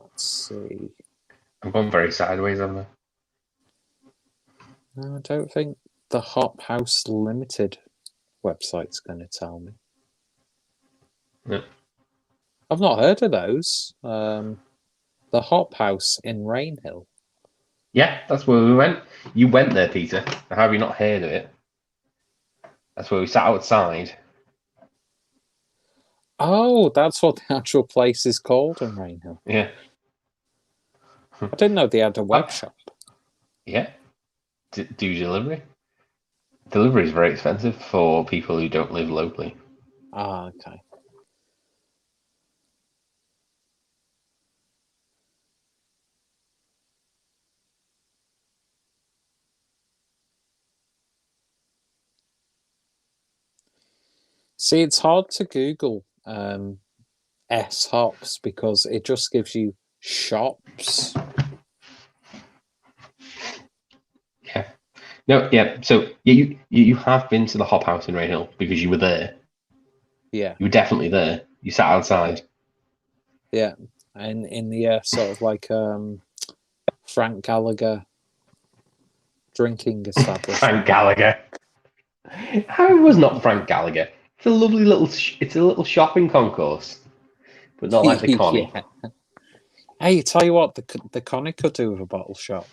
Let's see.
I'm going very sideways on there.
No, I don't think the Hop House Limited website's going to tell me.
No.
I've not heard of those. The Hop House in Rainhill.
Yeah, that's where we went. You went there, Peter. How have you not heard of it? That's where we sat outside.
Oh, that's what the actual place is called in Rainhill.
Yeah.
I didn't know they had a web shop.
Yeah. Do delivery. Delivery is very expensive for people who don't live locally.
Ah, okay. See, it's hard to Google S hops because it just gives you shops.
Yeah. No, yeah. So you have been to the Hop House in Rainhill because you were there.
Yeah.
You were definitely there. You sat outside.
Yeah. And in the sort of like Frank Gallagher drinking establishment.
Frank Gallagher. How was not Frank Gallagher? It's a lovely little. It's a little shopping concourse, but not like the Connie.
Yeah. Hey, tell you what, the Connie could do with a bottle shop.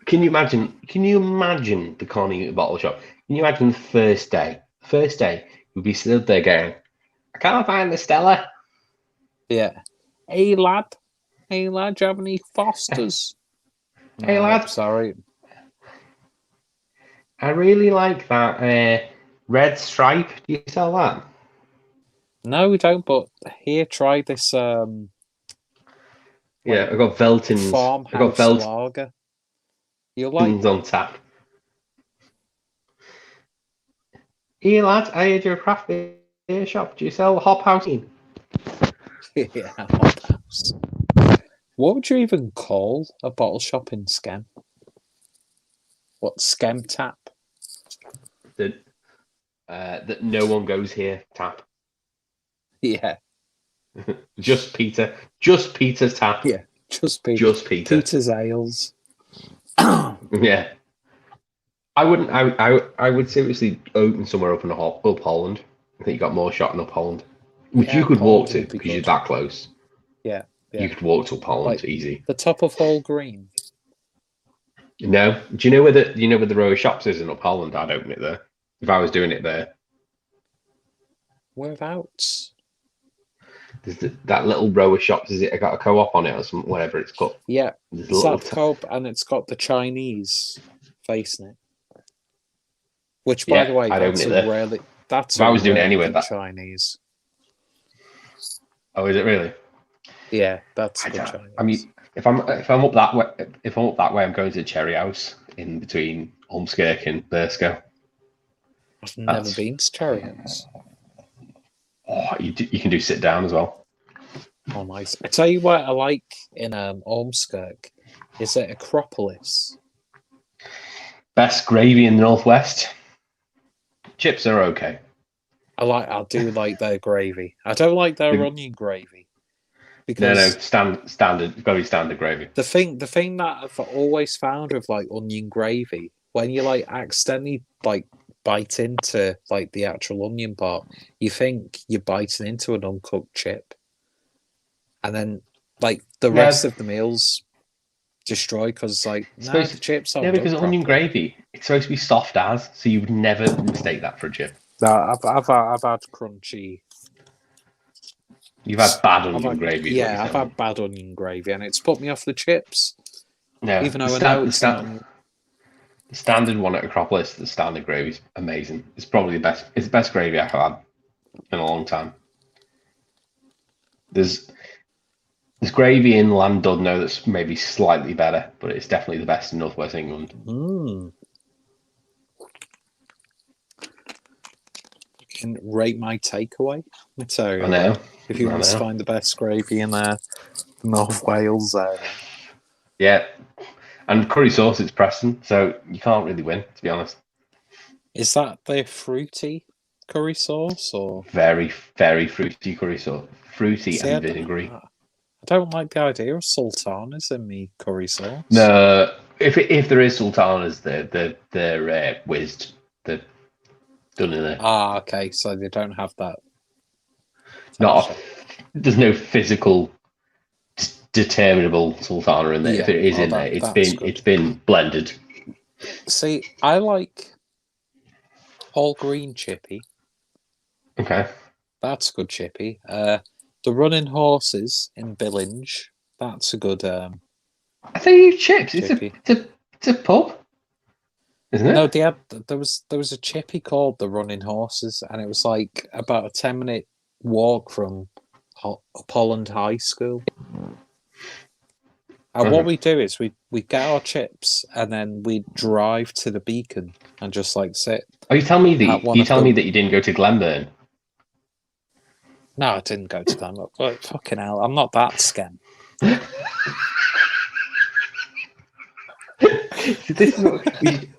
Can you imagine? Can you imagine the Connie bottle shop? Can you imagine the first day? First day, We'd be stood there going, I can't find the Stella.
Yeah. Hey lad, do you have any Fosters?
Hey,
No,
lad.
sorry.
I really like that red stripe. Do you sell that?
No, we don't. But here, try this.
Yeah,
Like
I got Veltins. I got
farmhouse lager. You like
Veltins
that?
on tap. Hey, lad, I heard you're a craft beer shop. Do you sell Hop House?
Yeah, hot house. What would you even call a bottle shop in Skem? What, Skem Tap?
That no one goes here. Tap.
Yeah,
Just Peter. Just Peter's tap.
yeah. Just
Just Peter.
Peter's Ales.
Yeah. I wouldn't. I would seriously open somewhere up in up Holland. I think you got more shot in up Holland, which
Yeah,
you could walk
Poland
to
would be
because you're
good.
that close.
Yeah,
You
yeah.
could walk to up Holland
Like-
easy.
The top of Hall Green.
No, do you know where the row of shops is in up Holland? I'd open it there if I was doing it there.
Whereabouts?
There's that little row of shops. Is it? I got a co-op on it or something, whatever it's called.
Yeah,
There's
it's that cope, and it's got the Chinese facing it. Which, by
Yeah,
the way,
I'd
that's
open
a
it there.
really that's
If I
a
was doing it
really
anywhere,
good
that-
Chinese.
Oh, is it really?
Yeah, that's
I
good
don't-
Chinese.
I mean, if I'm up that way, I'm going to Cherry House in between Ulmskirk and Bursko.
I've never
that's-
been to Cherry House.
Oh, you can do sit down as well.
Oh, nice. I tell you what I like in Ormskirk is at Acropolis.
Best gravy in the northwest. Chips are okay.
I do like their gravy. I don't like their
The-
onion gravy.
No,
Because
standard. Got to be standard gravy.
the thing that I've always found with like onion gravy, when you like accidentally like bite into like the actual onion part, you think you're biting into an uncooked chip. And then like the
Yeah.
rest of the meal's destroyed because it's like, no,
supposed-
the chips
Yeah,
aren't
because
done
onion
properly.
gravy, it's supposed to be soft as, so you would never mistake that for a chip.
No, I've had crunchy.
You've had bad onion
I've had,
gravy. is what
yeah,
you're
I've
saying.
had bad onion gravy, and it's put me off the chips.
No,
Even though
the
I
sta-
know
the
it's
sta-
an onion.
the standard one at Acropolis, the standard gravy is amazing. It's probably the best. It's the best gravy I've had in a long time. There's gravy in Llandudno that's maybe slightly better, but it's definitely the best in Northwest England.
Mm. You can rate my takeaway material.
I know.
If you
I
want to
know.
find the best gravy in North Wales area.
Yeah, and curry sauce it's Preston, so you can't really win, to be honest.
Is that the fruity curry sauce or?
Very, very fruity curry sauce, fruity
See,
and vinegary.
I don't like the idea of sultanas in me curry sauce.
No, if there is sultanas, they're whizzed. They're done in there.
Ah, okay. So they don't have that.
Not
texture.
there's no physical determinable sultana in there. If
Yeah,
it is
well,
in there,
that's good.
it's been blended.
See, I like Hall Green chippy.
Okay.
That's a good chippy. The Running Horses in Billinge. That's a good.
I think you chips.
Chippy.
It's a pub, isn't it?
No, there was a chippy called the Running Horses, and it was like about a 10-minute walk from Holland High School. And what we do is we get our chips and then we drive to the Beacon and just like sit.
Oh, you tell me
at
that
one
you
of
tell
them.
me that you didn't go to Glenburn.
No, I didn't go to them. Like, fucking hell, I'm not that scam.
This is what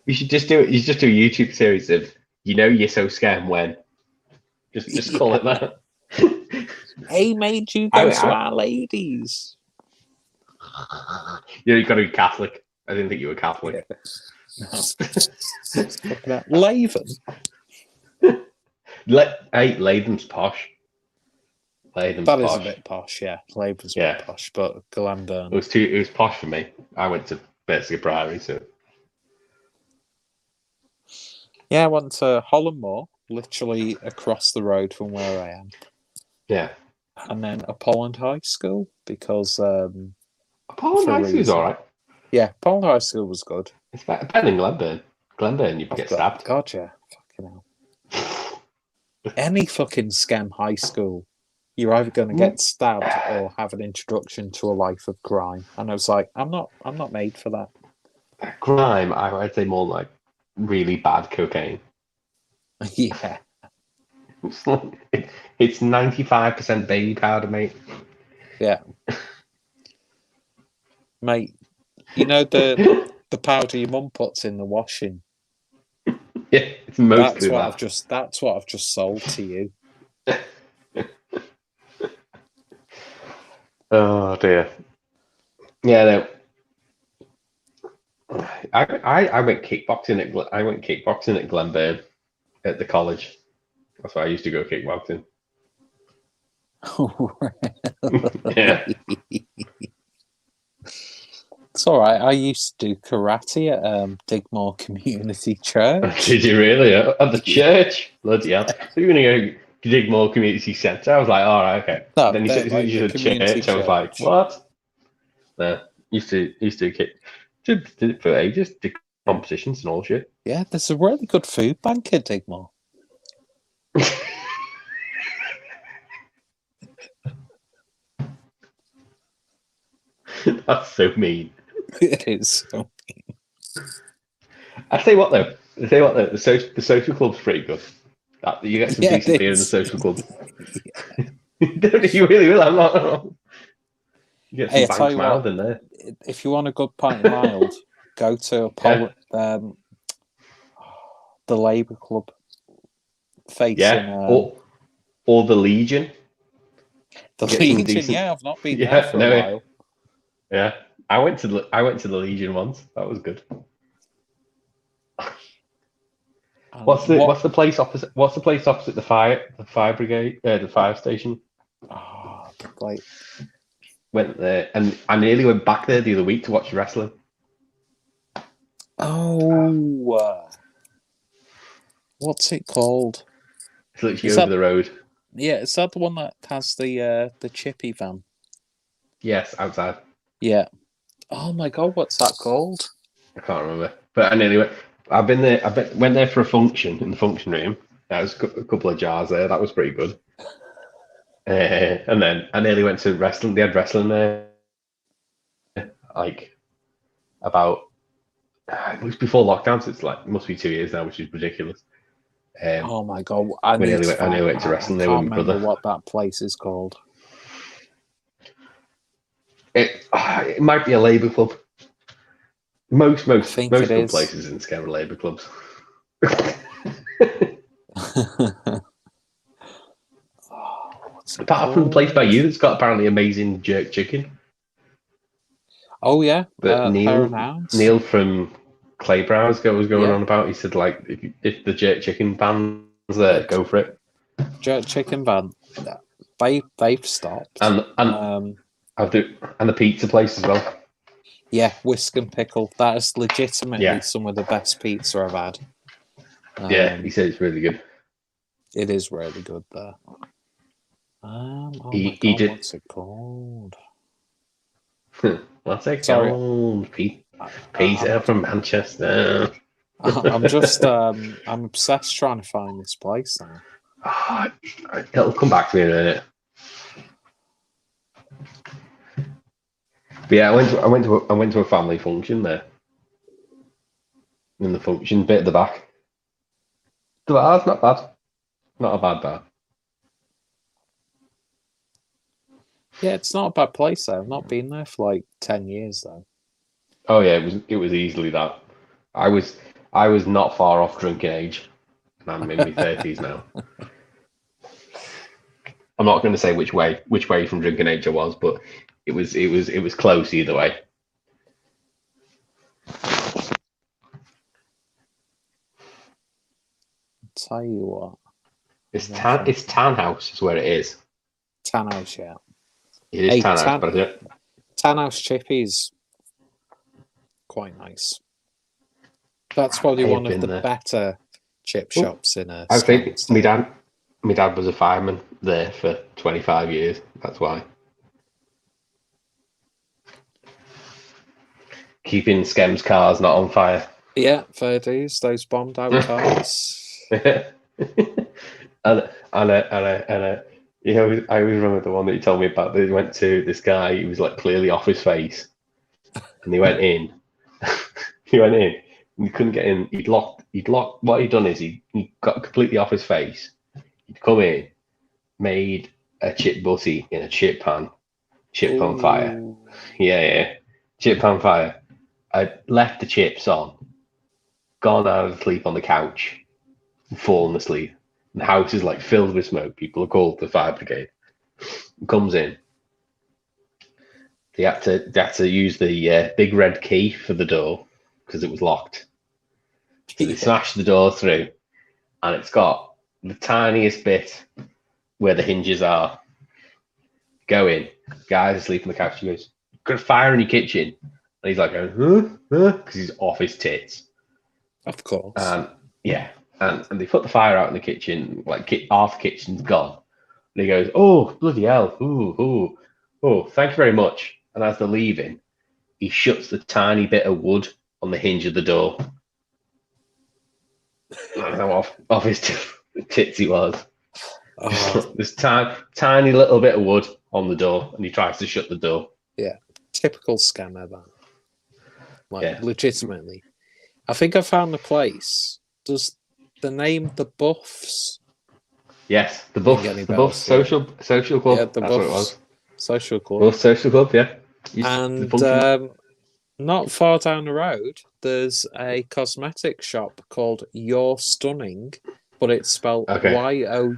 we should just do. You should just do a YouTube series of you're so scam when. Just call it that.
Hey, made you go to
I-
Our Ladies.
Yeah, you got to be Catholic. I didn't think you were Catholic.
Fucking hell. Laven.
Hey, Latham's posh. Latham's
That is
posh.
a bit posh, yeah. Laven's a
Yeah.
bit posh, but Glenburn.
It was posh for me. I went to Berkshire Priory, so
Yeah, I went to Hollandmore, literally across the road from where I am.
Yeah.
And then Upholland High School, because
Apollo
for
High School's
reason.
alright.
yeah, Upholland High School was good.
It's better than Glenburn. Glenburn, you'd get stabbed.
God, yeah, fucking hell. Any fucking scam high school, you're either going to get stabbed or have an introduction to a life of crime. And I was like, I'm not made for that.
Crime, I'd say more like really bad cocaine.
Yeah.
It's 95% baby powder, mate.
Yeah. Mate, you know the powder your mum puts in the washing?
Yeah, it's mostly that.
That's what I've just sold to you.
Oh dear. Yeah, no. I went kickboxing at Glenburn at the college. That's why I used to go kickboxing. Yeah.
It's all right. I used to do karate at Digmore Community Church.
Did you really? At the church? Bloody hell. So you're going to go Digmore Community Centre? I was like, all right, okay.
No,
Then you said
like
you
the
said
community
church. I was like,
church.
what? No, used to kick. Did it for ages. Did competitions and all shit.
Yeah, there's a really good food bank at Digmore.
That's so mean.
It is.
I tell you what though. The social club's pretty good. You get some
Yeah,
decent
it
beer in the
is.
social club. You really will. I'm not. You get some
Hey, I tell
Banks
you
mild
what,
in there.
if you want a good pint of mild, go to the Labour Club facing
Or the Legion.
the
Get some
Legion.
decent-
Yeah, I've not been
Yeah,
there for
no,
a
yeah.
while.
Yeah, I went to the Legion once. That was good.
And
What's the place opposite? What's the place opposite the fire brigade? The fire station.
Like,
Went there, and I nearly went back there the other week to watch wrestling.
What's it called?
It's literally
Is
over
that-
the road.
Yeah, is that the one that has the chippy van?
Yes, outside.
Yeah. Oh my god, what's that called?
I can't remember, but I nearly went. I've been there. Went there for a function in the function room. That was a couple of jars there. That was pretty good. And then I nearly went to wrestling. They had wrestling there, like about. It was before lockdown, so it's like it must be 2 years now, which is ridiculous.
Oh my god, I
We
nearly
went to wrestling there with my brother.
What that place is called.
It might be a Labour club. Most good
is.
places in Scare are Labour clubs. Apart from the place by you that's got apparently amazing jerk chicken.
Oh yeah,
But Neil from Claybrow's was going on about. He said like if the jerk chicken ban's there, go for it.
Jerk chicken ban. They've stopped.
And the pizza place as well.
Yeah, Whisk and Pickle. That is legitimately some of the best pizza I've had.
Yeah, he said it's really good.
It is really good there.
He did.
What's it called?
What's it called? Pizza from Manchester.
I'm just I'm obsessed trying to find this place now.
It'll come back to me in a minute. But yeah, I went to a family function there. In the function bit at the back. The bar's not bad. Not a bad bar.
Yeah, it's not a bad place though. I've not been there for like 10 years though.
Oh yeah, it was easily that. I was not far off drinking age. And I'm in my 30s now. I'm not going to say which way from drinking age I was, but it was close either way.
Tell you what.
It's Townhouse is where it is.
Townhouse, yeah.
It is Townhouse, but
Townhouse Chippy's quite nice. That's probably one of the better chip
Oh,
shops in a
I think
Scotland.
my dad was a fireman there for 25 years. That's why. Keeping Skem's cars not on fire.
Yeah, fair dues. Those bombed out cars.
and you know, I always remember the one that you told me about. They went to this guy. He was like clearly off his face, and he went in. He went in. And he couldn't get in. He'd locked. What he'd done is he got completely off his face. He'd come in, made a chip butty in a chip pan, chip on fire.
Ooh.
Yeah, chip pan fire. I left the chips on, gone out of sleep on the couch, and fallen asleep. And the house is like filled with smoke. People are called the fire brigade. Comes in. They had to use the big red key for the door because it was locked. So they smashed the door through, and it's got the tiniest bit where the hinges are. Go in. Guy's asleep on the couch. He goes, "Got a fire in your kitchen." And he's like, huh? Because he's off his tits.
Of course.
Yeah. And they put the fire out in the kitchen, like half the kitchen's gone. And he goes, "Oh, bloody hell. Oh, thank you very much." And as they're leaving, he shuts the tiny bit of wood on the hinge of the door. I don't know off his tits he was.
Oh,
This tiny little bit of wood on the door, and he tries to shut the door.
yeah. Typical scammer, that. Like,
Yeah.
legitimately. I think I found the place. Does the name The Buffs?
Yes, the
Didn't
Buff,
get any
the Buff
bells, yeah.
social club.
Yeah, the
That's what it
Buffs
was.
Social Club.
Buff Social Club, yeah.
And not far down the road, there's a cosmetic shop called You're Stunning, but it's spelled YOURSTUN.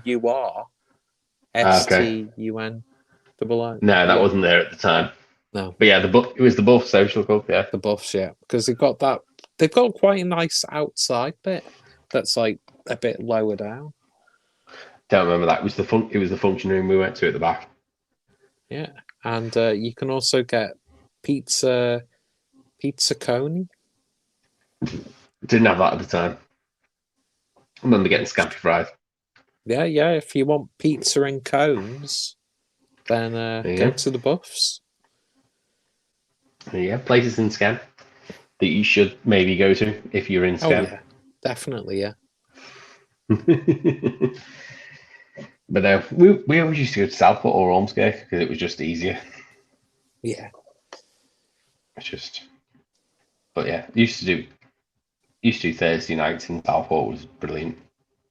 No, that wasn't there at the time.
No.
But yeah, it was the Buff Social Club, yeah.
The Buffs, yeah, because they've got quite a nice outside bit that's like a bit lower down.
Don't remember that. It was the function room we went to at the back.
Yeah, and you can also get pizza coney.
Didn't have that at the time. I remember getting scampi fries.
Yeah. If you want pizza and cones, then go to the Buffs.
Yeah, places in Scam that you should maybe go to if you're in Scam.
Oh yeah, definitely, yeah.
But no, we always used to go to Southport or Ormsgate because it was just easier.
Yeah.
But yeah, used to do Thursday nights in Southport was brilliant.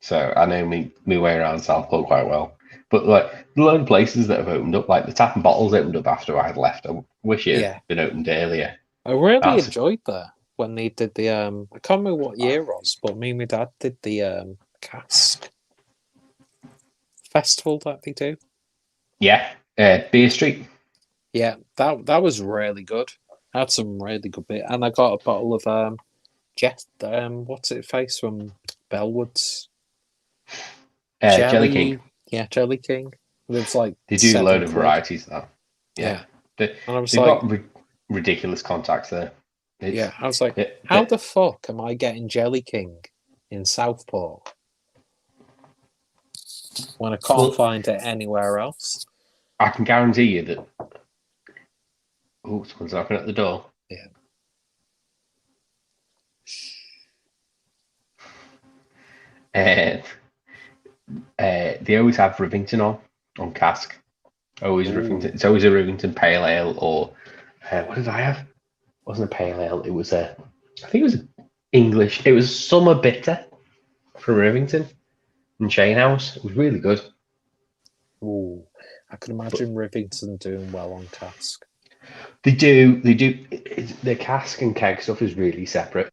So I know me way around Southport quite well. But like a lot of places that have opened up, like the Tap and Bottles opened up after I had left. I wish it had been opened earlier.
I really enjoyed that when they did the I can't remember what year it was, but me and my dad did the cask festival that they do.
Yeah, Beer Street.
Yeah, that was really good. I had some really good bit, and I got a bottle of what's it face from Bellwoods?
Jelly King.
Yeah, Jelly King. It's like
they do a load of
£7.
varieties though. Yeah.
And I was
they've
like,
got ridiculous contacts there.
I was like, how the fuck am I getting Jelly King in Southport when I can't find it anywhere else?
I can guarantee you that. Oh, someone's knocking at the door.
Yeah.
They always have Rivington on cask. Always Rivington. It's always a Rivington Pale Ale or what did I have? It wasn't a Pale Ale. It was I think it was English. It was Summer Bitter from Rivington and Chain House. It was really good.
Ooh, I can imagine Rivington doing well on cask.
They do. The cask and keg stuff is really separate.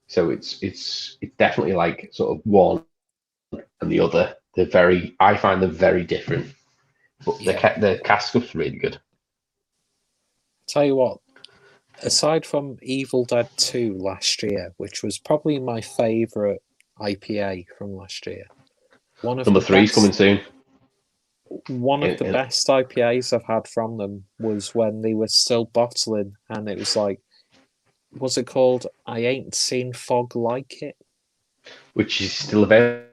So it's definitely like sort of one and the other. I find them very different. But the cask stuff's really good.
Tell you what, aside from Evil Dead 2 last year, which was probably my favourite IPA from last year.
Number 3's coming soon.
One of the best IPAs I've had from them was when they were still bottling, and it was like, what's it called? I Ain't Seen Fog Like It.
which is still available.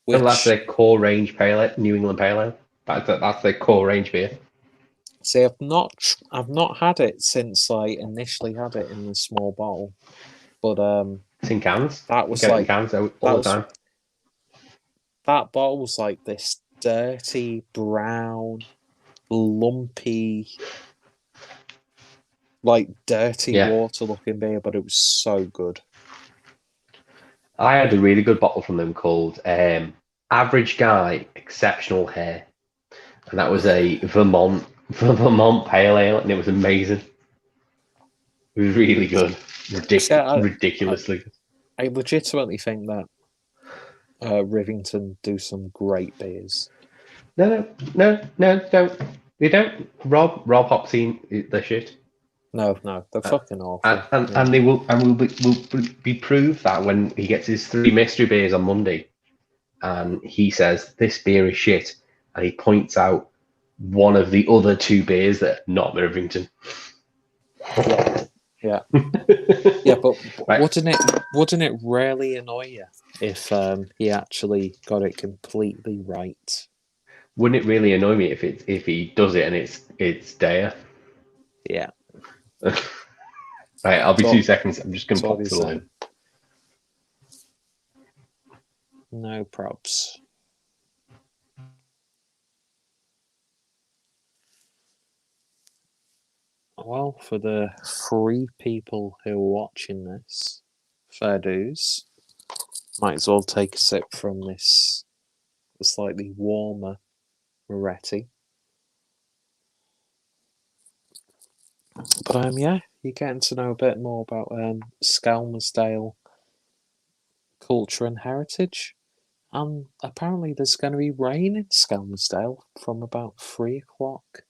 That's
Which,
their core range pale ale, New England Pale Ale. That's their core range beer.
see, I've not had it since I initially had it in the small bottle, but
It's in cans.
that
You
was
get it in
like
cans all
that
the
was
time.
that bottle was like this dirty brown, lumpy, like dirty
Yeah.
water looking beer, but it was so good.
I had a really good bottle from them called Average Guy Exceptional Hair, and that was a Vermont Pale Ale, and it was amazing. It was really good,
See,
ridiculously good.
I legitimately think that Rivington do some great beers.
No, don't. They don't. Rob Hopsine, they're shit.
No, they're fucking awful.
And they will be proved that when he gets his 3 mystery beers on Monday, and he says this beer is shit, and he points out one of the other 2 beers that are not Rivington.
Yeah, but
Right.
wouldn't it really annoy you if he actually got it completely right?
Wouldn't it really annoy me if he does it and it's Daya?
Yeah.
Right, I'll be
So-
2 seconds. I'm just going to
so what
pop
do
to
you
the
say?
line.
No probs. Well, for the 3 people who are watching this, fair dues. Might as well take a sip from this slightly warmer Moretti. But yeah, you're getting to know a bit more about Skelmersdale culture and heritage. And apparently there's going to be rain in Skelmersdale from about 3 o'clock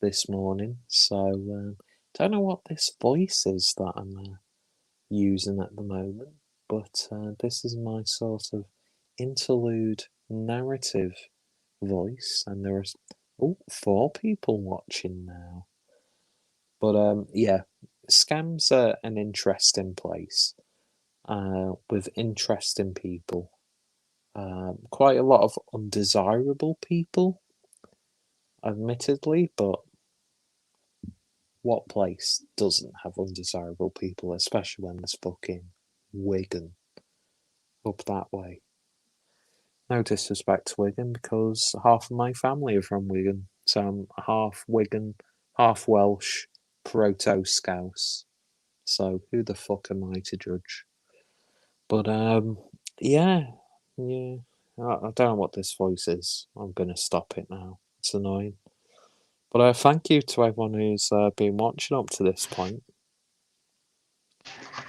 this morning. So don't know what this voice is that I'm using at the moment, but this is my sort of interlude narrative voice, and there are 4 people watching now. But yeah, Scam's an interesting place with interesting people. Quite a lot of undesirable people, admittedly, but what place doesn't have undesirable people, especially when there's fucking Wigan up that way? No disrespect to Wigan, because half of my family are from Wigan, so I'm half Wigan, half Welsh, proto-Scouse. So who the fuck am I to judge? But yeah. I don't know what this voice is. I'm gonna stop it now. It's annoying. But thank you to everyone who's been watching up to this point.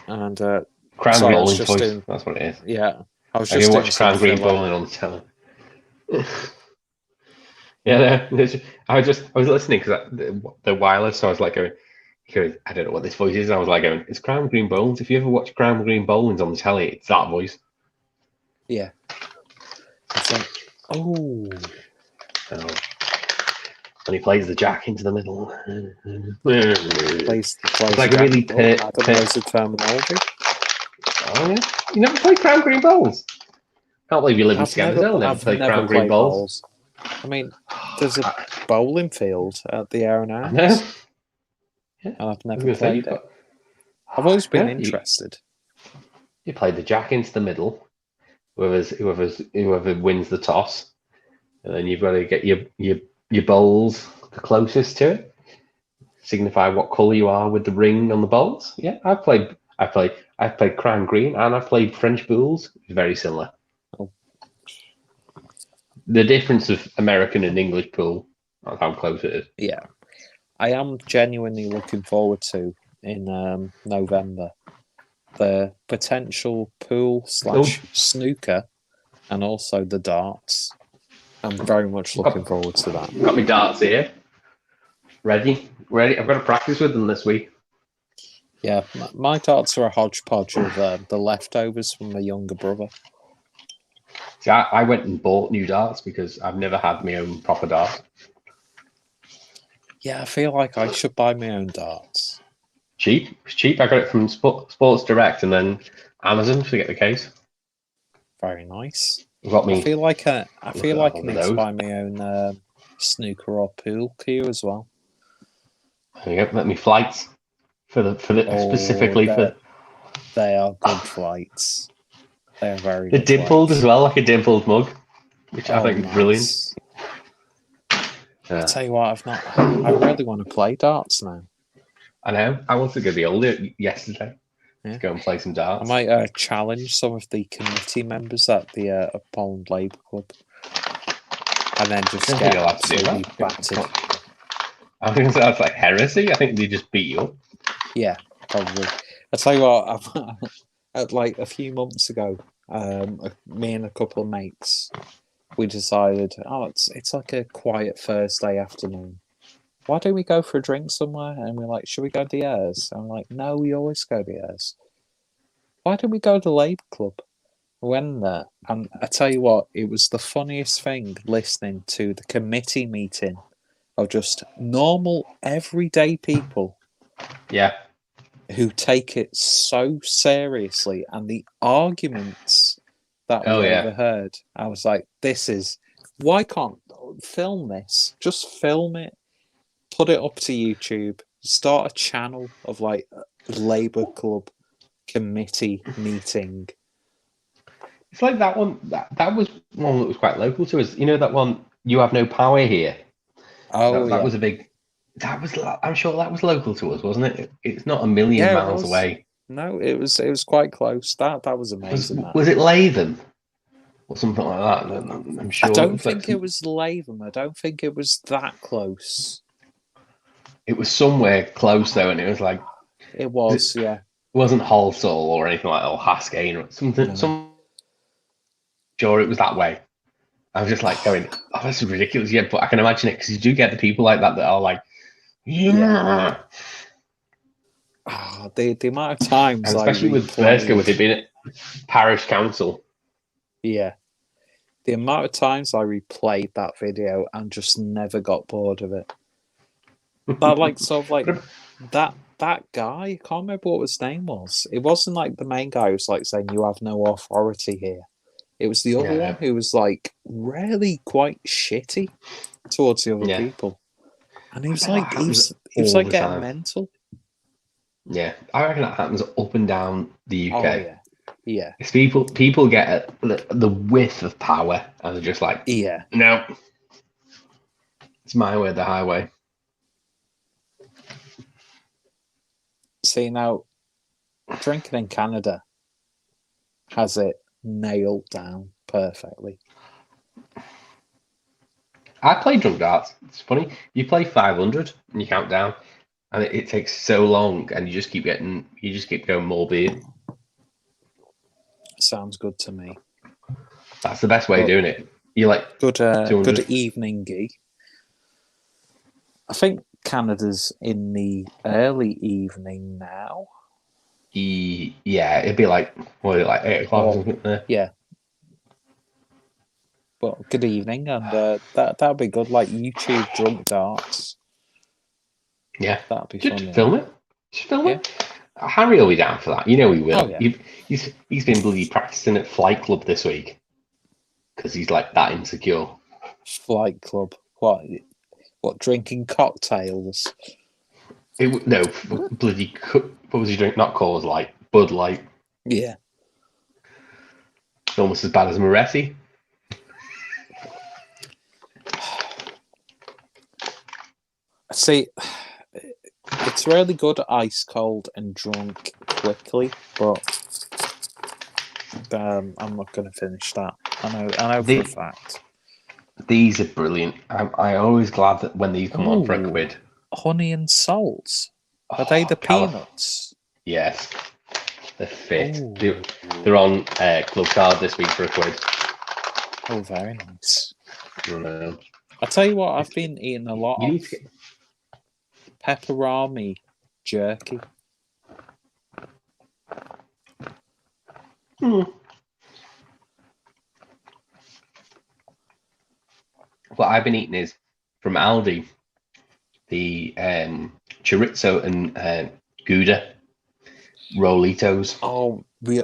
And
Crown
sorry, I was
Bowling
just
voice.
doing.
That's what it is.
Yeah, I was
Have
just
you
doing
watched
some
Crown Green
filler.
Bowling on the telly? Yeah, no, I was listening because the wireless, so I was like going, I don't know what this voice is. And I was like going, it's Crown Green Bowlings. If you ever watch Crown Green Bowlings on the telly, it's that voice.
Yeah. It's like, oh.
And he plays the jack into the middle.
Plays
like a really
I don't know the terminology.
Oh yeah, you never played Crown Green Bowls? Can't believe you live in Scammerdale and never played Crown Green Bowls.
I mean, there's a bowling field at the Air and
I
Arms,
know.
and I've never
gonna say,
played it. I've always been
Yeah,
interested.
You play the jack into the middle. Whoever wins the toss, and then you've got to get your bowls the closest to it. Signify what colour you are with the ring on the bowls. Yeah, I've played Crown Green and I've played French Bowls. Very similar.
Oh.
The difference of American and English pool, that's how close it is.
Yeah, I am genuinely looking forward to in November the potential pool / snooker and also the darts. I'm very much looking forward to that.
Got my darts here. Ready. I've got to practice with them this week.
Yeah, my darts are a hodgepodge of the leftovers from my younger brother.
See, I went and bought new darts because I've never had my own proper darts.
Yeah, I feel like I should buy my own darts.
Cheap. It's cheap. I got it from Sports Direct, and then Amazon to get the case.
Very nice.
Got me.
I feel like I
look
feel
at
like I
all
need
of
to
those.
buy my own snooker or pool cue as well.
There you go. Let me flights for the specifically for
they are good flights. They are very
the
good
dimpled
flights.
as well, like a dimpled mug, which I
Oh,
think is brilliant.
nice. I
Yeah.
tell you what, I really want to play darts now.
I know. I wanted to go the older yesterday
Yeah.
to go and play some
I
darts.
might challenge some of the committee members at the Poland Labour Club, and then just
I don't
get
think you're allowed to do
absolutely
that.
battered.
I was going to say that's like heresy. I think they just beat you up.
Yeah, probably. I tell you what, like a few months ago, me and a couple of mates, we decided, it's like a quiet Thursday afternoon. Why don't we go for a drink somewhere? And we're like, should we go to the Airs? And I'm like, no, we always go to the Airs. Why don't we go to the Labour Club? We went there, and I tell you what, it was the funniest thing listening to the committee meeting of just normal, everyday people
Yeah.
who take it so seriously, and the arguments that we
Oh, yeah.
overheard. I was like, why can't film this? Just film it, put it up to YouTube, start a channel of like Labour Club committee meeting.
It's like that one. That was one that was quite local to us. You know that one. You have no power here.
Oh,
That
yeah.
was a big. That was. I'm sure that was local to us, wasn't it? It's not a million
Yeah, it
miles
was.
away.
No, it was quite close. That was amazing.
Was it Latham or something like that? I'm sure.
I don't
it was like
think it was Latham. I don't think it was that close.
It was somewhere close though, and it was like
It was, yeah.
it wasn't Halsall or anything like that, or Haskane or something.
No.
Sure, it was that way. I was just like going, "Oh, this is ridiculous." Yeah, but I can imagine it because you do get the people like that are like, "Yeah."
The amount of times,
And especially with
replayed,
Verska, with it being parish council.
Yeah, the amount of times I replayed that video and just never got bored of it. That that guy, I can't remember what his name was. It wasn't like the main guy who was like saying you have no authority here. It was the other one who was like really quite shitty towards the other people. And he was like he was like getting mental.
Yeah, I reckon that happens up and down the UK.
Oh yeah.
It's people get the width of power and they're just like, no, it's my way, the highway.
See, now, drinking in Canada has it nailed down perfectly.
I play drunk darts. It's funny. You play 500 and you count down, and it takes so long, and you just keep going more beer.
Sounds good to me.
That's the best way of doing it. You like
good evening, Guy. I think Canada's in the early evening now.
Yeah, it'd be like 8 o'clock or something there.
Yeah. Well, good evening, and that'd be good. Like YouTube drunk darts.
Yeah,
that'd be
just
fun.
Film it. Just film it. Harry will be down for that. You know he will.
Oh, yeah.
He's been bloody practicing at Flight Club this week because he's like that insecure.
Flight Club. What? Drinking cocktails?
No, bloody. What was he drinking? Not Coors Light, Bud Light.
Yeah.
Almost as bad as Moretti.
See, it's really good ice cold and drunk quickly, but I'm not going to finish that. I know for a fact.
These are brilliant. I'm always glad that when these come on for £1.
Honey and salt. Are they the peanuts?
Yes. They're fit. They're on Club Card this week for £1.
Oh, very nice. I tell you what, I've been eating a lot of pepperami jerky.
What I've been eating is from Aldi, the chorizo and Gouda. Rolitos.
Oh, we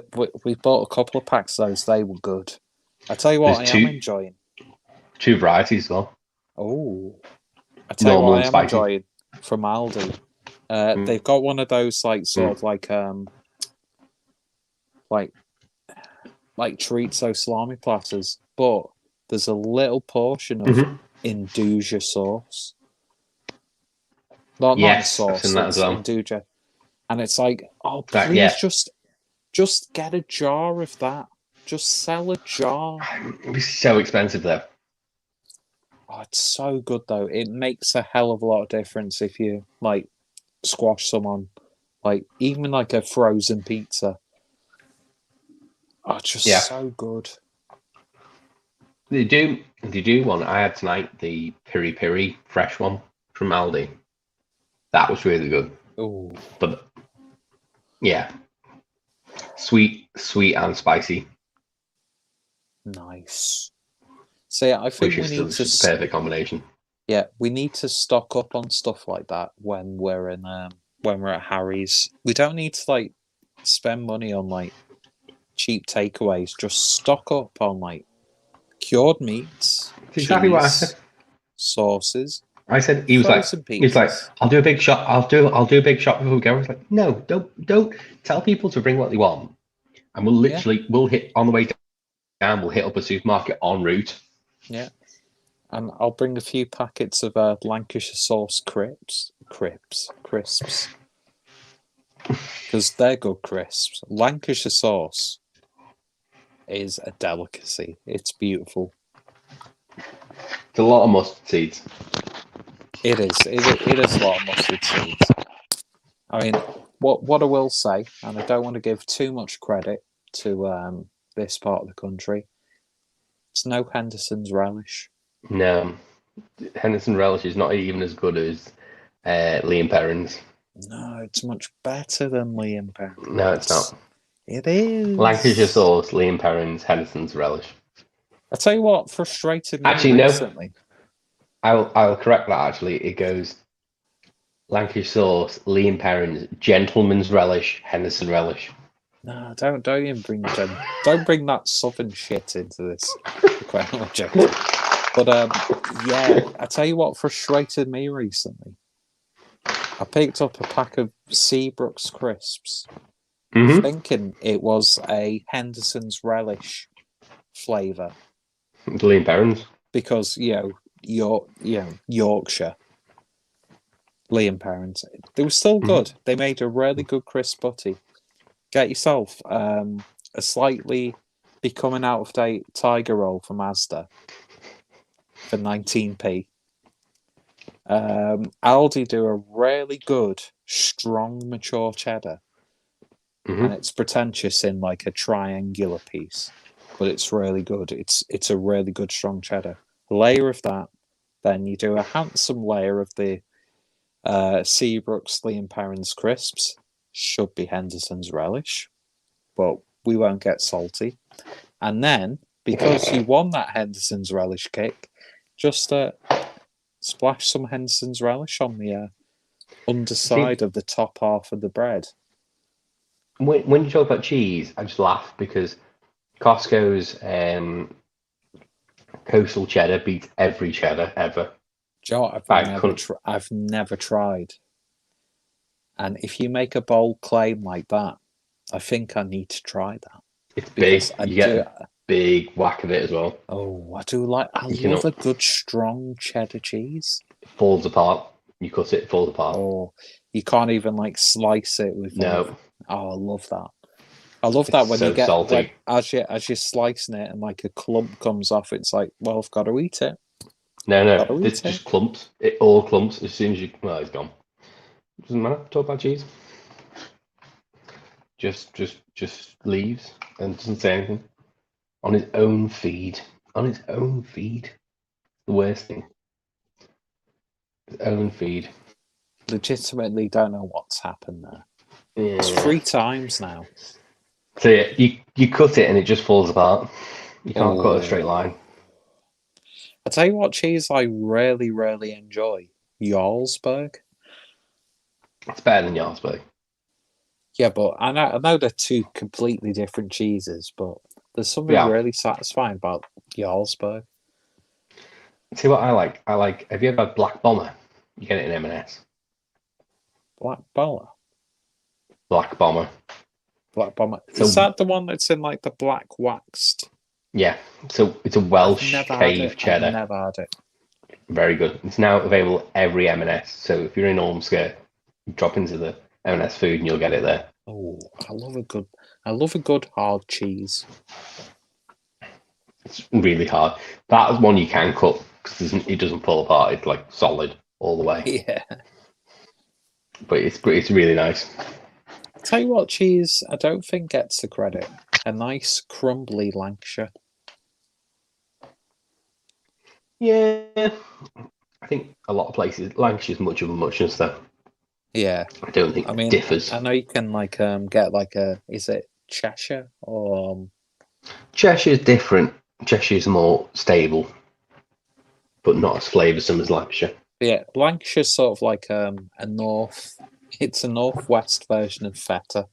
bought a couple of packs of those. They were good. I tell you what,
There's
I am
two-
enjoying.
2 varieties as well.
Oh, I tell you
Normal
what, I
and
am
spicy.
enjoying from Aldi.
Mm.
They've got one of those like sort of like chorizo salami platters, but there's a little portion of
Mhm.
Induja sauce. Not in
Yes, I've
sauce,
seen that
it's
as well.
Induja. And it's like, oh,
That-
please
yeah.
just get a jar of that. Just sell a jar.
It'd be so expensive though.
Oh, it's so good though. It makes a hell of a lot of difference if you like squash someone, like even like a frozen pizza. Oh, it's just
Yeah.
so good.
They do one. I had tonight the piri piri fresh one from Aldi. That was really good.
Oh,
But yeah, sweet and spicy,
nice. So yeah, I think
which
we
is
need to
just the perfect combination.
yeah, we need to stock up on stuff like that when we're at Harry's. We don't need to like spend money on like cheap takeaways. Just stock up on like cured meats,
That's exactly what I
cheese,
said.
sauces,
I said he was like,
frozen pizzas.
I'll do a big shop. I'll do a big shop before we go. I was like, no, don't tell people to bring what they want, and we'll hit on the way down. We'll hit up a supermarket en route.
Yeah, and I'll bring a few packets of Lancashire sauce crisps, because they're good crisps. Lancashire sauce is a delicacy. It's beautiful.
It's a lot of mustard seeds.
It is. It is a lot of mustard seeds. I mean, what I will say, and I don't want to give too much credit to this part of the country, it's no Henderson's relish.
No, Henderson relish is not even as good as Liam Perrins.
No, it's much better than Liam Perrins.
No, it's not.
It is.
Lancashire sauce, Liam Perrins, Henderson's relish.
I tell you what frustrated me
Actually, no.
recently.
I'll correct that. Actually, it goes Lancashire sauce, Liam Perrins, gentleman's relish, Henderson relish.
No, don't even bring don't bring that southern shit into this. Quite a joke. But yeah, I tell you what frustrated me recently. I picked up a pack of Seabrooks crisps,
Mhm.
thinking it was a Henderson's relish flavour
Liam Perrins.
because Yorkshire. Liam Perrins. They were still good. They made a really good crisp butty. Get yourself a slightly becoming out of date tiger roll from Asda for 19p. Aldi do a really good, strong, mature cheddar, and it's pretentious in like a triangular piece, but it's really good. It's a really good, strong cheddar. A layer of that, then you do a handsome layer of the Seabrooks Liam Perrins crisps. Should be Henderson's relish, but we won't get salty. And then, because you won that Henderson's relish kick, just splash some Henderson's relish on the underside of the top half of the bread.
When you talk about cheese, I just laugh because Costco's coastal cheddar beats every cheddar ever.
Joe, I've never tried. And if you make a bold claim like that, I think I need to try that.
It's big. You get a big whack of it as well.
Oh, I do like. I love a good strong cheddar cheese.
It falls apart. You cut it, it falls apart.
Oh, you can't even like slice it with.
No.
Oh, I love that. I love that when
so
you get
salty.
like, as you're slicing it and like a clump comes off. It's like, well, I've got to eat it.
No, it's just clumps. It all clumps as soon as you. Well, it's gone. Doesn't matter. Talk about cheese. Just leaves and doesn't say anything. On his own feed. The worst thing. His own feed.
Legitimately don't know what's happened there.
Yeah.
It's 3 times now.
So yeah, you cut it and it just falls apart. You can't cut a straight line.
I tell you what cheese I really, really enjoy. Jarlsberg.
It's better than Jarlsberg.
Yeah, but I know they're two completely different cheeses, but there's something
Yeah.
really satisfying about Jarlsberg.
See what I like? I like. Have you ever had Black Bomber? You get it in M&S.
Black Bomber.
Black Bomber.
Black Bomber.
So-
Is that the one that's in like the black waxed?
Yeah. So it's a
I've
Welsh
never had
cave
it.
cheddar.
I've never had it.
Very good. It's now available at every M&S. So if you're in Ormskirk, drop into the M&S food and you'll get it there.
Oh, I love a good hard cheese.
It's really hard. That is one you can cut because it doesn't pull apart. It's like solid all the way.
Yeah.
But it's really nice.
Tell you what, cheese I don't think gets the credit. A nice crumbly Lancashire.
Yeah. I think a lot of places, Lancashire's much of a muchness though.
Yeah.
I don't think
I
it
mean,
differs.
I know you can like get like a, is it Cheshire or
Cheshire's different. Cheshire's more stable, but not as flavoursome as Lancashire.
yeah, Lancashire's sort of like a it's a northwest version of feta.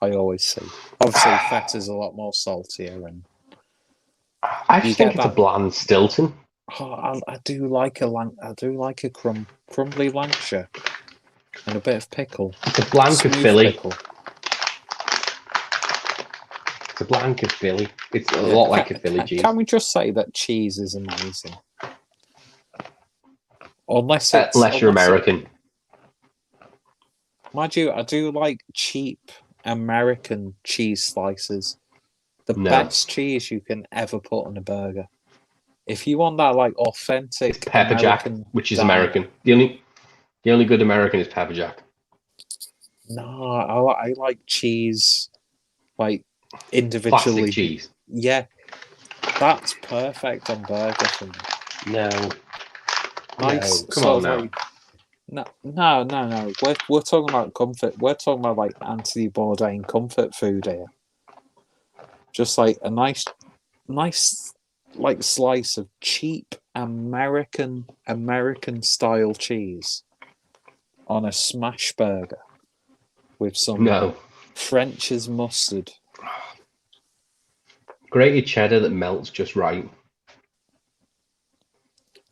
I always see. Obviously, feta's a lot more saltier, and
I
You
just
get
think it's a
that-
bland Stilton.
I do like a crumbly Lancashire and a bit of pickle.
It's a blank of
Smooth
Philly.
pickle.
It's a blank of Philly. It's a
Yeah,
lot like a Philly cheese.
Can we just say that cheese is amazing? Unless it's
Unless you're
unless it-
American.
Mind you, I do like cheap American cheese slices. The
No.
best cheese you can ever put on a burger. If you want that like authentic
It's pepper jack,
American
which is
diner-
American. The only good American is pepper jack.
No, I like cheese like individually.
Plastic cheese.
Yeah, that's perfect on burger for me.
No.
Nice,
No, come
sort
on
of
now.
like no. We're talking about comfort. We're talking about like Anthony Bourdain comfort food here. Just like a nice like slice of cheap American style cheese on a smash burger with some
No.
French's mustard.
Grated cheddar that melts just right.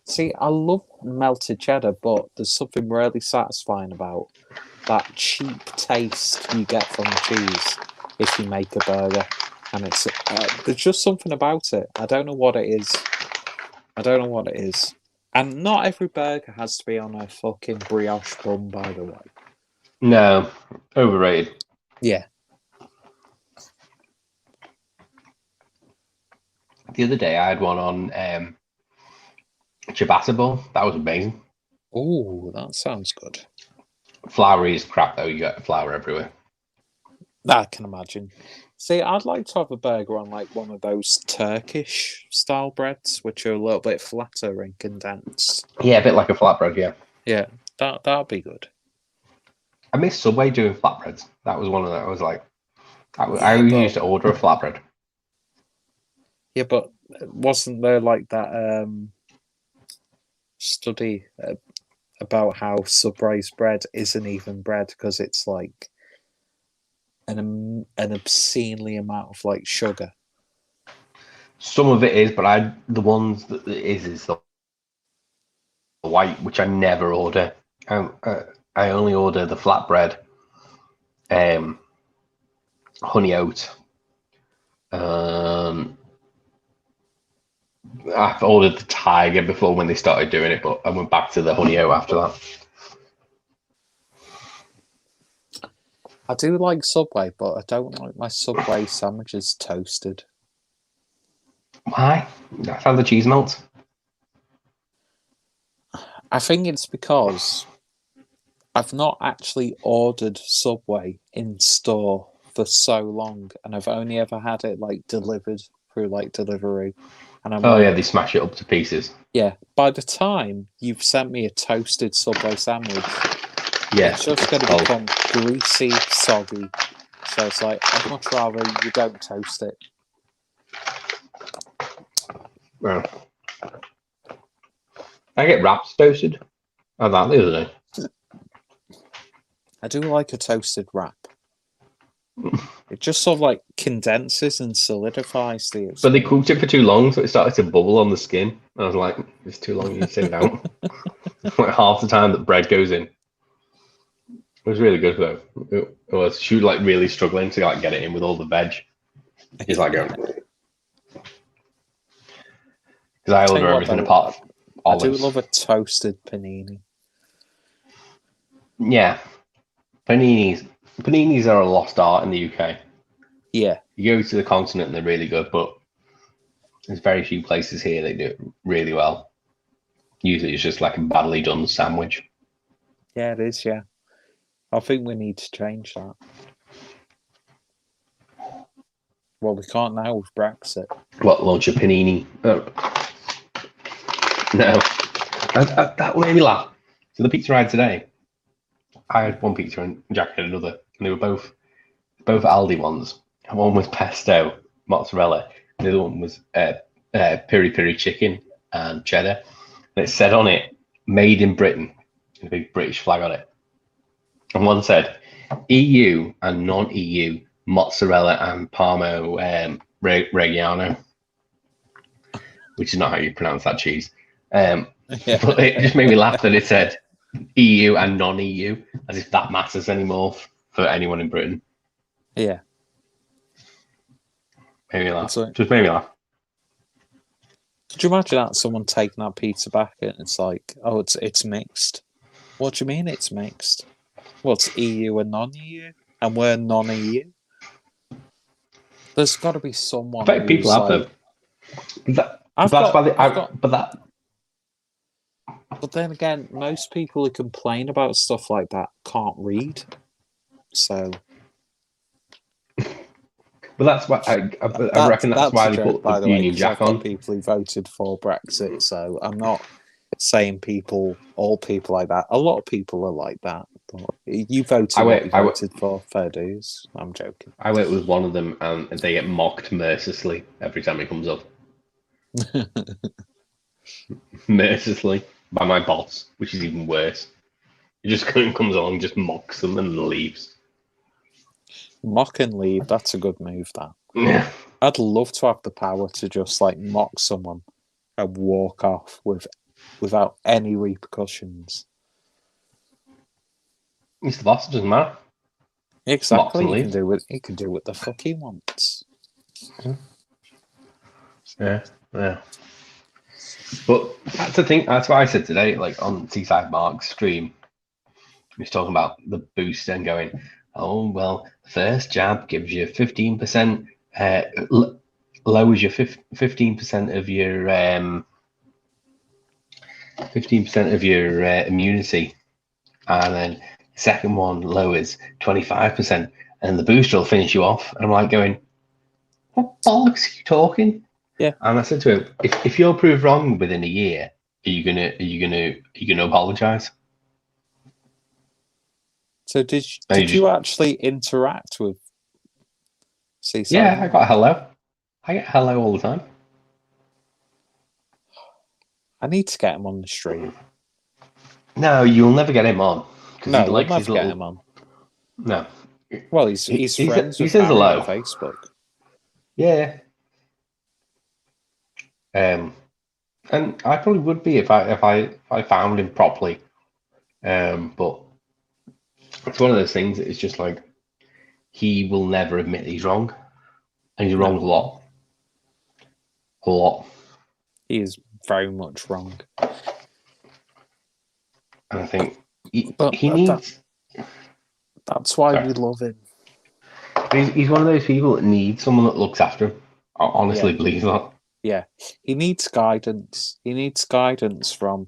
See, I love melted cheddar, but there's something really satisfying about that cheap taste you get from cheese if you make a burger. And it's there's just something about it. I don't know what it is. And not every burger has to be on a fucking brioche bun, by the way.
No. Overrated.
Yeah.
The other day I had one on ciabatta bowl. That was amazing.
Oh, that sounds good.
Flour is crap though. You got flour everywhere.
I can imagine. See, I'd like to have a burger on like one of those Turkish style breads, which are a little bit flatter and condensed.
Yeah, a bit like a flatbread. Yeah.
Yeah, that'd be good.
I miss Subway doing flatbreads. That was one of them. I was like, I
Yeah, but-
used to order a flatbread.
Yeah, but wasn't there like that study about how Subway's bread isn't even bread because it's like an obscenely amount of like sugar?
Some of it is, but the ones that it is the white, which I never order. I only order the flatbread, honey oat. I've ordered the tiger before when they started doing it, but I went back to the honey oat after that.
I do like Subway, but I don't like my Subway sandwiches toasted.
Why? That's how the cheese melts.
I think it's because I've not actually ordered Subway in store for so long, and I've only ever had it like delivered through like delivery. And I'm
Oh
like,
yeah, they smash it up to pieces.
yeah. By the time you've sent me a toasted Subway sandwich,
Yeah,
it's just going to
cold.
become greasy, soggy. So it's like I'd much rather you don't toast it.
Well, I get wraps toasted. I had that the other day.
I do like a toasted wrap. It just sort of like condenses and solidifies the experience.
But they cooked it for too long, so it started to bubble on the skin. I was like, it's too long, you need to take it out. Like half the time that bread goes in. It was really good though. It was. She was like really struggling to like get it in with all the veg. He's like going. Because I order everything apart from
I do
olives.
love a toasted panini.
Yeah. Paninis are a lost art in the UK.
Yeah.
You go to the continent and they're really good, but there's very few places here that do it really well. Usually it's just like a badly done sandwich.
Yeah, it is, yeah. I think we need to change that. Well, we can't now with Brexit.
What, launch a panini? Oh. No. That made me laugh. So the pizza I had today, I had one pizza and Jack had another, and they were both Aldi ones. And one was pesto, mozzarella, and the other one was piri piri chicken and cheddar. And it said on it, made in Britain, a big British flag on it. And one said, EU and non-EU mozzarella and Parmo Reggiano, which is not how you pronounce that cheese. But it just made me laugh that it said EU and non-EU, as if that matters anymore for anyone in Britain.
Yeah.
Made me laugh. Just made me laugh.
Could you imagine that someone taking that pizza back and it's like, oh, it's mixed? What do you mean it's mixed? Well, it's EU and non-EU, and we're non-EU. There's got to be someone.
I bet people have them.
But then again, most people who complain about stuff like that can't read. So.
But that's why I reckon that's why they put the Union Jack on.
People who voted for Brexit, so I'm not saying all people like that. A lot of people are like that. But you voted for, fair dues. I'm joking.
I work with one of them, and they get mocked mercilessly every time it comes up. Mercilessly by my boss, which is even worse. He just comes along, just mocks them, and leaves.
Mock and leave, that's a good move, that.
Yeah.
I'd love to have the power to just like mock someone and walk off without any repercussions.
He's the boss, it doesn't matter.
Exactly. He can do what the fuck he wants.
Yeah. But that's the thing, that's what I said today, like on Seaside Mark's stream. He was talking about the boost and going, oh, well, the first jab gives you 15%, lowers your 15% of your 15% of your immunity, and then second one lowers 25%, and the booster will finish you off. And I'm like going, what bollocks are you talking?
Yeah.
And I said to him, if you're proved wrong within a year, are you gonna apologize?
So did you actually interact with Seaside?
Yeah, I got hello. I get hello all the time.
I need to get him on the stream.
No, you'll never get him on.
No, we'll never get him on.
No.
Well, he's friends with
says
Harry
hello
on Facebook.
Yeah. And I probably would be if I found him properly. But it's one of those things that it's just like he will never admit he's wrong. And he's wrong a lot. A lot.
He is very much wrong.
And I think he needs...
That's why we love him.
He's one of those people that needs someone that looks after him. I honestly believe that.
Yeah. He needs guidance. He needs guidance from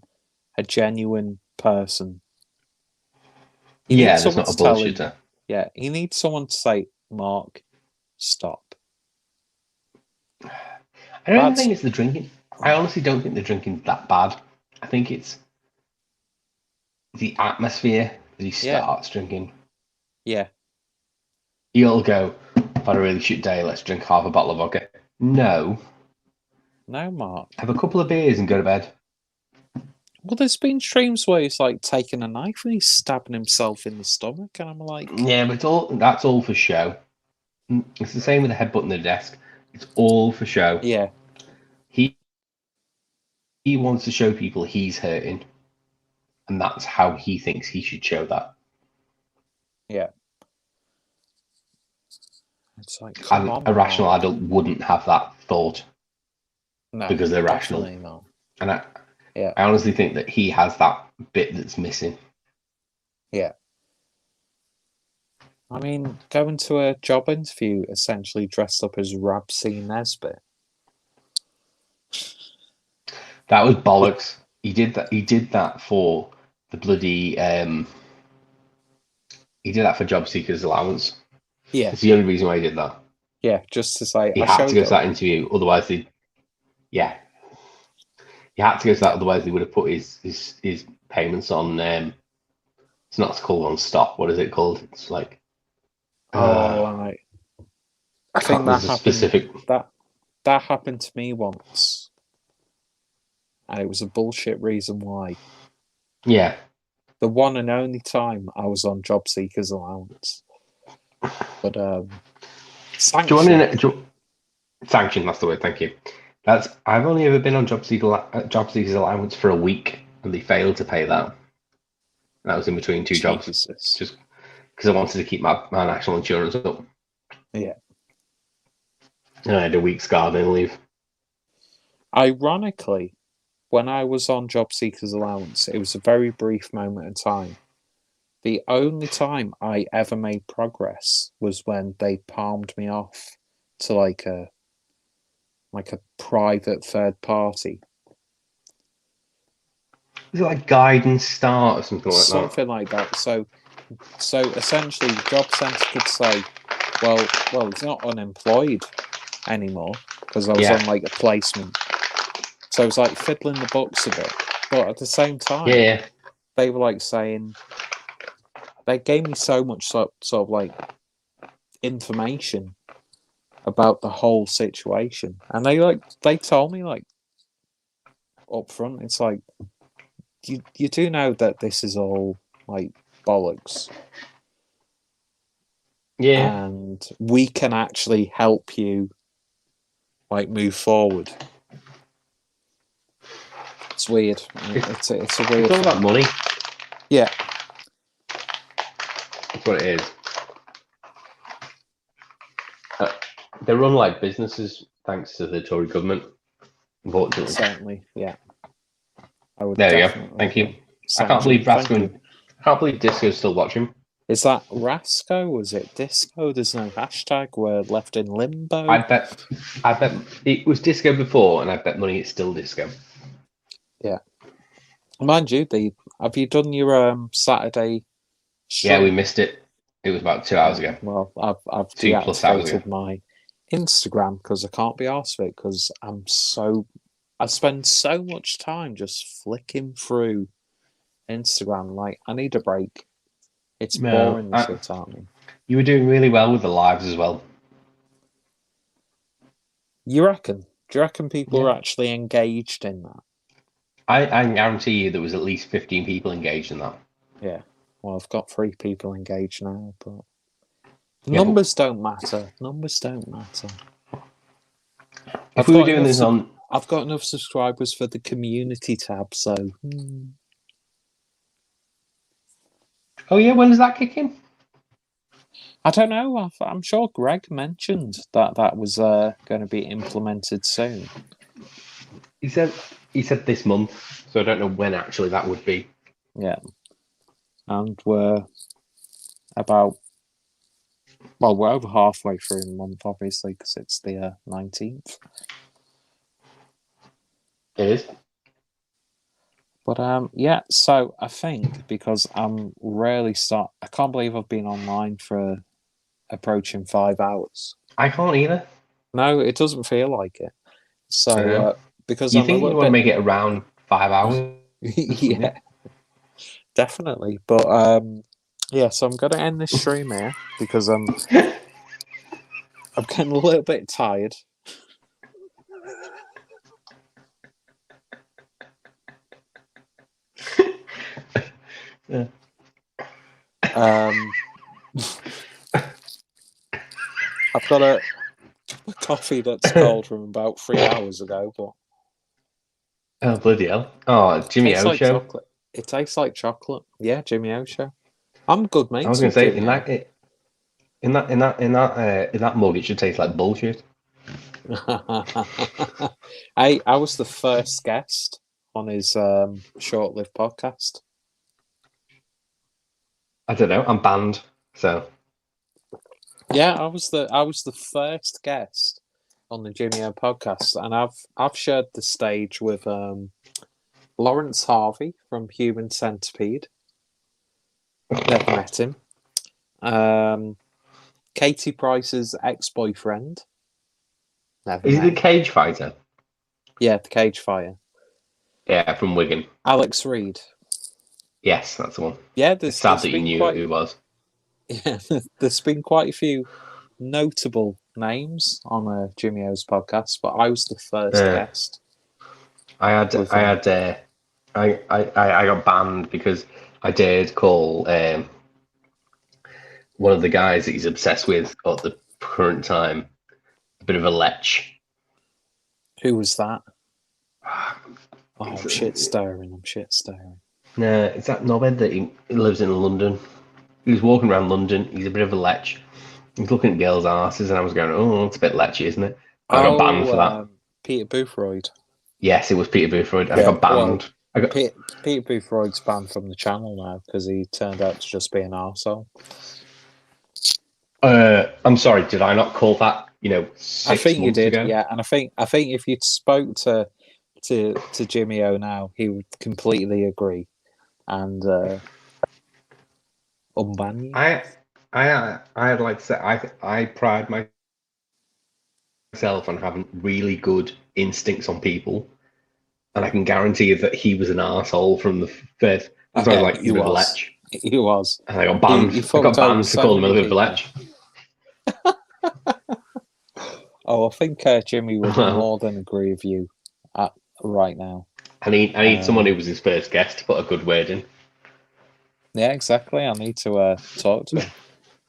a genuine person.
That's not a bullshitter.
Yeah, he needs someone to say, Mark, stop.
I don't even think it's the drinking. I honestly don't think the drinking's that bad. I think it's the atmosphere that he starts drinking.
Yeah.
He'll go, I've had a really shit day, let's drink half a bottle of vodka. No,
Mark.
Have a couple of beers and go to bed.
Well, there's been streams where he's like taking a knife and he's stabbing himself in the stomach, and I'm like,
yeah, but that's all for show. It's the same with the headbutt in the desk. It's all for show.
Yeah,
He wants to show people he's hurting, and that's how he thinks he should show that.
yeah. It's like, come
And
on,
a rational
Mark.
adult wouldn't have that thought
No,
because they're rational.
definitely not.
And
Yeah,
I honestly think that he has that bit that's missing.
yeah. I mean, going to a job interview essentially dressed up as Rabsy Nesbitt.
That was bollocks. He did that. He did that for the bloody. He did that for job seekers allowance.
Yeah,
It's the only reason why he did that.
yeah. Just to say,
He
I
had to go
showed
to that
up.
interview, otherwise they. Yeah, he had to go to that, otherwise they would have put his payments on. It's not called on stop. What is it called? It's like.
Oh, right. I think that
There's a
happened.
specific.
That happened to me once, and it was a bullshit reason why.
Yeah.
The one and only time I was on job seekers allowance. But sanction.
Sanction, that's the word. Thank you. I've only ever been on job seekers allowance for a week, and they failed to pay that. That was in between two jobs,
Jesus.
just because I wanted to keep my national insurance up.
Yeah.
And I had a week's gardening leave.
Ironically, when I was on job seekers allowance, it was a very brief moment in time. The only time I ever made progress was when they palmed me off to like a private third party.
Is it like Guidance Start or something like that?
Something like that. So essentially the job centre could say, well, he's not unemployed anymore because I was on like a placement. So it was like fiddling the books a bit. But at the same time, they were like saying, they gave me so much sort of like information about the whole situation. And they told me like up front, it's like, you do know that this is all like bollocks.
Yeah.
And we can actually help you like move forward. It's weird. It's a weird.
It's all about money.
Yeah.
That's what it is. They run like businesses thanks to the Tory government. Unfortunately.
Certainly, yeah. I would
there you go. Thank you. I can't believe Disco's still watching.
Is that Rasco? Was it Disco? There's no hashtag. We're left in limbo.
I bet it was Disco before, and I bet money it's still Disco.
Yeah. Mind you, have you done your Saturday stream?
Yeah, we missed it. It was about 2 hours ago.
Well, I've
2+ hours ago.
deactivated my Instagram because I can't be arsed with it because I spend so much time just flicking through Instagram. Like, I need a break. It's boring the shit out of me.
You were doing really well with the lives as well.
You reckon? Do you reckon people are actually engaged in that?
I guarantee you there was at least 15 people engaged in that.
Yeah. Well, I've got 3 people engaged now, but numbers don't matter. Numbers don't matter.
If we were doing this on...
I've got enough subscribers for the community tab, so...
Oh yeah, when does that kick in?
I don't know. I'm sure Greg mentioned that was going to be implemented soon.
He said this month, so I don't know when actually that would be.
Yeah. And we're over halfway through the month, obviously, because it's the 19th.
It is.
But yeah, so I think because I'm I can't believe I've been online for approaching 5 hours.
I can't either.
No, it doesn't feel like it. So because
you
I'm
think you want to make it around 5 hours?
Yeah, definitely. But yeah, so I'm gonna end this stream here because I'm getting a little bit tired.
Yeah.
I've got a coffee that's cold from about 3 hours ago, but
Oh, bloody hell. Oh,
it
Jimmy
tastes
O
like
show.
chocolate. It tastes like chocolate. Yeah, Jimmy O show. I'm good
I was
mates
going
with
to say,
Jimmy
in that mug, it should taste like bullshit.
I was the first guest on his short-lived podcast.
I don't know. I'm banned, so
Yeah, I was the first guest on the Jimmy O podcast, and I've shared the stage with Lawrence Harvey from Human Centipede. Never met him. Katie Price's ex-boyfriend. Never
is he
met
the
him.
cage fighter?
Yeah, the cage fire.
Yeah, from Wigan.
Alex Reed.
Yes, that's the one.
Yeah,
It's sad that you knew who it was.
Yeah, there's been quite a few notable names on Jimmy O's podcast, but I was the first guest.
I got banned because I dared call one of the guys that he's obsessed with at the current time a bit of a lech.
Who was that? I'm shit staring.
No, it's that knobhead that he lives in London. He was walking around London. He's a bit of a lech. He's looking at girls' asses, and I was going, "Oh, it's a bit lechy, isn't it?" I got banned for that.
Peter Boothroyd.
Yes, it was Peter Boothroyd. I got banned.
Peter Boothroyd's banned from the channel now because he turned out to just be an arsehole.
I'm sorry, did I not call that? 6
I think you did,
ago?
yeah. And I think if you'd spoke to Jimmy O now, he would completely agree and unban you.
I'd like to say I pride myself on having really good instincts on people, and I can guarantee you that he was an arsehole from the first. I was like,
he
a bit of a
was.
lech.
He was.
And I got banned. I got banned for calling him a bit of a lech.
Oh, I think Jimmy would more than agree with you right now.
I need someone who was his first guest to put a good word in.
Yeah, exactly. I need to talk to him.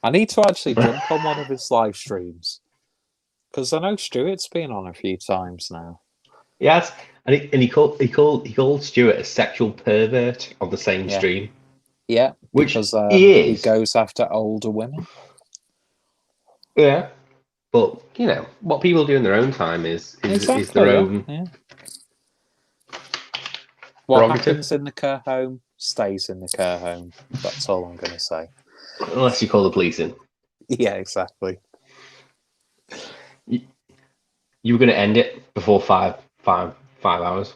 I need to actually jump on one of his live streams because I know Stuart's been on a few times now.
Yes, and he called Stuart a sexual pervert on the same stream.
Yeah,
which
because
he
goes after older women.
Yeah, but what people do in their own time is their own.
Yeah. What happens in the care home stays in the care home. That's all I'm going to say.
Unless you call the police in.
Yeah, exactly.
You were going to end it before 5 hours.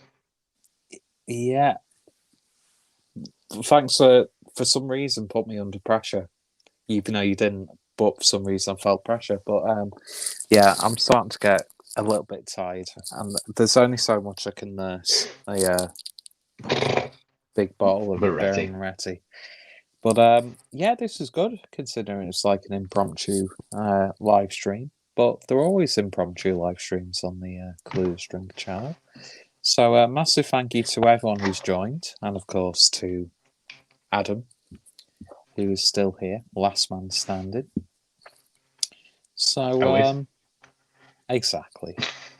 Yeah. Thanks for some reason put me under pressure, even though you didn't. But for some reason I felt pressure. But yeah, I'm starting to get a little bit tired, and there's only so much I can nurse a big bottle of Moretti. But yeah, this is good considering it's like an impromptu live stream. But there are always impromptu live streams on the Clueless Drink channel. So massive thank you to everyone who's joined, and of course to Adam, who is still here, last man standing. So exactly,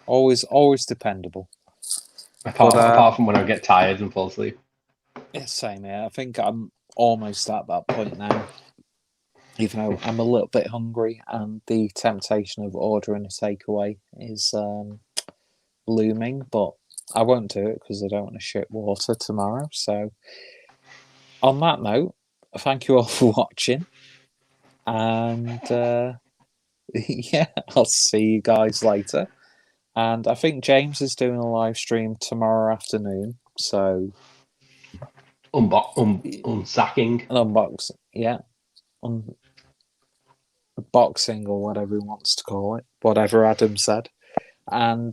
always dependable.
Apart from when I get tired and fall asleep.
Yeah, same here. I think I'm almost at that point now. Even though I'm a little bit hungry, and the temptation of ordering a takeaway is looming, but I won't do it because I don't want to shit water tomorrow. So, on that note, thank you all for watching, and yeah, I'll see you guys later. And I think James is doing a live stream tomorrow afternoon, so
unsacking,
an unboxing, yeah, boxing or whatever he wants to call it, whatever Adam said. And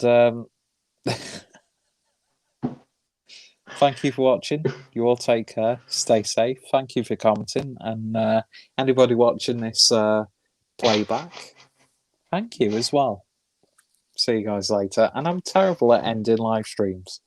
thank you for watching. You all take care. Stay safe. Thank you for commenting. And anybody watching this playback, thank you as well. See you guys later. And I'm terrible at ending live streams.